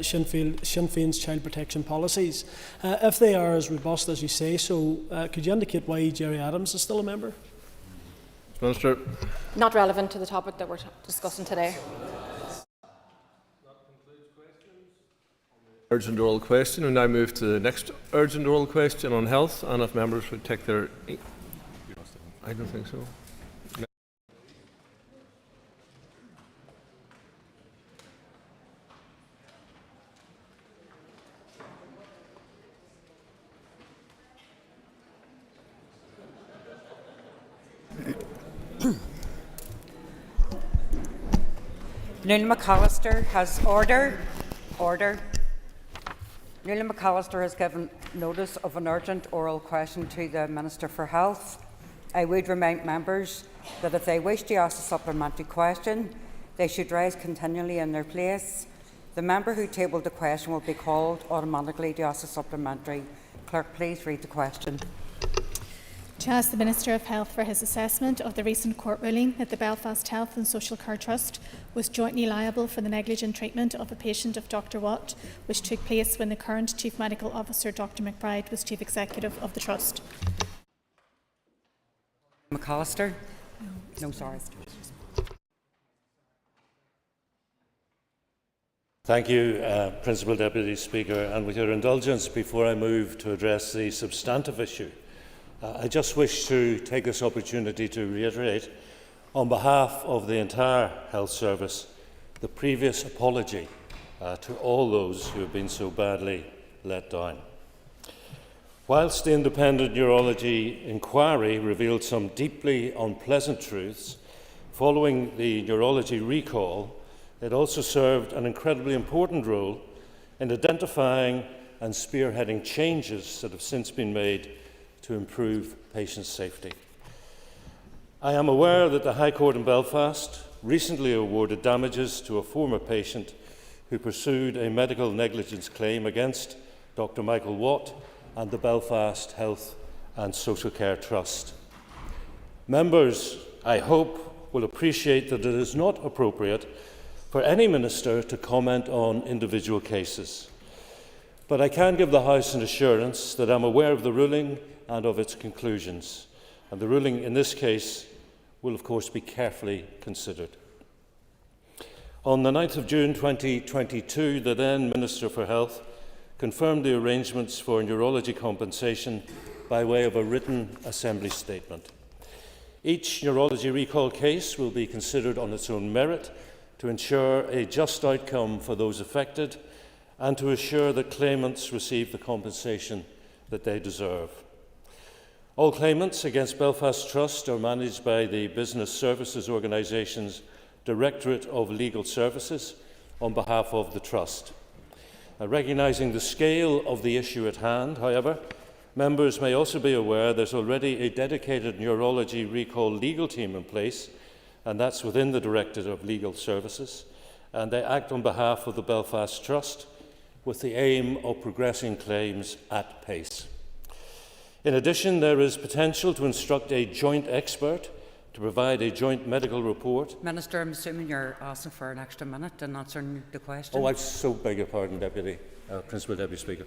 [SPEAKER 1] Sinn Féin's child protection policies. If they are as robust as you say so, could you indicate why Gerry Adams is still a member?
[SPEAKER 7] Minister.
[SPEAKER 23] Not relevant to the topic that we're discussing today.
[SPEAKER 7] Urgent oral question. We now move to the next urgent oral question on health, and if members would take their... I don't think so.
[SPEAKER 6] Nuala McAllister has order. Nuala McAllister has given notice of an urgent oral question to the Minister for Health. I would remind members that if they wish to ask a supplementary question, they should rise continually in their place. The member who tabled the question will be called automatically to ask a supplementary. Clerk, please read the question.
[SPEAKER 22] To ask the Minister of Health for his assessment of the recent court ruling that the Belfast Health and Social Care Trust was jointly liable for the negligent treatment of a patient of Dr Watt, which took place when the current Chief Medical Officer, Dr McBride, was Chief Executive of the Trust.
[SPEAKER 6] McAllister? No, sorry.
[SPEAKER 13] Thank you, Principal Deputy Speaker. And with your indulgence, before I move to address the substantive issue, I just wish to take this opportunity to reiterate, on behalf of the entire Health Service, the previous apology to all those who have been so badly let down. Whilst the independent neurology inquiry revealed some deeply unpleasant truths, following the neurology recall, it also served an incredibly important role in identifying and spearheading changes that have since been made to improve patient safety. I am aware that the High Court in Belfast recently awarded damages to a former patient who pursued a medical negligence claim against Dr Michael Watt and the Belfast Health and Social Care Trust. Members, I hope, will appreciate that it is not appropriate for any minister to comment on individual cases. But I can give the House an assurance that I am aware of the ruling and of its conclusions, and the ruling in this case will of course be carefully considered. On the 9th of June 2022, the then Minister for Health confirmed the arrangements for neurology compensation by way of a written Assembly statement. Each neurology recall case will be considered on its own merit to ensure a just outcome for those affected and to assure that claimants receive the compensation that they deserve. All claimants against Belfast Trust are managed by the Business Services Organisation's Directorate of Legal Services on behalf of the Trust. Recognising the scale of the issue at hand, however, members may also be aware there's already a dedicated neurology recall legal team in place, and that's within the Directorate of Legal Services, and they act on behalf of the Belfast Trust with the aim of progressing claims at pace. In addition, there is potential to instruct a joint expert to provide a joint medical report.
[SPEAKER 6] Minister, I'm assuming you're asking for an extra minute in answering the question.
[SPEAKER 13] Oh, I so beg your pardon, Principal Deputy Speaker.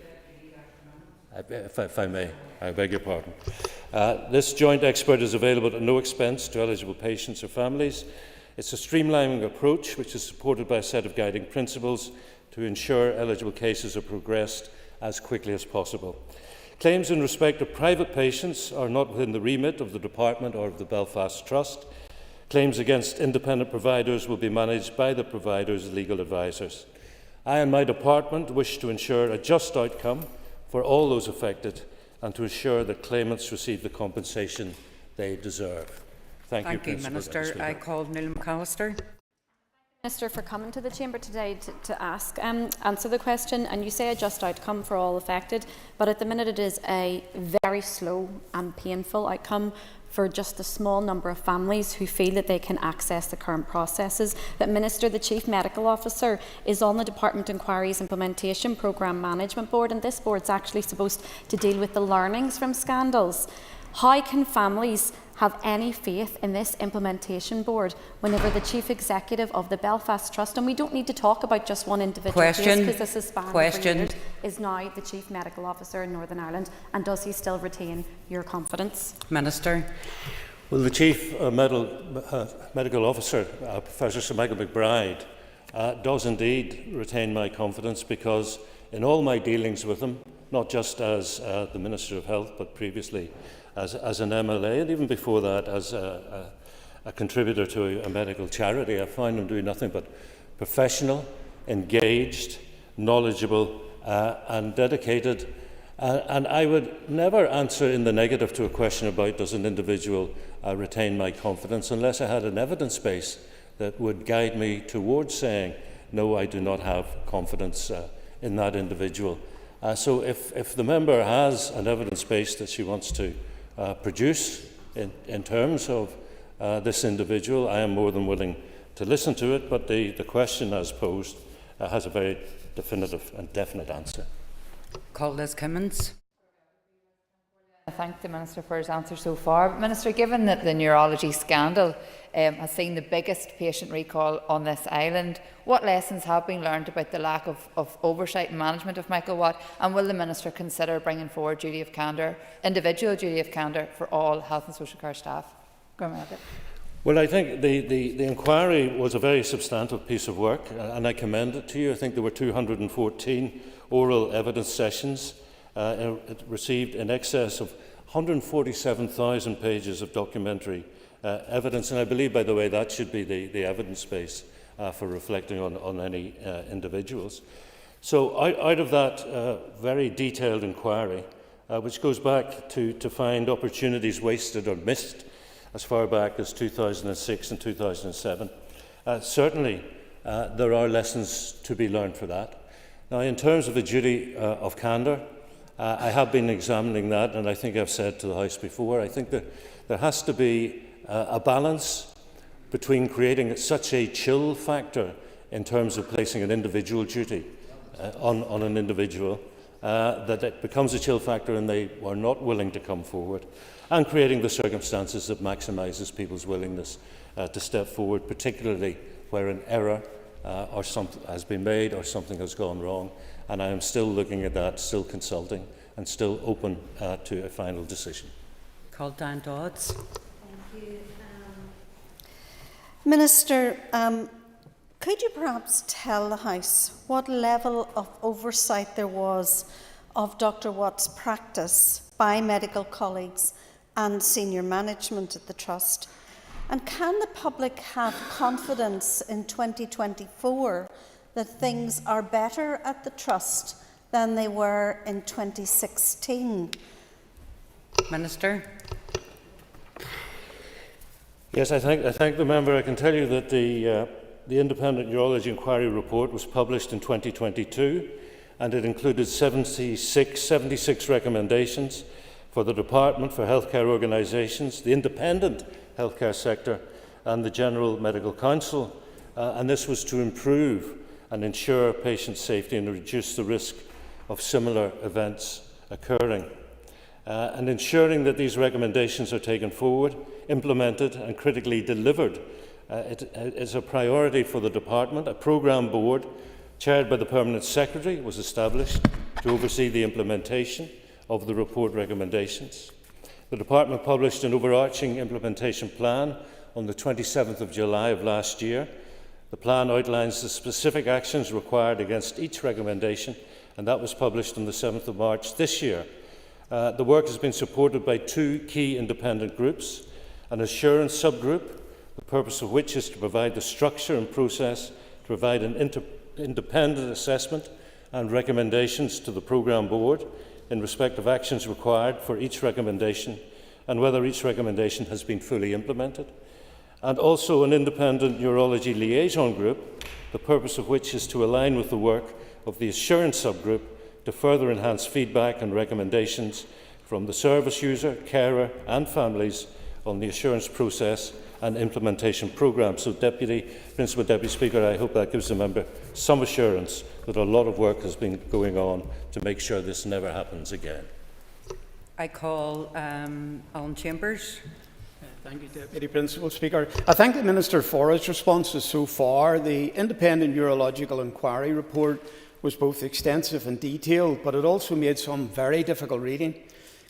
[SPEAKER 13] If I may, I beg your pardon. This joint expert is available at no expense to eligible patients or families. It's a streamlining approach which is supported by a set of guiding principles to ensure eligible cases are progressed as quickly as possible. Claims in respect of private patients are not within the remit of the Department or of the Belfast Trust. Claims against independent providers will be managed by the provider's legal advisors. I and my department wish to ensure a just outcome for all those affected and to ensure that claimants receive the compensation they deserve. Thank you,
[SPEAKER 6] Minister. I call Nuala McAllister.
[SPEAKER 15] Minister, for coming to the Chamber today to answer the question, and you say a just outcome for all affected, but at the minute it is a very slow and painful outcome for just a small number of families who feel that they can access the current processes. That Minister, the Chief Medical Officer, is on the Department Inquiry's Implementation Programme Management Board, and this board is actually supposed to deal with the learnings from scandals. How can families have any faith in this implementation board whenever the chief executive of the Belfast Trust, and we don't need to talk about just one individual case because this is spanned for years, is now the chief medical officer in Northern Ireland, and does he still retain your confidence?
[SPEAKER 6] Minister.
[SPEAKER 13] Well, the chief medical officer, Professor Sir Michael McBride, does indeed retain my confidence, because in all my dealings with him, not just as the Minister of Health, but previously as an MLA, and even before that as a contributor to a medical charity, I found him doing nothing but professional, engaged, knowledgeable and dedicated. And I would never answer in the negative to a question about does an individual retain my confidence unless I had an evidence base that would guide me towards saying, no, I do not have confidence in that individual. So if the member has an evidence base that she wants to produce in terms of this individual, I am more than willing to listen to it, but the question as posed has a very definitive and definite answer.
[SPEAKER 6] Liz Cummins.
[SPEAKER 3] I thank the Minister for his answer so far. Minister, given that the neurology scandal has seen the biggest patient recall on this island, what lessons have been learned about the lack of oversight and management of Michael Watt, and will the Minister consider bringing forward duty of candour, individual duty of candour for all health and social care staff?
[SPEAKER 13] Well, I think the inquiry was a very substantive piece of work, and I commend it to you. I think there were 214 oral evidence sessions. It received in excess of 147,000 pages of documentary evidence, and I believe, by the way, that should be the evidence base for reflecting on any individuals. So out of that very detailed inquiry, which goes back to find opportunities wasted or missed as far back as 2006 and 2007, certainly there are lessons to be learned for that. Now, in terms of the duty of candour, I have been examining that, and I think I've said to the House before, I think that there has to be a balance between creating such a chill factor in terms of placing an individual duty on an individual, that it becomes a chill factor and they are not willing to come forward, and creating the circumstances that maximises people's willingness to step forward, particularly where an error or something has been made or something has gone wrong. And I am still looking at that, still consulting, and still open to a final decision.
[SPEAKER 6] Dan Dodds.
[SPEAKER 4] Thank you. Minister, could you perhaps tell the House what level of oversight there was of Dr. Watt's practice by medical colleagues and senior management at the Trust? And can the public have confidence in 2024 that things are better at the Trust than they were in 2016?
[SPEAKER 6] Minister.
[SPEAKER 13] Yes, I thank the member. I can tell you that the Independent Urology Inquiry report was published in 2022, and it included 76 recommendations for the Department, for healthcare organisations, the independent healthcare sector and the General Medical Council, and this was to improve and ensure patient safety and reduce the risk of similar events occurring. And ensuring that these recommendations are taken forward, implemented and critically delivered. It is a priority for the Department. A programme board chaired by the Permanent Secretary was established to oversee the implementation of the report recommendations. The Department published an overarching implementation plan on the 27th of July of last year. The plan outlines the specific actions required against each recommendation, and that was published on the 7th of March this year. The work has been supported by two key independent groups, an assurance subgroup, the purpose of which is to provide the structure and process to provide an independent assessment and recommendations to the programme board in respect of actions required for each recommendation and whether each recommendation has been fully implemented, and also an independent urology liaison group, the purpose of which is to align with the work of the assurance subgroup to further enhance feedback and recommendations from the service user, carer and families on the assurance process and implementation programme. So, Principal Deputy Speaker, I hope that gives the member some assurance that a lot of work has been going on to make sure this never happens again.
[SPEAKER 6] I call Alan Chambers.
[SPEAKER 2] Thank you, Deputy Principal Speaker. I thank the Minister for his responses so far. The independent urological inquiry report was both extensive and detailed, but it also made some very difficult reading.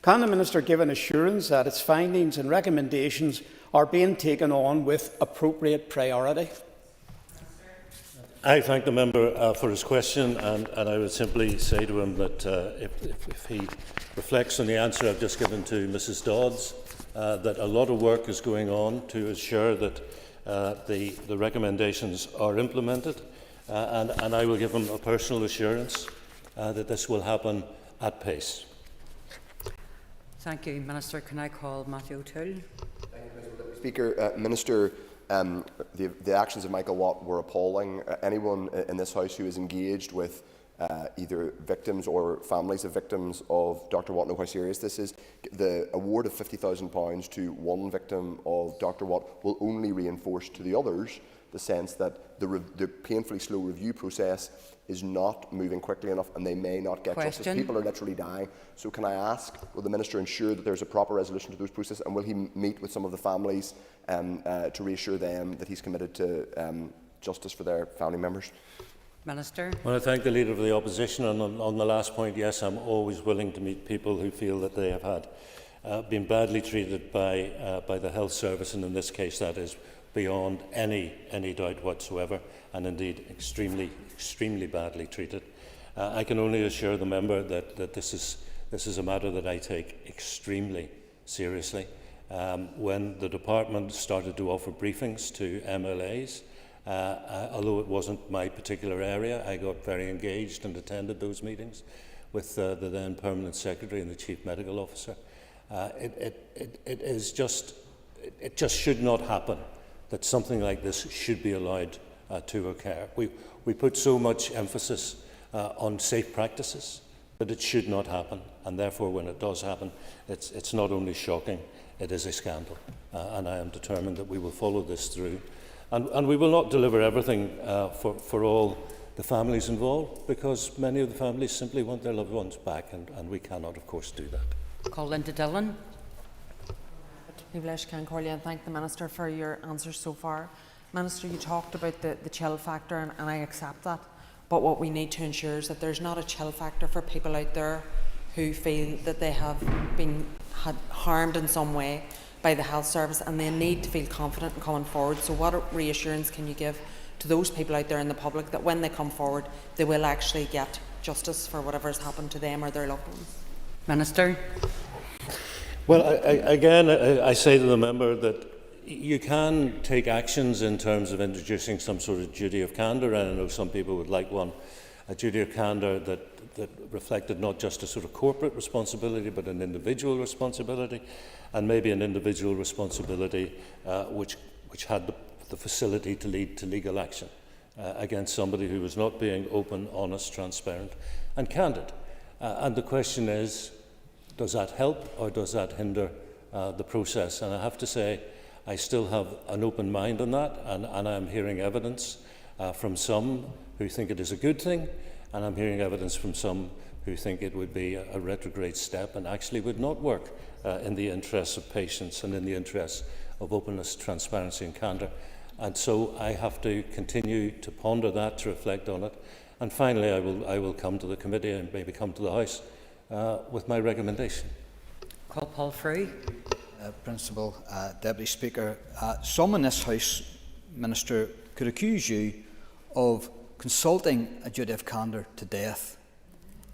[SPEAKER 2] Can the Minister give an assurance that its findings and recommendations are being taken on with appropriate priority?
[SPEAKER 13] I thank the member for his question, and I would simply say to him that if he reflects on the answer I've just given to Mrs Dodds, that a lot of work is going on to ensure that the recommendations are implemented, and I will give him a personal assurance that this will happen at pace.
[SPEAKER 6] Thank you, Minister. Can I call Matthew O'Toole?
[SPEAKER 5] Thank you, Mr. Speaker. Minister, the actions of Michael Watt were appalling. Anyone in this House who is engaged with either victims or families of victims of Dr Watt know how serious this is. The award of £50,000 to one victim of Dr Watt will only reinforce to the others the sense that the painfully slow review process is not moving quickly enough, and they may not get justice. People are literally dying. So can I ask, will the Minister ensure that there's a proper resolution to those processes, and will he meet with some of the families to reassure them that he's committed to justice for their family members?
[SPEAKER 6] Minister.
[SPEAKER 13] Well, I thank the Leader of the Opposition, and on the last point, yes, I'm always willing to meet people who feel that they have had been badly treated by the health service, and in this case that is beyond any doubt whatsoever, and indeed extremely badly treated. I can only assure the member that this is a matter that I take extremely seriously. When the department started to offer briefings to MLAs, although it wasn't my particular area, I got very engaged and attended those meetings with the then Permanent Secretary and the Chief Medical Officer. It just should not happen that something like this should be allowed to occur. We put so much emphasis on safe practices that it should not happen, and therefore when it does happen, it's not only shocking, it is a scandal. And I am determined that we will follow this through. And we will not deliver everything for all the families involved, because many of the families simply want their loved ones back, and we cannot, of course, do that.
[SPEAKER 6] Call Linda Dillon.
[SPEAKER 10] And thank the Minister for your answers so far. Minister, you talked about the chill factor, and I accept that. But what we need to ensure is that there's not a chill factor for people out there who feel that they have been harmed in some way by the health service, and they need to feel confident in coming forward. So what reassurance can you give to those people out there in the public that when they come forward, they will actually get justice for whatever has happened to them or their loved ones?
[SPEAKER 6] Minister.
[SPEAKER 13] Well, I say to the member that you can take actions in terms of introducing some sort of duty of candour, and I know some people would like one, a duty of candour that reflected not just a sort of corporate responsibility but an individual responsibility, and maybe an individual responsibility which had the facility to lead to legal action against somebody who was not being open, honest, transparent and candid. And the question is, does that help or does that hinder the process? And I have to say, I still have an open mind on that, and I'm hearing evidence from some who think it is a good thing, and I'm hearing evidence from some who think it would be a retrograde step and actually would not work in the interests of patients and in the interests of openness, transparency and candour. And so I have to continue to ponder that, to reflect on it. And finally, I will come to the committee and maybe come to the House with my recommendation.
[SPEAKER 6] Call Paul Free.
[SPEAKER 21] Principal Deputy Speaker, some in this House, Minister, could accuse you of consulting a duty of candour to death.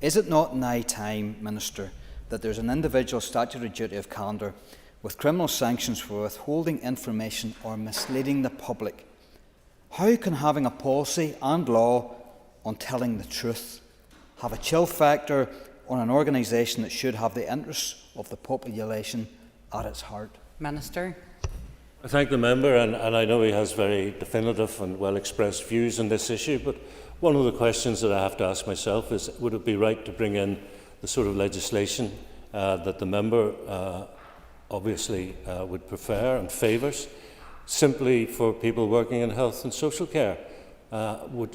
[SPEAKER 21] Is it not nigh time, Minister, that there is an individual statutory duty of candour with criminal sanctions for withholding information or misleading the public? How can having a policy and law on telling the truth have a chill factor on an organisation that should have the interests of the population at its heart?
[SPEAKER 6] Minister.
[SPEAKER 13] I thank the member, and I know he has very definitive and well-expressed views on this issue, but one of the questions that I have to ask myself is, would it be right to bring in the sort of legislation that the member obviously would prefer and favours, simply for people working in health and social care?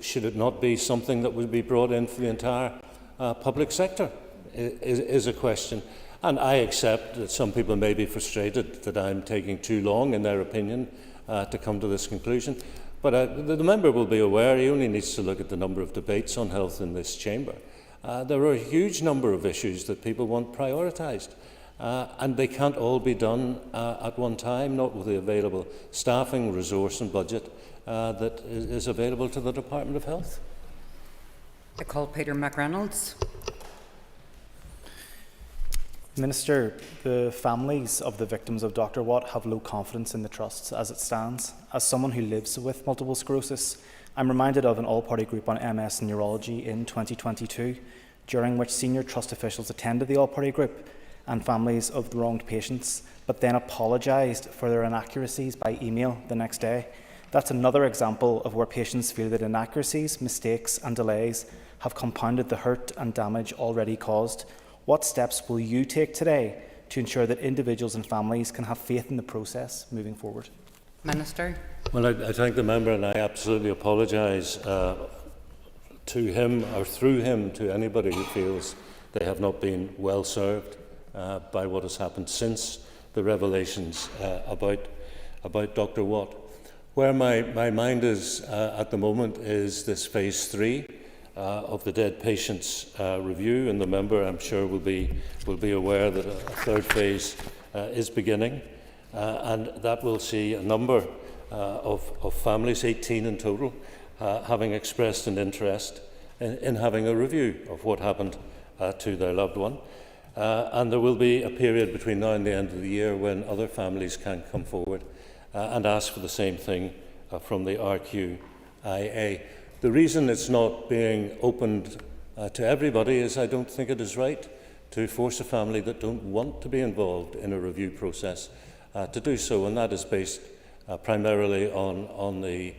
[SPEAKER 13] Should it not be something that would be brought in for the entire public sector, is a question. And I accept that some people may be frustrated that I'm taking too long, in their opinion, to come to this conclusion. But the member will be aware he only needs to look at the number of debates on health in this chamber. There are a huge number of issues that people want prioritised, and they can't all be done at one time, not with the available staffing, resource and budget that is available to the Department of Health.
[SPEAKER 6] I call Peter McReynolds.
[SPEAKER 11] Minister, the families of the victims of Dr. Watt have low confidence in the Trust as it stands. As someone who lives with multiple sclerosis, I'm reminded of an all-party group on MS and neurology in 2022, during which senior Trust officials attended the all-party group and families of the wronged patients, but then apologised for their inaccuracies by email the next day. That's another example of where patients feel that inaccuracies, mistakes and delays have compounded the hurt and damage already caused. What steps will you take today to ensure that individuals and families can have faith in the process moving forward?
[SPEAKER 6] Minister.
[SPEAKER 13] Well, I thank the member, and I absolutely apologise to him or through him to anybody who feels they have not been well served by what has happened since the revelations about Dr. Watt. Where my mind is at the moment is this phase 3 of the dead patients review, and the member, I'm sure, will be aware that a third phase is beginning, and that will see a number of families, 18 in total, having expressed an interest in having a review of what happened to their loved one. And there will be a period between now and the end of the year when other families can come forward and ask for the same thing from the RQIA. The reason it's not being opened to everybody is I don't think it is right to force a family that don't want to be involved in a review process to do so, and that is based primarily on the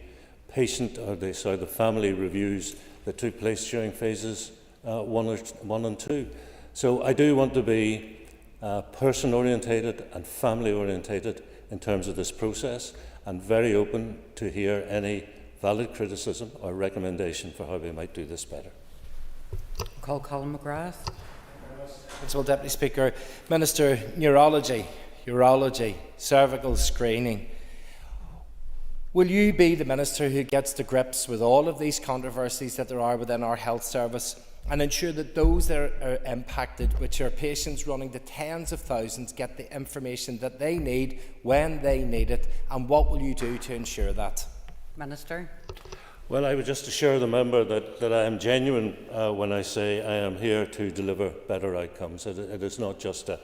[SPEAKER 13] patient or the family reviews that took place during phases 1 and 2. So I do want to be person-orientated and family-orientated in terms of this process, and very open to hear any valid criticism or recommendation for how we might do this better.
[SPEAKER 6] Call Colin McGrath.
[SPEAKER 12] Principal Deputy Speaker. Minister, neurology, urology, cervical screening. Will you be the Minister who gets to grips with all of these controversies that there are within our health service and ensure that those that are impacted, which are patients running to tens of thousands, get the information that they need when they need it? And what will you do to ensure that?
[SPEAKER 6] Minister.
[SPEAKER 13] Well, I would just assure the member that I am genuine when I say I am here to deliver better outcomes. It is not just a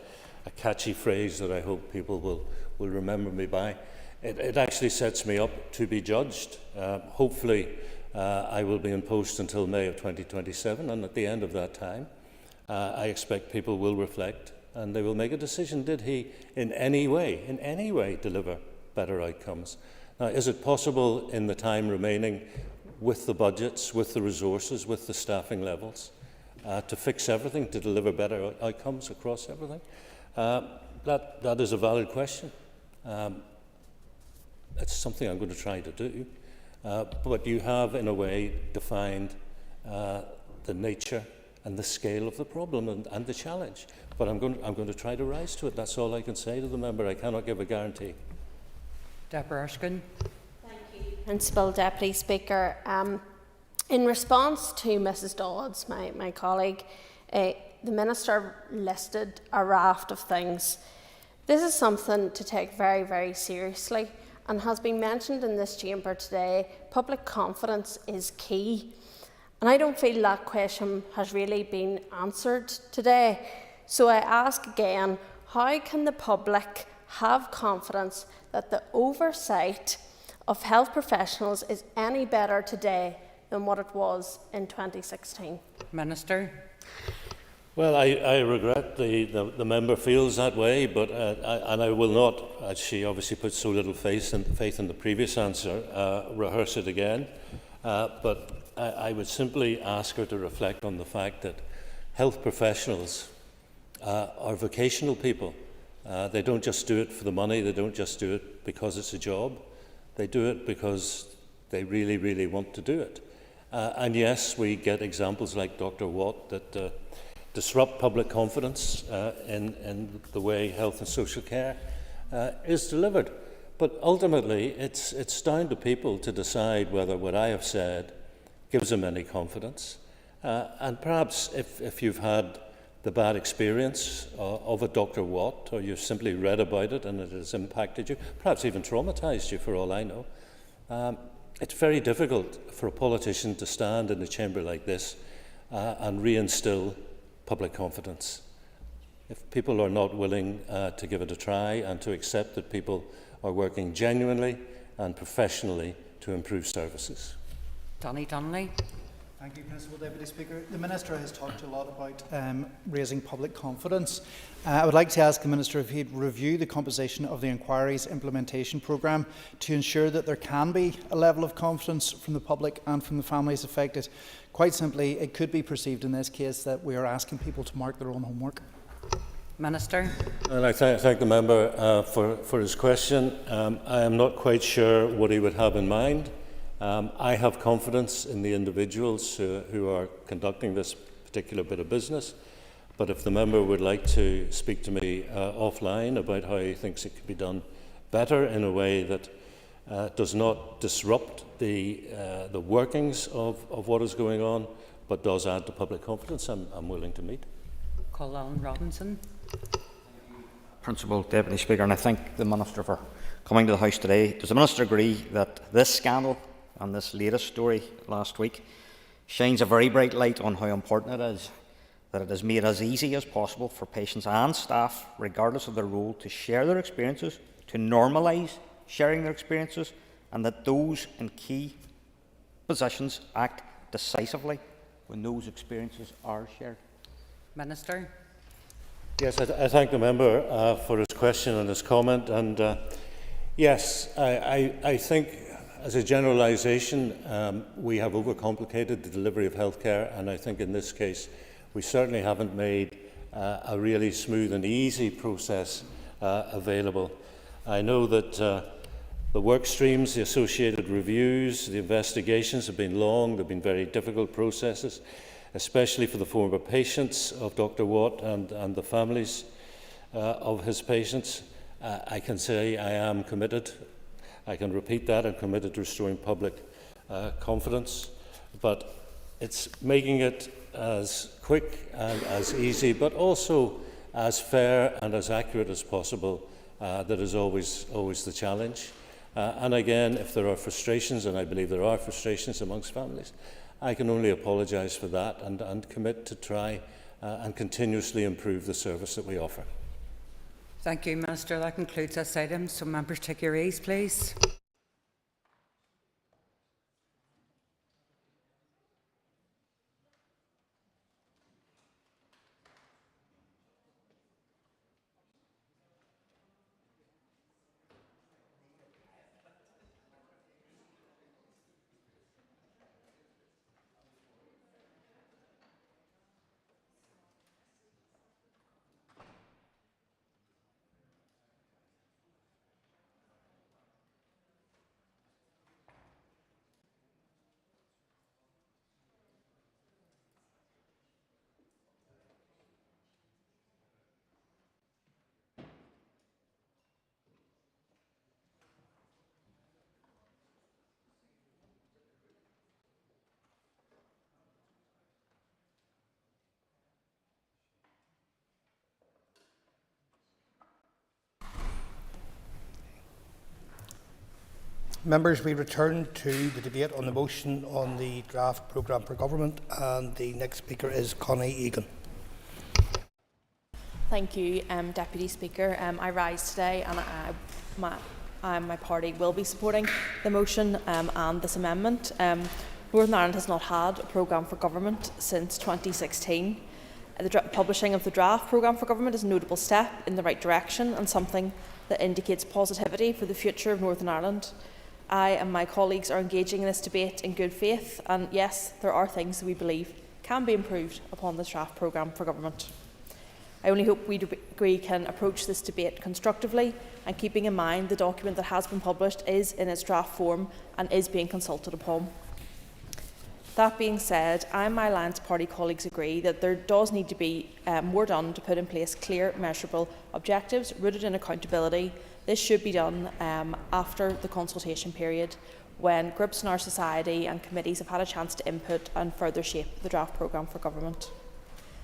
[SPEAKER 13] catchy phrase that I hope people will remember me by. It actually sets me up to be judged. Hopefully, I will be in post until May of 2027, and at the end of that time, I expect people will reflect and they will make a decision. Did he in any way deliver better outcomes? Now, is it possible in the time remaining, with the budgets, with the resources, with the staffing levels, to fix everything, to deliver better outcomes across everything? That is a valid question. It's something I'm going to try to do. But you have, in a way, defined the nature and the scale of the problem and the challenge. But I'm going to try to rise to it. That's all I can say to the member. I cannot give a guarantee.
[SPEAKER 6] Deborah Erskine.
[SPEAKER 9] Thank you, Principal Deputy Speaker. In response to Mrs Dodds, my colleague, the Minister listed a raft of things. This is something to take very, very seriously, and has been mentioned in this chamber today. Public confidence is key, and I don't feel that question has really been answered today. So I ask again, how can the public have confidence that the oversight of health professionals is any better today than what it was in 2016?
[SPEAKER 6] Minister.
[SPEAKER 13] Well, I regret the member feels that way, but and I will not, as she obviously put so little faith in the previous answer, rehearse it again. But I would simply ask her to reflect on the fact that health professionals are vocational people. They don't just do it for the money. They don't just do it because it's a job. They do it because they really, really want to do it. And yes, we get examples like Dr. Watt that disrupt public confidence in the way health and social care is delivered. But ultimately, it's down to people to decide whether what I have said gives them any confidence. And perhaps if you've had the bad experience of a Dr. Watt, or you've simply read about it and it has impacted you, perhaps even traumatised you for all I know, it's very difficult for a politician to stand in a chamber like this and reinstil public confidence. If people are not willing to give it a try and to accept that people are working genuinely and professionally to improve services.
[SPEAKER 6] Donny Donnelly.
[SPEAKER 8] Thank you, Principal Deputy Speaker. The Minister has talked a lot about raising public confidence. I would like to ask the Minister if he'd review the composition of the inquiry's implementation programme to ensure that there can be a level of confidence from the public and from the families affected. Quite simply, it could be perceived in this case that we are asking people to mark their own homework.
[SPEAKER 6] Minister.
[SPEAKER 13] And I thank the member for his question. I am not quite sure what he would have in mind. I have confidence in the individuals who are conducting this particular bit of business, but if the member would like to speak to me offline about how he thinks it could be done better in a way that does not disrupt the workings of what is going on, but does add to public confidence, I'm willing to meet.
[SPEAKER 6] Colin Robinson.
[SPEAKER 14] Principal Deputy Speaker, and I thank the Minister for coming to the House today. Does the Minister agree that this scandal and this latest story last week shines a very bright light on how important it is that it is made as easy as possible for patients and staff, regardless of their role, to share their experiences, to normalise sharing their experiences, and that those in key positions act decisively when those experiences are shared?
[SPEAKER 6] Minister.
[SPEAKER 13] Yes, I thank the member for his question and his comment. And yes, I think as a generalisation, we have overcomplicated the delivery of healthcare, and I think in this case we certainly haven't made a really smooth and easy process available. I know that the work streams, the associated reviews, the investigations have been long, they've been very difficult processes, especially for the former patients of Dr. Watt and the families of his patients. I can say I am committed. I can repeat that. I'm committed to restoring public confidence. But it's making it as quick and as easy, but also as fair and as accurate as possible. That is always the challenge. And again, if there are frustrations, and I believe there are frustrations amongst families, I can only apologise for that and commit to try and continuously improve the service that we offer.
[SPEAKER 6] Thank you, Minister. That concludes this item. So members take your ease, please.
[SPEAKER 16] Members, we return to the debate on the motion on the draft programme for government, and the next speaker is Connie Egan.
[SPEAKER 24] Thank you, Deputy Speaker. I rise today, and my party will be supporting the motion and this amendment. Northern Ireland has not had a programme for government since 2016. The publishing of the draft programme for government is a notable step in the right direction and something that indicates positivity for the future of Northern Ireland. I and my colleagues are engaging in this debate in good faith, and yes, there are things that we believe can be improved upon this draft programme for government. I only hope we can approach this debate constructively and keeping in mind the document that has been published is in its draft form and is being consulted upon. That being said, I and my Alliance Party colleagues agree that there does need to be more done to put in place clear, measurable objectives rooted in accountability. This should be done after the consultation period, when groups in our society and committees have had a chance to input and further shape the draft programme for government.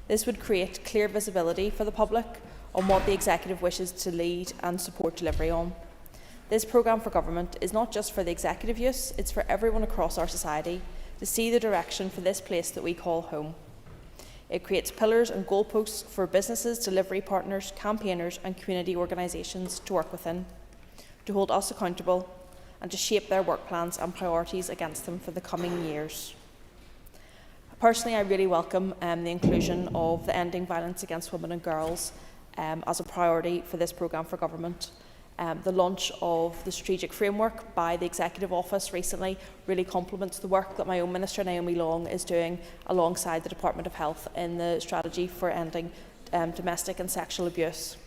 [SPEAKER 24] This would create clear visibility for the public on what the Executive wishes to lead and support delivery on. This programme for government is not just for the Executive use, it's for everyone across our society to see the direction for this place that we call home. It creates pillars and goalposts for businesses, delivery partners, campaigners and community organisations to work within, to hold us accountable and to shape their work plans and priorities against them for the coming years. Personally, I really welcome the inclusion of the Ending Violence Against Women and Girls as a priority for this programme for government. The launch of the strategic framework by the Executive Office recently really complements the work that my own Minister Naomi Long is doing alongside the Department of Health in the strategy for ending domestic and sexual abuse.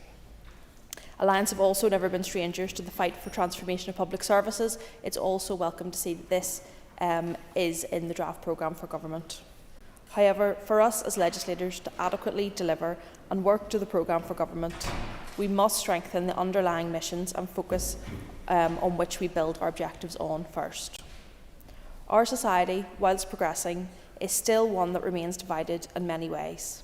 [SPEAKER 24] Alliance have also never been strangers to the fight for transformation of public services. It's also welcome to see that this is in the draft programme for government. However, for us as legislators to adequately deliver and work to the programme for government, we must strengthen the underlying missions and focus on which we build our objectives on first. Our society, whilst progressing, is still one that remains divided in many ways.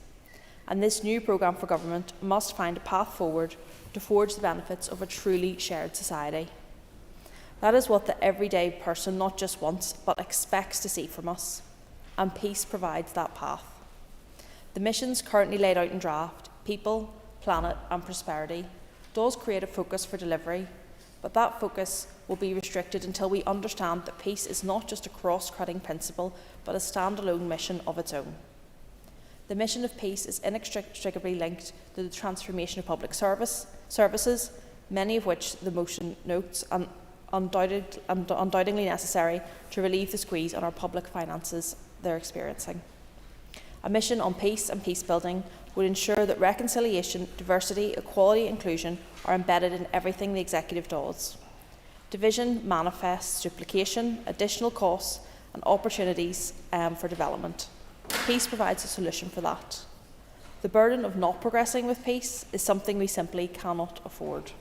[SPEAKER 24] And this new programme for government must find a path forward to forge the benefits of a truly shared society. That is what the everyday person not just wants, but expects to see from us. And peace provides that path. The missions currently laid out in draft, people, planet and prosperity, does create a focus for delivery, but that focus will be restricted until we understand that peace is not just a cross-cutting principle, but a standalone mission of its own. The mission of peace is inextricably linked to the transformation of public services, many of which the motion notes are undoubtedly necessary to relieve the squeeze on our public finances they're experiencing. A mission on peace and peace building would ensure that reconciliation, diversity, equality and inclusion are embedded in everything the Executive does. Division manifests duplication, additional costs and opportunities for development. Peace provides a solution for that. The burden of not progressing with peace is something we simply cannot afford.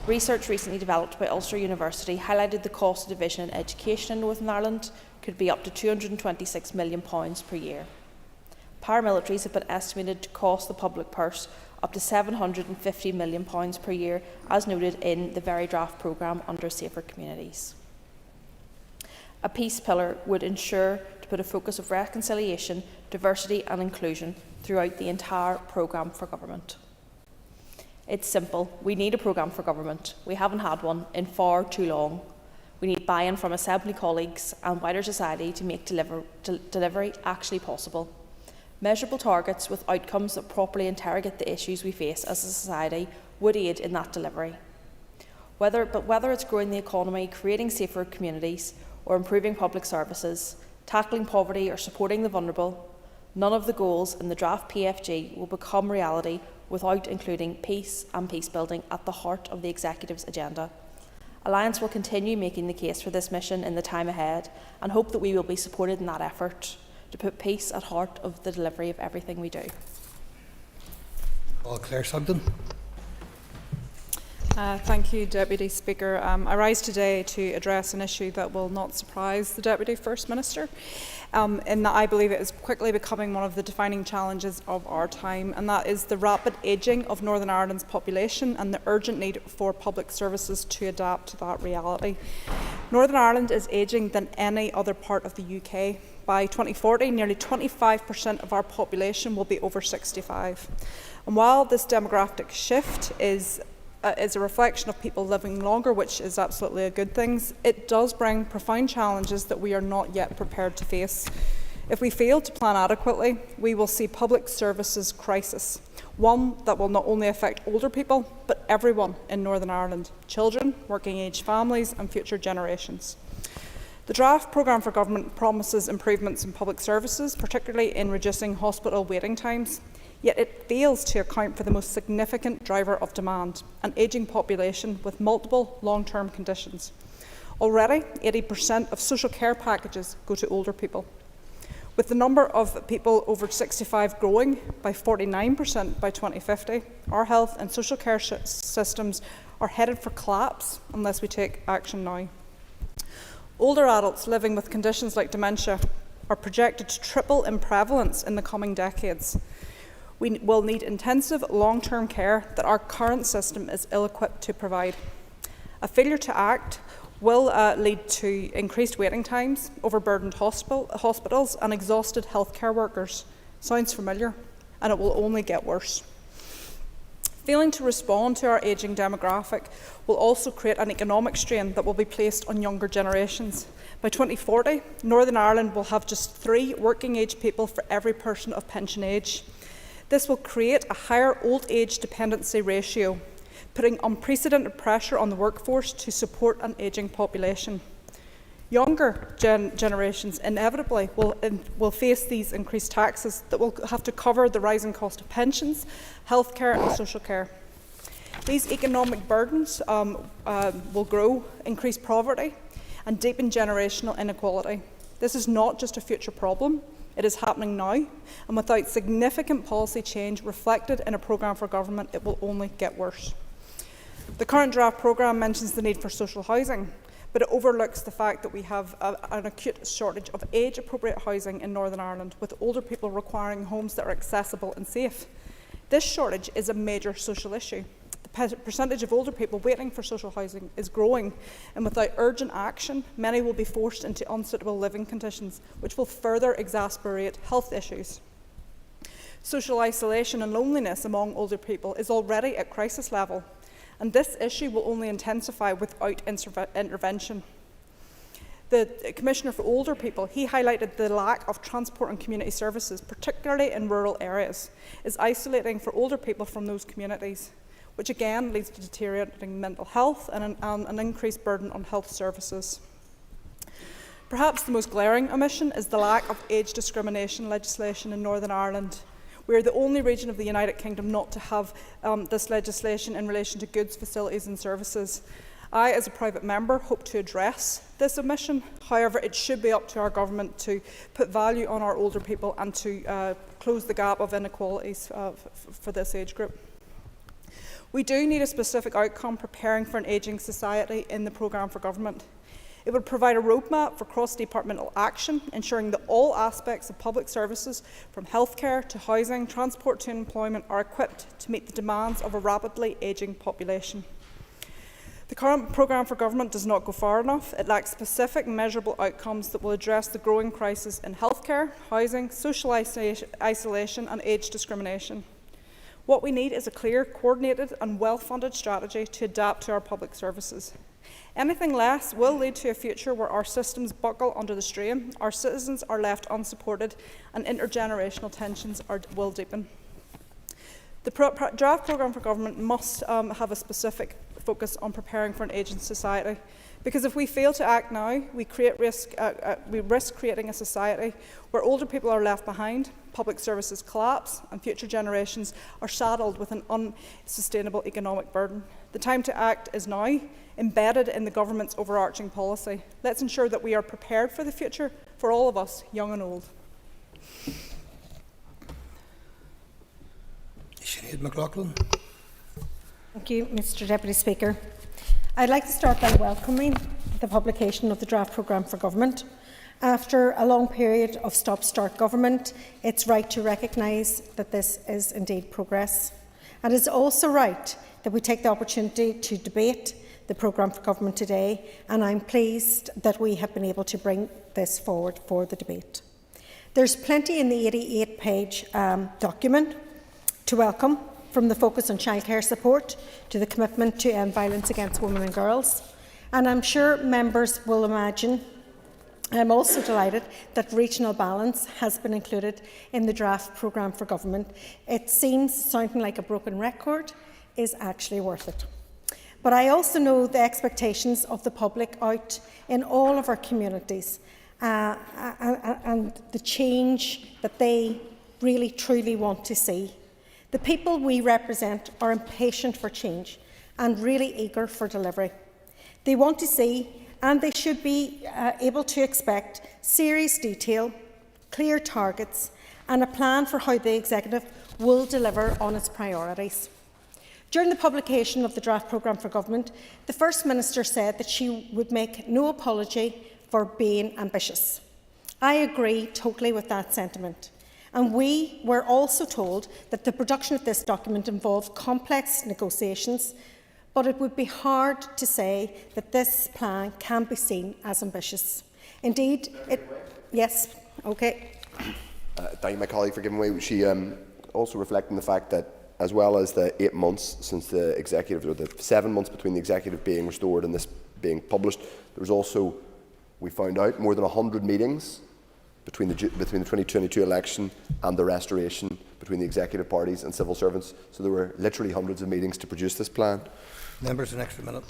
[SPEAKER 24] Research recently developed by Ulster University highlighted the cost of division in education in Northern Ireland could be up to £226 million per year. Paramilitaries have been estimated to cost the public purse up to £750 million per year, as noted in the very draft programme under Safer Communities. A peace pillar would ensure to put a focus of reconciliation, diversity and inclusion throughout the entire programme for government. It's simple. We need a programme for government. We haven't had one in far too long. We need buy-in from Assembly colleagues and wider society to make delivery actually possible. Measurable targets with outcomes that properly interrogate the issues we face as a society would aid in that delivery. Whether it's growing the economy, creating safer communities, or improving public services, tackling poverty or supporting the vulnerable, none of the goals in the draft PFG will become reality without including peace and peace building at the heart of the Executive's agenda. Alliance will continue making the case for this mission in the time ahead and hope that we will be supported in that effort to put peace at heart of the delivery of everything we do.
[SPEAKER 16] Claire Sugden.
[SPEAKER 17] Thank you, Deputy Speaker. I rise today to address an issue that will not surprise the Deputy First Minister, in that I believe it is quickly becoming one of the defining challenges of our time, and that is the rapid ageing of Northern Ireland's population and the urgent need for public services to adapt to that reality. Northern Ireland is ageing than any other part of the UK. By 2040, nearly 25% of our population will be over 65. And while this demographic shift is a reflection of people living longer, which is absolutely a good thing, it does bring profound challenges that we are not yet prepared to face. If we fail to plan adequately, we will see public services crisis, one that will not only affect older people, but everyone in Northern Ireland, children, working-age families and future generations. The draft programme for government promises improvements in public services, particularly in reducing hospital waiting times, yet it fails to account for the most significant driver of demand, an ageing population with multiple long-term conditions. Already, 80% of social care packages go to older people. With the number of people over 65 growing by 49% by 2050, our health and social care systems are headed for collapse unless we take action now. Older adults living with conditions like dementia are projected to triple in prevalence in the coming decades. We will need intensive long-term care that our current system is ill-equipped to provide. A failure to act will lead to increased waiting times, overburdened hospitals and exhausted healthcare workers. Sounds familiar, and it will only get worse. Failing to respond to our ageing demographic will also create an economic strain that will be placed on younger generations. By 2040, Northern Ireland will have just 3 working-age people for every person of pension age. This will create a higher old age dependency ratio, putting unprecedented pressure on the workforce to support an ageing population. Younger generations inevitably will face these increased taxes that will have to cover the rising cost of pensions, healthcare and social care. These economic burdens will grow, increase poverty and deepen generational inequality. This is not just a future problem, it is happening now, and without significant policy change reflected in a programme for government, it will only get worse. The current draft programme mentions the need for social housing, but it overlooks the fact that we have an acute shortage of age-appropriate housing in Northern Ireland, with older people requiring homes that are accessible and safe. This shortage is a major social issue. The percentage of older people waiting for social housing is growing, and without urgent action, many will be forced into unsuitable living conditions, which will further exacerbate health issues. Social isolation and loneliness among older people is already at crisis level, and this issue will only intensify without intervention. The Commissioner for Older People, he highlighted the lack of transport and community services, particularly in rural areas, is isolating for older people from those communities, which again leads to deteriorating mental health and an increased burden on health services. Perhaps the most glaring omission is the lack of age discrimination legislation in Northern Ireland. We are the only region of the United Kingdom not to have this legislation in relation to goods, facilities and services. I, as a private member, hope to address this omission. However, it should be up to our government to put value on our older people and to close the gap of inequalities for this age group. We do need a specific outcome preparing for an ageing society in the programme for government. It would provide a roadmap for cross-departmental action, ensuring that all aspects of public services, from healthcare to housing, transport to employment, are equipped to meet the demands of a rapidly ageing population. The current programme for government does not go far enough. It lacks specific measurable outcomes that will address the growing crisis in healthcare, housing, social isolation and age discrimination. What we need is a clear, coordinated and well-funded strategy to adapt to our public services. Anything less will lead to a future where our systems buckle under the strain, our citizens are left unsupported and intergenerational tensions will deepen. The draft programme for government must have a specific focus on preparing for an ageing society, because if we fail to act now, we risk creating a society where older people are left behind, public services collapse and future generations are saddled with an unsustainable economic burden. The time to act is now, embedded in the government's overarching policy. Let's ensure that we are prepared for the future for all of us, young and old.
[SPEAKER 16] Sinead McLaughlin.
[SPEAKER 4] Thank you, Mr Deputy Speaker. I'd like to start by welcoming the publication of the draft programme for government. After a long period of stop-start government, it's right to recognise that this is indeed progress. And it's also right that we take the opportunity to debate the programme for government today, and I'm pleased that we have been able to bring this forward for the debate. There's plenty in the 88-page document to welcome, from the focus on childcare support to the commitment to end violence against women and girls. And I'm sure members will imagine I'm also delighted that regional balance has been included in the draft programme for government. It seems sounding like a broken record is actually worth it. But I also know the expectations of the public out in all of our communities and the change that they really truly want to see. The people we represent are impatient for change and really eager for delivery. They want to see and they should be able to expect serious detail, clear targets and a plan for how the Executive will deliver on its priorities. During the publication of the draft programme for government, the First Minister said that she would make no apology for being ambitious. I agree totally with that sentiment. And we were also told that the production of this document involved complex negotiations, but it would be hard to say that this plan can be seen as ambitious. Indeed, yes, okay.
[SPEAKER 5] Thank you, my colleague, for giving way. She also reflecting the fact that, as well as the 8 months since the Executive, or the 7 months between the Executive being restored and this being published, there was also, we found out, more than 100 meetings between the 2022 election and the restoration between the Executive parties and civil servants. So there were literally hundreds of meetings to produce this plan.
[SPEAKER 16] Members, an extra minute.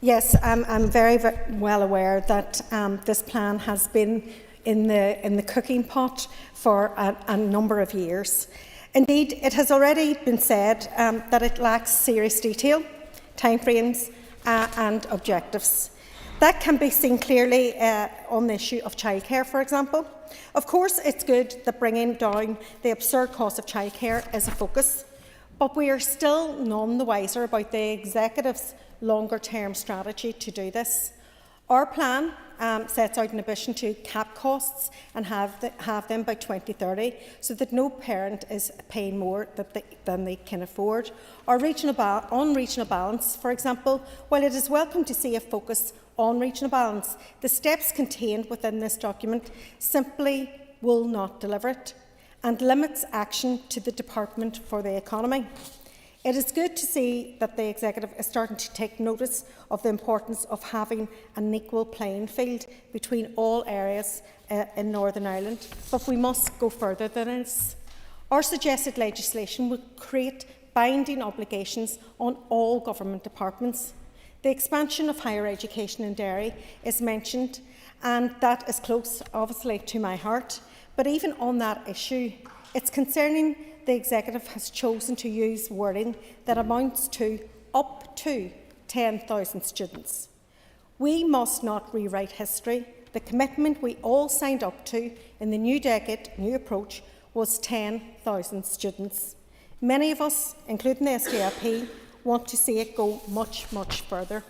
[SPEAKER 4] Yes, I'm very well aware that this plan has been in the cooking pot for a number of years. Indeed, it has already been said that it lacks serious detail, timeframes and objectives. That can be seen clearly on the issue of childcare, for example. Of course, it's good that bringing down the absurd cost of childcare is a focus, but we are still none the wiser about the Executive's longer-term strategy to do this. Our plan sets out an ambition to cap costs and have them by 2030, so that no parent is paying more than they can afford. On regional balance, for example, while it is welcome to see a focus on regional balance, the steps contained within this document simply will not deliver it and limits action to the Department for the Economy. It is good to see that the Executive is starting to take notice of the importance of having an equal playing field between all areas in Northern Ireland, but we must go further than this. Our suggested legislation would create binding obligations on all government departments. The expansion of higher education in Derry is mentioned, and that is close, obviously, to my heart. But even on that issue, it's concerning the Executive has chosen to use wording that amounts to up to 10,000 students. We must not rewrite history. The commitment we all signed up to in the new decade, new approach, was 10,000 students. Many of us, including the SDLP, want to see it go much, much further.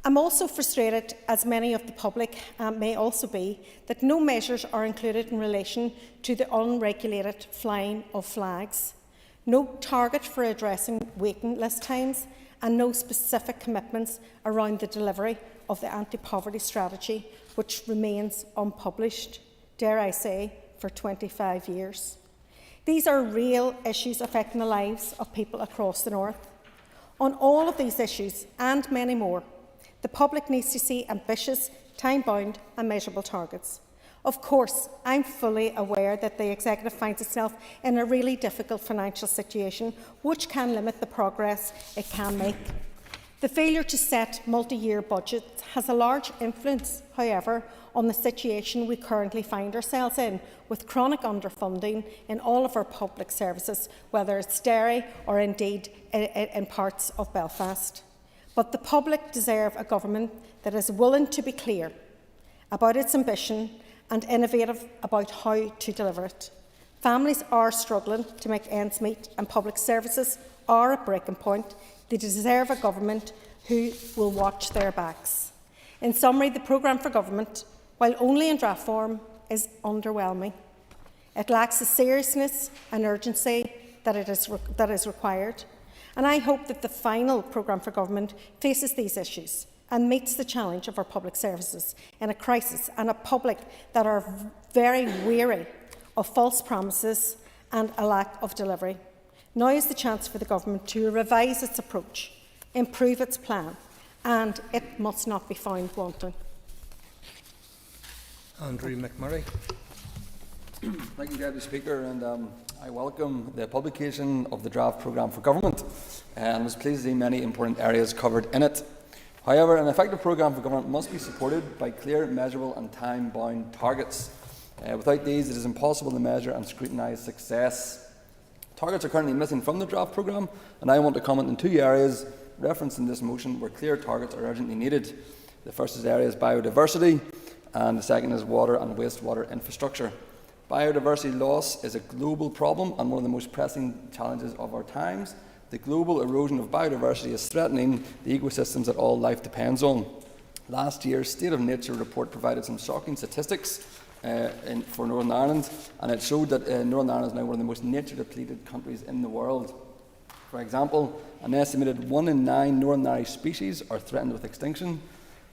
[SPEAKER 4] I'm also frustrated, as many of the public may also be, that no measures are included in relation to the unregulated flying of flags, no target for addressing waiting list times, and no specific commitments around the delivery of the anti-poverty strategy, which remains unpublished, dare I say, for 25 years. These are real issues affecting the lives of people across the North. On all of these issues, and many more, the public needs to see ambitious, time-bound and measurable targets. Of course, I'm fully aware that the Executive finds itself in a really difficult financial situation, which can limit the progress it can make. The failure to set multi-year budgets has a large influence, however, on the situation we currently find ourselves in, with chronic underfunding in all of our public services, whether it's Derry or indeed in parts of Belfast. But the public deserve a government that is willing to be clear about its ambition and innovative about how to deliver it. Families are struggling to make ends meet and public services are at breaking point. They deserve a government who will watch their backs. In summary, the programme for government, while only in draft form, is underwhelming. It lacks the seriousness and urgency that is required. And I hope that the final programme for government faces these issues and meets the challenge of our public services in a crisis, and a public that are very weary of false promises and a lack of delivery. Now is the chance for the government to revise its approach, improve its plan, and it must not be found wanting.
[SPEAKER 16] Andrew McMurray.
[SPEAKER 1] Thank you, Deputy Speaker, and I welcome the publication of the draft programme for government, and was pleased to see many important areas covered in it. However, an effective programme for government must be supported by clear, measurable and time-bound targets. Without these, it is impossible to measure and scrutinise success. Targets are currently missing from the draft programme, and I want to comment on two areas referenced in this motion where clear targets are urgently needed. The first area is biodiversity, and the second is water and wastewater infrastructure. Biodiversity loss is a global problem and one of the most pressing challenges of our times. The global erosion of biodiversity is threatening the ecosystems that all life depends on. Last year's State of Nature report provided some shocking statistics for Northern Ireland, and it showed that Northern Ireland is now one of the most nature-depleted countries in the world. For example, an estimated 1 in 9 Northern Irish species are threatened with extinction.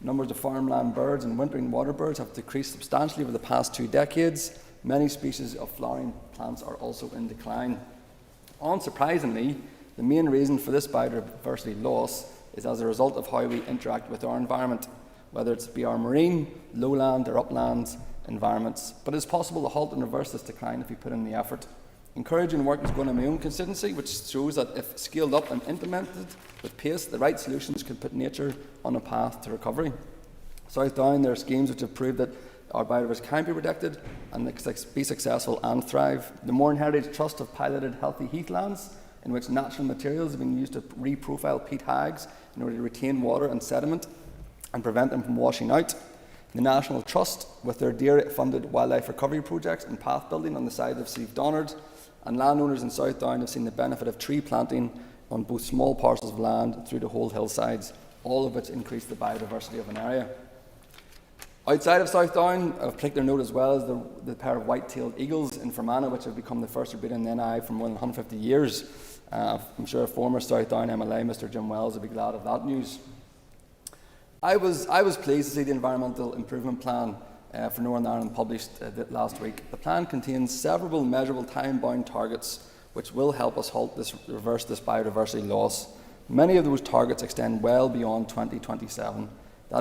[SPEAKER 1] Numbers of farmland birds and wintering water birds have decreased substantially over the past 2 decades. Many species of flowering plants are also in decline. Unsurprisingly, the main reason for this biodiversity loss is as a result of how we interact with our environment, whether it be our marine, lowland or upland environments. But it's possible to halt and reverse this decline if we put in the effort. Encouraging work is going in my own constituency, which shows that if scaled up and implemented with pace, the right solutions could put nature on a path to recovery. South Down, there are schemes which have proved that our biodiversity can be protected and be successful and thrive. The Mourne Heritage Trust have piloted healthy heathlands in which natural materials have been used to reprofile peat hags in order to retain water and sediment and prevent them from washing out. The National Trust, with their DAERA-funded wildlife recovery projects and path building on the side of Steve Donard, and landowners in South Down have seen the benefit of tree planting on both small parcels of land through the whole hillsides, all of which increase the biodiversity of an area. Outside of South Down, of particular note as well is the pair of white-tailed eagles in Fermanagh, which have become the first to breed in the NI for more than 150 years. I'm sure former South Down MLA, Mr Jim Wells, will be glad of that news. I was pleased to see the Environmental Improvement Plan for Northern Ireland published last week. The plan contains several measurable time-bound targets which will help us reverse this biodiversity loss. Many of those targets extend well beyond 2027.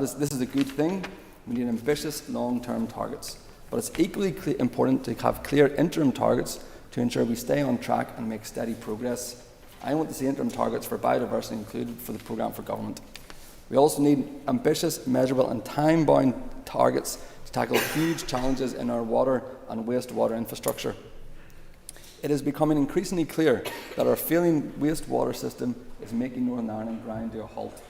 [SPEAKER 1] This is a good thing. We need ambitious long-term targets. But it's equally important to have clear interim targets to ensure we stay on track and make steady progress. I want to see interim targets for biodiversity included for the programme for government. We also need ambitious, measurable and time-bound targets to tackle huge challenges in our water and wastewater infrastructure. It is becoming increasingly clear that our failing wastewater system is making Northern Ireland grind to a halt.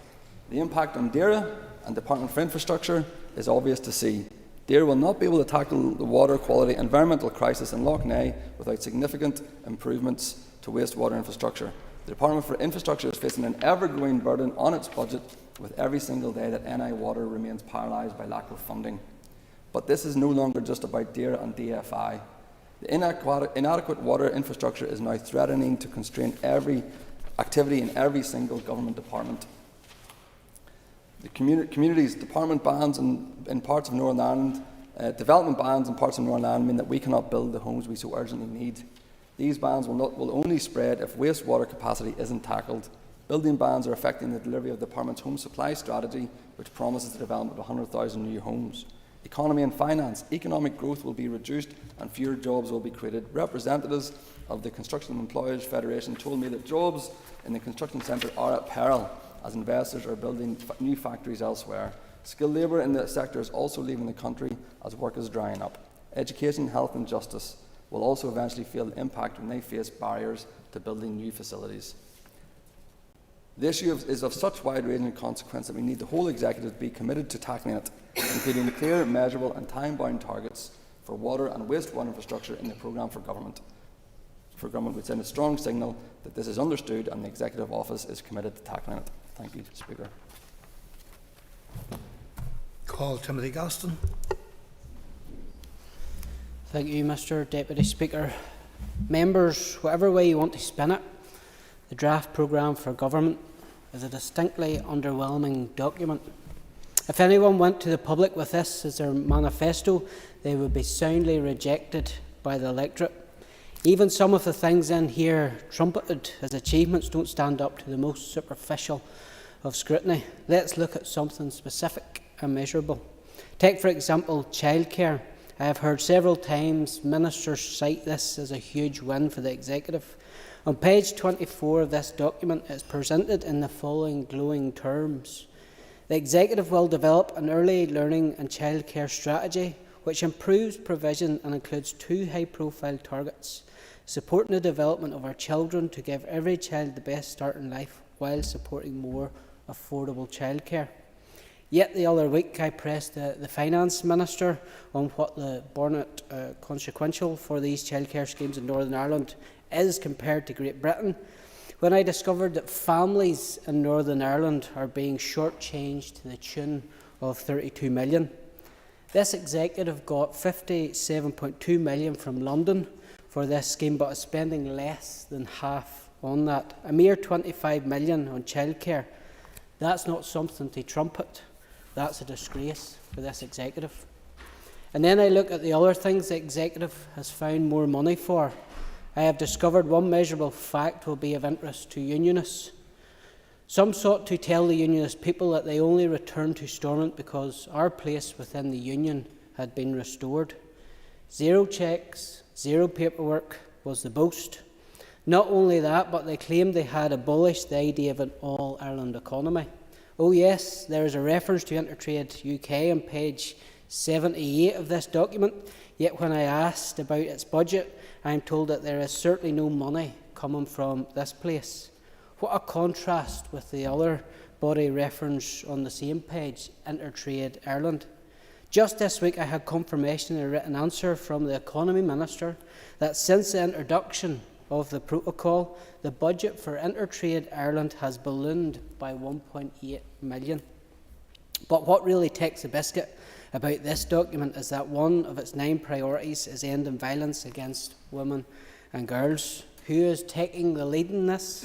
[SPEAKER 1] The impact on DAERA and Department for Infrastructure is obvious to see. DAERA will not be able to tackle the water quality environmental crisis in Lough Neagh without significant improvements to wastewater infrastructure. The Department for Infrastructure is facing an ever-growing burden on its budget with every single day that NI Water remains paralysed by lack of funding. But this is no longer just about DAERA and DFI. The inadequate water infrastructure is now threatening to constrain every activity in every single government department. The communities, department bans in parts of Northern Ireland, development bans in parts of Northern Ireland mean that we cannot build the homes we so urgently need. These bans will only spread if wastewater capacity isn't tackled. Building bans are affecting the delivery of the department's home supply strategy, which promises the development of 100,000 new homes. Economy and finance, economic growth will be reduced and fewer jobs will be created. Representatives of the Construction Employers Federation told me that jobs in the construction sector are at peril as investors are building new factories elsewhere. Skilled labour in the sector is also leaving the country as work is drying up. Education, health and justice will also eventually feel the impact when they face barriers to building new facilities. The issue is of such wide-ranging consequence that we need the whole executive to be committed to tackling it, including clear, measurable and time-bound targets for water and wastewater infrastructure in the programme for government. For government would send a strong signal that this is understood and the Executive Office is committed to tackling it. Thank you, Speaker.
[SPEAKER 16] Call Timothy Gaston.
[SPEAKER 18] Thank you, Mr Deputy Speaker. Members, whatever way you want to spin it, the draft programme for government is a distinctly underwhelming document. If anyone went to the public with this as their manifesto, they would be soundly rejected by the electorate. Even some of the things in here trumpeted as achievements don't stand up to the most superficial of scrutiny. Let's look at something specific and measurable. Take, for example, childcare. I have heard several times ministers cite this as a huge win for the Executive. On page 24 of this document, it is presented in the following glowing terms. The Executive will develop an early learning and childcare strategy which improves provision and includes 2 high-profile targets: supporting the development of our children to give every child the best start in life while supporting more affordable childcare. Yet the other week I pressed the Finance Minister on what the bonnet consequential for these childcare schemes in Northern Ireland is compared to Great Britain, when I discovered that families in Northern Ireland are being shortchanged to the tune of 32 million. This executive got 57.2 million from London for this scheme, but is spending less than half on that. A mere 25 million on childcare. That's not something to trumpet. That's a disgrace for this executive. And then I look at the other things the executive has found more money for. I have discovered one measurable fact will be of interest to unionists. Some sought to tell the unionist people that they only returned to Stormont because our place within the union had been restored. 0 checks, 0 paperwork was the boast. Not only that, but they claimed they had abolished the idea of an all-Ireland economy. Oh yes, there is a reference to Intertrade UK on page 78 of this document, yet when I asked about its budget, I am told that there is certainly no money coming from this place. What a contrast with the other body reference on the same page, Intertrade Ireland. Just this week I had confirmation in a written answer from the Economy Minister that since the introduction of the protocol, the budget for Intertrade Ireland has ballooned by 1.8 million. But what really takes the biscuit about this document is that one of its 9 priorities is ending violence against women and girls. Who is taking the lead in this?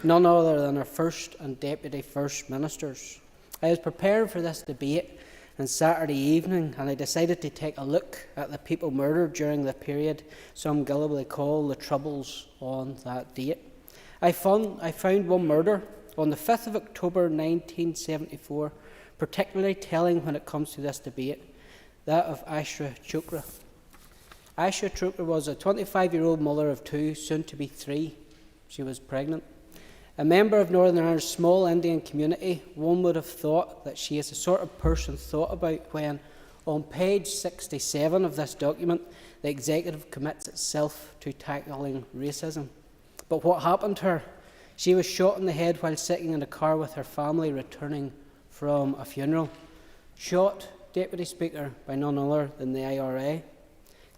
[SPEAKER 18] None other than our First and Deputy First Ministers. I was preparing for this debate on Saturday evening, and I decided to take a look at the people murdered during the period some gullibly call the Troubles on that date. I found one murder on the 5th of October 1974, particularly telling when it comes to this debate, that of Aisha Chopra. Aisha Chopra was a 25-year-old mother of 2, soon to be 3. She was pregnant. A member of Northern Ireland's small Indian community, one would have thought that she is the sort of person thought about when, on page 67 of this document, the executive commits itself to tackling racism. But what happened to her? She was shot in the head while sitting in a car with her family returning from a funeral. Shot, Deputy Speaker, by none other than the IRA.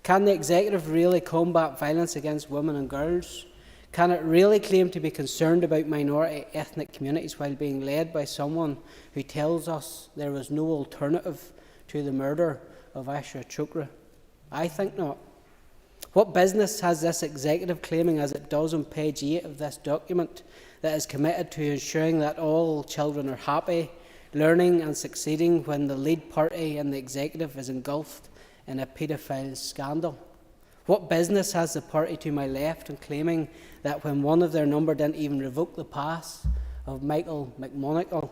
[SPEAKER 18] Can the executive really combat violence against women and girls? Can it really claim to be concerned about minority ethnic communities while being led by someone who tells us there was no alternative to the murder of Aisha Chopra? I think not. What business has this executive claiming, as it does on page 8 of this document, that is committed to ensuring that all children are happy, learning and succeeding when the lead party in the executive is engulfed in a paedophile scandal? What business has the party to my left in claiming that when one of their number didn't even revoke the pass of Michael McMonagle?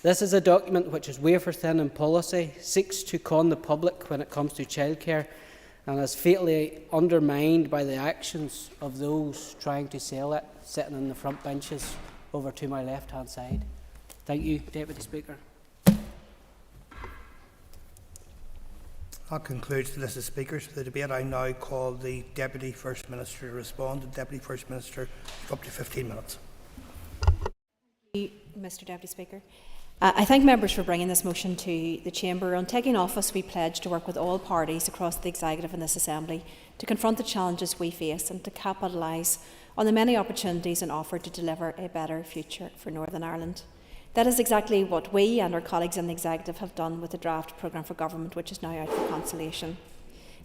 [SPEAKER 18] This is a document which is wafer-thin in policy, seeks to con the public when it comes to childcare, and is fatally undermined by the actions of those trying to sell it, sitting on the front benches over to my left-hand side. Thank you, Deputy Speaker.
[SPEAKER 16] That concludes the list of speakers for the debate. I now call the Deputy First Minister to respond. The Deputy First Minister, up to 15 minutes.
[SPEAKER 7] Thank you, Mr Deputy Speaker. I thank members for bringing this motion to the Chamber. On taking office, we pledge to work with all parties across the Executive in this Assembly to confront the challenges we face and to capitalise on the many opportunities on offer to deliver a better future for Northern Ireland. That is exactly what we and our colleagues in the Executive have done with the draft programme for government, which is now out for consultation.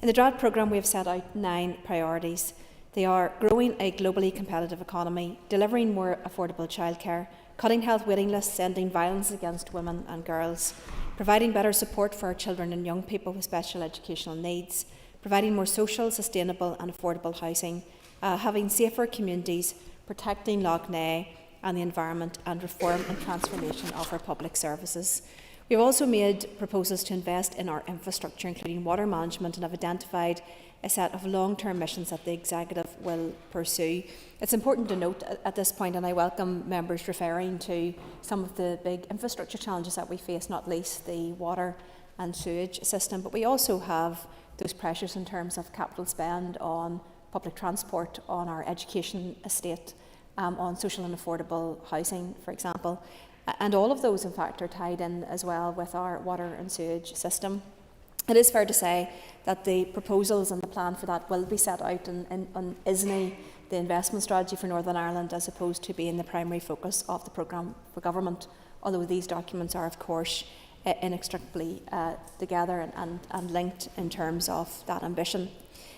[SPEAKER 7] In the draft programme, we have set out 9 priorities. They are growing a globally competitive economy, delivering more affordable childcare, cutting health waiting lists, ending violence against women and girls, providing better support for our children and young people with special educational needs, providing more social, sustainable and affordable housing, having safer communities, protecting Lough Neagh and the environment, and reform and transformation of our public services. We have also made proposals to invest in our infrastructure, including water management, and have identified a set of long-term missions that the Executive will pursue. It's important to note at this point, and I welcome members referring to some of the big infrastructure challenges that we face, not least the water and sewage system, but we also have those pressures in terms of capital spend on public transport, on our education estate, on social and affordable housing, for example. And all of those, in fact, are tied in as well with our water and sewage system. It is fair to say that the proposals and the plan for that will be set out on ISNI, the investment strategy for Northern Ireland, as opposed to being the primary focus of the programme for government, although these documents are, of course, inextricably together and linked in terms of that ambition.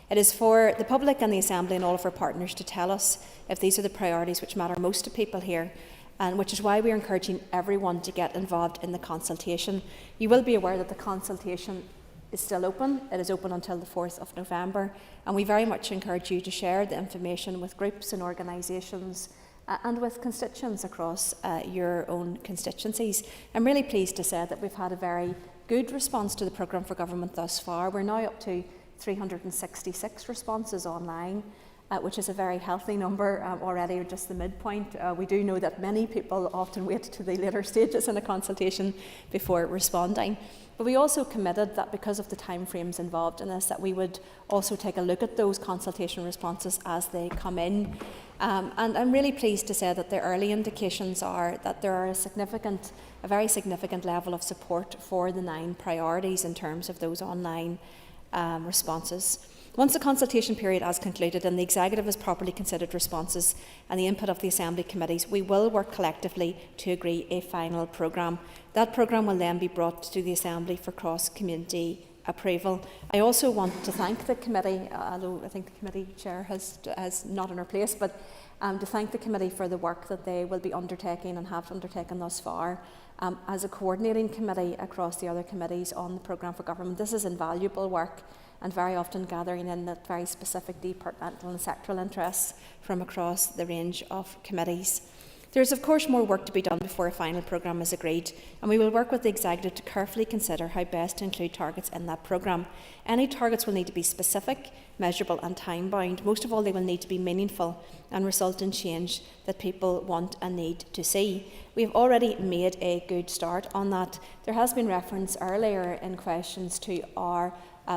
[SPEAKER 7] It is for the public and the Assembly and all of our partners to tell us if these are the priorities which matter most to people here, and which is why we are encouraging everyone to get involved in the consultation. You will be aware that the consultation is still open. It is open until the 4th of November, and we very much encourage you to share the information with groups and organisations and with constituents across your own constituencies. I'm really pleased to say that we've had a very good response to the programme for government thus far. We're now up to 366 responses online, which is a very healthy number already, or just the midpoint. We do know that many people often wait to the later stages in a consultation before responding. But we also committed that because of the timeframes involved in this, that we would also take a look at those consultation responses as they come in. And I'm really pleased to say that the early indications are that there are a very significant level of support for the 9 priorities in terms of those online responses. Once the consultation period has concluded and the Executive has properly considered responses and the input of the Assembly committees, we will work collectively to agree a final programme. That programme will then be brought to the Assembly for cross-community approval. I also want to thank the committee, although I think the committee chair has not in her place, but to thank the committee for the work that they will be undertaking and have undertaken thus far. As a coordinating committee across the other committees on the programme for government, this is invaluable work, and very often gathering in that very specific departmental and sectoral interests from across the range of committees. There is, of course, more work to be done before a final programme is agreed, and we will work with the Executive to carefully consider how best to include targets in that programme. Any targets will need to be specific, measurable and time-bound. Most of all, they will need to be meaningful and result in change that people want and need to see. We have already made a good start on that. There has been reference earlier in questions to our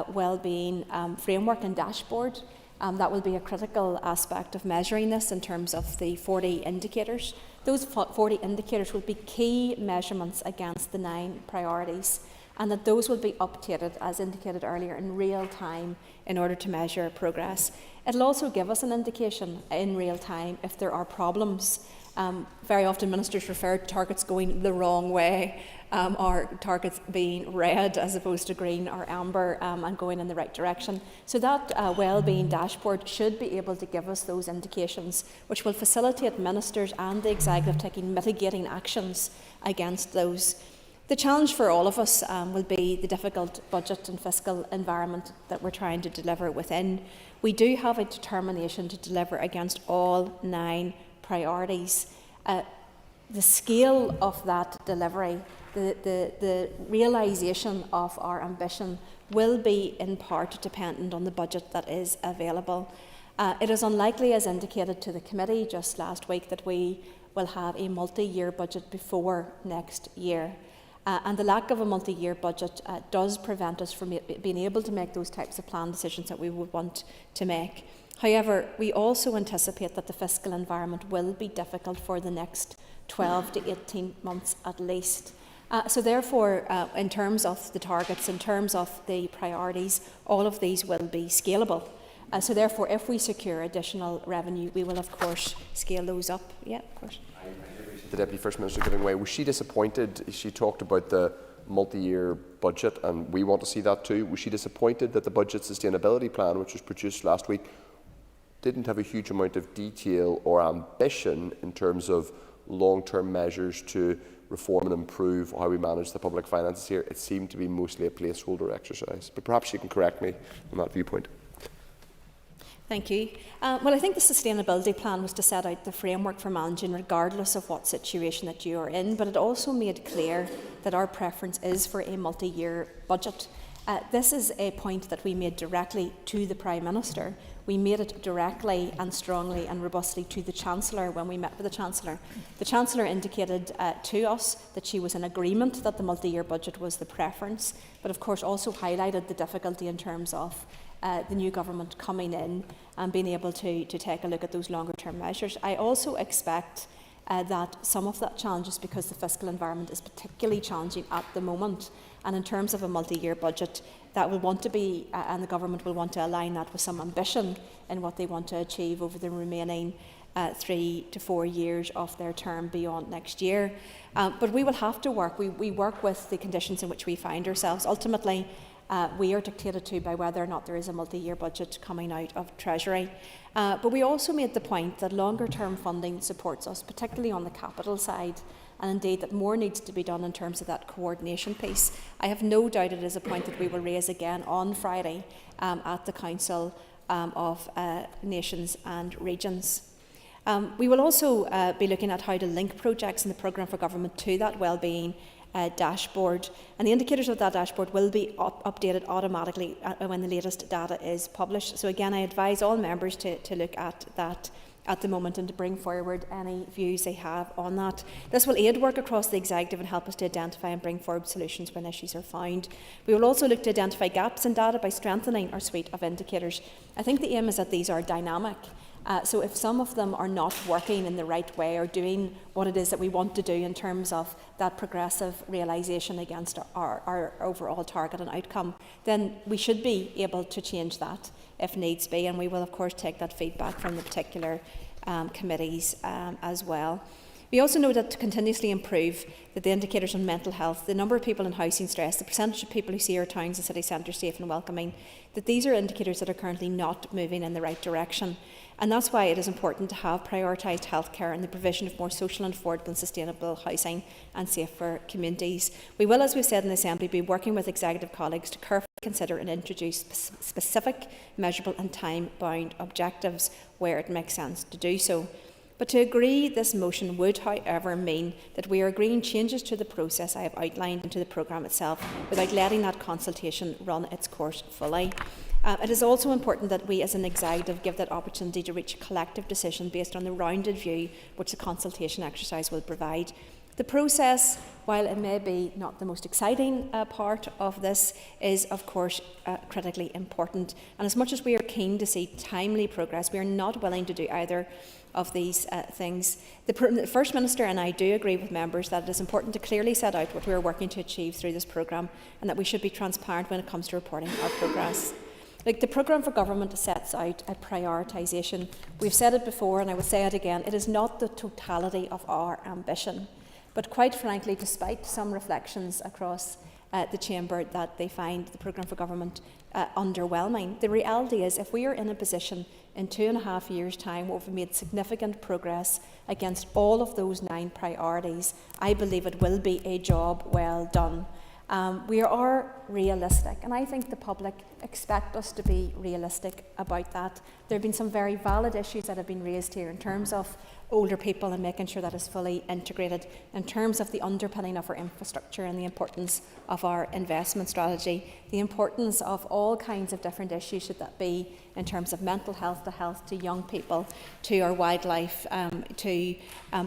[SPEAKER 7] wellbeing framework and dashboard. That will be a critical aspect of measuring this in terms of the 40 indicators. Those 40 indicators will be key measurements against the 9 priorities, and that those will be updated, as indicated earlier, in real time in order to measure progress. It'll also give us an indication in real time if there are problems. Very often ministers refer to targets going the wrong way, or targets being red as opposed to green or amber, and going in the right direction. So that wellbeing dashboard should be able to give us those indications, which will facilitate ministers and the Executive taking mitigating actions against those. The challenge for all of us will be the difficult budget and fiscal environment that we're trying to deliver within. We do have a determination to deliver against all 9 priorities. The scale of that delivery, the realisation of our ambition will be in part dependent on the budget that is available. It is unlikely, as indicated to the committee just last week, that we will have a multi-year budget before next year. And the lack of a multi-year budget does prevent us from being able to make those types of plan decisions that we would want to make. However, we also anticipate that the fiscal environment will be difficult for the next 12 to 18 months at least. So therefore, in terms of the targets, in terms of the priorities, all of these will be scalable. So therefore, if we secure additional revenue, we will of course scale those up. Yeah, of course.
[SPEAKER 5] The Deputy First Minister giving way. Was she disappointed? She talked about the multi-year budget, and we want to see that too. Was she disappointed that the budget sustainability plan, which was produced last week, didn't have a huge amount of detail or ambition in terms of long-term measures to reform and improve how we manage the public finances here? It seemed to be mostly a placeholder exercise, but perhaps you can correct me on that viewpoint.
[SPEAKER 7] Thank you. Well, I think the sustainability plan was to set out the framework for managing regardless of what situation that you are in, but it also made clear that our preference is for a multi-year budget. This is a point that we made directly to the Prime Minister. We made it directly and strongly and robustly to the Chancellor when we met with the Chancellor. The Chancellor indicated to us that she was in agreement that the multi-year budget was the preference, but of course also highlighted the difficulty in terms of the new government coming in and being able to take a look at those longer term measures. I also expect that some of that challenges because the fiscal environment is particularly challenging at the moment. And in terms of a multi-year budget, that will want to be, and the government will want to align that with some ambition in what they want to achieve over the remaining 3 to 4 years of their term beyond next year. But we will have to work. We work with the conditions in which we find ourselves. Ultimately, we are dictated to by whether or not there is a multi-year budget coming out of Treasury. But we also made the point that longer-term funding supports us, particularly on the capital side, and indeed that more needs to be done in terms of that coordination piece. I have no doubt it is a point that we will raise again on Friday at the Council of Nations and Regions. We will also be looking at how to link projects in the programme for government to that wellbeing dashboard, and the indicators of that dashboard will be updated automatically when the latest data is published. So again, I advise all members to look at that at the moment and to bring forward any views they have on that. This will aid work across the executive and help us to identify and bring forward solutions when issues are found. We will also look to identify gaps in data by strengthening our suite of indicators. I think the aim is that these are dynamic. So if some of them are not working in the right way or doing what it is that we want to do in terms of that progressive realisation against our overall target and outcome, then we should be able to change that if needs be, and we will of course take that feedback from the particular committees as well. We also know that to continuously improve the indicators on mental health, the number of people in housing stress, the percentage of people who see our towns and city centres safe and welcoming, that these are indicators that are currently not moving in the right direction. And that's why it is important to have prioritised healthcare and the provision of more social and affordable and sustainable housing and safer communities. We will, as we've said in the Assembly, be working with executive colleagues to carefully consider and introduce specific, measurable and time-bound objectives where it makes sense to do so. But to agree this motion would, however, mean that we are agreeing changes to the process I have outlined and to the programme itself without letting that consultation run its course fully. It is also important that we as an executive give that opportunity to reach a collective decision based on the rounded view which the consultation exercise will provide. The process, while it may be not the most exciting part of this, is of course critically important. And as much as we are keen to see timely progress, we are not willing to do either of these things. The First Minister and I do agree with members that it is important to clearly set out what we are working to achieve through this programme and that we should be transparent when it comes to reporting our progress. Like the programme for government sets out a prioritisation. We've said it before and I will say it again, it is not the totality of our ambition. But quite frankly, despite some reflections across the Chamber that they find the programme for government underwhelming, the reality is if we are in a position in 2.5 years' time where we've made significant progress against all of those 9 priorities, I believe it will be a job well done. We are realistic, and I think the public expect us to be realistic about that. There have been some very valid issues that have been raised here in terms of older people and making sure that is fully integrated, in terms of the underpinning of our infrastructure and the importance of our investment strategy, the importance of all kinds of different issues, should that be in terms of mental health to young people, to our wildlife, to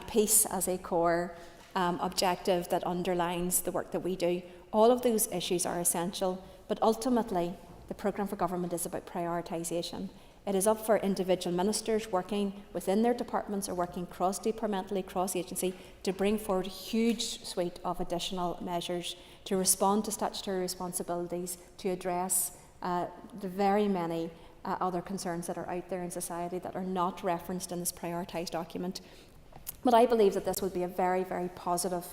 [SPEAKER 7] peace as a core objective that underlines the work that we do. All of those issues are essential, but ultimately the programme for government is about prioritisation. It is up for individual ministers working within their departments or working cross-departmentally, cross-agency, to bring forward a huge suite of additional measures to respond to statutory responsibilities, to address the very many other concerns that are out there in society that are not referenced in this prioritised document. But I believe that this will be a very, very positive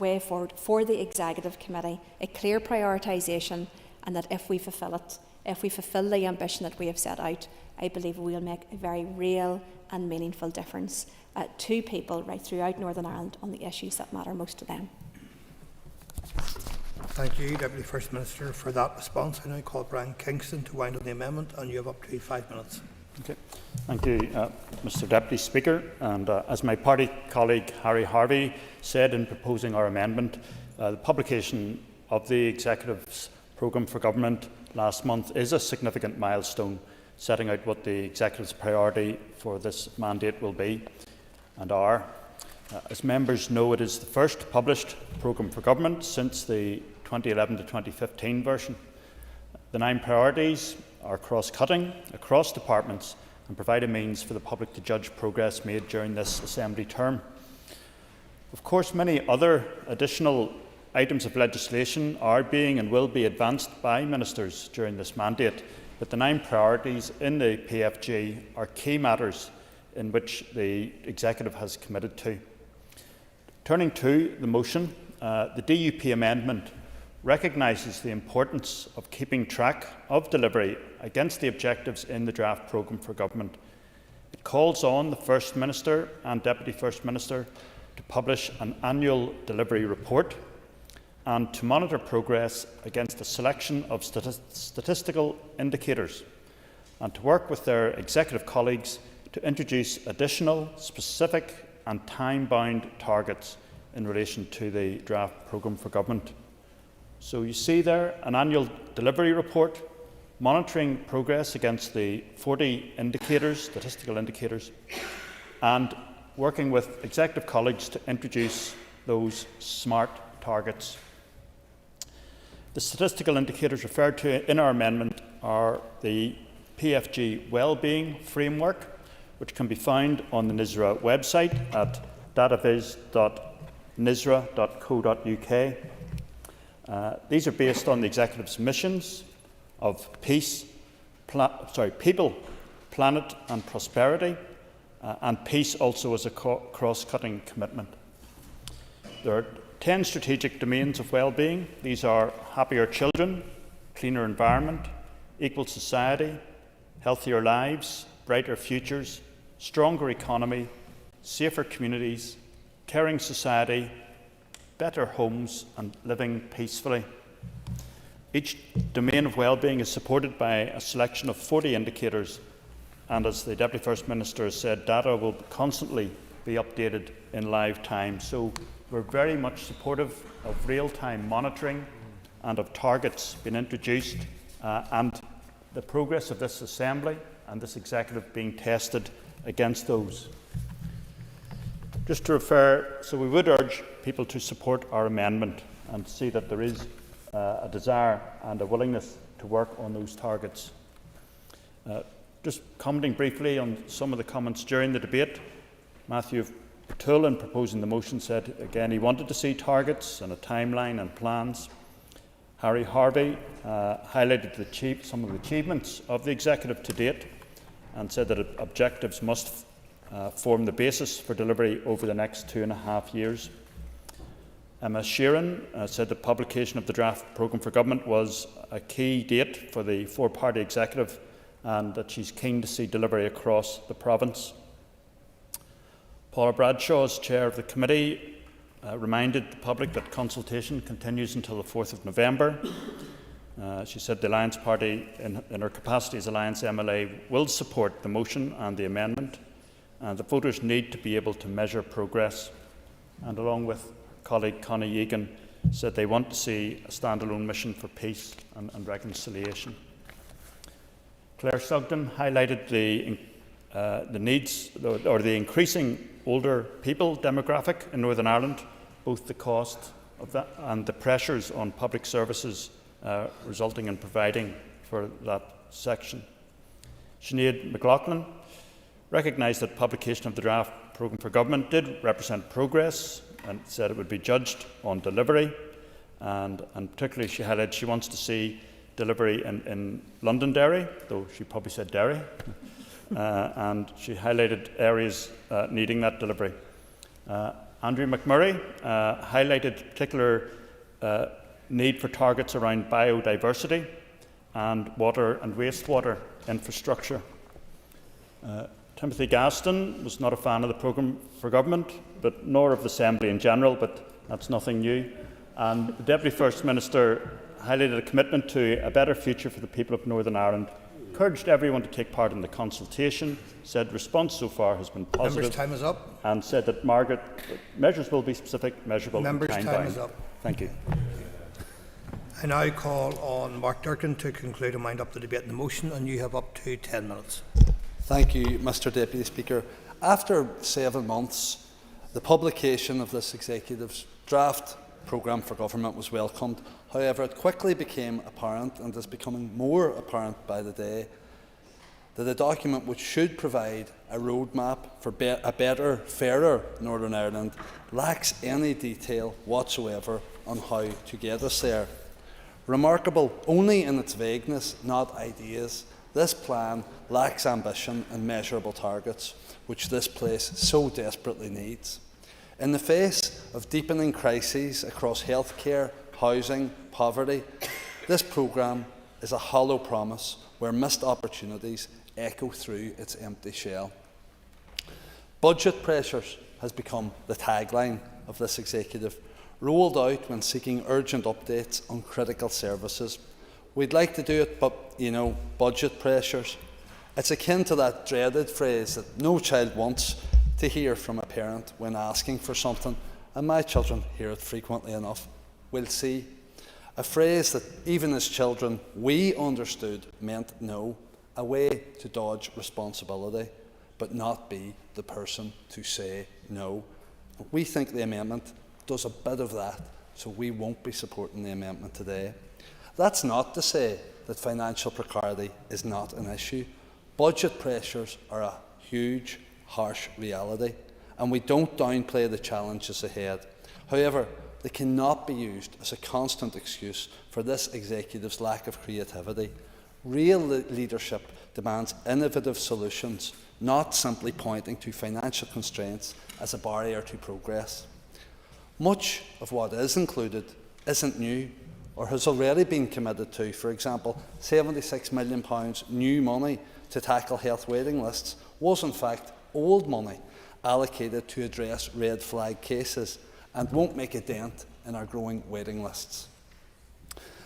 [SPEAKER 7] way forward for the Executive Committee, a clear prioritisation, and that if we fulfil it, if we fulfil the ambition that we have set out, I believe we will make a very real and meaningful difference to people right throughout Northern Ireland on the issues that matter most to them.
[SPEAKER 16] Thank you, Deputy First Minister, for that response. I now call Brian Kingston to wind up the amendment, and you have up to 5 minutes.
[SPEAKER 19] Okay. Thank you, Mr Deputy Speaker. And as my party colleague Harry Harvey said in proposing our amendment, the publication of the Executive's Programme for Government last month is a significant milestone, setting out what the Executive's priority for this mandate will be and are. As members know, it is the first published Programme for Government since the 2011 to 2015 version. The 9 priorities are cross-cutting across departments and provide a means for the public to judge progress made during this Assembly term. Of course, many other additional items of legislation are being and will be advanced by ministers during this mandate, but the 9 priorities in the PFG are key matters in which the Executive has committed to. Turning to the motion, the DUP amendment recognises the importance of keeping track of delivery against the objectives in the draft programme for government. It calls on the First Minister and Deputy First Minister to publish an annual delivery report and to monitor progress against a selection of statistical indicators, and to work with their executive colleagues to introduce additional, specific and time-bound targets in relation to the draft programme for government. So you see there an annual delivery report, monitoring progress against the 40 indicators, statistical indicators, and working with executive colleagues to introduce those SMART targets. The statistical indicators referred to in our amendment are the PFG Wellbeing Framework, which can be found on the NISRA website at dataviz.nisra.co.uk. These are based on the Executive's missions of people, planet and prosperity, and peace also as a cross-cutting commitment. There are 10 strategic domains of well-being. These are happier children, cleaner environment, equal society, healthier lives, brighter futures, stronger economy, safer communities, caring society, better homes and living peacefully. Each domain of well-being is supported by a selection of 40 indicators, and as the Deputy First Minister has said, data will constantly be updated in live time. So we're very much supportive of real-time monitoring and of targets being introduced and the progress of this Assembly and this Executive being tested against those. Just to refer, so we would urge people to support our amendment and see that there is a desire and a willingness to work on those targets. Just commenting briefly on some of the comments during the debate, Matthew Toole, in proposing the motion, said again he wanted to see targets and a timeline and plans. Harry Harvey highlighted some of the achievements of the Executive to date and said that objectives must form the basis for delivery over the next 2.5 years. Emma Sheeran said the publication of the draft programme for government was a key date for the 4-party Executive and that she's keen to see delivery across the province. Paula Bradshaw, as chair of the committee, reminded the public that consultation continues until the 4th of November. She said the Alliance Party, in her capacity as Alliance MLA, will support the motion and the amendment, and the voters need to be able to measure progress. And along with colleague Connie Egan, said they want to see a standalone mission for peace and reconciliation. Claire Sugden highlighted the needs or the increasing older people demographic in Northern Ireland, both the cost of that and the pressures on public services resulting in providing for that section. Sinead McLaughlin recognised that publication of the draft programme for government did represent progress and said it would be judged on delivery, and particularly she highlighted she wants to see delivery in Londonderry, though she probably said Derry, and she highlighted areas needing that delivery. Andrew McMurray highlighted particular need for targets around biodiversity and water and wastewater infrastructure. Timothy Gaston was not a fan of the programme for government, but nor of the Assembly in general, but that's nothing new. And the Deputy First Minister highlighted a commitment to a better future for the people of Northern Ireland, encouraged everyone to take part in the consultation, said response so far has been positive.
[SPEAKER 16] Members' time is up.
[SPEAKER 19] And said that measures will be specific, measurable
[SPEAKER 16] Members'
[SPEAKER 19] and
[SPEAKER 16] time
[SPEAKER 19] time-bound.
[SPEAKER 16] is up.
[SPEAKER 19] Thank you.
[SPEAKER 16] I now call on Mark Durkin to conclude and wind up the debate on the motion, and you have up to 10 minutes.
[SPEAKER 15] Thank you, Mr Deputy Speaker. After 7 months, the publication of this Executive's draft programme for government was welcomed. However, it quickly became apparent, and is becoming more apparent by the day, that a document which should provide a roadmap for a better, fairer Northern Ireland lacks any detail whatsoever on how to get us there. Remarkable only in its vagueness, not ideas, this plan lacks ambition and measurable targets, which this place so desperately needs. In the face of deepening crises across healthcare, housing, poverty, this programme is a hollow promise where missed opportunities echo through its empty shell. Budget pressures has become the tagline of this executive, rolled out when seeking urgent updates on critical services. We'd like to do it, but, budget pressures. It's akin to that dreaded phrase that no child wants to hear from a parent when asking for something, and my children hear it frequently enough. We'll see. A phrase that, even as children, we understood meant no, a way to dodge responsibility, but not be the person to say no. We think the amendment does a bit of that, so we won't be supporting the amendment today. That's not to say that financial precarity is not an issue. Budget pressures are a huge, harsh reality, and we don't downplay the challenges ahead. However, they cannot be used as a constant excuse for this executive's lack of creativity. Real leadership demands innovative solutions, not simply pointing to financial constraints as a barrier to progress. Much of what is included isn't new or has already been committed to. For example, £76 million new money to tackle health waiting lists was in fact old money allocated to address red flag cases and won't make a dent in our growing waiting lists.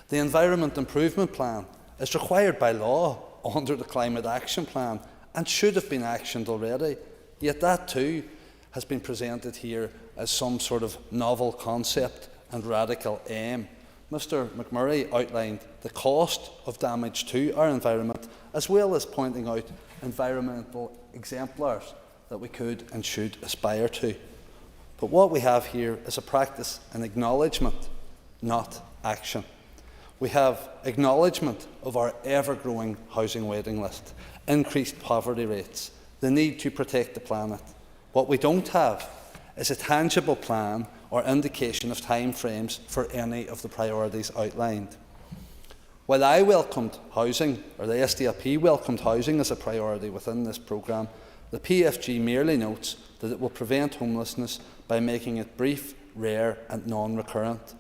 [SPEAKER 15] The Environment Improvement Plan is required by law under the Climate Action Plan and should have been actioned already, yet that too has been presented here as some sort of novel concept and radical aim. Mr McMurray outlined the cost of damage to our environment, as well as pointing out environmental exemplars that we could and should aspire to. But what we have here is a practice and acknowledgement, not action. We have acknowledgement of our ever-growing housing waiting list, increased poverty rates, the need to protect the planet. What we don't have is a tangible plan or indication of timeframes for any of the priorities outlined. While I welcomed housing, or the SDLP welcomed housing as a priority within this programme, the PFG merely notes that it will prevent homelessness by making it brief, rare and non-recurrent.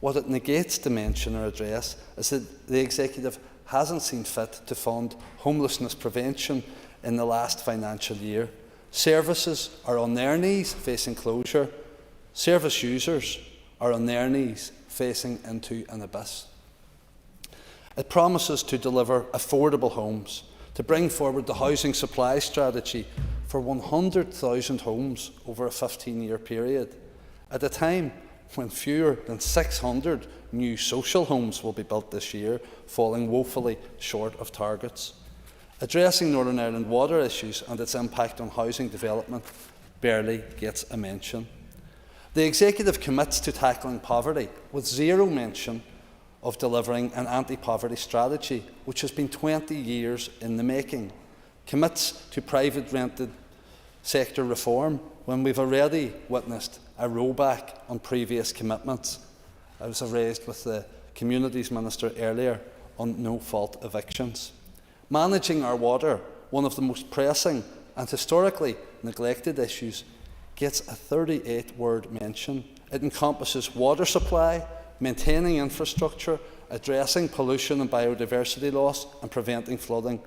[SPEAKER 15] What it negates to mention or address is that the Executive hasn't seen fit to fund homelessness prevention in the last financial year. Services are on their knees facing closure. Service users are on their knees facing into an abyss. It promises to deliver affordable homes, to bring forward the housing supply strategy for 100,000 homes over a 15-year period, at a time when fewer than 600 new social homes will be built this year, falling woefully short of targets. Addressing Northern Ireland water issues and its impact on housing development barely gets a mention. The Executive commits to tackling poverty with zero mention of delivering an anti-poverty strategy, which has been 20 years in the making. Commits to private rented sector reform when we've already witnessed a rollback on previous commitments. I was raised with the Communities Minister earlier on no-fault evictions. Managing our water, one of the most pressing and historically neglected issues, gets a 38-word mention. It encompasses water supply, maintaining infrastructure, addressing pollution and biodiversity loss and preventing flooding.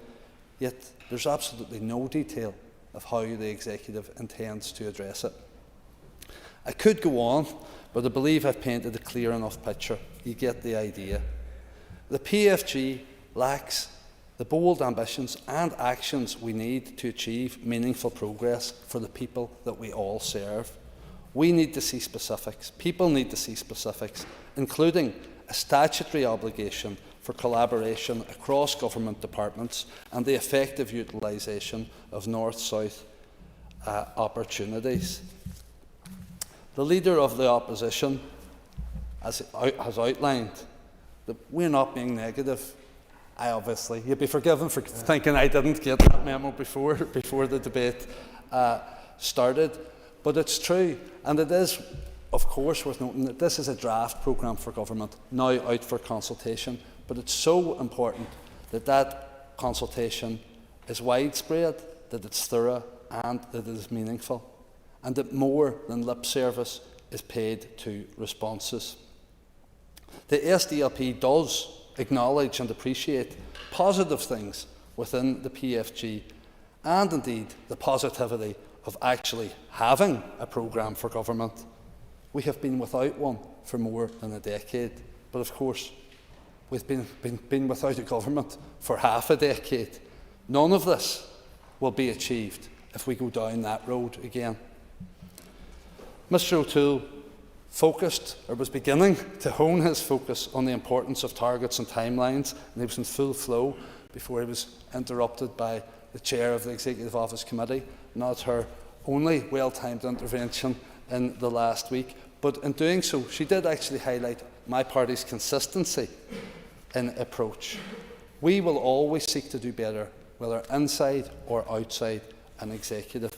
[SPEAKER 15] Yet there's absolutely no detail of how the Executive intends to address it. I could go on, but I believe I've painted a clear enough picture. You get the idea. The PFG lacks the bold ambitions and actions we need to achieve meaningful progress for the people that we all serve. We need to see specifics. People need to see specifics, including a statutory obligation for collaboration across government departments and the effective utilisation of north-south opportunities. The Leader of the Opposition has outlined that we're not being negative. obviously, you'd be forgiven for thinking I didn't get that memo before the debate started. But it's true, and it is, of course, worth noting that this is a draft programme for government, now out for consultation. But it's so important that that consultation is widespread, that it's thorough, and that it is meaningful, and that more than lip service is paid to responses. The SDLP does acknowledge and appreciate positive things within the PFG, and indeed the positivity of actually having a programme for government. We have been without one for more than a decade, but of course we've been without a government for half a decade. None of this will be achieved if we go down that road again. Mr O'Toole focused, or was beginning to hone his focus on the importance of targets and timelines, and he was in full flow before he was interrupted by the chair of the Executive Office Committee, not her only well-timed intervention in the last week. But in doing so, she did actually highlight my party's consistency in approach. We will always seek to do better, whether inside or outside an executive.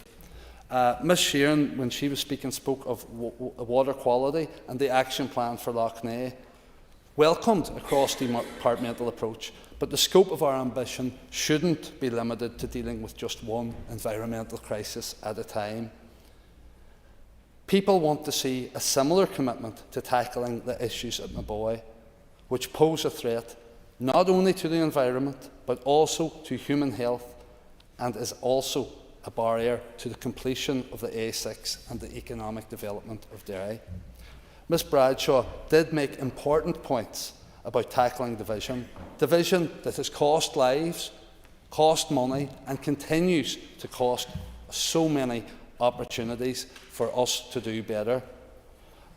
[SPEAKER 15] Ms Sheeran, when she was speaking, spoke of water quality and the action plan for Lough Neagh, welcomed a cross-departmental approach, but the scope of our ambition shouldn't be limited to dealing with just one environmental crisis at a time. People want to see a similar commitment to tackling the issues at Maboy, which pose a threat not only to the environment, but also to human health, and is also a barrier to the completion of the A6 and the economic development of Derry. Ms Bradshaw did make important points about tackling division that has cost lives, cost money, and continues to cost so many opportunities for us to do better.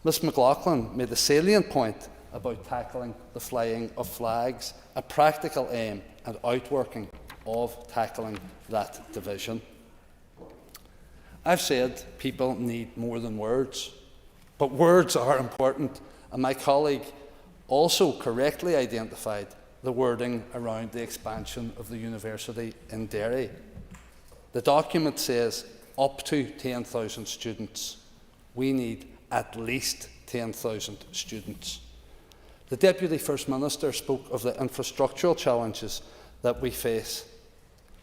[SPEAKER 15] Ms McLaughlin made a salient point about tackling the flying of flags, a practical aim and outworking of tackling that division. I've said people need more than words, but words are important, and my colleague also correctly identified the wording around the expansion of the university in Derry. The document says up to 10,000 students. We need at least 10,000 students. The Deputy First Minister spoke of the infrastructural challenges that we face.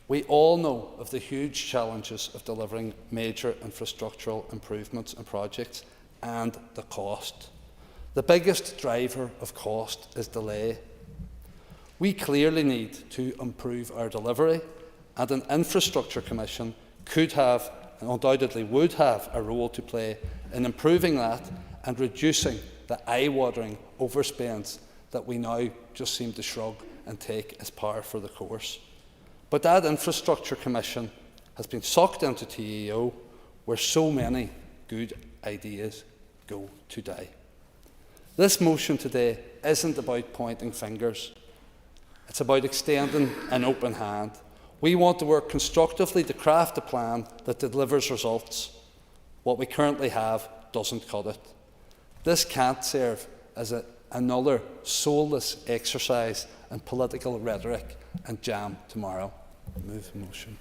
[SPEAKER 15] We all know of the huge challenges of delivering major infrastructural improvements and projects and the cost. The biggest driver of cost is delay. We clearly need to improve our delivery, and an Infrastructure Commission could have, and undoubtedly would have, a role to play in improving that and reducing the eye-watering overspends that we now just seem to shrug and take as par for the course. But that Infrastructure Commission has been sucked into TEO, where so many good ideas go to die. This motion today isn't about pointing fingers. It's about extending an open hand. We want to work constructively to craft a plan that delivers results. What we currently have doesn't cut it. This can't serve as another soulless exercise in political rhetoric and jam tomorrow. Move the motion.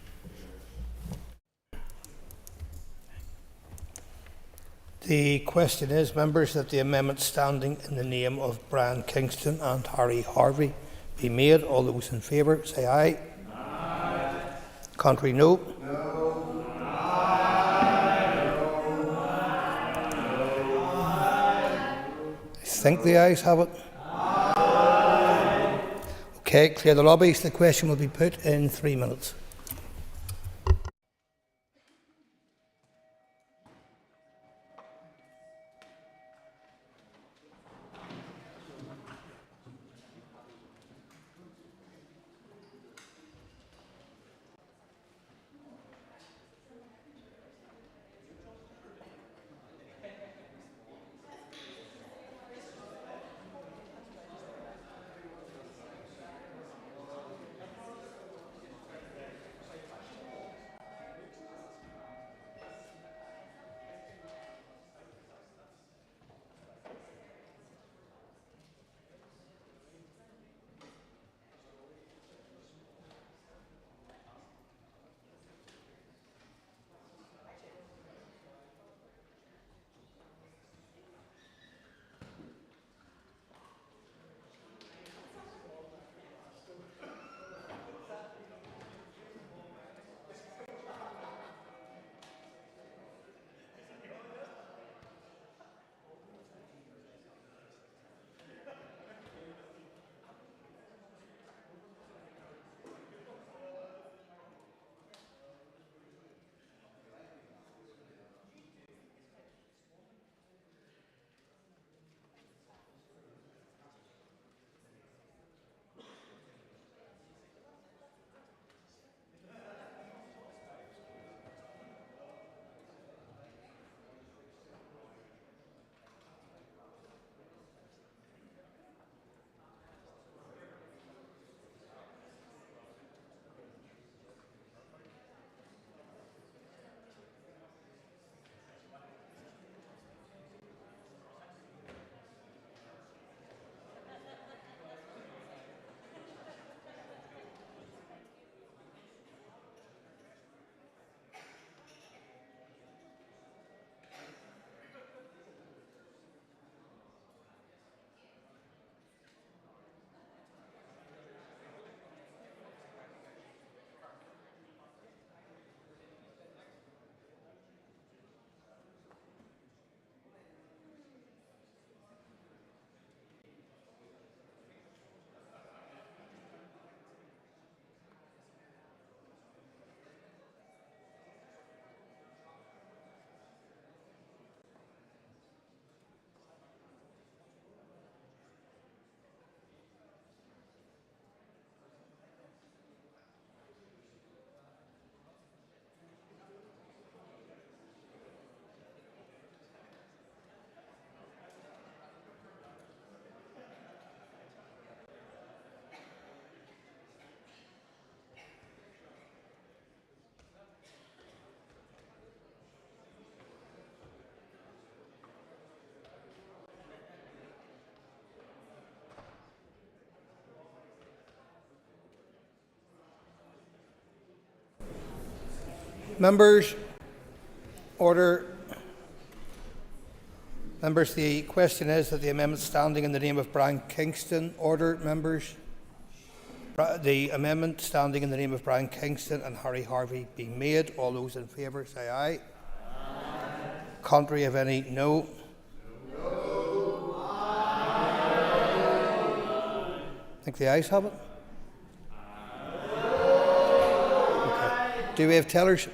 [SPEAKER 16] The question is, members, that the amendment standing in the name of Brian Kingston and Harry Harvey be made. All those in favour say aye. Aye. Contrary, no. No. Aye. I think the ayes have it. Aye. Okay, clear the lobbies. The question will be put in 3 minutes. Members, order. Members, the question is that the amendment standing in the name of Brian Kingston. Order, members. The amendment standing in the name of Brian Kingston and Harry Harvey be made. All those in favour say aye. Aye. Contrary of any, no. No. I think the ayes have it. Okay. Do we have tellers?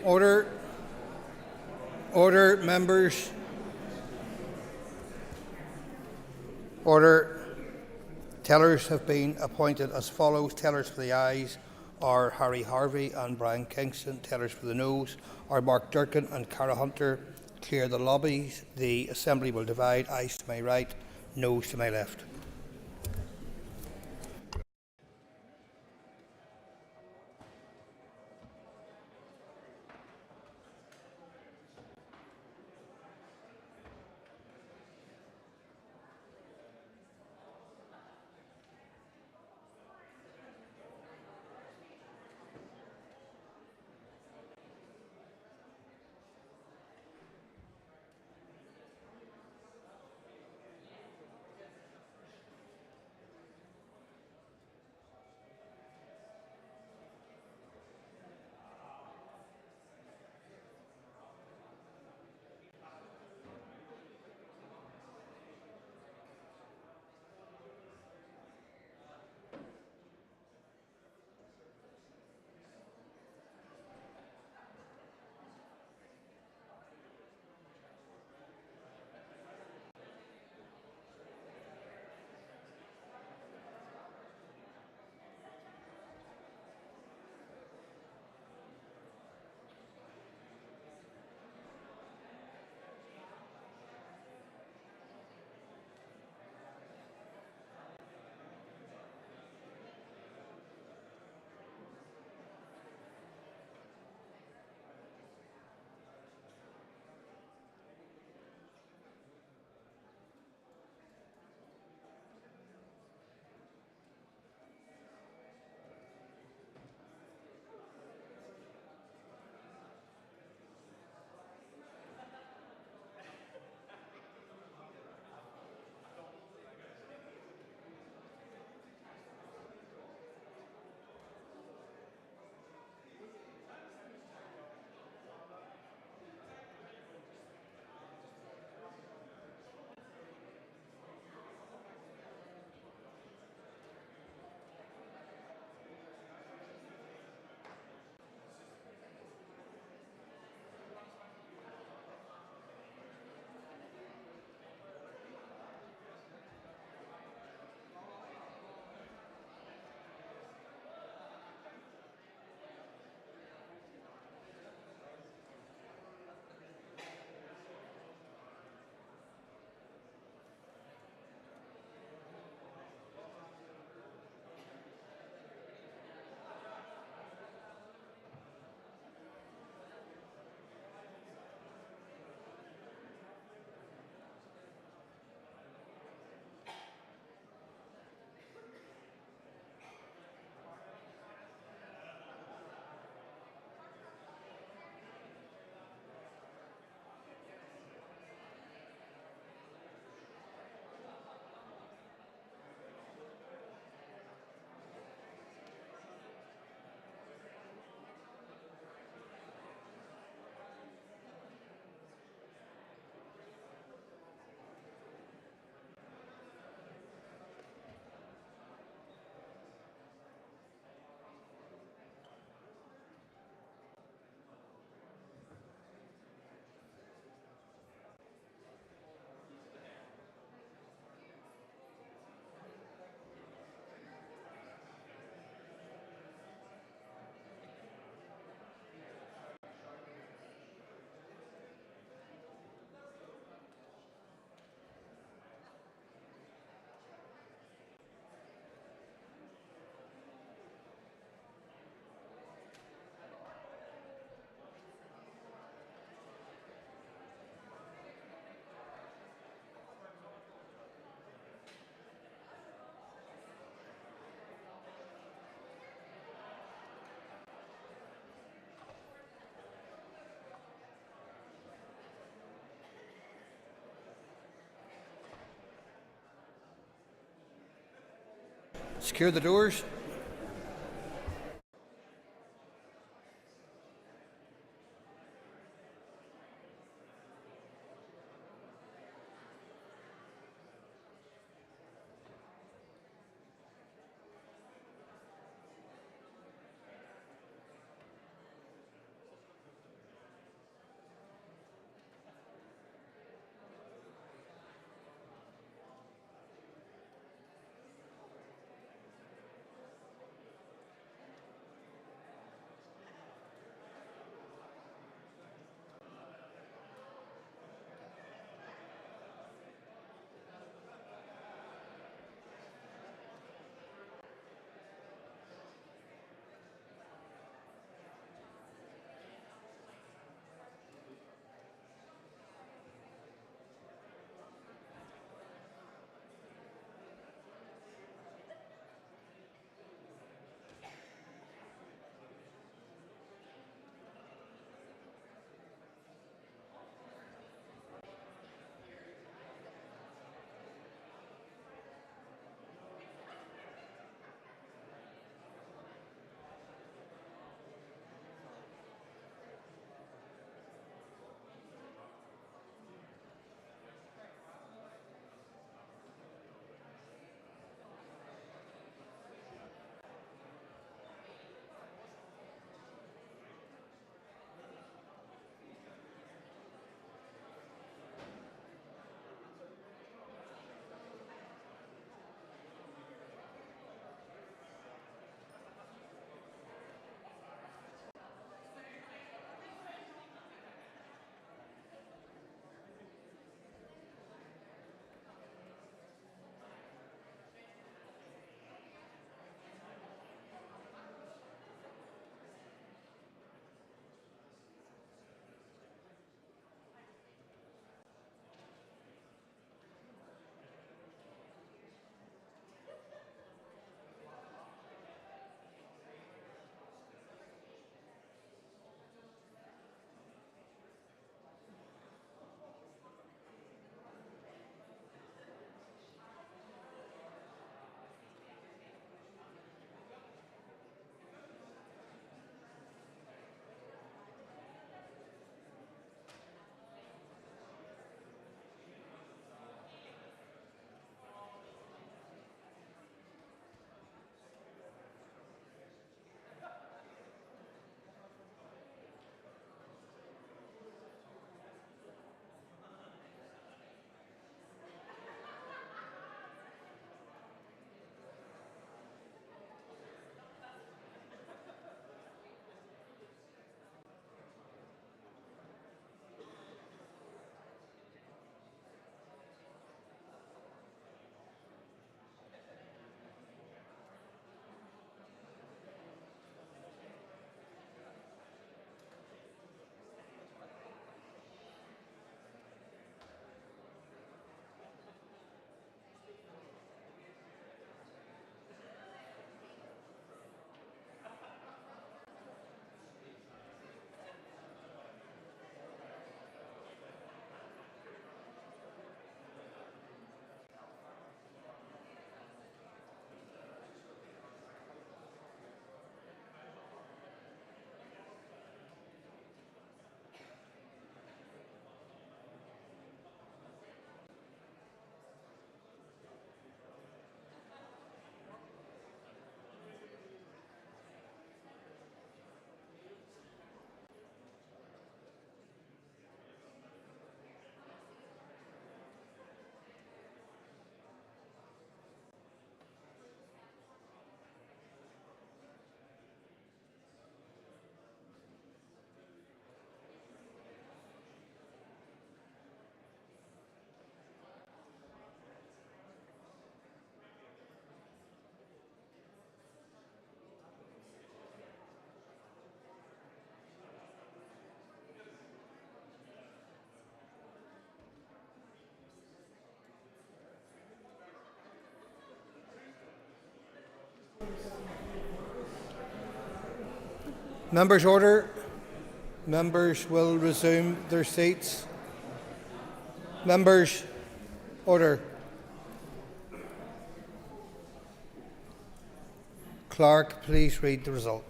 [SPEAKER 16] Order. Order, members. Order. Tellers have been appointed as follows. Tellers for the ayes are Harry Harvey and Brian Kingston. Tellers for the noes are Mark Durkin and Cara Hunter. Clear the lobbies. The Assembly will divide. Ayes to my right, noes to my left. Secure the doors. Members, order. Members will resume their seats. Members, order. Clerk, please read the result.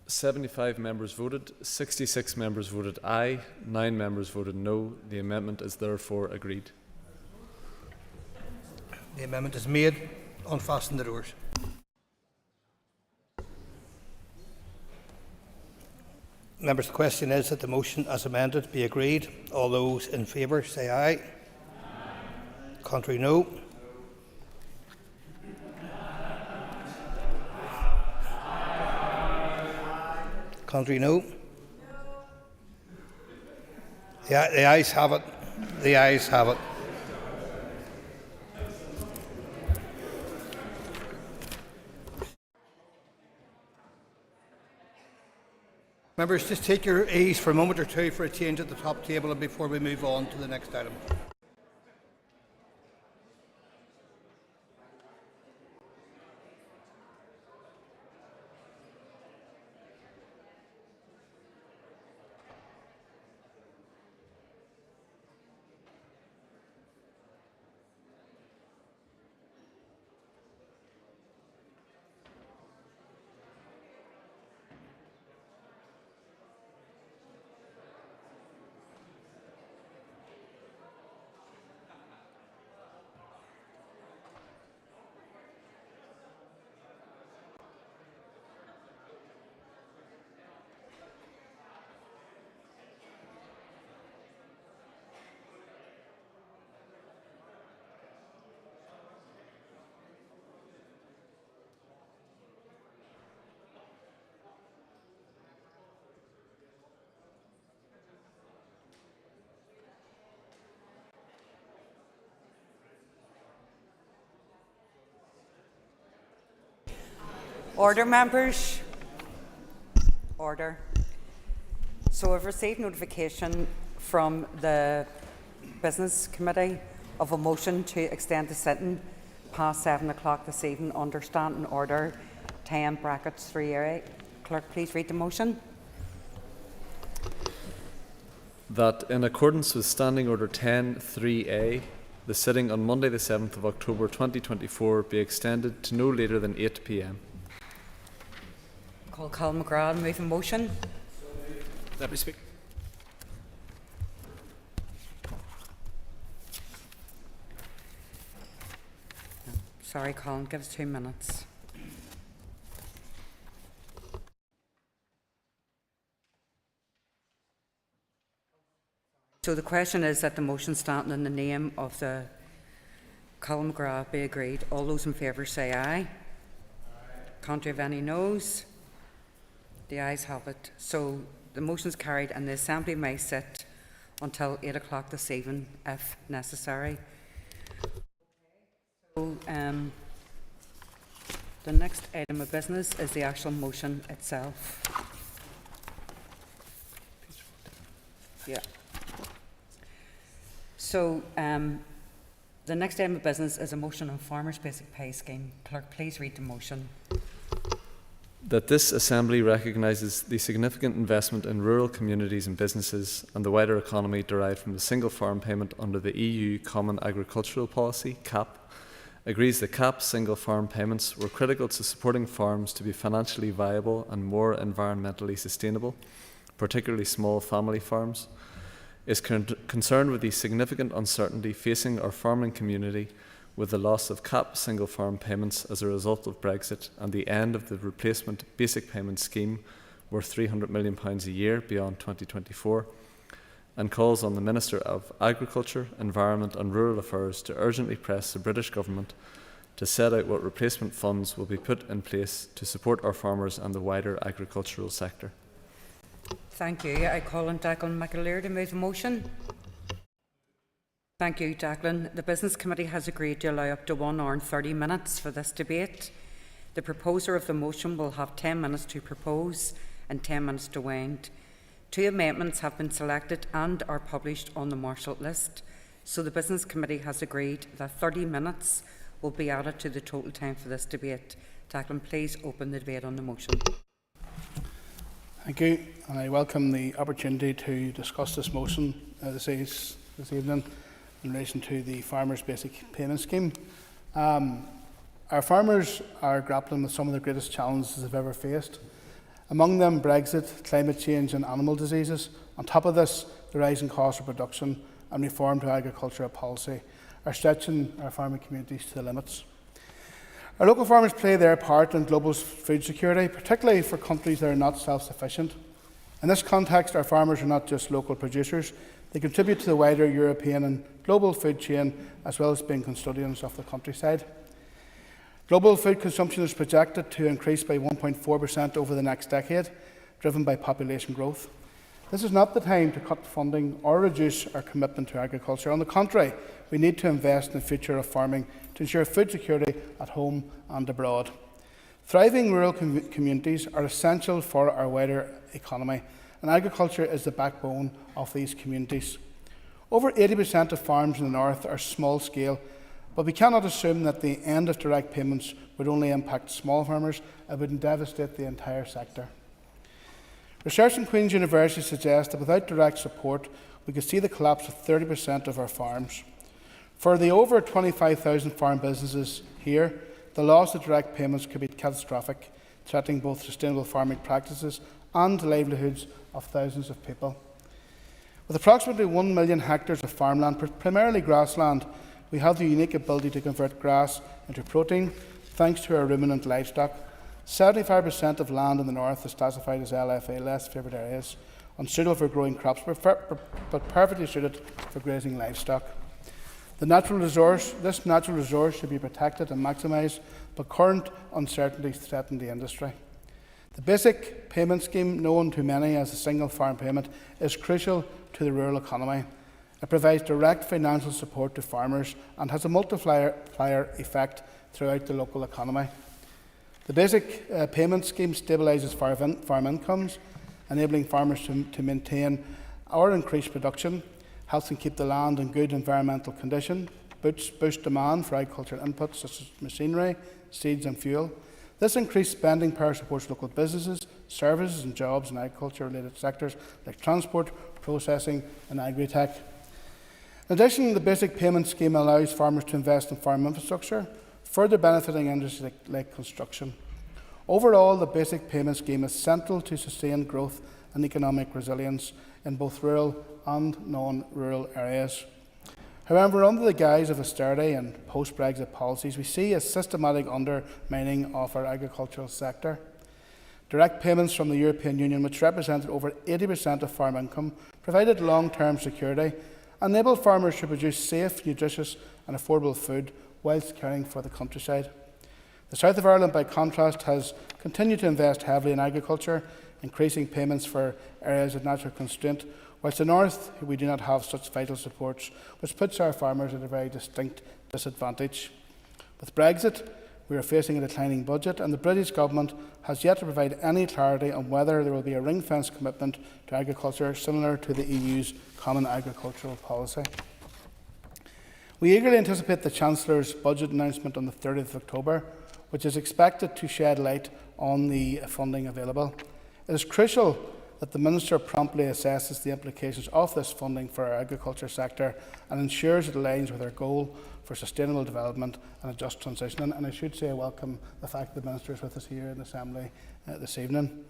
[SPEAKER 3] 75 members voted, 66 members voted aye, 9 members voted no. The amendment is therefore agreed.
[SPEAKER 16] The amendment is made. Unfasten the doors. Members, the question is that the motion as amended be agreed. All those in favour say aye. Aye. Contrary, no. Contrary, no. The ayes have it. The ayes have it. Members, just take your ease for a moment or two for a change at the top table and before we move on to the next item.
[SPEAKER 6] Order, members. Order. So I've received notification from the Business Committee of a motion to extend the sitting past 7 o'clock this evening under Standing Order 10(3A). Clerk, please read the motion.
[SPEAKER 3] That in accordance with Standing Order 10(3A), the sitting on Monday the 7th of October 2024 be extended to no later than 8 p.m.
[SPEAKER 6] Call Colin McGrath, move a motion.
[SPEAKER 11] Deputy Speaker.
[SPEAKER 6] Sorry, Colin, give us 2 minutes. So the question is that the motion standing in the name of the Colin McGrath be agreed. All those in favour say aye. Aye. Contrary of any noes? The ayes have it. So the motion is carried and the Assembly may sit until 8 o'clock this evening if necessary. So the next item of business is the actual motion itself. Yeah. So the next item of business is a motion on Farmers' Basic Pay Scheme. Clerk, please read the motion.
[SPEAKER 3] That this Assembly recognises the significant investment in rural communities and businesses and the wider economy derived from the single farm payment under the EU Common Agricultural Policy, CAP, agrees that CAP single farm payments were critical to supporting farms to be financially viable and more environmentally sustainable, particularly small family farms, is concerned with the significant uncertainty facing our farming community with the loss of CAP single farm payments as a result of Brexit and the end of the replacement basic payment scheme worth £300 million a year beyond 2024, and calls on the Minister of Agriculture, Environment and Rural Affairs to urgently press the British Government to set out what replacement funds will be put in place to support our farmers and the wider agricultural sector.
[SPEAKER 6] Thank you. I call on Declan McAleer to move the motion. Thank you, Declan. The Business Committee has agreed to allow up to 1 hour and 30 minutes for this debate. The proposer of the motion will have 10 minutes to propose and 10 minutes to wind. 2 amendments have been selected and are published on the Marshall list, so the Business Committee has agreed that 30 minutes will be added to the total time for this debate. Declan, please open the debate on the motion.
[SPEAKER 20] Thank you, and I welcome the opportunity to discuss this motion this evening in relation to the Farmers' Basic Payment Scheme. I Our farmers are grappling with some of the greatest challenges they've ever faced. Among them, Brexit, climate change and animal diseases. On top of this, the rising cost of production and reform to agricultural policy are stretching our farming communities to the limits. Our local farmers play their part in global food security, particularly for countries that are not self-sufficient. In this context, our farmers are not just local producers. They contribute to the wider European and global food chain, as well as being custodians of the countryside. Global food consumption is projected to increase by 1.4% over the next decade, driven by population growth. This is not the time to cut funding or reduce our commitment to agriculture. On the contrary, we need to invest in the future of farming to ensure food security at home and abroad. Thriving rural communities are essential for our wider economy, and agriculture is the backbone of these communities. Over 80% of farms in the north are small scale, but we cannot assume that the end of direct payments would only impact small farmers. It would devastate the entire sector. Research in Queen's University suggests that without direct support, we could see the collapse of 30% of our farms. For the over 25,000 farm businesses here, the loss of direct payments could be catastrophic, threatening both sustainable farming practices and the livelihoods of thousands of people. With approximately 1 million hectares of farmland, primarily grassland, we have the unique ability to convert grass into protein thanks to our ruminant livestock. 75% of land in the north is classified as LFA, less favoured areas, unsuitable for growing crops, but perfectly suited for grazing livestock. This natural resource should be protected and maximised, but current uncertainties threaten the industry. The basic payment scheme, known to many as a single farm payment, is crucial to the rural economy. It provides direct financial support to farmers and has a multiplier effect throughout the local economy. The basic payment scheme stabilises farm incomes, enabling farmers to maintain or increase production, helps them keep the land in good environmental condition, boost demand for agricultural inputs such as machinery, seeds and fuel. This increased spending power supports local businesses, services and jobs in agriculture-related sectors like transport, processing and agri-tech. In addition, the basic payment scheme allows farmers to invest in farm infrastructure, further benefiting industries like construction. Overall, the basic payment scheme is central to sustained growth and economic resilience in both rural and non-rural areas. However, under the guise of austerity and post-Brexit policies, we see a systematic undermining of our agricultural sector. Direct payments from the European Union, which represented over 80% of farm income, provided long-term security, enabled farmers to produce safe, nutritious and affordable food whilst caring for the countryside. The South of Ireland, by contrast, has continued to invest heavily in agriculture, increasing payments for areas of natural constraint, whilst the North, we do not have such vital supports, which puts our farmers at a very distinct disadvantage. With Brexit, we are facing a declining budget, and the British government has yet to provide any clarity on whether there will be a ring-fence commitment to agriculture similar to the EU's Common Agricultural Policy. We eagerly anticipate the Chancellor's budget announcement on the 30th of October, which is expected to shed light on the funding available. It is crucial that the Minister promptly assesses the implications of this funding for our agriculture sector and ensures it aligns with our goal for sustainable development and a just transition. And I should say I welcome the fact that the Minister is with us here in the Assembly this evening.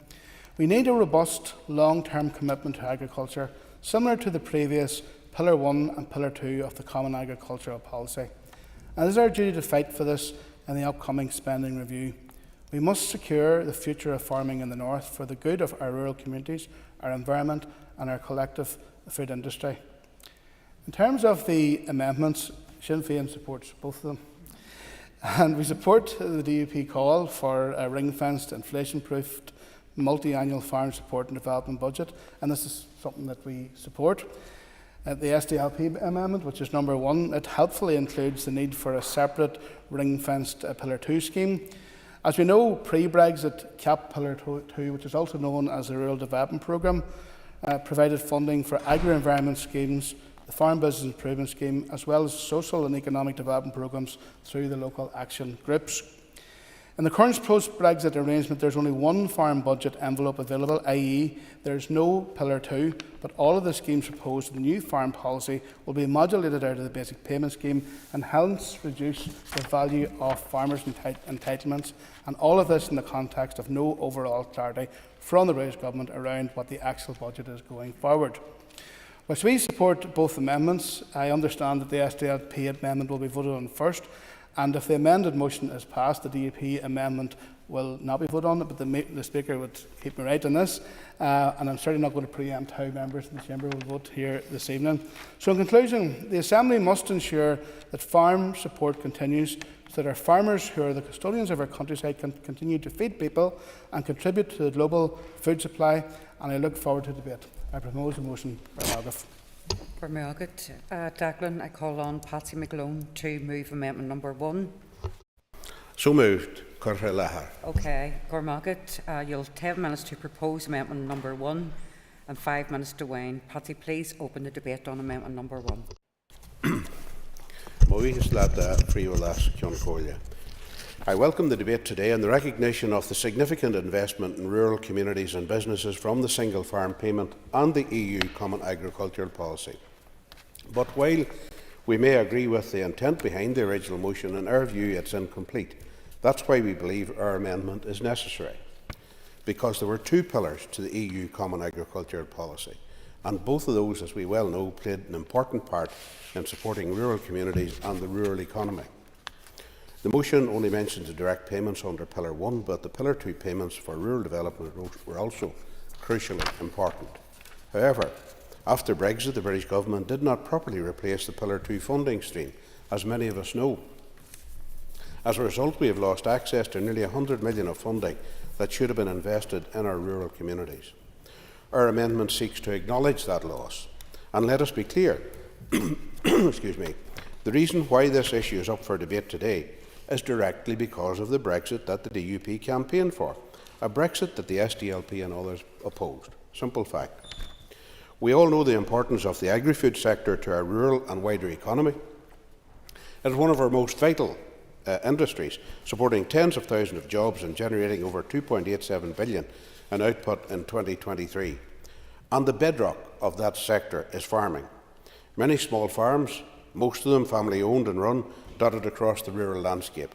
[SPEAKER 20] We need a robust, long-term commitment to agriculture, similar to the previous Pillar 1 and Pillar 2 of the Common Agricultural Policy. And it is our duty to fight for this in the upcoming spending review. We must secure the future of farming in the North for the good of our rural communities, our environment and our collective food industry. In terms of the amendments, Sinn Féin supports both of them. And we support the DUP call for a ring-fenced, inflation-proofed, multi-annual farm support and development budget, and this is something that we support. The SDLP amendment, which is number 1, it helpfully includes the need for a separate ring-fenced Pillar 2 scheme. As we know, pre-Brexit, CAP Pillar 2, which is also known as the Rural Development Programme, provided funding for agri-environment schemes, the Farm Business Improvement Scheme, as well as social and economic development programmes through the local action groups. In the current post-Brexit arrangement, there is only one farm budget envelope available, i.e. there is no Pillar 2, but all of the schemes proposed in the new farm policy will be modulated out of the basic payment scheme and hence reduce the value of farmers' entitlements, and all of this in the context of no overall clarity from the British Government around what the actual budget is going forward. Whilst we support both amendments, I understand that the SDLP amendment will be voted on first, and if the amended motion is passed, the DUP amendment will not be voted on, but the Speaker would keep me right on this, and I'm certainly not going to preempt how members in the Chamber will vote here this evening. So in conclusion, the Assembly must ensure that farm support continues so that our farmers, who are the custodians of our countryside, can continue to feed people and contribute to the global food supply, and I look forward to debate. I propose a motion by Margaret.
[SPEAKER 6] For Margaret Declan, I call on Patsy McGlone to move amendment number 1.
[SPEAKER 2] So moved. Corra Lahar.
[SPEAKER 6] Okay, Margaret, you'll have 10 minutes to propose amendment number 1 and 5 minutes to Wayne. Patsy, please open the debate on amendment number 1.
[SPEAKER 2] I welcome the debate today and the recognition of the significant investment in rural communities and businesses from the single farm payment and the EU Common Agricultural Policy. But while we may agree with the intent behind the original motion, in our view it's incomplete. That's why we believe our amendment is necessary, because there were two pillars to the EU Common Agricultural Policy, and both of those, as we well know, played an important part in supporting rural communities and the rural economy. The motion only mentions the direct payments under Pillar 1, but the Pillar 2 payments for rural development were also crucially important. However, after Brexit, the British Government did not properly replace the Pillar 2 funding stream, as many of us know. As a result, we have lost access to nearly 100 million of funding that should have been invested in our rural communities. Our amendment seeks to acknowledge that loss. And let us be clear, excuse me, the reason why this issue is up for debate today is directly because of the Brexit that the DUP campaigned for, a Brexit that the SDLP and others opposed. Simple fact. We all know the importance of the agri-food sector to our rural and wider economy. It is one of our most vital industries, supporting tens of thousands of jobs and generating over 2.87 billion in output in 2023. And the bedrock of that sector is farming. Many small farms, most of them family-owned and run, dotted across the rural landscape.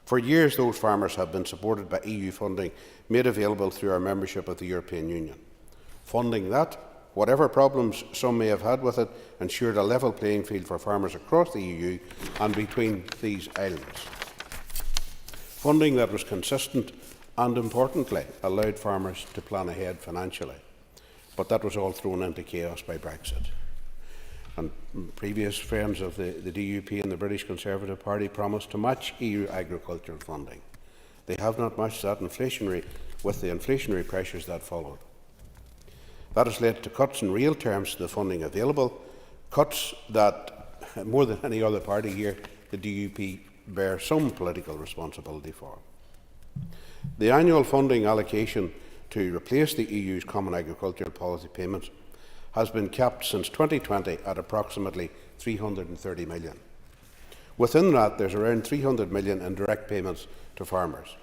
[SPEAKER 2] For years, those farmers have been supported by EU funding made available through our membership of the European Union. Funding that, whatever problems some may have had with it, ensured a level playing field for farmers across the EU and between these islands. Funding that was consistent and, importantly, allowed farmers to plan ahead financially. But that was all thrown into chaos by Brexit. And previous friends of the DUP and the British Conservative Party promised to match EU agricultural funding. They have not matched that with the inflationary pressures that followed. That has led to cuts in real terms to the funding available, cuts that, more than any other party here, the DUP bear some political responsibility for. The annual funding allocation to replace the EU's Common Agricultural Policy payments has been capped since 2020 at approximately 330 million. Within that, there's around 300 million in direct payments to farmers.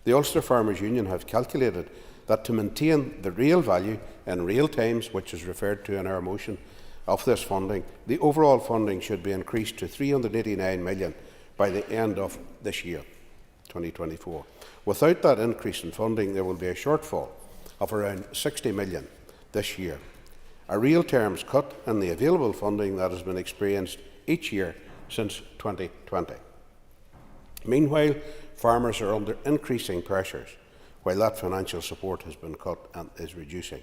[SPEAKER 2] The Ulster Farmers Union have calculated that to maintain the real value in real times, which is referred to in our motion, of this funding, the overall funding should be increased to 389 million by the end of this year, 2024. Without that increase in funding, there will be a shortfall of around 60 million this year, a real terms cut in the available funding that has been experienced each year since 2020. Meanwhile, farmers are under increasing pressures while that financial support has been cut and is reducing.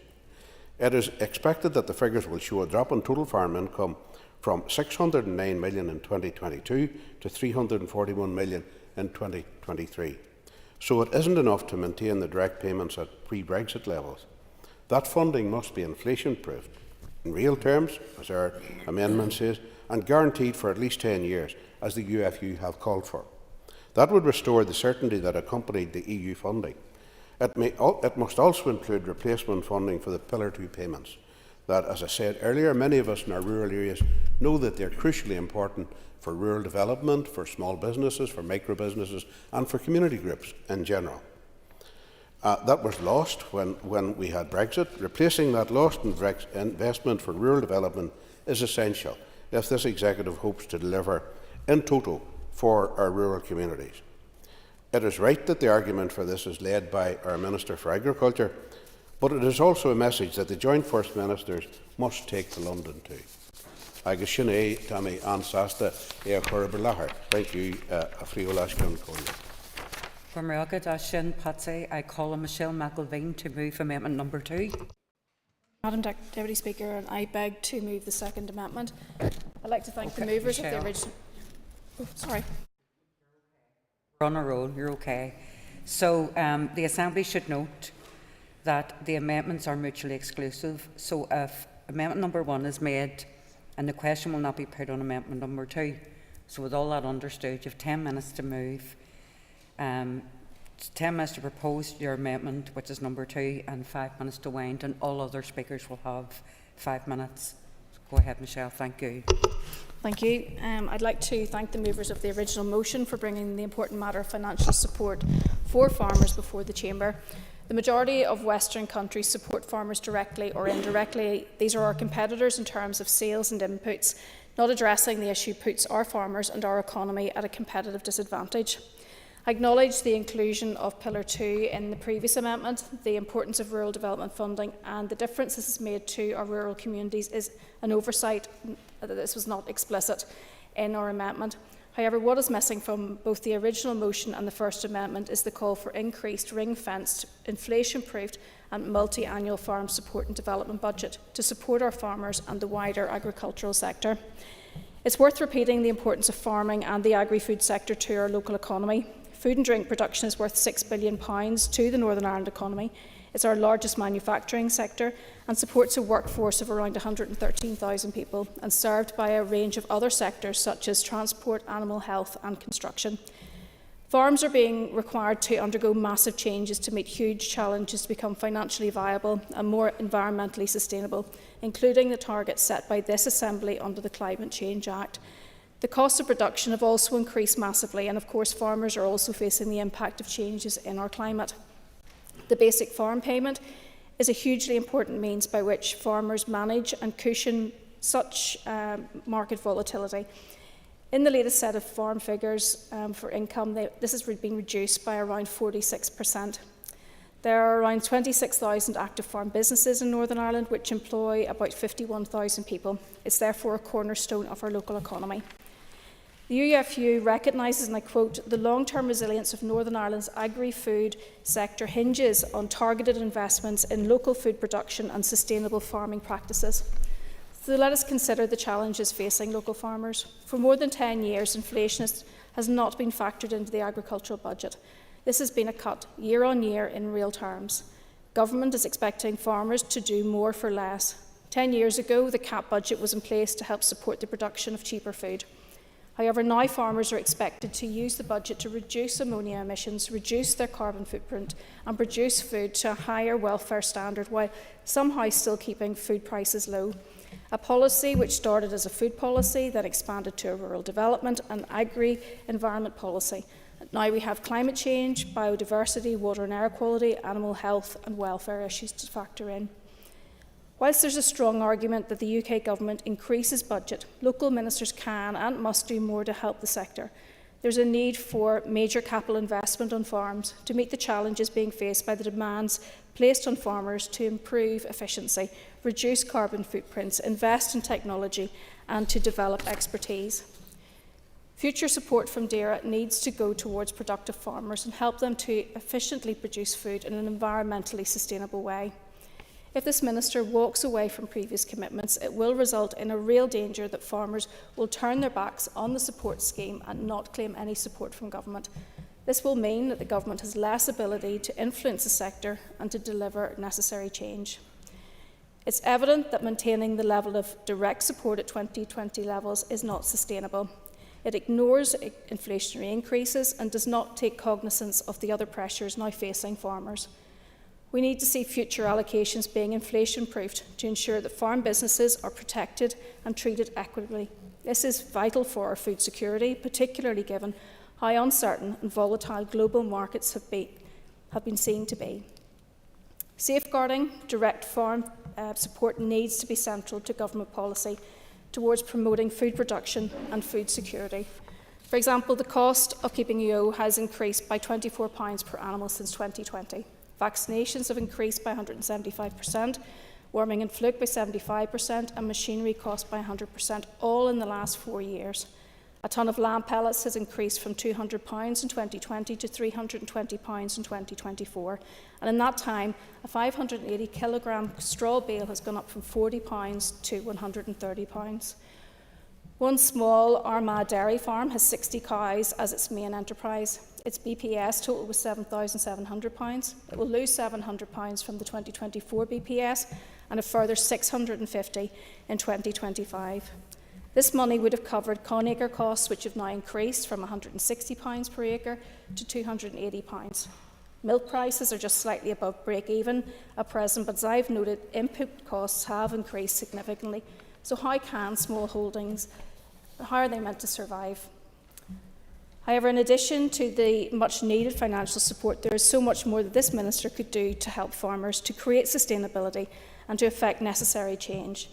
[SPEAKER 2] It is expected that the figures will show a drop in total farm income from 609 million in 2022 to 341 million in 2023. So it isn't enough to maintain the direct payments at pre-Brexit levels. That funding must be inflation-proofed, in real terms, as our amendment says, and guaranteed for at least 10 years, as the UFU have called for. That would restore the certainty that accompanied the EU funding. It must also include replacement funding for the Pillar 2 payments. that, as I said earlier, many of us in our rural areas know that they're crucially important for rural development, for small businesses, for micro businesses, and for community groups in general. That was lost when we had Brexit. Replacing that lost investment for rural development is essential if this executive hopes to deliver in total for our rural communities. It is right that the argument for this is led by our Minister for Agriculture, but it is also a message that the Joint First Ministers must take to London too. Agus sin é Tammy ansasta é a chorba lahar. Thank you, Afriolash Concordia.
[SPEAKER 6] From Ragad Shin Patsy, I call on Michelle McElveen to move amendment number 2.
[SPEAKER 10] Madam Deputy Speaker, and I beg to move the second amendment. I'd like to thank the movers of the original. Oh, sorry.
[SPEAKER 6] We're on a roll, you're okay. So the Assembly should note that the amendments are mutually exclusive. So if amendment number 1 is made, and the question will not be put on amendment number 2. So with all that understood, you have 10 minutes to move. 10 minutes to propose your amendment, which is number 2, and 5 minutes to wind, and all other speakers will have 5 minutes. So go ahead, Michelle. Thank you.
[SPEAKER 10] Thank you. I'd like to thank the movers of the original motion for bringing the important matter of financial support for farmers before the Chamber. The majority of Western countries support farmers directly or indirectly. These are our competitors in terms of sales and inputs. Not addressing the issue puts our farmers and our economy at a competitive disadvantage. I acknowledge the inclusion of Pillar 2 in the previous amendment. The importance of rural development funding and the difference this has made to our rural communities is an oversight that this was not explicit in our amendment. However, what is missing from both the original motion and the first amendment is the call for increased ring-fenced, inflation-proofed and multi-annual farm support and development budget to support our farmers and the wider agricultural sector. It's worth repeating the importance of farming and the agri-food sector to our local economy. Food and drink production is worth £6 billion to the Northern Ireland economy. It's our largest manufacturing sector and supports a workforce of around 113,000 people and served by a range of other sectors such as transport, animal health and construction. Farms are being required to undergo massive changes to meet huge challenges to become financially viable and more environmentally sustainable, including the targets set by this Assembly under the Climate Change Act. The costs of production have also increased massively, and of course farmers are also facing the impact of changes in our climate. The basic farm payment is a hugely important means by which farmers manage and cushion such market volatility. In the latest set of farm figures for income, this has been reduced by around 46%. There are around 26,000 active farm businesses in Northern Ireland which employ about 51,000 people. It's therefore a cornerstone of our local economy. The UFU recognises, and I quote, the long-term resilience of Northern Ireland's agri-food sector hinges on targeted investments in local food production and sustainable farming practices. So let us consider the challenges facing local farmers. For more than 10 years, inflation has not been factored into the agricultural budget. This has been a cut year on year in real terms. Government is expecting farmers to do more for less. 10 years ago, the CAP budget was in place to help support the production of cheaper food. However, now farmers are expected to use the budget to reduce ammonia emissions, reduce their carbon footprint and produce food to a higher welfare standard while somehow still keeping food prices low. A policy which started as a food policy, then expanded to a rural development and agri-environment policy. Now we have climate change, biodiversity, water and air quality, animal health and welfare issues to factor in. Whilst there is a strong argument that the UK Government increases budget, local ministers can and must do more to help the sector. There is a need for major capital investment on farms to meet the challenges being faced by the demands placed on farmers to improve efficiency, reduce carbon footprints, invest in technology and to develop expertise. Future support from DAERA needs to go towards productive farmers and help them to efficiently produce food in an environmentally sustainable way. If this minister walks away from previous commitments, it will result in a real danger that farmers will turn their backs on the support scheme and not claim any support from government. This will mean that the government has less ability to influence the sector and to deliver necessary change. It's evident that maintaining the level of direct support at 2020 levels is not sustainable. It ignores inflationary increases and does not take cognizance of the other pressures now facing farmers. We need to see future allocations being inflation-proofed to ensure that farm businesses are protected and treated equitably. This is vital for our food security, particularly given how uncertain and volatile global markets have been seen to be. Safeguarding direct farm support needs to be central to government policy towards promoting food production and food security. For example, the cost of keeping EO has increased by £24 per animal since 2020. Vaccinations have increased by 175%, worming and fluke by 75%, and machinery cost by 100%, all in the last 4 years. A tonne of lamb pellets has increased from £200 in 2020 to £320 in 2024. And in that time, a 580 kilogram straw bale has gone up from £40 to £130. One small Armagh dairy farm has 60 cows as its main enterprise. Its BPS total was £7,700. It will lose £700 from the 2024 BPS and a further £650 in 2025. This money would have covered corn acre costs, which have now increased from £160 per acre to £280. Milk prices are just slightly above break-even at present, but as I've noted, input costs have increased significantly. So how can small holdings, how are they meant to survive? However, in addition to the much-needed financial support, there is so much more that this minister could do to help farmers to create sustainability and to effect necessary change.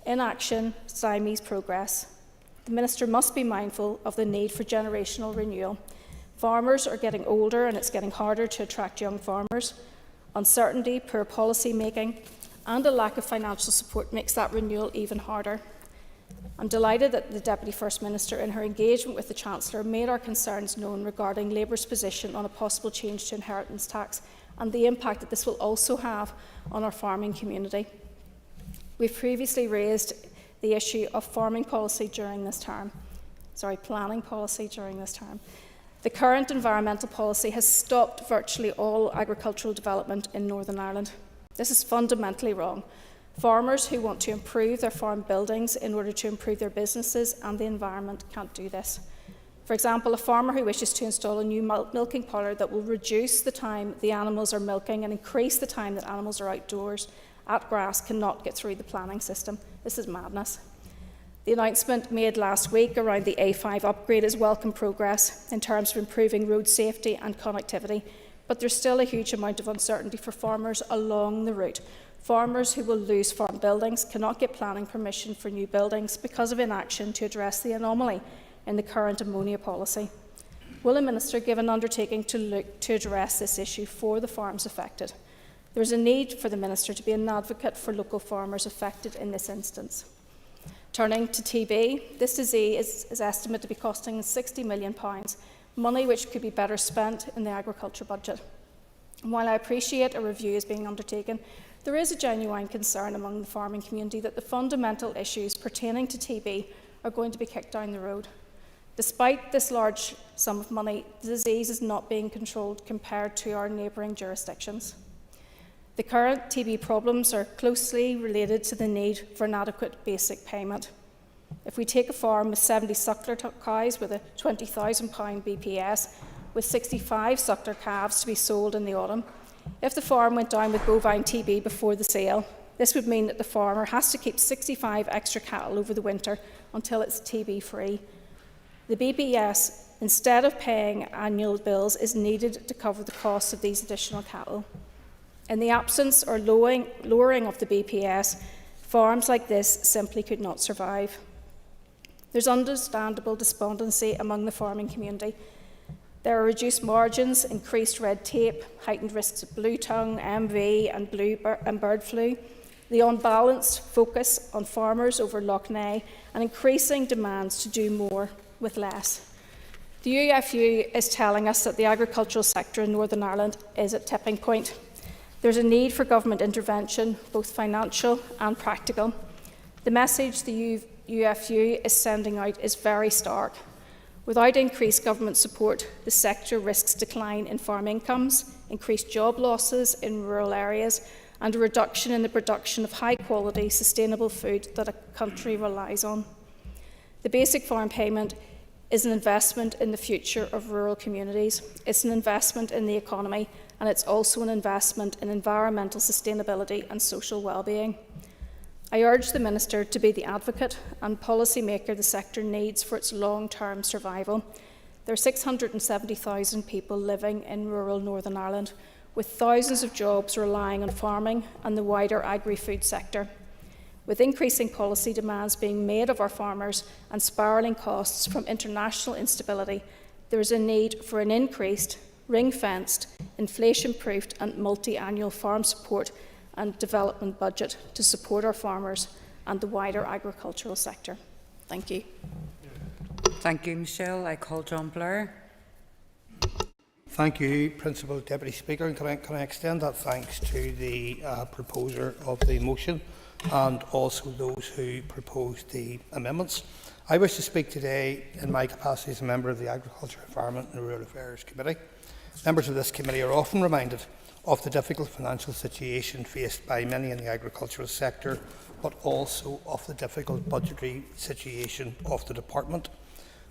[SPEAKER 10] Inaction stymies progress. The minister must be mindful of the need for generational renewal. Farmers are getting older and it's getting harder to attract young farmers. Uncertainty, poor policy making and a lack of financial support makes that renewal even harder. I'm delighted that the Deputy First Minister, in her engagement with the Chancellor, made our concerns known regarding Labour's position on a possible change to inheritance tax and the impact that this will also have on our farming community. We've previously raised the issue of planning policy during this term. The current environmental policy has stopped virtually all agricultural development in Northern Ireland. This is fundamentally wrong. Farmers who want to improve their farm buildings in order to improve their businesses and the environment can't do this. For example, a farmer who wishes to install a new milking parlour that will reduce the time the animals are milking and increase the time that animals are outdoors at grass cannot get through the planning system. This is madness. The announcement made last week around the A5 upgrade is welcome progress in terms of improving road safety and connectivity, but there's still a huge amount of uncertainty for farmers along the route. Farmers who will lose farm buildings cannot get planning permission for new buildings because of inaction to address the anomaly in the current ammonia policy. Will the Minister give an undertaking to address this issue for the farms affected? There is a need for the Minister to be an advocate for local farmers affected in this instance. Turning to TB, this disease is estimated to be costing £60 million, money which could be better spent in the agriculture budget. And while I appreciate a review is being undertaken, there is a genuine concern among the farming community that the fundamental issues pertaining to TB are going to be kicked down the road. Despite this large sum of money, the disease is not being controlled compared to our neighbouring jurisdictions. The current TB problems are closely related to the need for an adequate basic payment. If we take a farm with 70 suckler cows with a £20,000 BPS, with 65 suckler calves to be sold in the autumn, if the farm went down with bovine TB before the sale, this would mean that the farmer has to keep 65 extra cattle over the winter until it's TB-free. The BPS, instead of paying annual bills, is needed to cover the costs of these additional cattle. In the absence or lowering of the BPS, farms like this simply could not survive. There's understandable despondency among the farming community. There are reduced margins, increased red tape, heightened risks of blue tongue, MV and bird flu, the unbalanced focus on farmers over Lough Neagh and increasing demands to do more with less. The UFU is telling us that the agricultural sector in Northern Ireland is at tipping point. There's a need for government intervention, both financial and practical. The message the UFU is sending out is very stark. Without increased government support, the sector risks decline in farm incomes, increased job losses in rural areas, and a reduction in the production of high-quality, sustainable food that a country relies on. The basic farm payment is an investment in the future of rural communities. It's an investment in the economy, and it's also an investment in environmental sustainability and social well-being. I urge the Minister to be the advocate and policy maker the sector needs for its long-term survival. There are 670,000 people living in rural Northern Ireland, with thousands of jobs relying on farming and the wider agri-food sector. With increasing policy demands being made of our farmers and spiralling costs from international instability, there is a need for an increased, ring-fenced, inflation-proofed and multi-annual farm support and development budget to support our farmers and the wider agricultural sector. Thank you.
[SPEAKER 6] Thank you, Michelle. I call John Blair.
[SPEAKER 16] Thank you, Principal Deputy Speaker. And can I extend that thanks to the proposer of the motion and also those who proposed the amendments. I wish to speak today in my capacity as a member of the Agriculture, Environment and Rural Affairs Committee. Members of this committee are often reminded of the difficult financial situation faced by many in the agricultural sector, but also of the difficult budgetary situation of the department.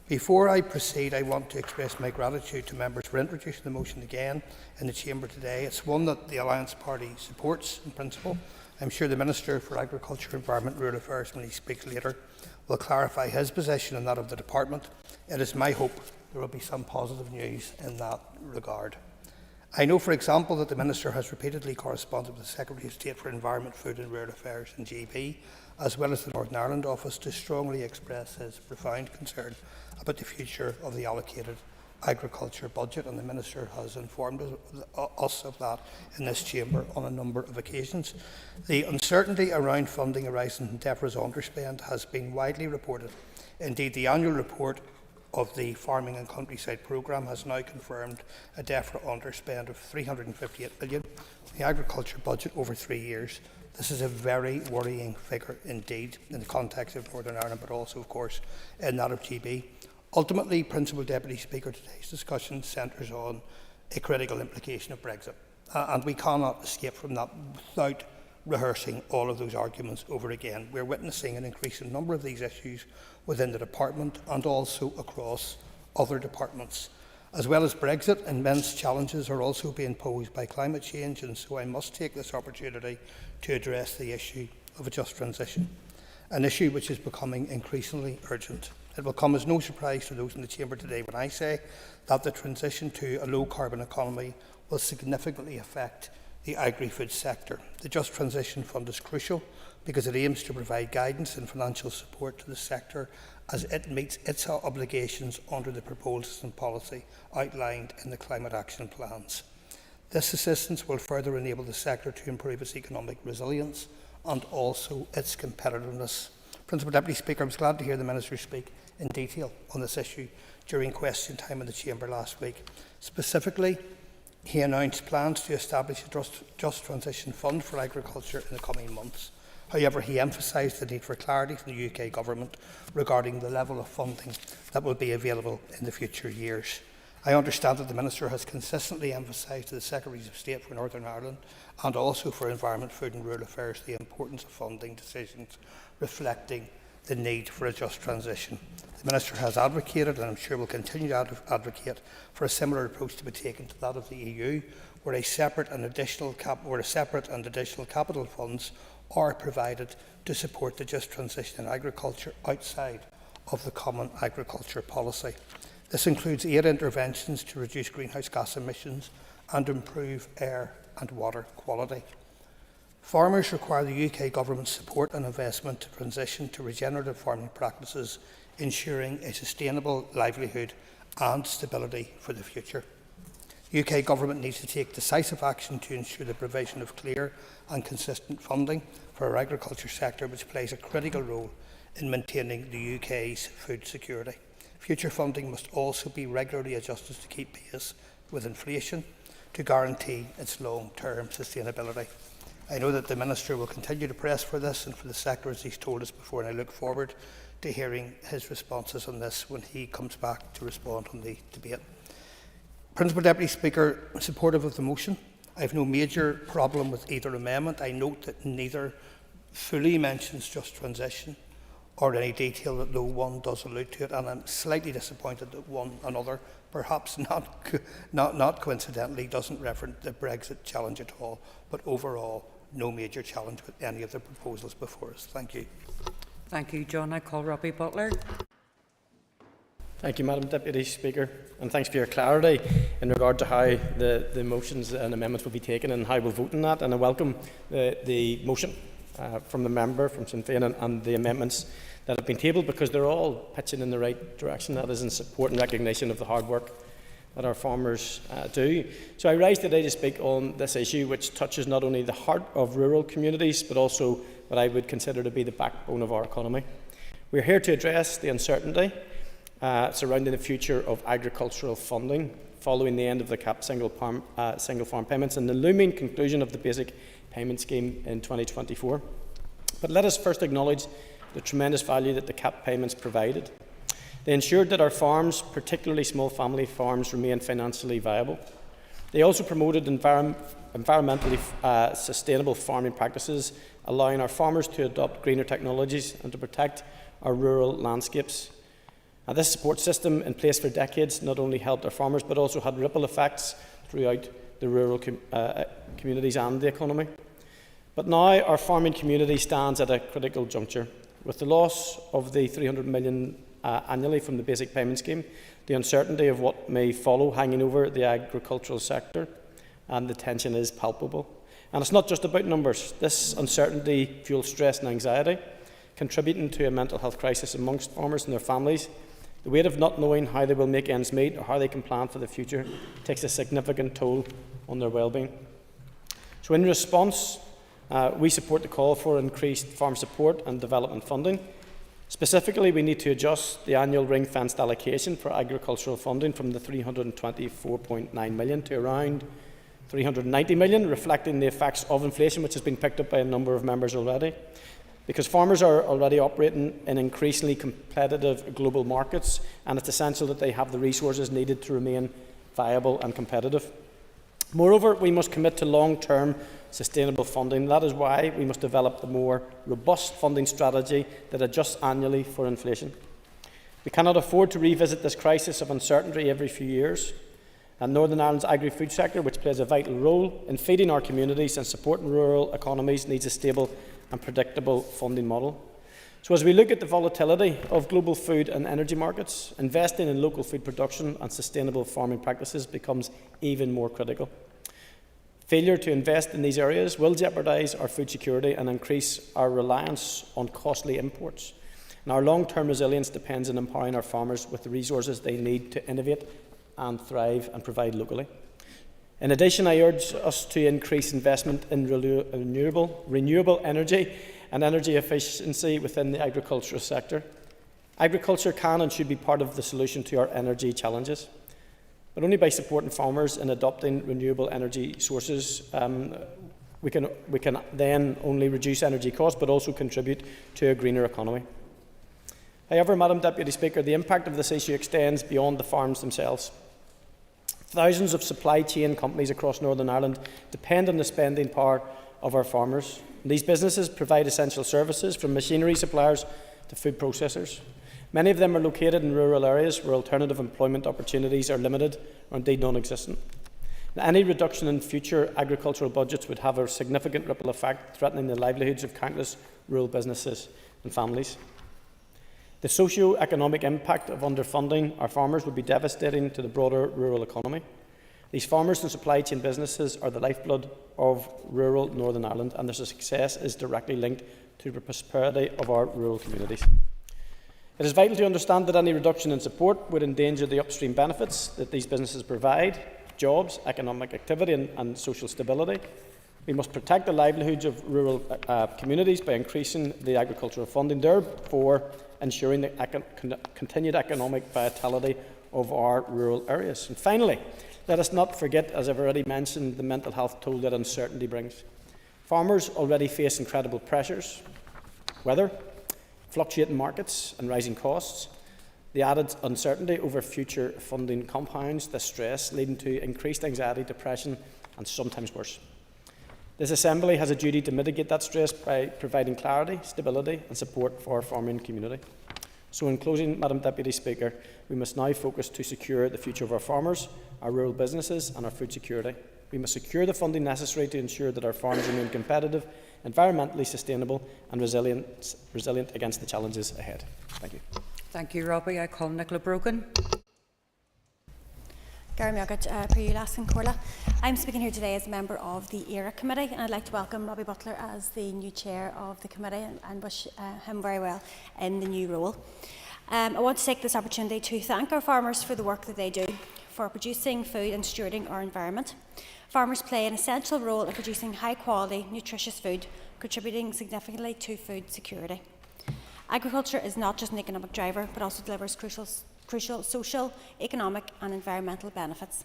[SPEAKER 16] Before I proceed, I want to express my gratitude to members for introducing the motion again in the Chamber today. It's one that the Alliance Party supports in principle. I'm sure the Minister for Agriculture, Environment and Rural Affairs, when he speaks later, will clarify his position and that of the department. It is my hope there will be some positive news in that regard. I know, for example, that the Minister has repeatedly corresponded with the Secretary of State for Environment, Food and Rural Affairs and GB, as well as the Northern Ireland Office, to strongly express his profound concern about the future of the allocated agriculture budget, and the Minister has informed us of that in this chamber on a number of occasions. The uncertainty around funding arising from DEFRA's underspend has been widely reported. Indeed, the annual report of the Farming and Countryside Programme has now confirmed a DEFRA underspend of $358 million in the agriculture budget over 3 years. This is a very worrying figure indeed in the context of Northern Ireland, but also, of course, in that of GB. Ultimately, Principal Deputy Speaker, today's discussion centres on a critical implication of Brexit, and we cannot escape from that without rehearsing all of those arguments over again. We're witnessing an increasing number of these issues within the department and also across other departments. As well as Brexit, immense challenges are also being posed by climate change, and so I must take this opportunity to address the issue of a just transition, an issue which is becoming increasingly urgent. It will come as no surprise to those in the Chamber today when I say that the transition to a low-carbon economy will significantly affect the agri-food sector. The Just Transition Fund is crucial because it aims to provide guidance and financial support to the sector as it meets its obligations under the proposals and policy outlined in the climate action plans. This assistance will further enable the sector to improve its economic resilience and also its competitiveness. Principal Deputy Speaker, I was glad to hear the Minister speak in detail on this issue during question time in the Chamber last week. Specifically, he announced plans to establish a Just Transition Fund for agriculture in the coming months. However, he emphasised the need for clarity from the UK Government regarding the level of funding that will be available in the future years. I understand that the Minister has consistently emphasised to the Secretaries of State for Northern Ireland and also for Environment, Food and Rural Affairs the importance of funding decisions reflecting the need for a just transition. The Minister has advocated, and I'm sure will continue to advocate, for a similar approach to be taken to that of the EU, where separate and additional capital funds are provided to support the just transition in agriculture outside of the Common Agriculture Policy. This includes aid interventions to reduce greenhouse gas emissions and improve air and water quality. Farmers require the UK Government's support and investment to transition to regenerative farming practices, ensuring a sustainable livelihood and stability for the future. The UK Government needs to take decisive action to ensure the provision of clear and consistent funding for our agriculture sector, which plays a critical role in maintaining the UK's food security. Future funding must also be regularly adjusted to keep pace with inflation to guarantee its long-term sustainability. I know that the Minister will continue to press for this and for the sector, as he's told us before, and I look forward to hearing his responses on this when he comes back to respond on the debate. Principal Deputy Speaker, supportive of the motion. I have no major problem with either amendment. I note that neither fully mentions just transition or any detail that no one does allude to it, and I'm slightly disappointed that another, perhaps not coincidentally, doesn't reference the Brexit challenge at all, but overall no major challenge with any of the proposals before us. Thank you.
[SPEAKER 6] Thank you, John. I call Robbie Butler.
[SPEAKER 12] Thank you, Madam Deputy Speaker, and thanks for your clarity in regard to how the motions and amendments will be taken and how we'll vote on that. And I welcome the motion from the member from Sinn Féin and the amendments that have been tabled, because they're all pitching in the right direction. That is in support and recognition of the hard work that our farmers do. So I rise today to speak on this issue, which touches not only the heart of rural communities, but also what I would consider to be the backbone of our economy. We're here to address the uncertainty surrounding the future of agricultural funding following the end of the CAP single farm payments and the looming conclusion of the basic payment scheme in 2024. But let us first acknowledge the tremendous value that the CAP payments provided. They ensured that our farms, particularly small family farms, remain financially viable. They also promoted environmentally sustainable farming practices, allowing our farmers to adopt greener technologies and to protect our rural landscapes. And this support system, in place for decades, not only helped our farmers but also had ripple effects throughout the rural communities and the economy. But now our farming community stands at a critical juncture. With the loss of the $300 million annually from the basic payment scheme, the uncertainty of what may follow hanging over the agricultural sector, and the tension is palpable. And it's not just about numbers. This uncertainty fuels stress and anxiety, contributing to a mental health crisis amongst farmers and their families. The weight of not knowing how they will make ends meet or how they can plan for the future takes a significant toll on their well-being. So in response, we support the call for increased farm support and development funding. Specifically, we need to adjust the annual ring-fenced allocation for agricultural funding from the $324.9 million to around $390 million, reflecting the effects of inflation, which has been picked up by a number of members already. Because farmers are already operating in increasingly competitive global markets, and it's essential that they have the resources needed to remain viable and competitive. Moreover, we must commit to long-term sustainable funding. That is why we must develop a more robust funding strategy that adjusts annually for inflation. We cannot afford to revisit this crisis of uncertainty every few years. And Northern Ireland's agri-food sector, which plays a vital role in feeding our communities and supporting rural economies, needs a stable and predictable funding model. So as we look at the volatility of global food and energy markets, investing in local food production and sustainable farming practices becomes even more critical. Failure to invest in these areas will jeopardise our food security and increase our reliance on costly imports. And our long-term resilience depends on empowering our farmers with the resources they need to innovate and thrive and provide locally. In addition, I urge us to increase investment in renewable energy and energy efficiency within the agricultural sector. Agriculture can and should be part of the solution to our energy challenges, but only by supporting farmers in adopting renewable energy sources we can then only reduce energy costs but also contribute to a greener economy. However, Madam Deputy Speaker, the impact of this issue extends beyond the farms themselves. Thousands of supply chain companies across Northern Ireland depend on the spending power of our farmers. These businesses provide essential services, from machinery suppliers to food processors. Many of them are located in rural areas where alternative employment opportunities are limited or indeed non-existent. Any reduction in future agricultural budgets would have a significant ripple effect, threatening the livelihoods of countless rural businesses and families. The socio-economic impact of underfunding our farmers would be devastating to the broader rural economy. These farmers and supply chain businesses are the lifeblood of rural Northern Ireland, and their success is directly linked to the prosperity of our rural communities. It is vital to understand that any reduction in support would endanger the upstream benefits that these businesses provide: jobs, economic activity and social stability. We must protect the livelihoods of rural communities by increasing the agricultural funding, therefore ensuring the continued economic vitality of our rural areas. And finally, let us not forget, as I've already mentioned, the mental health toll that uncertainty brings. Farmers already face incredible pressures: weather, fluctuating markets and rising costs. The added uncertainty over future funding compounds this stress, leading to increased anxiety, depression and sometimes worse. This Assembly has a duty to mitigate that stress by providing clarity, stability and support for our farming community. So in closing, Madam Deputy Speaker, we must now focus to secure the future of our farmers, our rural businesses and our food security. We must secure the funding necessary to ensure that our farms remain competitive, environmentally sustainable and resilient against the challenges ahead. Thank you.
[SPEAKER 6] Thank you, Robbie. I call Nicola Brogan.
[SPEAKER 9] I'm speaking here today as a member of the ERA Committee, and I'd like to welcome Robbie Butler as the new chair of the committee and wish him very well in the new role. I want to take this opportunity to thank our farmers for the work that they do for producing food and stewarding our environment. Farmers play an essential role in producing high quality, nutritious food, contributing significantly to food security. Agriculture is not just an economic driver, but also delivers crucial social, economic and environmental benefits.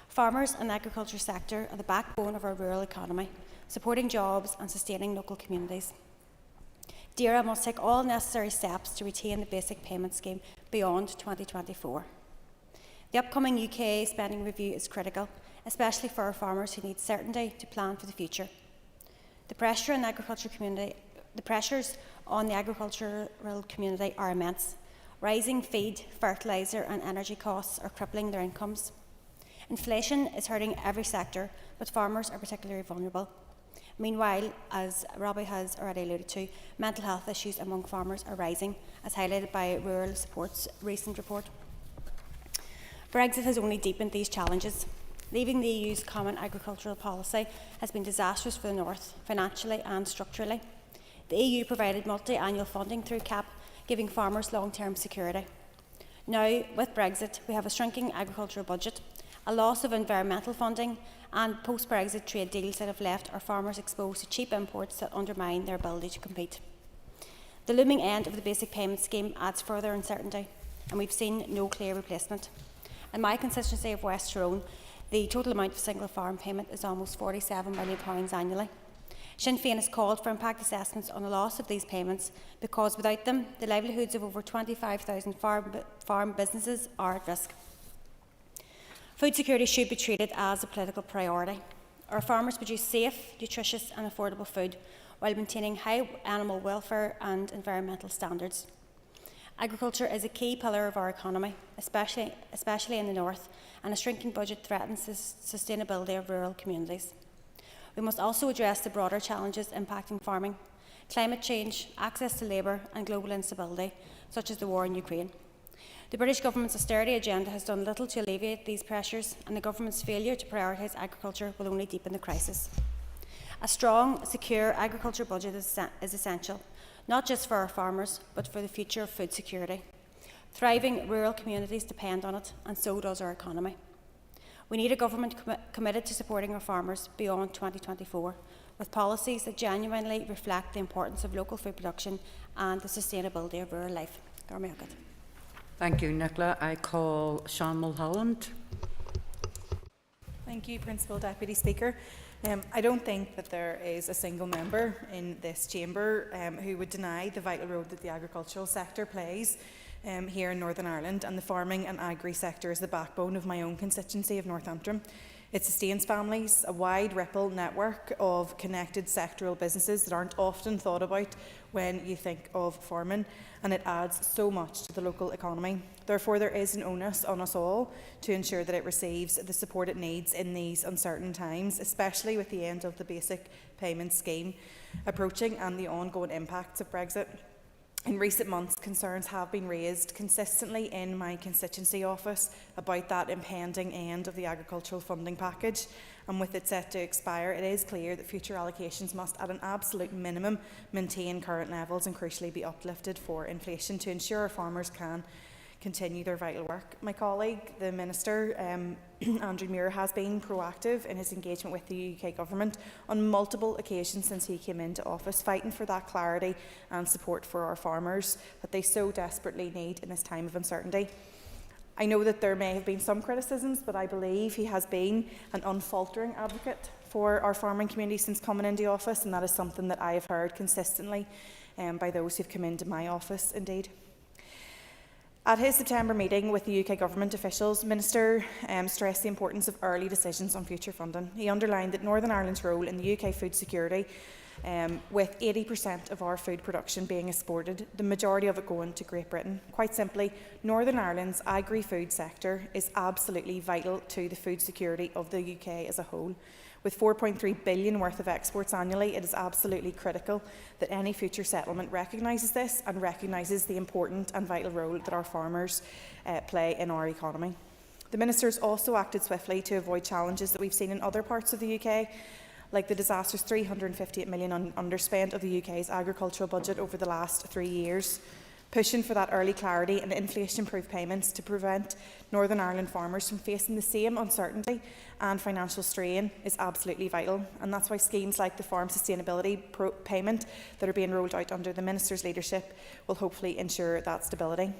[SPEAKER 9] Farmers and the agriculture sector are the backbone of our rural economy, supporting jobs and sustaining local communities. DERA must take all necessary steps to retain the basic payment scheme beyond 2024. The upcoming UK spending review is critical, especially for our farmers who need certainty to plan for the future. The pressures on the agricultural community are immense. Rising feed, fertiliser and energy costs are crippling their incomes. Inflation is hurting every sector, but farmers are particularly vulnerable. Meanwhile, as Robbie has already alluded to, mental health issues among farmers are rising, as highlighted by Rural Support's recent report. Brexit has only deepened these challenges. Leaving the EU's common agricultural policy has been disastrous for the North, financially and structurally. The EU provided multi-annual funding through CAP, giving farmers long-term security. Now, with Brexit, we have a shrinking agricultural budget, a loss of environmental funding, and post-Brexit trade deals that have left our farmers exposed to cheap imports that undermine their ability to compete. The looming end of the basic payment scheme adds further uncertainty, and we've seen no clear replacement. In my constituency of West Tyrone, the total amount of single farm payment is almost £47 million annually. Sinn Féin has called for impact assessments on the loss of these payments because without them, the livelihoods of over 25,000 farm businesses are at risk. Food security should be treated as a political priority. Our farmers produce safe, nutritious and affordable food while maintaining high animal welfare and environmental standards. Agriculture is a key pillar of our economy, especially in the north, and a shrinking budget threatens the sustainability of rural communities. We must also address the broader challenges impacting farming: climate change, access to labour and global instability, such as the war in Ukraine. The British Government's austerity agenda has done little to alleviate these pressures, and the Government's failure to prioritise agriculture will only deepen the crisis. A strong, secure agriculture budget is essential, not just for our farmers, but for the future of food security. Thriving rural communities depend on it, and so does our economy. We need a government committed to supporting our farmers beyond 2024, with policies that genuinely reflect the importance of local food production and the sustainability of rural life.
[SPEAKER 6] Thank you, Nicola. I call Sean Mulholland.
[SPEAKER 21] Thank you, Principal Deputy Speaker. I don't think that there is a single member in this chamber who would deny the vital role that the agricultural sector plays here in Northern Ireland, and the farming and agri sector is the backbone of my own constituency of North Antrim. It sustains families, a wide ripple network of connected sectoral businesses that aren't often thought about when you think of farming, and it adds so much to the local economy. Therefore, there is an onus on us all to ensure that it receives the support it needs in these uncertain times, especially with the end of the basic payment scheme approaching and the ongoing impacts of Brexit. In recent months, concerns have been raised consistently in my constituency office about that impending end of the agricultural funding package, and with it set to expire, it is clear that future allocations must at an absolute minimum maintain current levels and crucially be uplifted for inflation to ensure our farmers can continue their vital work. My colleague, the Minister, Andrew Muir, has been proactive in his engagement with the UK Government on multiple occasions since he came into office, fighting for that clarity and support for our farmers that they so desperately need in this time of uncertainty. I know that there may have been some criticisms, but I believe he has been an unfaltering advocate for our farming community since coming into office, and that is something that I have heard consistently by those who have come into my office indeed. At his September meeting with the UK Government officials, Minister stressed the importance of early decisions on future funding. He underlined that Northern Ireland's role in the UK food security, with 80% of our food production being exported, the majority of it going to Great Britain. Quite simply, Northern Ireland's agri-food sector is absolutely vital to the food security of the UK as a whole. With 4.3 billion worth of exports annually, it is absolutely critical that any future settlement recognises this and recognises the important and vital role that our farmers play in our economy. The Ministers also acted swiftly to avoid challenges that we've seen in other parts of the UK, like the disastrous £358 million underspend of the UK's agricultural budget over the last 3 years. Pushing for that early clarity and inflation-proof payments to prevent Northern Ireland farmers from facing the same uncertainty and financial strain is absolutely vital, and that's why schemes like the Farm Sustainability Payment that are being rolled out under the Minister's leadership will hopefully ensure that stability.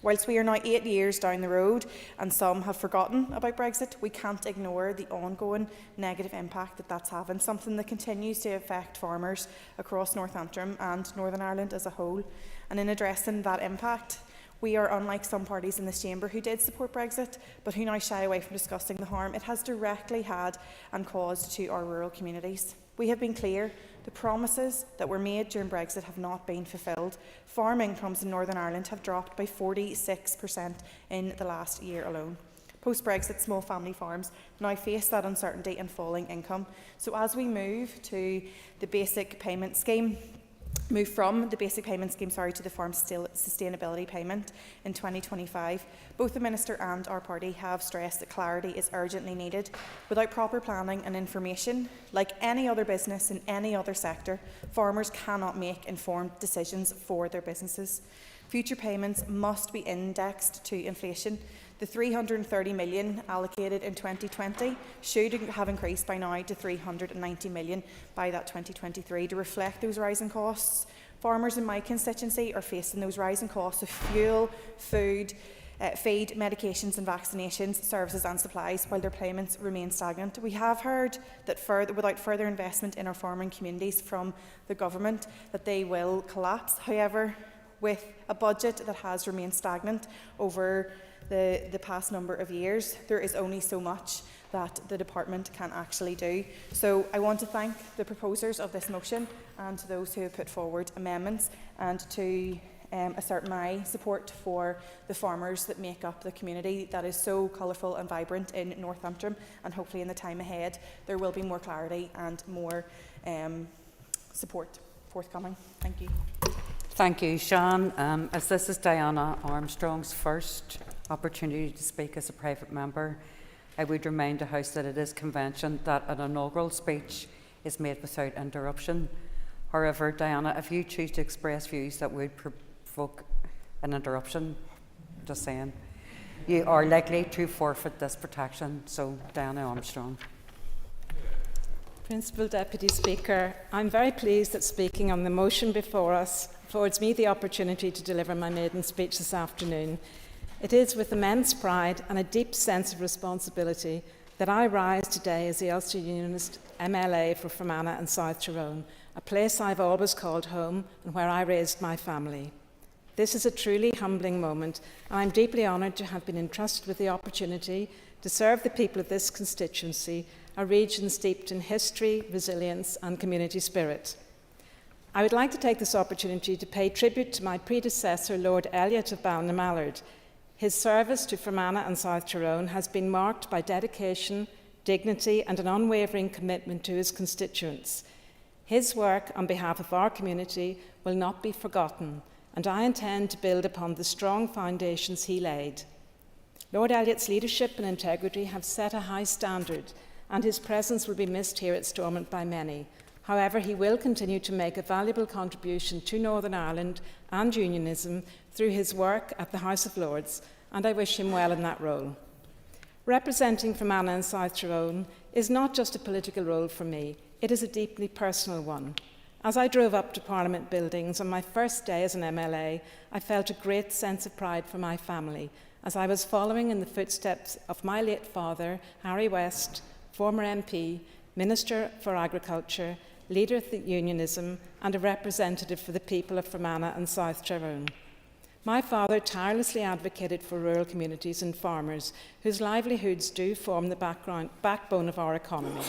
[SPEAKER 21] Whilst we are now 8 years down the road and some have forgotten about Brexit, we can't ignore the ongoing negative impact that that's having, something that continues to affect farmers across North Antrim and Northern Ireland as a whole. And in addressing that impact, we are unlike some parties in this chamber who did support Brexit, but who now shy away from discussing the harm it has directly had and caused to our rural communities. We have been clear, the promises that were made during Brexit have not been fulfilled. Farm incomes in Northern Ireland have dropped by 46% in the last year alone. Post-Brexit, small family farms now face that uncertainty and falling income. So as we move to the basic payment scheme, from the basic payment scheme to the Farm Sustainability Payment in 2025, both the Minister and our party have stressed that clarity is urgently needed. Without proper planning and information, like any other business in any other sector, farmers cannot make informed decisions for their businesses. Future payments must be indexed to inflation. The £330 million allocated in 2020 should have increased by now to £390 million by that 2023 to reflect those rising costs. Farmers in my constituency are facing those rising costs of fuel, food, feed, medications and vaccinations, services and supplies, while their payments remain stagnant. We have heard that without further investment in our farming communities from the government, that they will collapse. However, with a budget that has remained stagnant over the past number of years, there is only so much that the department can actually do. So I want to thank the proposers of this motion and to those who have put forward amendments, and to assert my support for the farmers that make up the community that is so colourful and vibrant in North Antrim, and hopefully in the time ahead there will be more clarity and more support forthcoming. Thank you.
[SPEAKER 6] Thank you, Sean. As this is Diana Armstrong's first opportunity to speak as a private member, I would remind the House that it is convention that an inaugural speech is made without interruption. However, Diana, if you choose to express views that would provoke an interruption, just saying, you are likely to forfeit this protection. So, Diana Armstrong.
[SPEAKER 8] Principal Deputy Speaker, I'm very pleased that speaking on the motion before us affords me the opportunity to deliver my maiden speech this afternoon. It is with immense pride and a deep sense of responsibility that I rise today as the Ulster Unionist MLA for Fermanagh and South Tyrone, a place I've always called home and where I raised my family. This is a truly humbling moment, and I'm deeply honoured to have been entrusted with the opportunity to serve the people of this constituency, a region steeped in history, resilience and community spirit. I would like to take this opportunity to pay tribute to my predecessor, Lord Elliot of Ballinamallard. His service to Fermanagh and South Tyrone has been marked by dedication, dignity and an unwavering commitment to his constituents. His work on behalf of our community will not be forgotten, and I intend to build upon the strong foundations he laid. Lord Elliot's leadership and integrity have set a high standard, and his presence will be missed here at Stormont by many. However, he will continue to make a valuable contribution to Northern Ireland and unionism through his work at the House of Lords, and I wish him well in that role. Representing Fermanagh and South Tyrone is not just a political role for me, it is a deeply personal one. As I drove up to Parliament buildings on my first day as an MLA, I felt a great sense of pride for my family, as I was following in the footsteps of my late father, Harry West, former MP, Minister for Agriculture, leader of the unionism and a representative for the people of Fermanagh and South Tyrone. My father tirelessly advocated for rural communities and farmers whose livelihoods do form the backbone of our economy.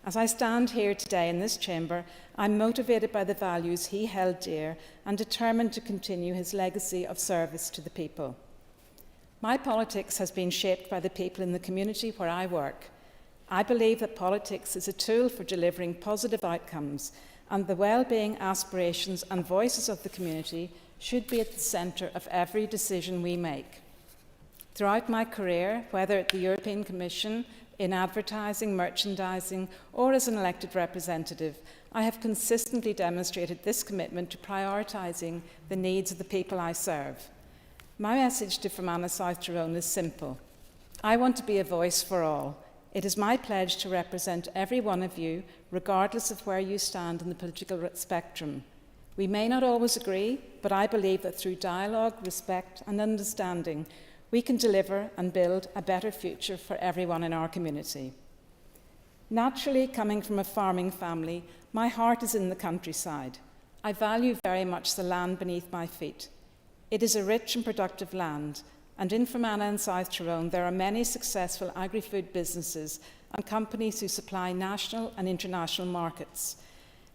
[SPEAKER 8] As I stand here today in this chamber, I'm motivated by the values he held dear and determined to continue his legacy of service to the people. My politics has been shaped by the people in the community where I work. I believe that politics is a tool for delivering positive outcomes, and the well-being, aspirations and voices of the community should be at the centre of every decision we make. Throughout my career, whether at the European Commission, in advertising, merchandising, or as an elected representative, I have consistently demonstrated this commitment to prioritising the needs of the people I serve. My message to Fermanagh South Tyrone is simple. I want to be a voice for all. It is my pledge to represent every one of you, regardless of where you stand in the political spectrum. We may not always agree, but I believe that through dialogue, respect and understanding, we can deliver and build a better future for everyone in our community. Naturally, coming from a farming family, my heart is in the countryside. I value very much the land beneath my feet. It is a rich and productive land, and in Fermanagh and South Tyrone there are many successful agri-food businesses and companies who supply national and international markets.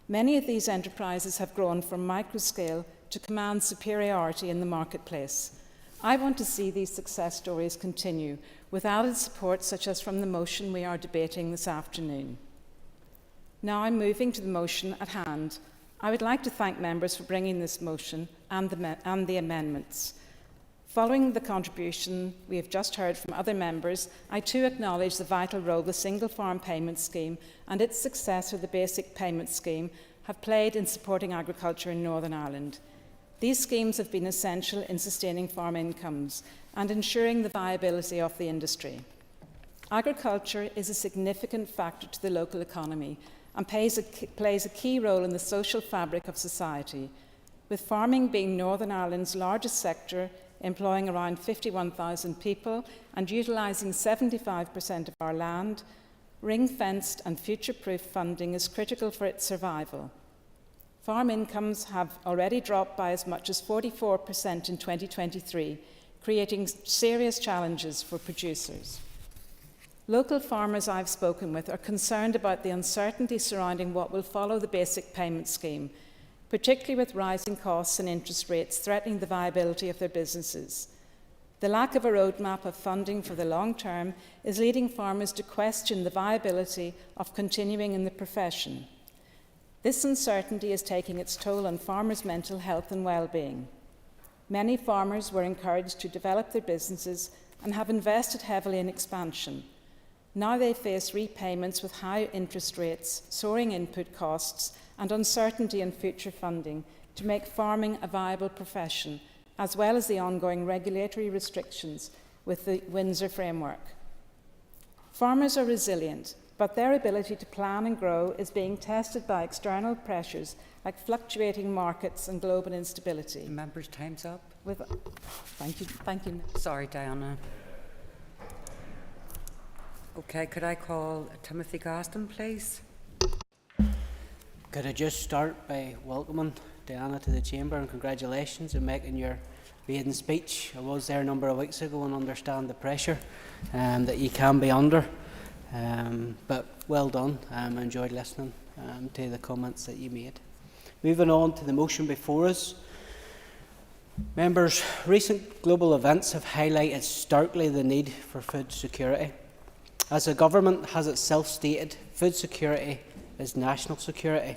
[SPEAKER 8] Many of these enterprises have grown from micro-scale to command superiority in the marketplace. I want to see these success stories continue with added support such as from the motion we are debating this afternoon. Now I'm moving to the motion at hand. I would like to thank members for bringing this motion and the amendments. Following the contribution we have just heard from other members, I too acknowledge the vital role the Single Farm Payment Scheme and its successor, the Basic Payment Scheme, have played in supporting agriculture in Northern Ireland. These schemes have been essential in sustaining farm incomes and ensuring the viability of the industry. Agriculture is a significant factor to the local economy and plays a key role in the social fabric of society, with farming being Northern Ireland's largest sector, employing around 51,000 people and utilising 75% of our land. Ring-fenced and future-proof funding is critical for its survival. Farm incomes have already dropped by as much as 44% in 2023, creating serious challenges for producers. Local farmers I've spoken with are concerned about the uncertainty surrounding what will follow the Basic Payment Scheme, particularly with rising costs and interest rates threatening the viability of their businesses. The lack of a roadmap of funding for the long term is leading farmers to question the viability of continuing in the profession. This uncertainty is taking its toll on farmers' mental health and well-being. Many farmers were encouraged to develop their businesses and have invested heavily in expansion. Now they face repayments with high interest rates, soaring input costs, and uncertainty in future funding to make farming a viable profession, as well as the ongoing regulatory restrictions with the Windsor framework. Farmers are resilient, but their ability to plan and grow is being tested by external pressures like fluctuating markets and global instability.
[SPEAKER 6] The member's time's up.
[SPEAKER 8] Thank you.
[SPEAKER 6] Sorry, Diana. Okay, could I call Timothy Gaston, please?
[SPEAKER 18] Could I just start by welcoming Diana to the Chamber and congratulations on making your maiden speech. I was there a number of weeks ago and understand the pressure that you can be under. But well done. I enjoyed listening to the comments that you made. Moving on to the motion before us. Members, recent global events have highlighted starkly the need for food security. As the government has itself stated, food security is national security.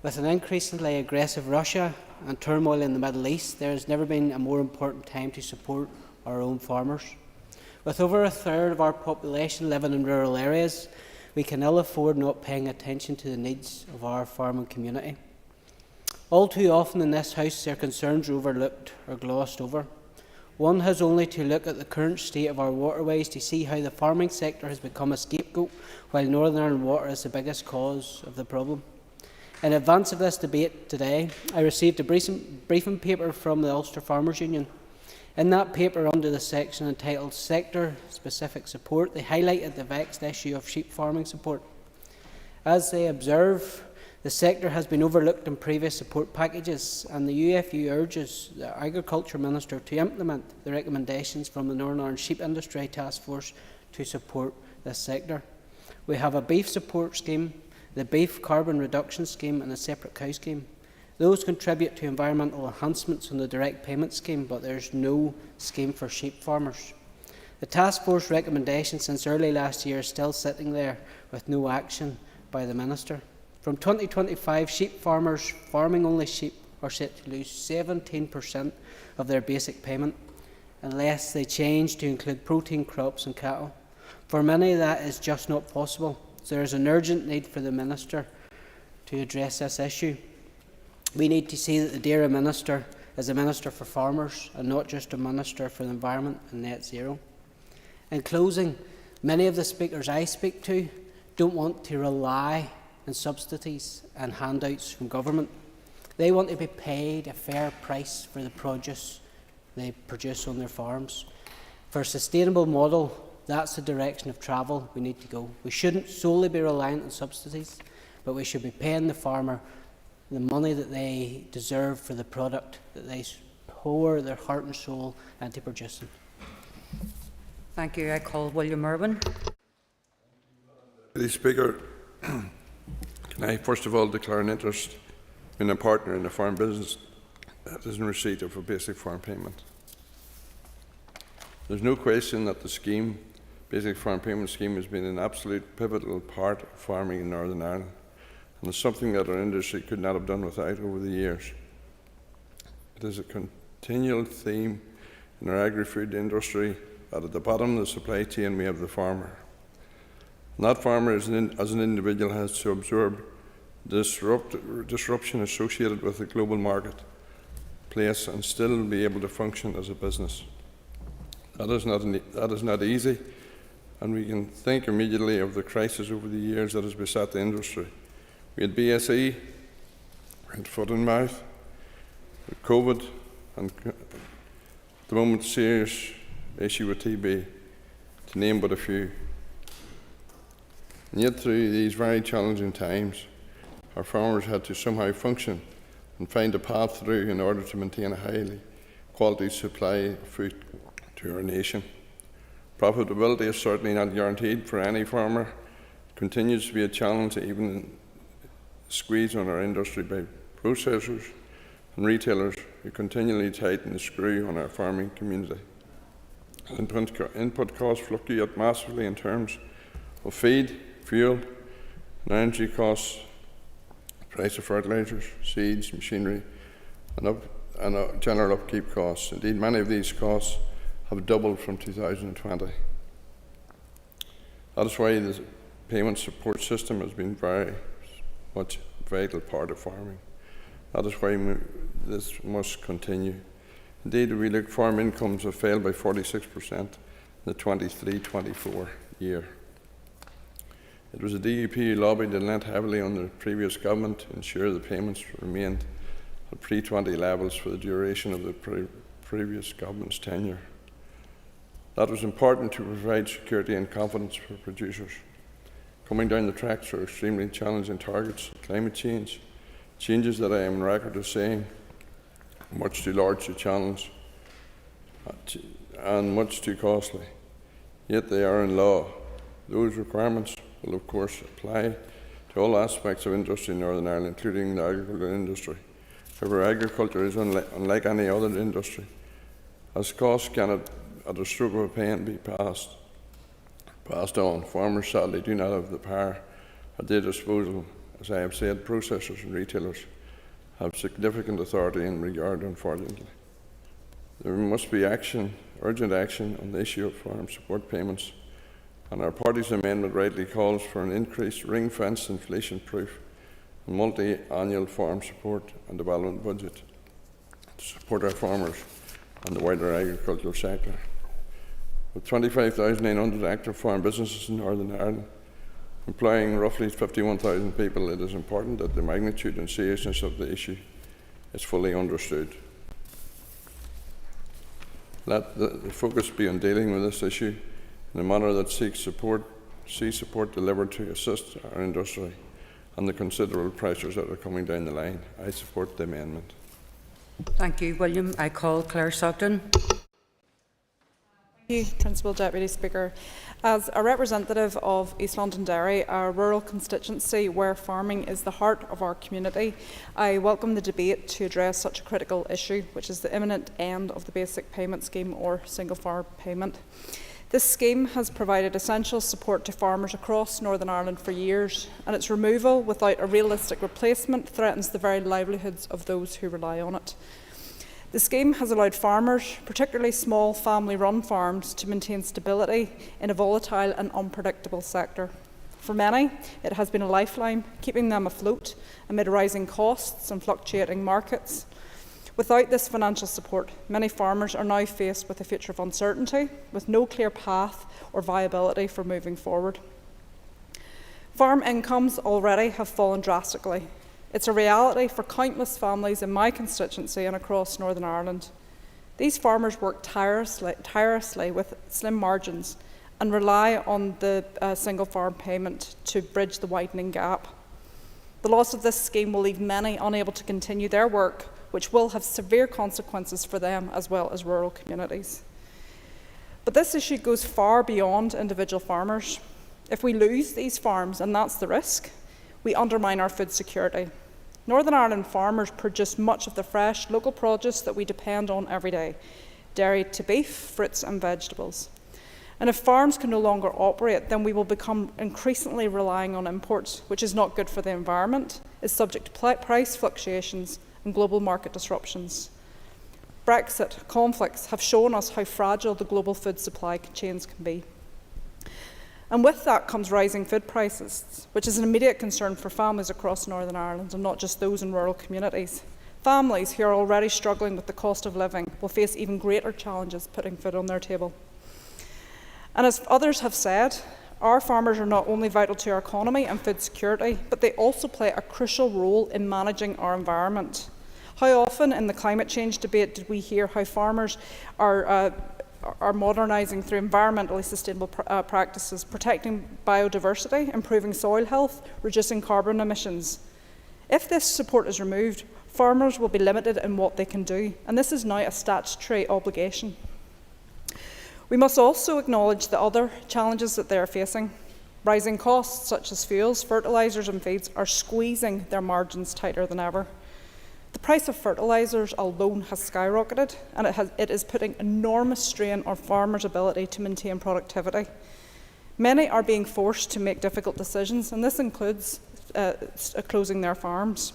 [SPEAKER 18] With an increasingly aggressive Russia and turmoil in the Middle East, there has never been a more important time to support our own farmers. With over a third of our population living in rural areas, we can ill afford not paying attention to the needs of our farming community. All too often in this House, their concerns are overlooked or glossed over. One has only to look at the current state of our waterways to see how the farming sector has become a scapegoat, while Northern Ireland Water is the biggest cause of the problem. In advance of this debate today, I received a briefing paper from the Ulster Farmers Union. In that paper, under the section entitled Sector-Specific Support, they highlighted the vexed issue of sheep farming support. As they observe, The sector has been overlooked in previous support packages, and the UFU urges the Agriculture Minister to implement the recommendations from the Northern Ireland Sheep Industry Task Force to support this sector. We have a beef support scheme, the Beef Carbon Reduction Scheme and a separate cow scheme. Those contribute to environmental enhancements on the direct payment scheme, but there is no scheme for sheep farmers. The Task Force recommendation since early last year is still sitting there with no action by the Minister. From 2025, sheep farmers farming only sheep are set to lose 17% of their basic payment unless they change to include protein crops and cattle. For many, that is just not possible. So there is an urgent need for the Minister to address this issue. We need to see that the DAERA Minister is a Minister for farmers and not just a Minister for the environment and net zero. In closing, many of the speakers I speak to don't want to rely on subsidies and handouts from government. They want to be paid a fair price for the produce they produce on their farms. For a sustainable model, that's the direction of travel we need to go. We shouldn't solely be reliant on subsidies, but we should be paying the farmer the money that they deserve for the product that they pour their heart and soul into producing.
[SPEAKER 6] Thank you. I call William Irwin.
[SPEAKER 13] Mr. Speaker, can I first of all declare an interest in a partner in the farm business that is in receipt of a basic farm payment? There's no question that the scheme, basic farm payment scheme, has been an absolute pivotal part of farming in Northern Ireland, and it's something that our industry could not have done without over the years. It is a continual theme in our agri-food industry that at the bottom of the supply chain we have the farmer. And that farmer, as an individual, has to absorb disruption associated with the global marketplace and still be able to function as a business. That is not easy, and we can think immediately of the crisis over the years that has beset the industry. We had BSE, we had foot and mouth, we had COVID, and at the moment, serious issue with TB, to name but a few. And yet, through these very challenging times, our farmers had to somehow function and find a path through in order to maintain a highly quality supply of food to our nation. Profitability is certainly not guaranteed for any farmer. It continues to be a challenge, even squeeze on our industry by processors and retailers who continually tighten the screw on our farming community. Input costs fluctuate massively in terms of feed, fuel, and energy costs, price of fertilisers, seeds, machinery, and general upkeep costs. Indeed, many of these costs have doubled from 2020. That is why the payment support system has been very much a vital part of farming. That is why this must continue. Indeed, if we look, farm incomes have failed by 46% in the 23-24 year. It was the DUP who lobbied and lent heavily on the previous government to ensure the payments remained at pre-20 levels for the duration of the previous government's tenure. That was important to provide security and confidence for producers. Coming down the tracks are extremely challenging targets, climate change, changes that I am on record as saying much too large to challenge and much too costly. Yet they are in law. Those requirements will of course apply to all aspects of industry in Northern Ireland, including the agricultural industry. However, agriculture is unlike any other industry, as costs cannot at a stroke of a pen be passed on. Farmers sadly do not have the power at their disposal. As I have said, processors and retailers have significant authority in regard, unfortunately. There must be urgent action on the issue of farm support payments, and our party's amendment rightly calls for an increased ring-fenced, inflation-proof and multi-annual farm support and development budget to support our farmers and the wider agricultural sector. With 25,900 active farm businesses in Northern Ireland, employing roughly 51,000 people, it is important that the magnitude and seriousness of the issue is fully understood. Let the focus be on dealing with this issue in a manner that sees support delivered to assist our industry and the considerable pressures that are coming down the line. I support the amendment.
[SPEAKER 6] Thank you, William. I call Claire Sugden.
[SPEAKER 17] Thank you, Principal Deputy Speaker. As a representative of East Londonderry, a rural constituency where farming is the heart of our community, I welcome the debate to address such a critical issue, which is the imminent end of the basic payment scheme or single farm payment. This scheme has provided essential support to farmers across Northern Ireland for years, and its removal without a realistic replacement threatens the very livelihoods of those who rely on it. The scheme has allowed farmers, particularly small family-run farms, to maintain stability in a volatile and unpredictable sector. For many, it has been a lifeline, keeping them afloat amid rising costs and fluctuating markets. Without this financial support, many farmers are now faced with a future of uncertainty, with no clear path or viability for moving forward. Farm incomes already have fallen drastically. It's a reality for countless families in my constituency and across Northern Ireland. These farmers work tirelessly with slim margins and rely on the single farm payment to bridge the widening gap. The loss of this scheme will leave many unable to continue their work, which will have severe consequences for them as well as rural communities. But this issue goes far beyond individual farmers. If we lose these farms, and that's the risk, we undermine our food security. Northern Ireland farmers produce much of the fresh local produce that we depend on every day, dairy to beef, fruits and vegetables. And if farms can no longer operate, then we will become increasingly relying on imports, which is not good for the environment, is subject to price fluctuations and global market disruptions. Brexit, conflicts have shown us how fragile the global food supply chains can be. And with that comes rising food prices, which is an immediate concern for families across Northern Ireland and not just those in rural communities. Families who are already struggling with the cost of living will face even greater challenges putting food on their table. And as others have said, our farmers are not only vital to our economy and food security, but they also play a crucial role in managing our environment. How often in the climate change debate did we hear how farmers are modernising through environmentally sustainable practices, protecting biodiversity, improving soil health, reducing carbon emissions? If this support is removed, farmers will be limited in what they can do, and this is now a statutory obligation. We must also acknowledge the other challenges that they are facing. Rising costs such as fuels, fertilisers and feeds are squeezing their margins tighter than ever. The price of fertilisers alone has skyrocketed, and it is putting enormous strain on farmers' ability to maintain productivity. Many are being forced to make difficult decisions, and this includes closing their farms.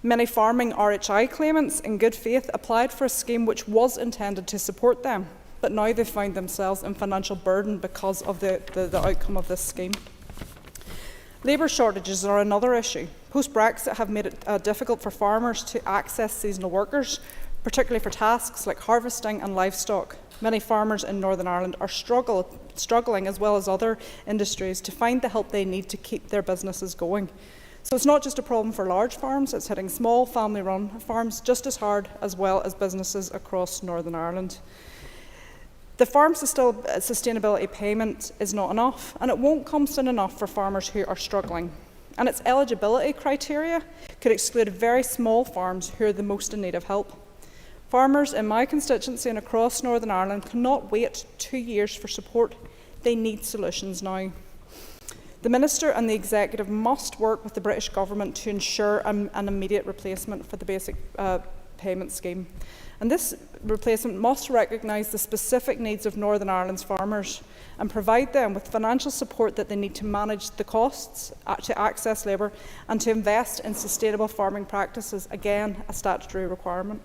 [SPEAKER 17] Many farming RHI claimants in good faith applied for a scheme which was intended to support them, but now they find themselves in financial burden because of the outcome of this scheme. Labour shortages are another issue. Post-Brexit have made it difficult for farmers to access seasonal workers, particularly for tasks like harvesting and livestock. Many farmers in Northern Ireland are struggling, as well as other industries, to find the help they need to keep their businesses going. So it's not just a problem for large farms, it's hitting small family-run farms just as hard, as well as businesses across Northern Ireland. The farm sustainability payment is not enough, and it won't come soon enough for farmers who are struggling. And its eligibility criteria could exclude very small farms who are the most in need of help. Farmers in my constituency and across Northern Ireland cannot wait 2 years for support. They need solutions now. The Minister and the Executive must work with the British Government to ensure an immediate replacement for the basic payment scheme. And this replacement must recognise the specific needs of Northern Ireland's farmers and provide them with financial support that they need to manage the costs, to access labour and to invest in sustainable farming practices, again a statutory requirement.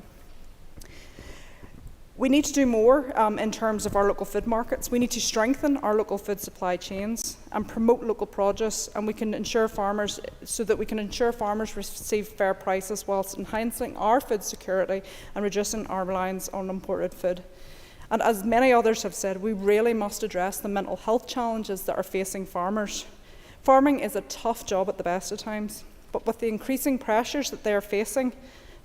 [SPEAKER 17] We need to do more in terms of our local food markets. We need to strengthen our local food supply chains and promote local produce, and we can ensure farmers receive fair prices whilst enhancing our food security and reducing our reliance on imported food. And as many others have said, we really must address the mental health challenges that are facing farmers. Farming is a tough job at the best of times, but with the increasing pressures that they are facing,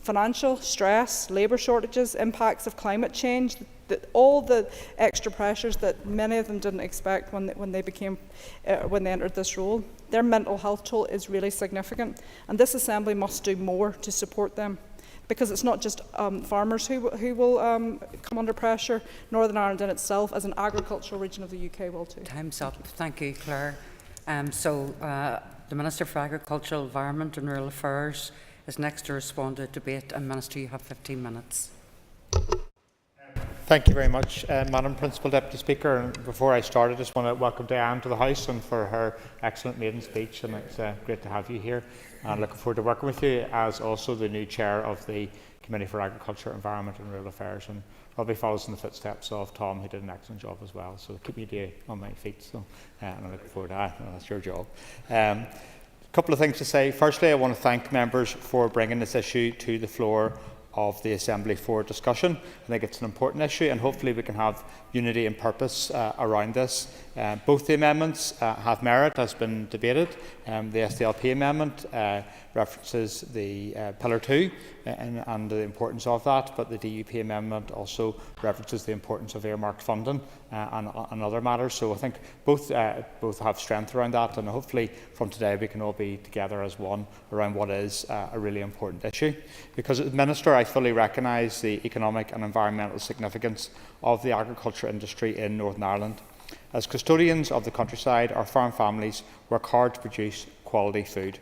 [SPEAKER 17] financial stress, labour shortages, impacts of climate change, all the extra pressures that many of them didn't expect when they entered this role. Their mental health toll is really significant, and this Assembly must do more to support them, because it's not just farmers who will come under pressure. Northern Ireland in itself, as an agricultural region of the UK, will too.
[SPEAKER 6] Time's up. Thank you, Claire. The Minister for Agriculture, Environment and Rural Affairs is next to respond to debate, and Minister, you have 15 minutes.
[SPEAKER 14] Thank you very much, Madam Principal Deputy Speaker. And before I start, I just want to welcome Diane to the House and for her excellent maiden speech, and it's great to have you here. And looking forward to working with you as also the new Chair of the Committee for Agriculture, Environment and Rural Affairs, and probably follows in the footsteps of Tom, who did an excellent job as well. So keep me on my feet. So and I'm looking forward to that. That's your job. A couple of things to say. Firstly, I want to thank members for bringing this issue to the floor of the Assembly for discussion. I think it's an important issue, and hopefully we can have unity and purpose around this. Both the amendments have merit, has been debated. The SDLP amendment references the Pillar 2 and the importance of that, but the DUP amendment also references the importance of earmarked funding and other matters. So I think both have strength around that, and hopefully from today we can all be together as one around what is a really important issue. Because as Minister, I fully recognise the economic and environmental significance of the agriculture industry in Northern Ireland. As custodians of the countryside, our farm families work hard to produce quality food.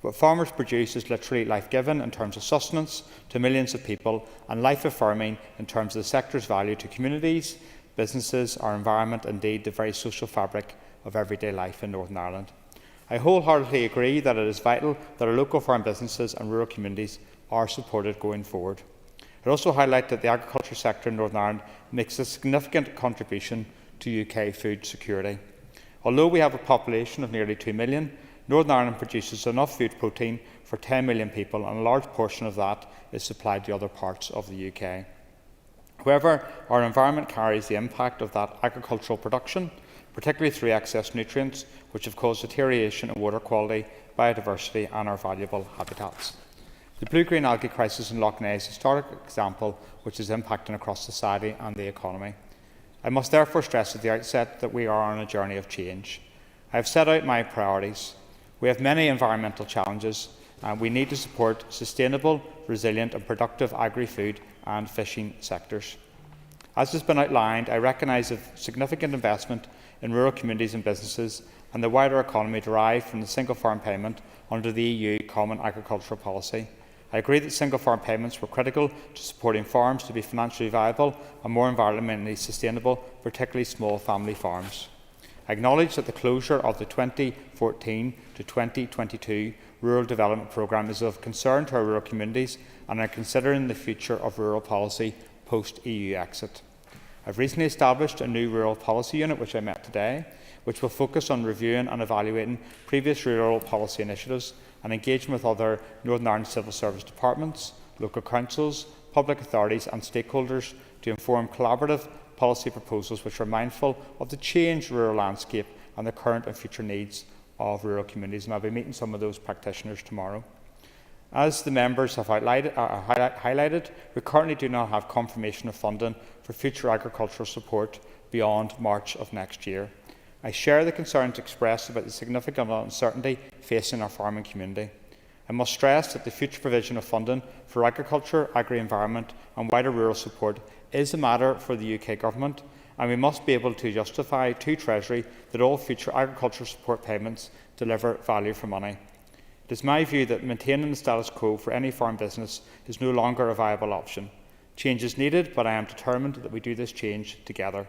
[SPEAKER 14] What farmers produce is literally life-giving in terms of sustenance to millions of people, and life-affirming in terms of the sector's value to communities, businesses, our environment, indeed the very social fabric of everyday life in Northern Ireland. I wholeheartedly agree that it is vital that our local farm businesses and rural communities are supported going forward. I also highlight that the agriculture sector in Northern Ireland makes a significant contribution to UK food security. Although we have a population of nearly 2 million, Northern Ireland produces enough food protein for 10 million people, and a large portion of that is supplied to other parts of the UK. However, our environment carries the impact of that agricultural production, particularly through excess nutrients, which have caused deterioration in water quality, biodiversity and our valuable habitats. The blue-green algae crisis in Loch Ness is a historic example which is impacting across society and the economy. I must therefore stress at the outset that we are on a journey of change. I have set out my priorities. We have many environmental challenges, and we need to support sustainable, resilient and productive agri-food and fishing sectors. As has been outlined, I recognise a significant investment in rural communities and businesses and the wider economy derived from the single farm payment under the EU Common Agricultural Policy. I agree that single farm payments were critical to supporting farms to be financially viable and more environmentally sustainable, particularly small family farms. I acknowledge that the closure of the 2014 to 2022 Rural Development Programme is of concern to our rural communities, and are considering the future of rural policy post-EU exit. I have recently established a new rural policy unit, which I met today, which will focus on reviewing and evaluating previous rural policy initiatives and engaging with other Northern Ireland civil service departments, local councils, public authorities and stakeholders to inform collaborative policy proposals which are mindful of the changed rural landscape and the current and future needs of rural communities. And I'll be meeting some of those practitioners tomorrow. As the members have highlighted, we currently do not have confirmation of funding for future agricultural support beyond March of next year. I share the concerns expressed about the significant uncertainty facing our farming community. I must stress that the future provision of funding for agriculture, agri-environment and wider rural support is a matter for the UK Government, and we must be able to justify to Treasury that all future agricultural support payments deliver value for money. It is my view that maintaining the status quo for any farm business is no longer a viable option. Change is needed, but I am determined that we do this change together.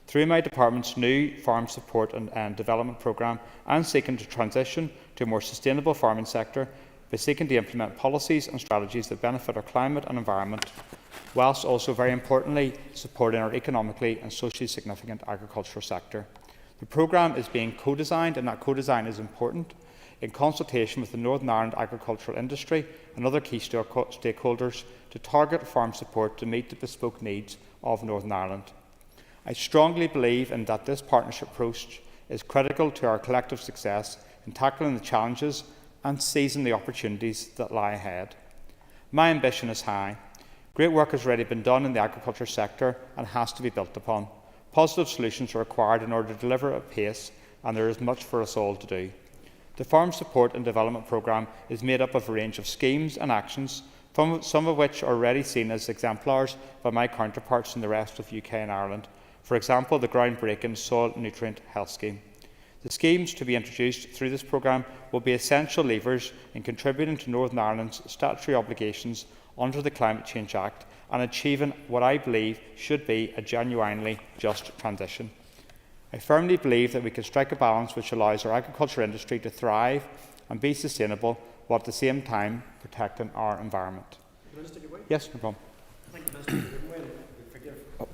[SPEAKER 14] Through my department's new Farm Support and Development Programme, I am seeking to transition to a more sustainable farming sector by seeking to implement policies and strategies that benefit our climate and environment, whilst also, very importantly, supporting our economically and socially significant agricultural sector. The programme is being co-designed, and that co-design is important, in consultation with the Northern Ireland agricultural industry and other key stakeholders to target farm support to meet the bespoke needs of Northern Ireland. I strongly believe in that this partnership approach is critical to our collective success in tackling the challenges and seizing the opportunities that lie ahead. My ambition is high. Great work has already been done in the agriculture sector and has to be built upon. Positive solutions are required in order to deliver at pace, and there is much for us all to do. The Farm Support and Development Programme is made up of a range of schemes and actions, some of which are already seen as exemplars by my counterparts in the rest of UK and Ireland. For example, the groundbreaking Soil Nutrient Health Scheme. The schemes to be introduced through this programme will be essential levers in contributing to Northern Ireland's statutory obligations under the Climate Change Act and achieving what I believe should be a genuinely just transition. I firmly believe that we can strike a balance which allows our agriculture industry to thrive and be sustainable, while at the same time protecting our environment. Yes, no problem.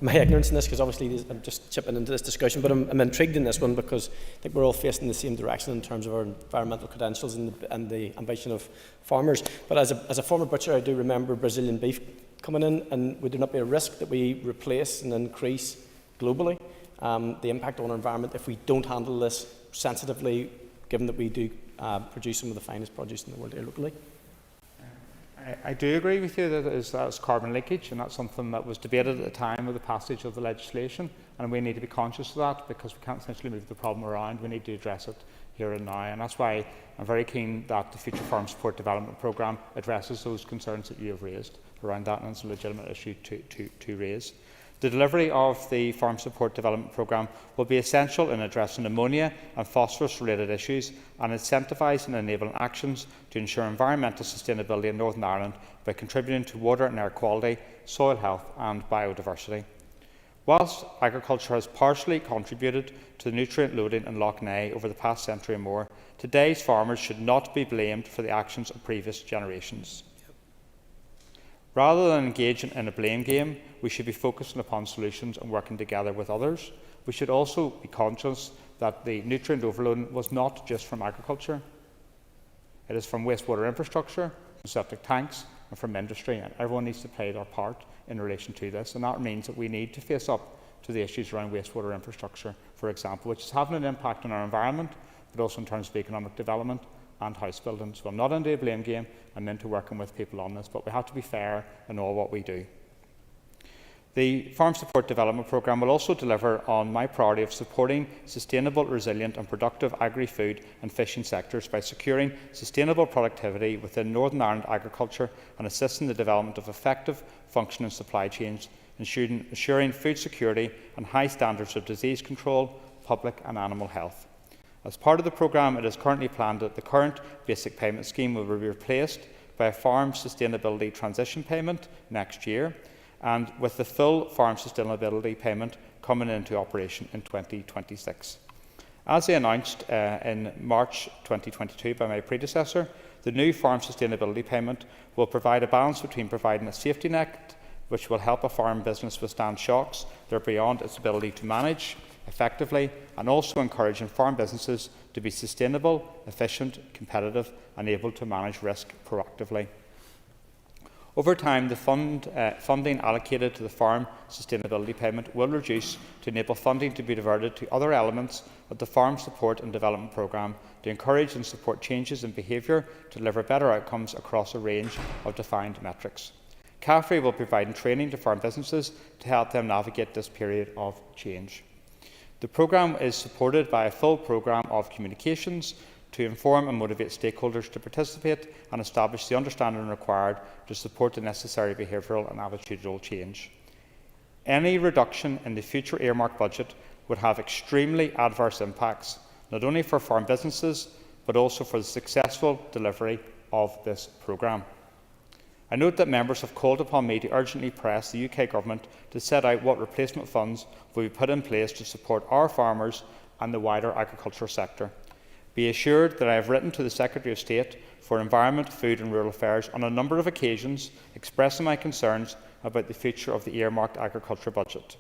[SPEAKER 12] My ignorance in this, because obviously I'm just chipping into this discussion, but I'm intrigued in this one because I think we're all facing the same direction in terms of our environmental credentials and the ambition of farmers. But as a former butcher, I do remember Brazilian beef coming in, and would there not be a risk that we replace and increase globally the impact on our environment if we don't handle this sensitively, given that we do produce some of the finest produce in the world here locally?
[SPEAKER 14] I do agree with you that that's carbon leakage, and that's something that was debated at the time of the passage of the legislation, and we need to be conscious of that because we can't essentially move the problem around. We need to address it here and now, and that's why I'm very keen that the Future Farm Support Development Programme addresses those concerns that you have raised around that, and it's a legitimate issue to raise. The delivery of the Farm Support Development Programme will be essential in addressing ammonia and phosphorus-related issues and incentivising and enabling actions to ensure environmental sustainability in Northern Ireland by contributing to water and air quality, soil health and biodiversity. Whilst agriculture has partially contributed to the nutrient loading in Lough Neagh over the past century or more, today's farmers should not be blamed for the actions of previous generations. Rather than engaging in a blame game, we should be focusing upon solutions and working together with others. We should also be conscious that the nutrient overload was not just from agriculture. It is from wastewater infrastructure, from septic tanks and from industry, and everyone needs to play their part in relation to this, and that means that we need to face up to the issues around wastewater infrastructure, for example, which is having an impact on our environment, but also in terms of economic development and house building. So I'm not into a blame game, I'm into working with people on this, but we have to be fair in all what we do. The Farm Support Development Programme will also deliver on my priority of supporting sustainable, resilient and productive agri-food and fishing sectors by securing sustainable productivity within Northern Ireland agriculture and assisting the development of effective, functioning supply chains, ensuring food security and high standards of disease control, public and animal health. As part of the programme, it is currently planned that the current basic payment scheme will be replaced by a farm sustainability transition payment next year, and with the full farm sustainability payment coming into operation in 2026. As they announced in March 2022 by my predecessor, the new farm sustainability payment will provide a balance between providing a safety net which will help a farm business withstand shocks that are beyond its ability to manage effectively, and also encouraging farm businesses to be sustainable, efficient, competitive and able to manage risk proactively. Over time, the funding allocated to the Farm Sustainability Payment will reduce to enable funding to be diverted to other elements of the Farm Support and Development Programme to encourage and support changes in behaviour to deliver better outcomes across a range of defined metrics. CAFRE will provide training to farm businesses to help them navigate this period of change. The programme is supported by a full programme of communications to inform and motivate stakeholders to participate and establish the understanding required to support the necessary behavioural and attitudinal change. Any reduction in the future earmark budget would have extremely adverse impacts, not only for farm businesses, but also for the successful delivery of this programme. I note that members have called upon me to urgently press the UK Government to set out what replacement funds will be put in place to support our farmers and the wider agricultural sector. Be assured that I have written to the Secretary of State for Environment, Food and Rural Affairs on a number of occasions expressing my concerns about the future of the earmarked agriculture budget.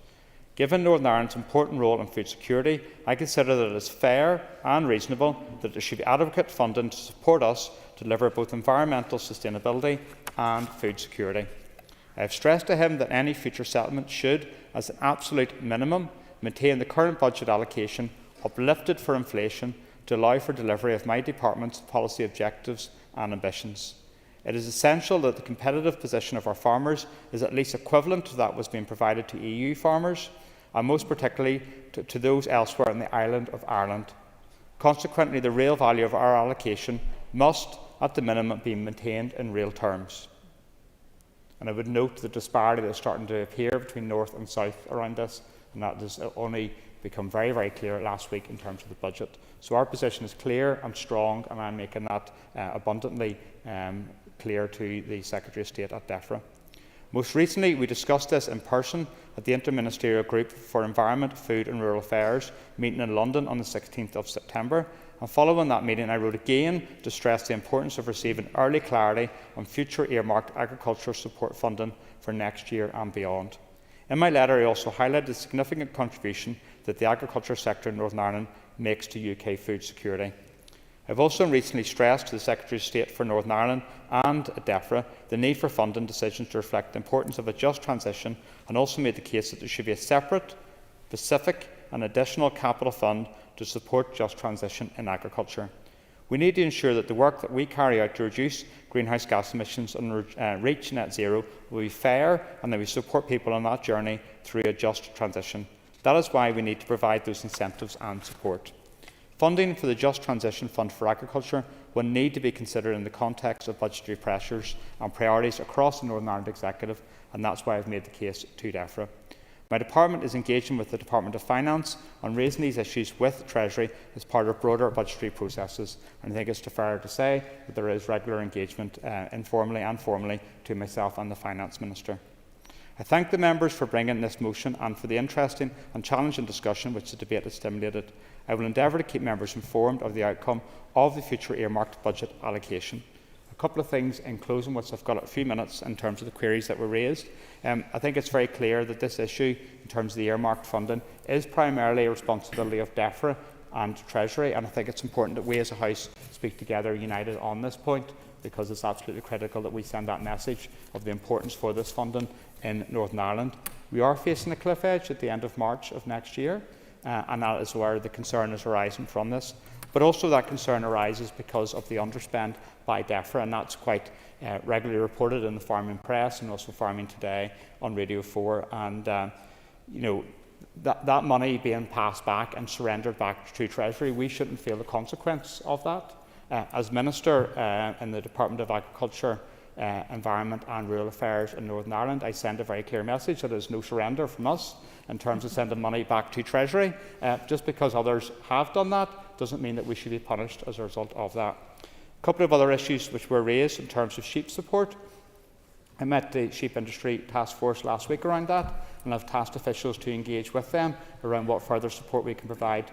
[SPEAKER 14] Given Northern Ireland's important role in food security, I consider that it is fair and reasonable that there should be adequate funding to support us to deliver both environmental sustainability and food security. I have stressed to him that any future settlement should, as an absolute minimum, maintain the current budget allocation uplifted for inflation to allow for delivery of my department's policy objectives and ambitions. It is essential that the competitive position of our farmers is at least equivalent to that which was being provided to EU farmers, and most particularly to those elsewhere on the island of Ireland. Consequently, the real value of our allocation must, at the minimum, be maintained in real terms. And I would note the disparity that is starting to appear between North and South around this, and that has only become very, very clear last week in terms of the budget. So our position is clear and strong, and I'm making that abundantly clear to the Secretary of State at DEFRA. Most recently, we discussed this in person at the Interministerial Group for Environment, Food and Rural Affairs meeting in London on the 16th of September. And following that meeting, I wrote again to stress the importance of receiving early clarity on future earmarked agricultural support funding for next year and beyond. In my letter, I also highlighted the significant contribution that the agriculture sector in Northern Ireland makes to UK food security. I have also recently stressed to the Secretary of State for Northern Ireland and DEFRA the need for funding decisions to reflect the importance of a just transition, and also made the case that there should be a separate, specific and additional capital fund to support just transition in agriculture. We need to ensure that the work that we carry out to reduce greenhouse gas emissions and reach net zero will be fair, and that we support people on that journey through a just transition. That is why we need to provide those incentives and support. Funding for the Just Transition Fund for Agriculture will need to be considered in the context of budgetary pressures and priorities across the Northern Ireland Executive, and that's why I have made the case to DEFRA. My department is engaging with the Department of Finance on raising these issues with Treasury as part of broader budgetary processes, and I think it's fair to say that there is regular engagement informally and formally to myself and the Finance Minister. I thank the members for bringing this motion and for the interesting and challenging discussion which the debate has stimulated. I will endeavour to keep members informed of the outcome of the future earmarked budget allocation. A couple of things in closing, which I've got a few minutes in terms of the queries that were raised. I think it's very clear that this issue, in terms of the earmarked funding, is primarily a responsibility of DEFRA and Treasury, and I think it's important that we as a House speak together united on this point, because it's absolutely critical that we send that message of the importance for this funding in Northern Ireland. We are facing a cliff edge at the end of March of next year, and that is where the concern is arising from this. But also that concern arises because of the underspend by DEFRA, and that's quite regularly reported in the Farming Press and also Farming Today on Radio 4. And that money being passed back and surrendered back to Treasury, we shouldn't feel the consequence of that. As Minister in the Department of Agriculture, Environment and Rural Affairs in Northern Ireland, I send a very clear message that there is no surrender from us in terms of sending money back to Treasury. Just because others have done that doesn't mean that we should be punished as a result of that. A couple of other issues which were raised in terms of sheep support. I met the Sheep Industry Task Force last week around that, and I've tasked officials to engage with them around what further support we can provide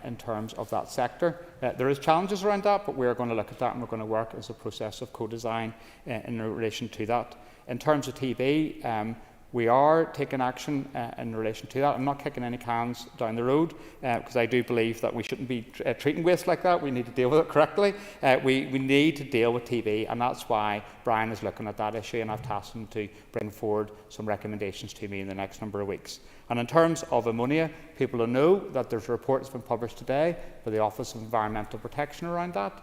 [SPEAKER 14] in terms of that sector. There is challenges around that, but we're going to look at that, and we're going to work as a process of co-design in relation to that. In terms of TB, we are taking action in relation to that. I'm not kicking any cans down the road, because I do believe that we shouldn't be treating waste like that. We need to deal with it correctly. We need to deal with TB, and that's why Brian is looking at that issue, and I've tasked him to bring forward some recommendations to me in the next number of weeks. And in terms of ammonia, people will know that there's a report that's been published today by the Office of Environmental Protection around that.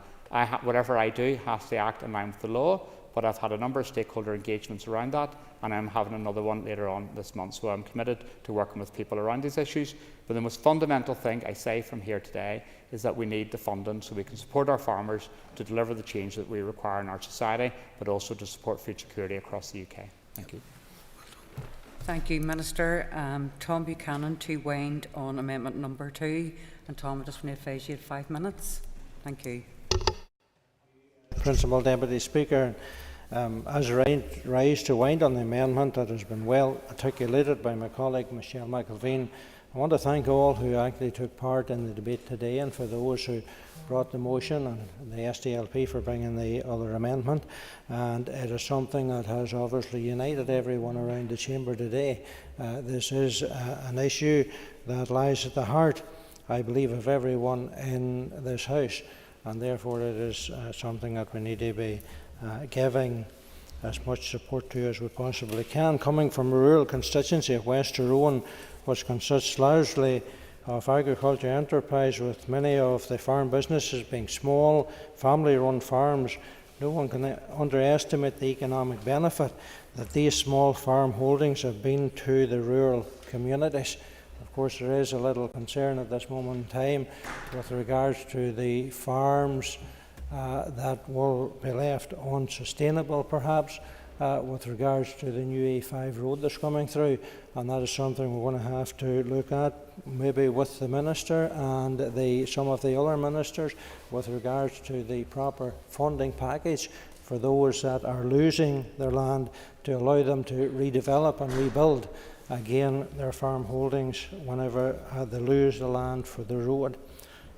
[SPEAKER 14] Whatever I do has to act in line with the law, but I've had a number of stakeholder engagements around that, and I'm having another one later on this month. So I'm committed to working with people around these issues. But the most fundamental thing I say from here today is that we need the funding so we can support our farmers to deliver the change that we require in our society, but also to support food security across the UK. Thank you.
[SPEAKER 6] Thank you, Minister. Tom Buchanan to wind on amendment number 2. And Tom, I just want to advise you had 5 minutes. Thank you.
[SPEAKER 4] Principal Deputy Speaker, as I rise to wind on the amendment that has been well articulated by my colleague Michelle McElveen, I want to thank all who actually took part in the debate today, and for those who brought the motion, and the SDLP for bringing the other amendment. And it is something that has obviously united everyone around the chamber today. This is an issue that lies at the heart, I believe, of everyone in this House, and therefore it is something that we need to be giving as much support to as we possibly can. Coming from a rural constituency of West Tyrone, which consists largely of agriculture enterprise, with many of the farm businesses being small, family-run farms no one can underestimate the economic benefit that these small farm holdings have been to the rural communities. Of course, there is a little concern at this moment in time with regards to the farms that will be left unsustainable, perhaps, with regards to the new A5 road that's coming through, and that is something we're going to have to look at, maybe with the Minister and some of the other ministers, with regards to the proper funding package for those that are losing their land, to allow them to redevelop and rebuild again their farm holdings whenever they lose the land for the road.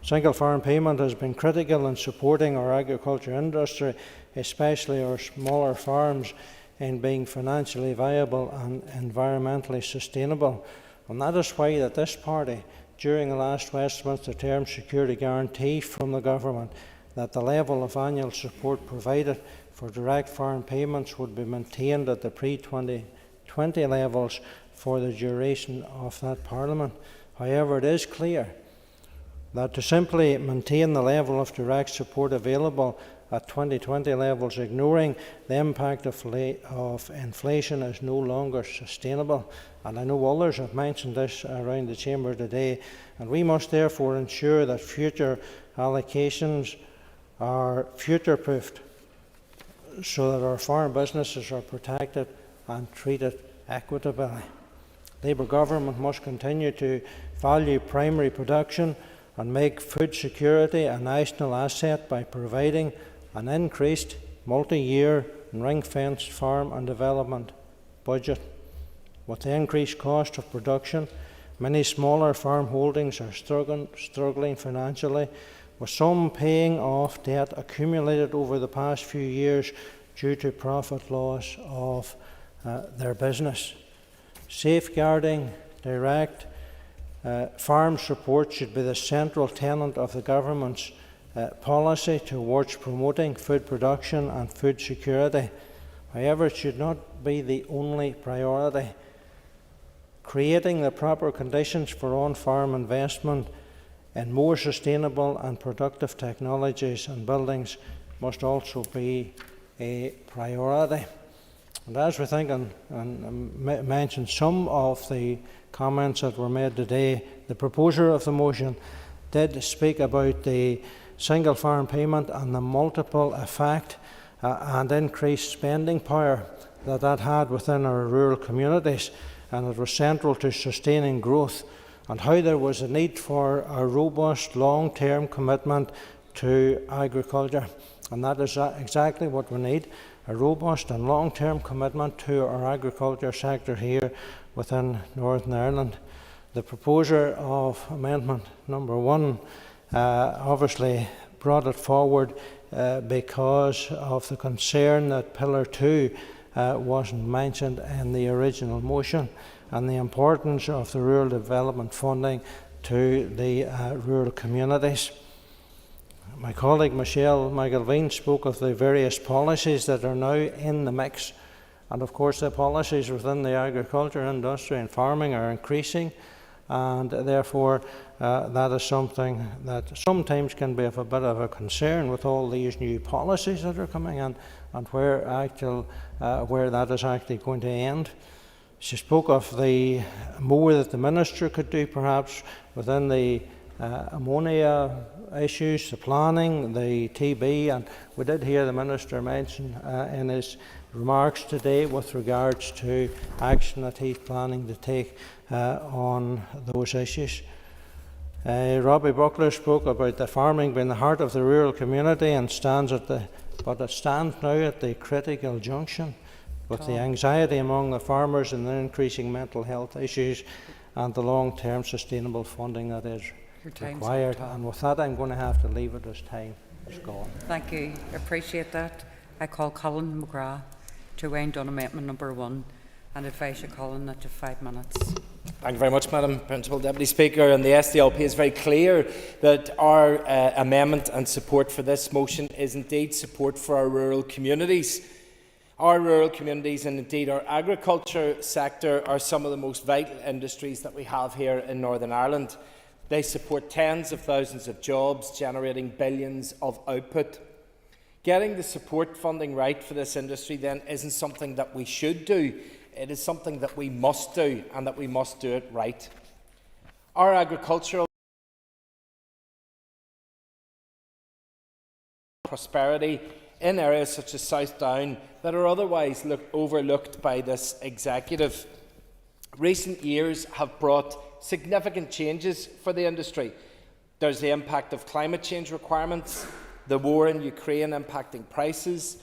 [SPEAKER 4] Single farm payment has been critical in supporting our agriculture industry, especially our smaller farms, in being financially viable and environmentally sustainable. And that is why that this party, during the last Westminster term, secured a guarantee from the government that the level of annual support provided for direct farm payments would be maintained at the pre-2020 levels for the duration of that Parliament. However, it is clear that to simply maintain the level of direct support available at 2020 levels, ignoring the impact of inflation, is no longer sustainable. And I know others have mentioned this around the Chamber today, and we must therefore ensure that future allocations are future-proofed so that our farm businesses are protected and treated equitably. Labour government must continue to value primary production and make food security a national asset by providing an increased multi-year and ring-fenced farm and development budget. With the increased cost of production, many smaller farm holdings are struggling financially, with some paying off debt accumulated over the past few years due to profit loss of their business. Safeguarding direct farm support should be the central tenet of the government's policy towards promoting food production and food security. However, it should not be the only priority. Creating the proper conditions for on-farm investment in more sustainable and productive technologies and buildings must also be a priority. And as we think and mention some of the comments that were made today, the proposer of the motion did speak about the single farm payment and the multiple effect and increased spending power that had within our rural communities, and it was central to sustaining growth, and how there was a need for a robust long-term commitment to agriculture. And that is exactly what we need, a robust and long-term commitment to our agriculture sector here within Northern Ireland. The proposer of amendment number 1 obviously brought it forward because of the concern that Pillar 2 wasn't mentioned in the original motion, and the importance of the rural development funding to the rural communities. My colleague Michelle McIlveen spoke of the various policies that are now in the mix, and of course the policies within the agriculture industry and farming are increasing, and therefore that is something that sometimes can be of a bit of a concern with all these new policies that are coming in, and where that is actually going to end. She spoke of the more that the Minister could do perhaps within the ammonia issues, the planning, the TB, and we did hear the Minister mention in his remarks today with regards to action that he's planning to take on those issues. Robbie Buckler spoke about the farming being the heart of the rural community, and but it stands now at the critical junction with the anxiety among the farmers and the increasing mental health issues and the long-term sustainable funding that is required. And with that, I'm going to have to leave it as time is gone.
[SPEAKER 6] Thank you. I appreciate that. I call Colin McGrath to wind on amendment number 1 and advise you, Colin, that you have 5 minutes.
[SPEAKER 12] Thank you very much, Madam Principal Deputy Speaker. And the SDLP is very clear that our amendment and support for this motion is indeed support for our rural communities. Our rural communities and indeed our agriculture sector are some of the most vital industries that we have here in Northern Ireland. They support tens of thousands of jobs, generating billions of output.
[SPEAKER 1] Getting the support funding right for this industry then isn't something that we should do, it is something that we must do, and that we must do it right. Our agricultural prosperity in areas such as South Down that are otherwise overlooked by this executive. Recent years have brought significant changes for the industry. There's the impact of climate change requirements, the war in Ukraine impacting prices,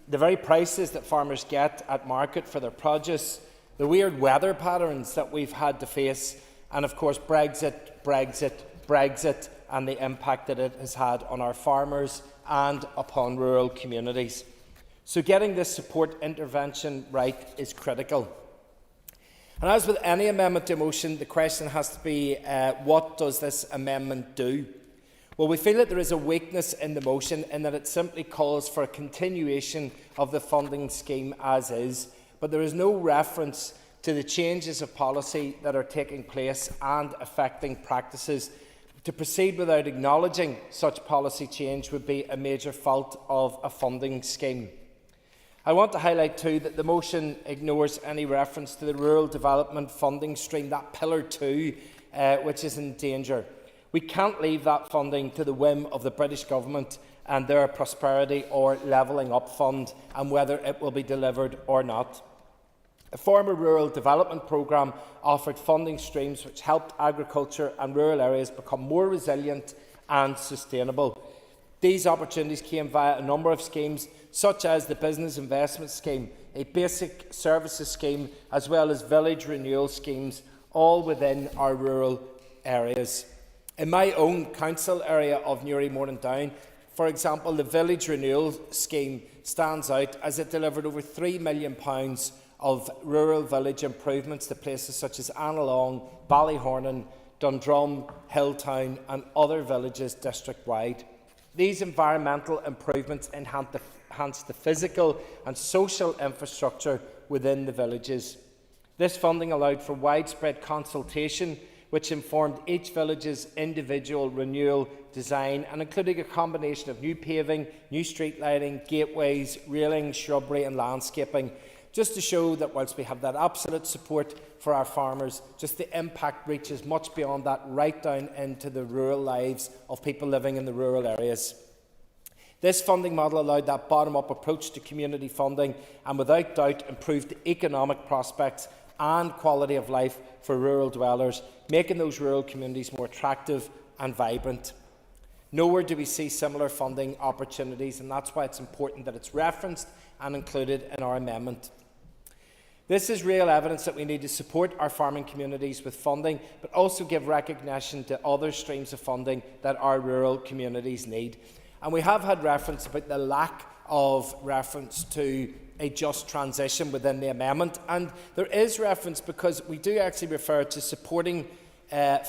[SPEAKER 1] the very prices that farmers get at market for their produce, the weird weather patterns that we've had to face, and of course Brexit, and the impact that it has had on our farmers and upon rural communities. So getting this support intervention right is critical. And as with any amendment to a motion, the question has to be, what does this amendment do? Well, we feel that there is a weakness in the motion in that it simply calls for a continuation of the funding scheme as is, but there is no reference to the changes of policy that are taking place and affecting practices. To proceed without acknowledging such policy change would be a major fault of a funding scheme. I want to highlight too that the motion ignores any reference to the rural development funding stream, that Pillar 2, which is in danger. We can't leave that funding to the whim of the British Government and their prosperity or levelling up fund, and whether it will be delivered or not. The former Rural Development Programme offered funding streams which helped agriculture and rural areas become more resilient and sustainable. These opportunities came via a number of schemes, such as the Business Investment Scheme, a basic services scheme, as well as village renewal schemes, all within our rural areas. In my own council area of Newry Morningdown, for example, the Village Renewal Scheme stands out as it delivered over £3 million of rural village improvements to places such as Annalong, Ballyhornan, Dundrum, Hilltown and other villages district-wide. These environmental improvements enhance the physical and social infrastructure within the villages. This funding allowed for widespread consultation, which informed each village's individual renewal design and including a combination of new paving, new street lighting, gateways, railing, shrubbery and landscaping, just to show that whilst we have that absolute support for our farmers, just the impact reaches much beyond that, right down into the rural lives of people living in the rural areas. This funding model allowed that bottom-up approach to community funding and without doubt improved the economic prospects and quality of life for rural dwellers, making those rural communities more attractive and vibrant. Nowhere do we see similar funding opportunities, and that's why it's important that it's referenced and included in our amendment. This is real evidence that we need to support our farming communities with funding, but also give recognition to other streams of funding that our rural communities need. And we have had reference about the lack of reference to a just transition within the amendment, and there is reference because we do actually refer to supporting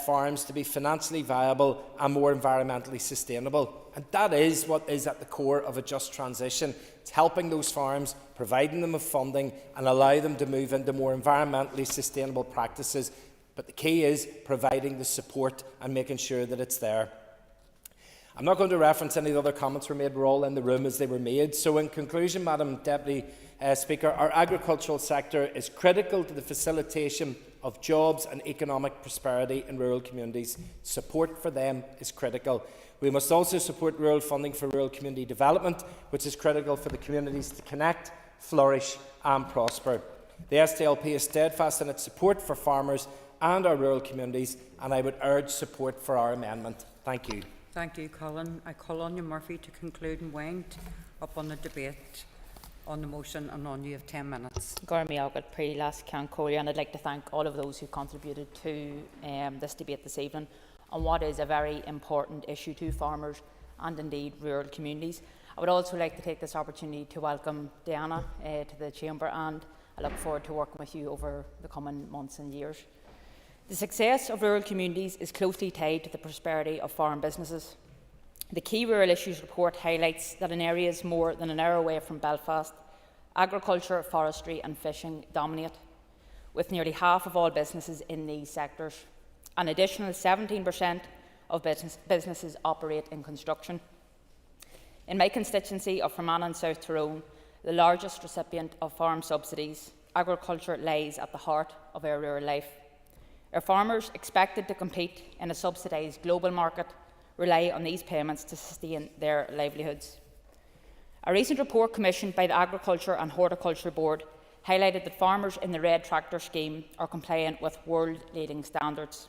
[SPEAKER 1] farms to be financially viable and more environmentally sustainable. And that is what is at the core of a just transition. It's helping those farms, providing them with funding and allow them to move into more environmentally sustainable practices. But the key is providing the support and making sure that it's there. I'm not going to reference any of the other comments were made. We're all in the room as they were made. So in conclusion, Madam Deputy Speaker, our agricultural sector is critical to the facilitation of jobs and economic prosperity in rural communities. Support for them is critical. We must also support rural funding for rural community development, which is critical for the communities to connect, flourish and prosper. The SDLP is steadfast in its support for farmers and our rural communities, and I would urge support for our amendment. Thank you.
[SPEAKER 6] Thank you, Colin. I call on you, Murphy, to conclude and wind up on the debate on the motion, and on you have 10 minutes.
[SPEAKER 22] And I'd like to thank all of those who contributed to this debate this evening on what is a very important issue to farmers and indeed rural communities. I would also like to take this opportunity to welcome Diana to the Chamber, and I look forward to working with you over the coming months and years. The success of rural communities is closely tied to the prosperity of farm businesses. The Key Rural Issues report highlights that in areas more than an hour away from Belfast, agriculture, forestry and fishing dominate, with nearly half of all businesses in these sectors. An additional 17% of businesses operate in construction. In my constituency of Fermanagh and South Tyrone, the largest recipient of farm subsidies, agriculture lies at the heart of our rural life. Our farmers, expected to compete in a subsidised global market, rely on these payments to sustain their livelihoods. A recent report commissioned by the Agriculture and Horticulture Board highlighted that farmers in the Red Tractor scheme are compliant with world-leading standards.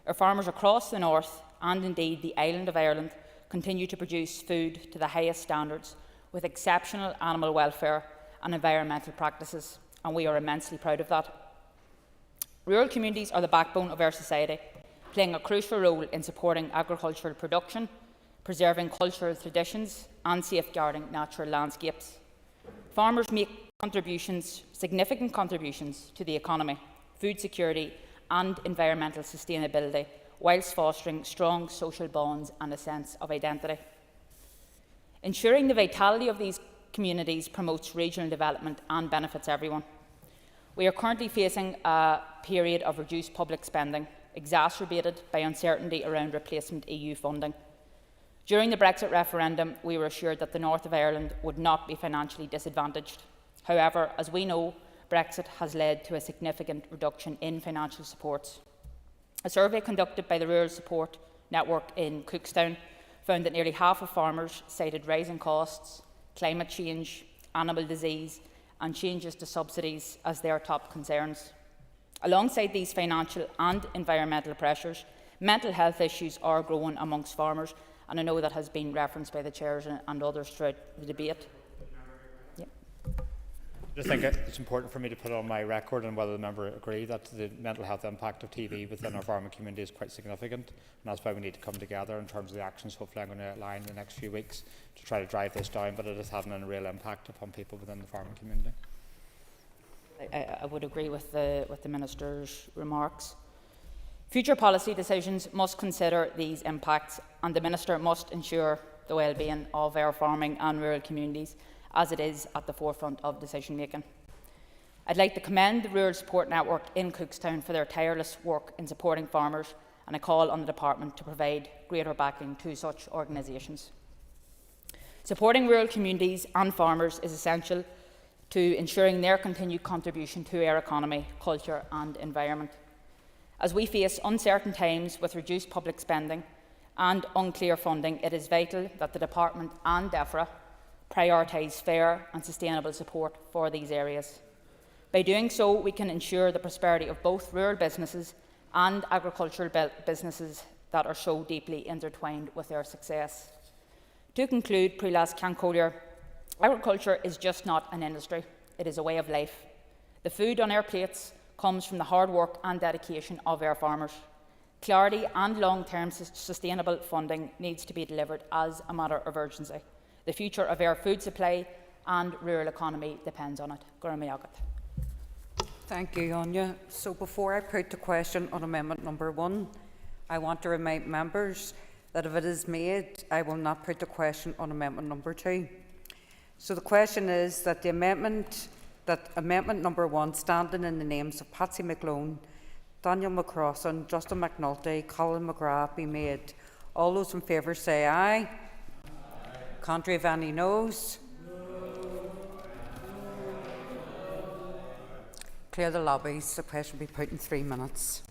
[SPEAKER 22] Our farmers across the north, and indeed the island of Ireland, continue to produce food to the highest standards with exceptional animal welfare and environmental practices, and we are immensely proud of that. Rural communities are the backbone of our society, playing a crucial role in supporting agricultural production, preserving cultural traditions and safeguarding natural landscapes. Farmers make significant contributions to the economy, food security and environmental sustainability, whilst fostering strong social bonds and a sense of identity. Ensuring the vitality of these communities promotes regional development and benefits everyone. We are currently facing a period of reduced public spending, exacerbated by uncertainty around replacement EU funding. During the Brexit referendum, we were assured that the north of Ireland would not be financially disadvantaged. However, as we know, Brexit has led to a significant reduction in financial supports. A survey conducted by the Rural Support Network in Cookstown found that nearly half of farmers cited rising costs, climate change, animal disease and changes to subsidies as their top concerns. Alongside these financial and environmental pressures, mental health issues are growing amongst farmers, and I know that has been referenced by the chairs and others throughout the debate.
[SPEAKER 14] I just think it's important for me to put on my record, and whether the member agree, that the mental health impact of TB within our farming community is quite significant, and that's why we need to come together in terms of the actions hopefully I'm going to outline in the next few weeks to try to drive this down, but it is having a real impact upon people within the farming community.
[SPEAKER 22] I would agree with the Minister's remarks. Future policy decisions must consider these impacts, and the Minister must ensure the well-being of our farming and rural communities, as it is at the forefront of decision making. I'd like to commend the Rural Support Network in Cookstown for their tireless work in supporting farmers, and I call on the Department to provide greater backing to such organisations. Supporting rural communities and farmers is essential to ensuring their continued contribution to our economy, culture and environment. As we face uncertain times with reduced public spending and unclear funding, it is vital that the Department and DEFRA prioritise fair and sustainable support for these areas. By doing so, we can ensure the prosperity of both rural businesses and agricultural businesses that are so deeply intertwined with their success. To conclude, Prelas Cancollier, agriculture is just not an industry, it is a way of life. The food on our plates comes from the hard work and dedication of our farmers. Clarity and long-term sustainable funding needs to be delivered as a matter of urgency. The future of our food supply and rural economy depends on it.
[SPEAKER 6] Thank you, Anya. So before I put the question on amendment number 1, I want to remind members that if it is made, I will not put the question on amendment number 2. So the question is that amendment number 1, standing in the names of Patsy McLone, Daniel McCrossan, Justin McNulty, Colin McGrath, be made. All those in favour say aye. Contrary of any noes? Clear the lobbies. The question will be put in 3 minutes.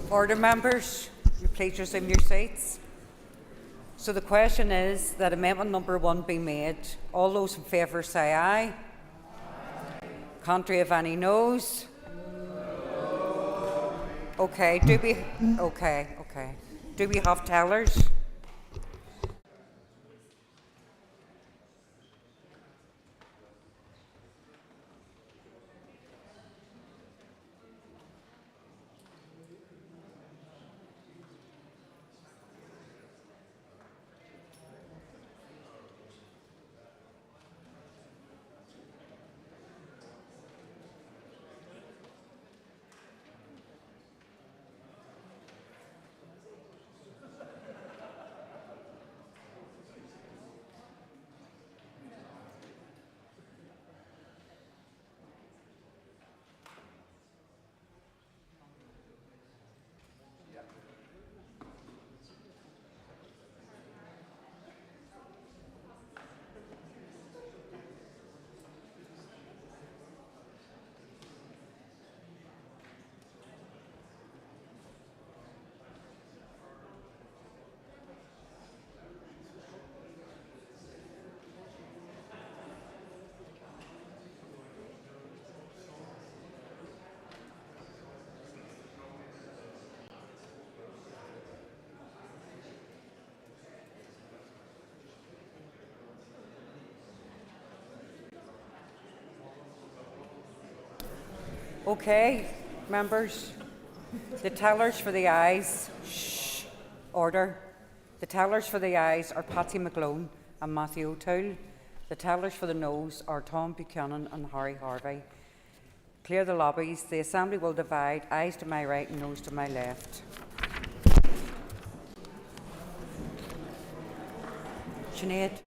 [SPEAKER 6] Order, members. You please resume your seats. So the question is that amendment number 1 be made. All those in favour say aye. Aye. Contrary of any noes? No. Okay. Do we have tellers? Okay, members. The tellers for the ayes. Order. The tellers for the ayes are Patsy McGlone and Matthew O'Toole. The tellers for the noes are Tom Buchanan and Harry Harvey. Clear the lobbies. The Assembly will divide ayes to my right and noes to my left. Sinead.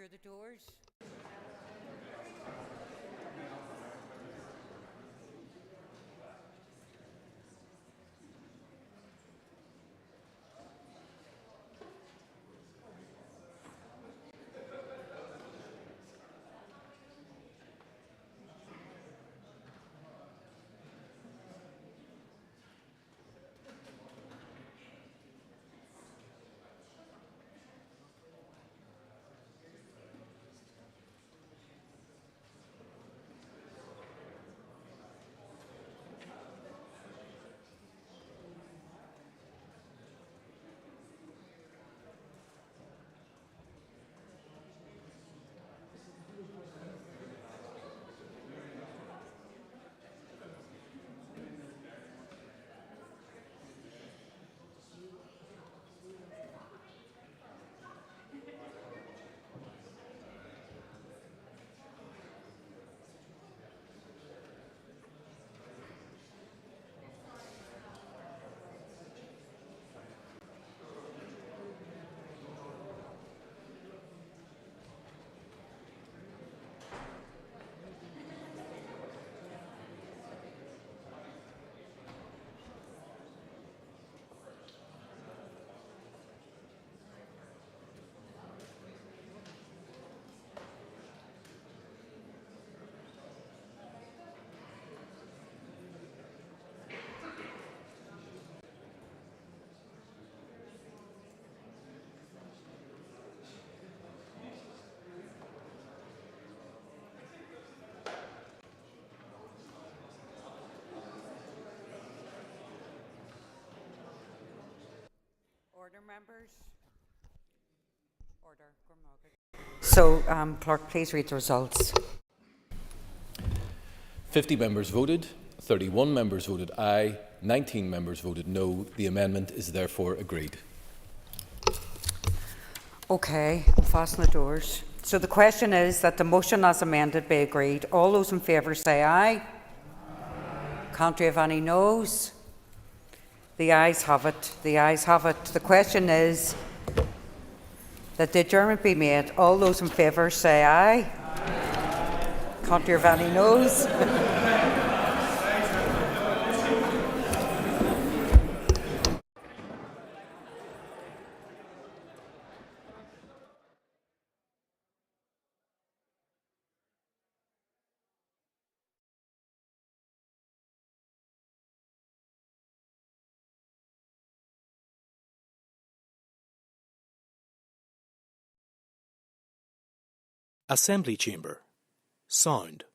[SPEAKER 6] secure the doors. Order, members. Order. So, Clerk, please read the results.
[SPEAKER 5] 50 members voted, 31 members voted aye, 19 members voted no. The amendment is therefore agreed.
[SPEAKER 6] Okay, I'll fasten the doors. So the question is that the motion as amended be agreed. All those in favour say aye. Can't we have any noes? The ayes have it. The ayes have it. The question is that the adjournment be made. All those in favour say aye. Can't we have any noes?
[SPEAKER 7] Assembly Chamber. Sound.